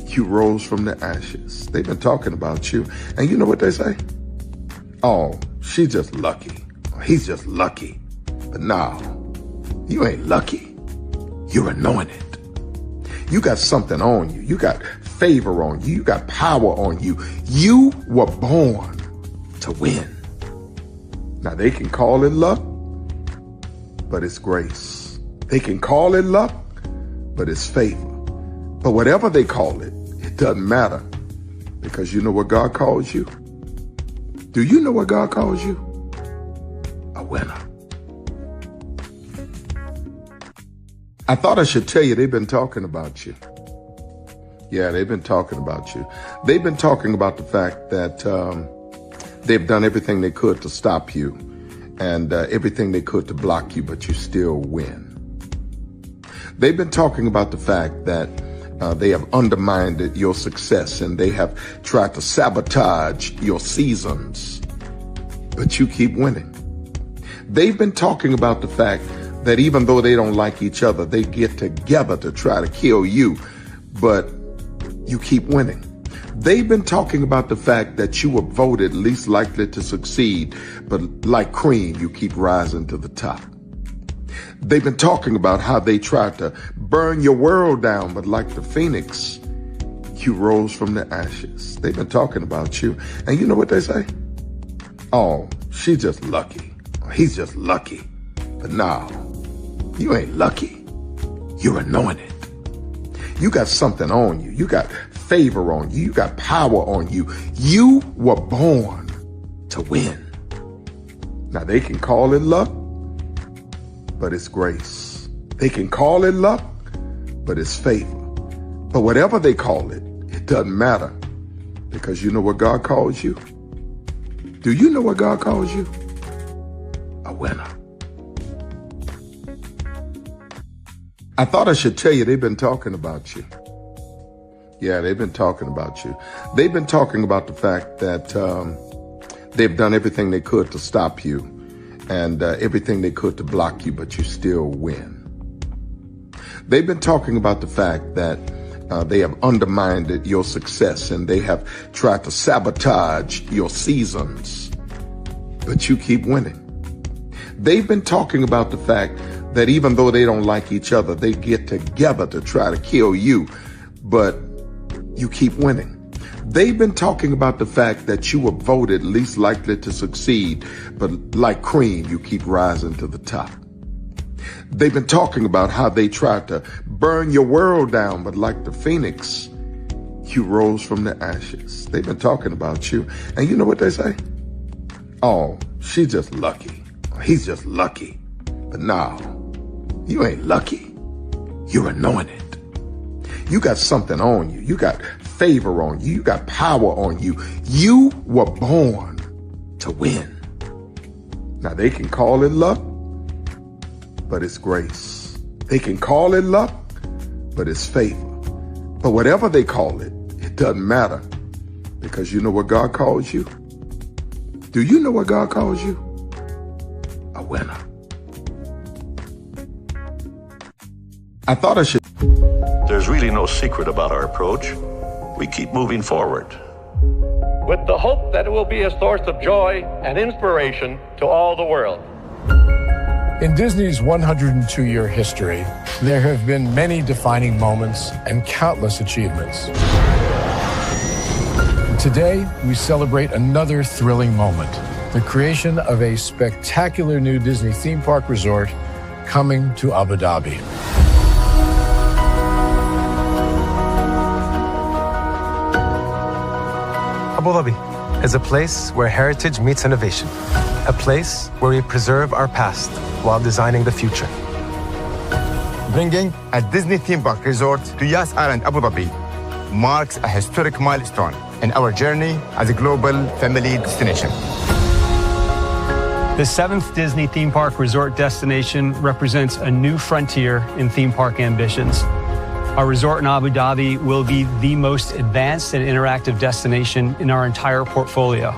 you rose from the ashes. They've been talking about you. And you know what they say? Oh, she's just lucky. He's just lucky. But no, you ain't lucky. You're anointed. You got something on you. You got favor on you. You got power on you. You were born to win. Now they can call it luck, but it's grace. They can call it luck, but it's favor. But whatever they call it, it doesn't matter, because you know what God calls you? Do you know what God calls you? A winner. I thought I should tell you they've been talking about you. Yeah, they've been talking about you. They've been talking about the fact that they've done everything they could to stop you and everything they could to block you, but you still win. They've been talking about the fact that they have undermined your success and they have tried to sabotage your seasons, but you keep winning. They've been talking about the fact that even though they don't like each other, they get together to try to kill you, but you keep winning. They've been talking about the fact that you were voted least likely to succeed, but like cream, you keep rising to the top. They've been talking about how they tried to burn your world down, but like the phoenix, you rose from the ashes. They've been talking about you. And you know what they say? Oh, she's just lucky. He's just lucky. But no, you ain't lucky. You're anointed. You got something on you. You got favor on you. You got power on you. You were born to win. Now they can call it luck, but it's grace. They can call it luck, but it's favor. But whatever they call it, it doesn't matter, because you know what God calls you? Do you know what God calls you? A winner. I thought I should tell you they've been talking about you. Yeah, they've been talking about you. They've been talking about the fact that they've done everything they could to stop you and everything they could to block you, but you still win. They've been talking about the fact that they have undermined your success and they have tried to sabotage your seasons, but you keep winning. They've been talking about the fact that even though they don't like each other, they get together to try to kill you, but you keep winning. They've been talking about the fact that you were voted least likely to succeed, but like cream, you keep rising to the top. They've been talking about how they tried to burn your world down, but like the phoenix, you rose from the ashes. They've been talking about you. And you know what they say? Oh, she's just lucky. He's just lucky. But no, you ain't lucky. You're anointed. You got something on you. You got favor on you. You got power on you. You were born to win. Now, they can call it luck, but it's grace. They can call it luck, but it's favor. But whatever they call it, it doesn't matter, because you know what God calls you? Do you know what God calls you? A winner. I thought I should. There's really no secret about our approach. We keep moving forward. With the hope that it will be a source of joy and inspiration to all the world. In Disney's 102-year history, there have been many defining moments and countless achievements. Today, we celebrate another thrilling moment, the creation of a spectacular new Disney theme park resort coming to Abu Dhabi. Abu Dhabi is a place where heritage meets innovation, a place where we preserve our past while designing the future. Bringing a Disney theme park resort to Yas Island, Abu Dhabi marks a historic milestone in our journey as a global family destination. The 7th Disney theme park resort destination represents a new frontier in theme park ambitions. Our resort in Abu Dhabi will be the most advanced and interactive destination in our entire portfolio.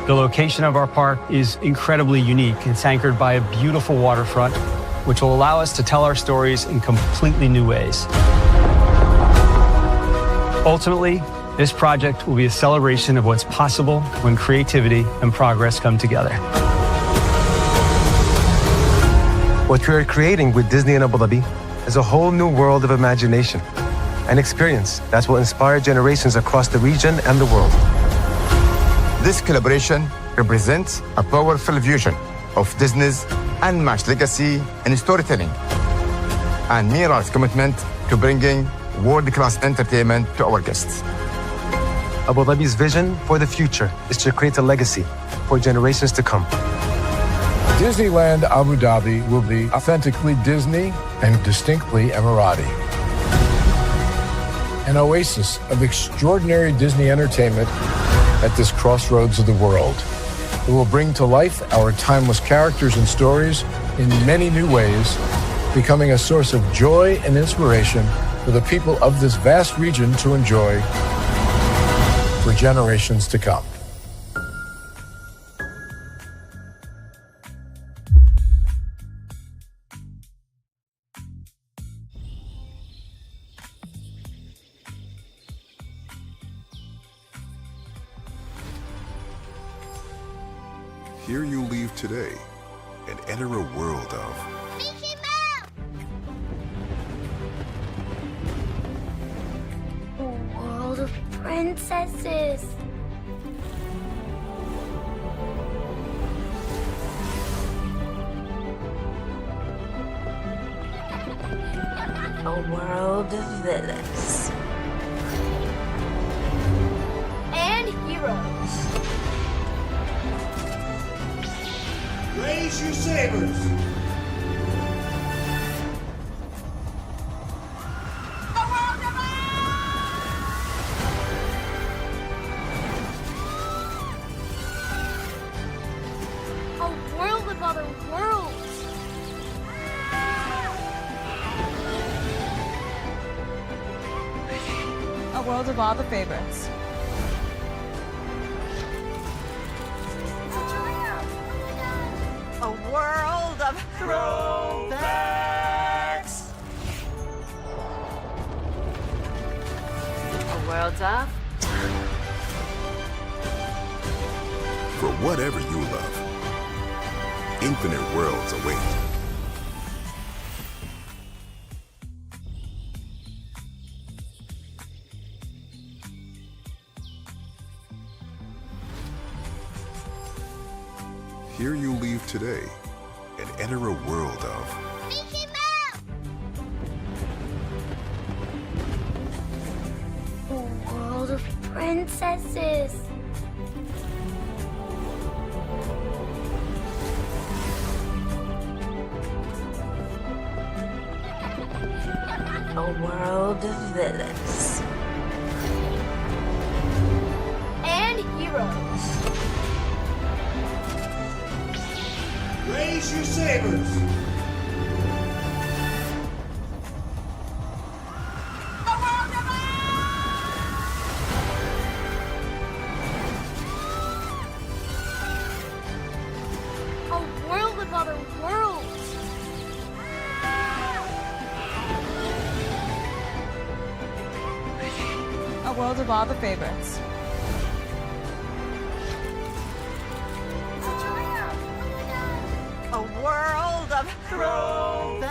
The location of our park is incredibly unique. It's anchored by a beautiful waterfront, which will allow us to tell our stories in completely new ways. Ultimately, this project will be a celebration of what's possible when creativity and progress come together. What we are creating with Disney in Abu Dhabi is a whole new world of imagination, an experience that will inspire generations across the region and the world. This collaboration represents a powerful fusion of Disney's unmatched legacy in storytelling and Mirar's commitment to bringing world-class entertainment to our guests. Abu Dhabi's vision for the future is to create a legacy for generations to come. Disneyland Abu Dhabi will be authentically Disney and distinctly Emirati. An oasis of extraordinary Disney entertainment at this crossroads of the world. It will bring to life our timeless characters and stories in many new ways, becoming a source of joy and inspiration for the people of this vast region to enjoy for generations to come. Here you leave today and enter a world of A world of princesses. A world of villains. And heroes. Raise your sabers! A world of other worlds. A world of all the favorites. A world of throwbacks. A world of for whatever you love. Infinite worlds await. Here you leave today and enter a world of A world of princesses. a world of villains. And heroes. Raise your sabers. A world of other worlds. A world of all the favorites. A world of throwbacks.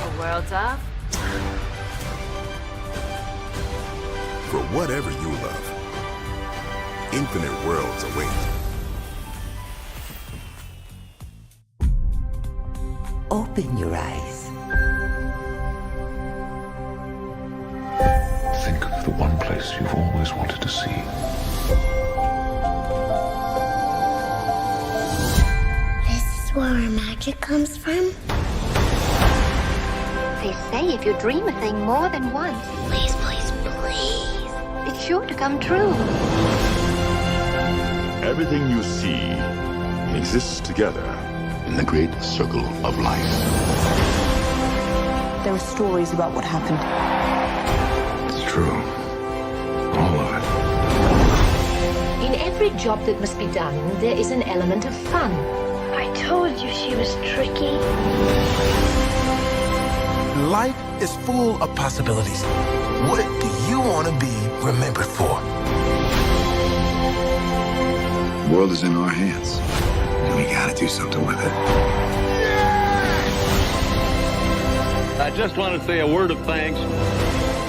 A world of For whatever you love, infinite worlds await. Open your eyes. Think of the one place you've always wanted to see. This is where our magic comes from? They say if you dream a thing more than once, Please, please, please. it's sure to come true. Everything you see exists together in the great circle of life. There are stories about what happened. It's true. All of it. In every job that must be done, there is an element of fun. I told you she was tricky. Life is full of possibilities. What do you want to be remembered for? The world is in our hands, and we gotta do something with it. I just want to say a word of thanks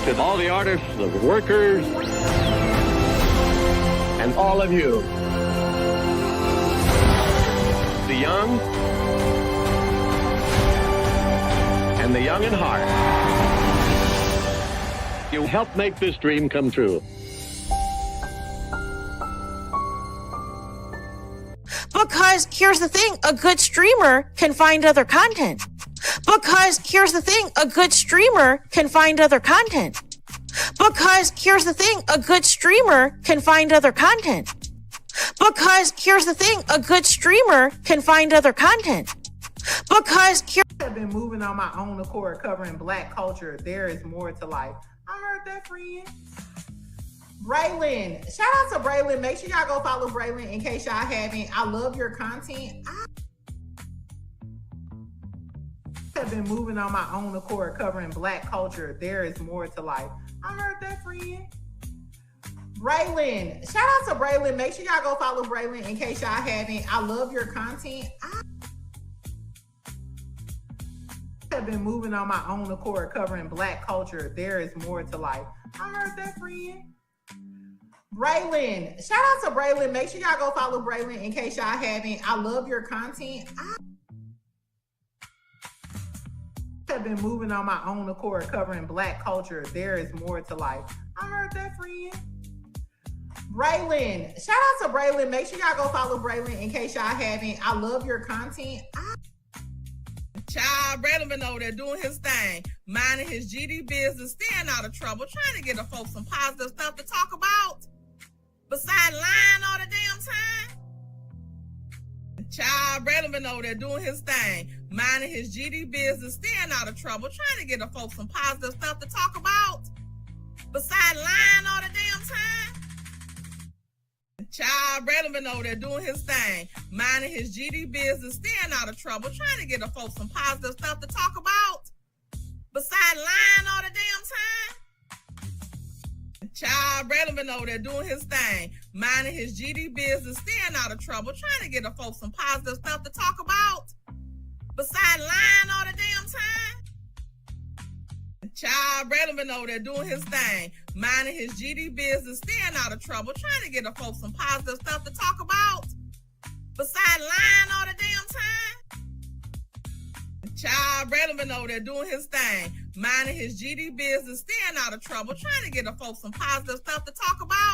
to all the artists, the workers, and all of you. The young and the young in heart. You helped make this dream come true. Because here's the thing, a good streamer can find other content. Because here's the thing, a good streamer can find other content. Because here's the thing, a good streamer can find other content. Because here's the thing, a good streamer can find other content. Because here I've been moving on my own accord covering Black culture. There is more to life. I heard that, friend. Braylon. Shout out to Braylon. Make sure y'all go follow Braylon in case y'all haven't. I love your content. I have been moving on my own accord covering Black culture. There is more to life. I heard that, friend. Braylon. Shout out to Braylon. Make sure y'all go follow Braylon in case y'all haven't. I love your content. I have been moving on my own accord covering Black culture. There is more to life. I heard that, friend. Braylon. Shout out to Braylon. Make sure y'all go follow Braylon in case y'all haven't. I love your content. I have been moving on my own accord covering Black culture. There is more to life. I heard that, friend. Braylon. Shout out to Braylon. Make sure y'all go follow Braylon in case y'all haven't. I love your content. Child, Braylon been over there doing his thing, minding his GD business, staying out of trouble, trying to get the folks some positive stuff to talk about. Besides lying all the damn time. Child, Braylon been over there doing his thing, minding his GD business, staying out of trouble, trying to get the folks some positive stuff to talk about. Besides lying all the damn time. Child, Braylon been over there doing his thing, minding his GD business, staying out of trouble, trying to get the folks some positive stuff to talk about. Besides lying all the damn time. Child, Braylon been over there doing his thing, minding his GD business, staying out of trouble, trying to get the folks some positive stuff to talk about. Besides lying all the damn time. Child, Braylon been over there doing his thing, minding his GD business, staying out of trouble, trying to get the folks some positive stuff to talk about. Besides lying all the damn time. Child, Braylon been over there doing his thing, minding his GD business, staying out of trouble, trying to get the folks some positive stuff to talk about.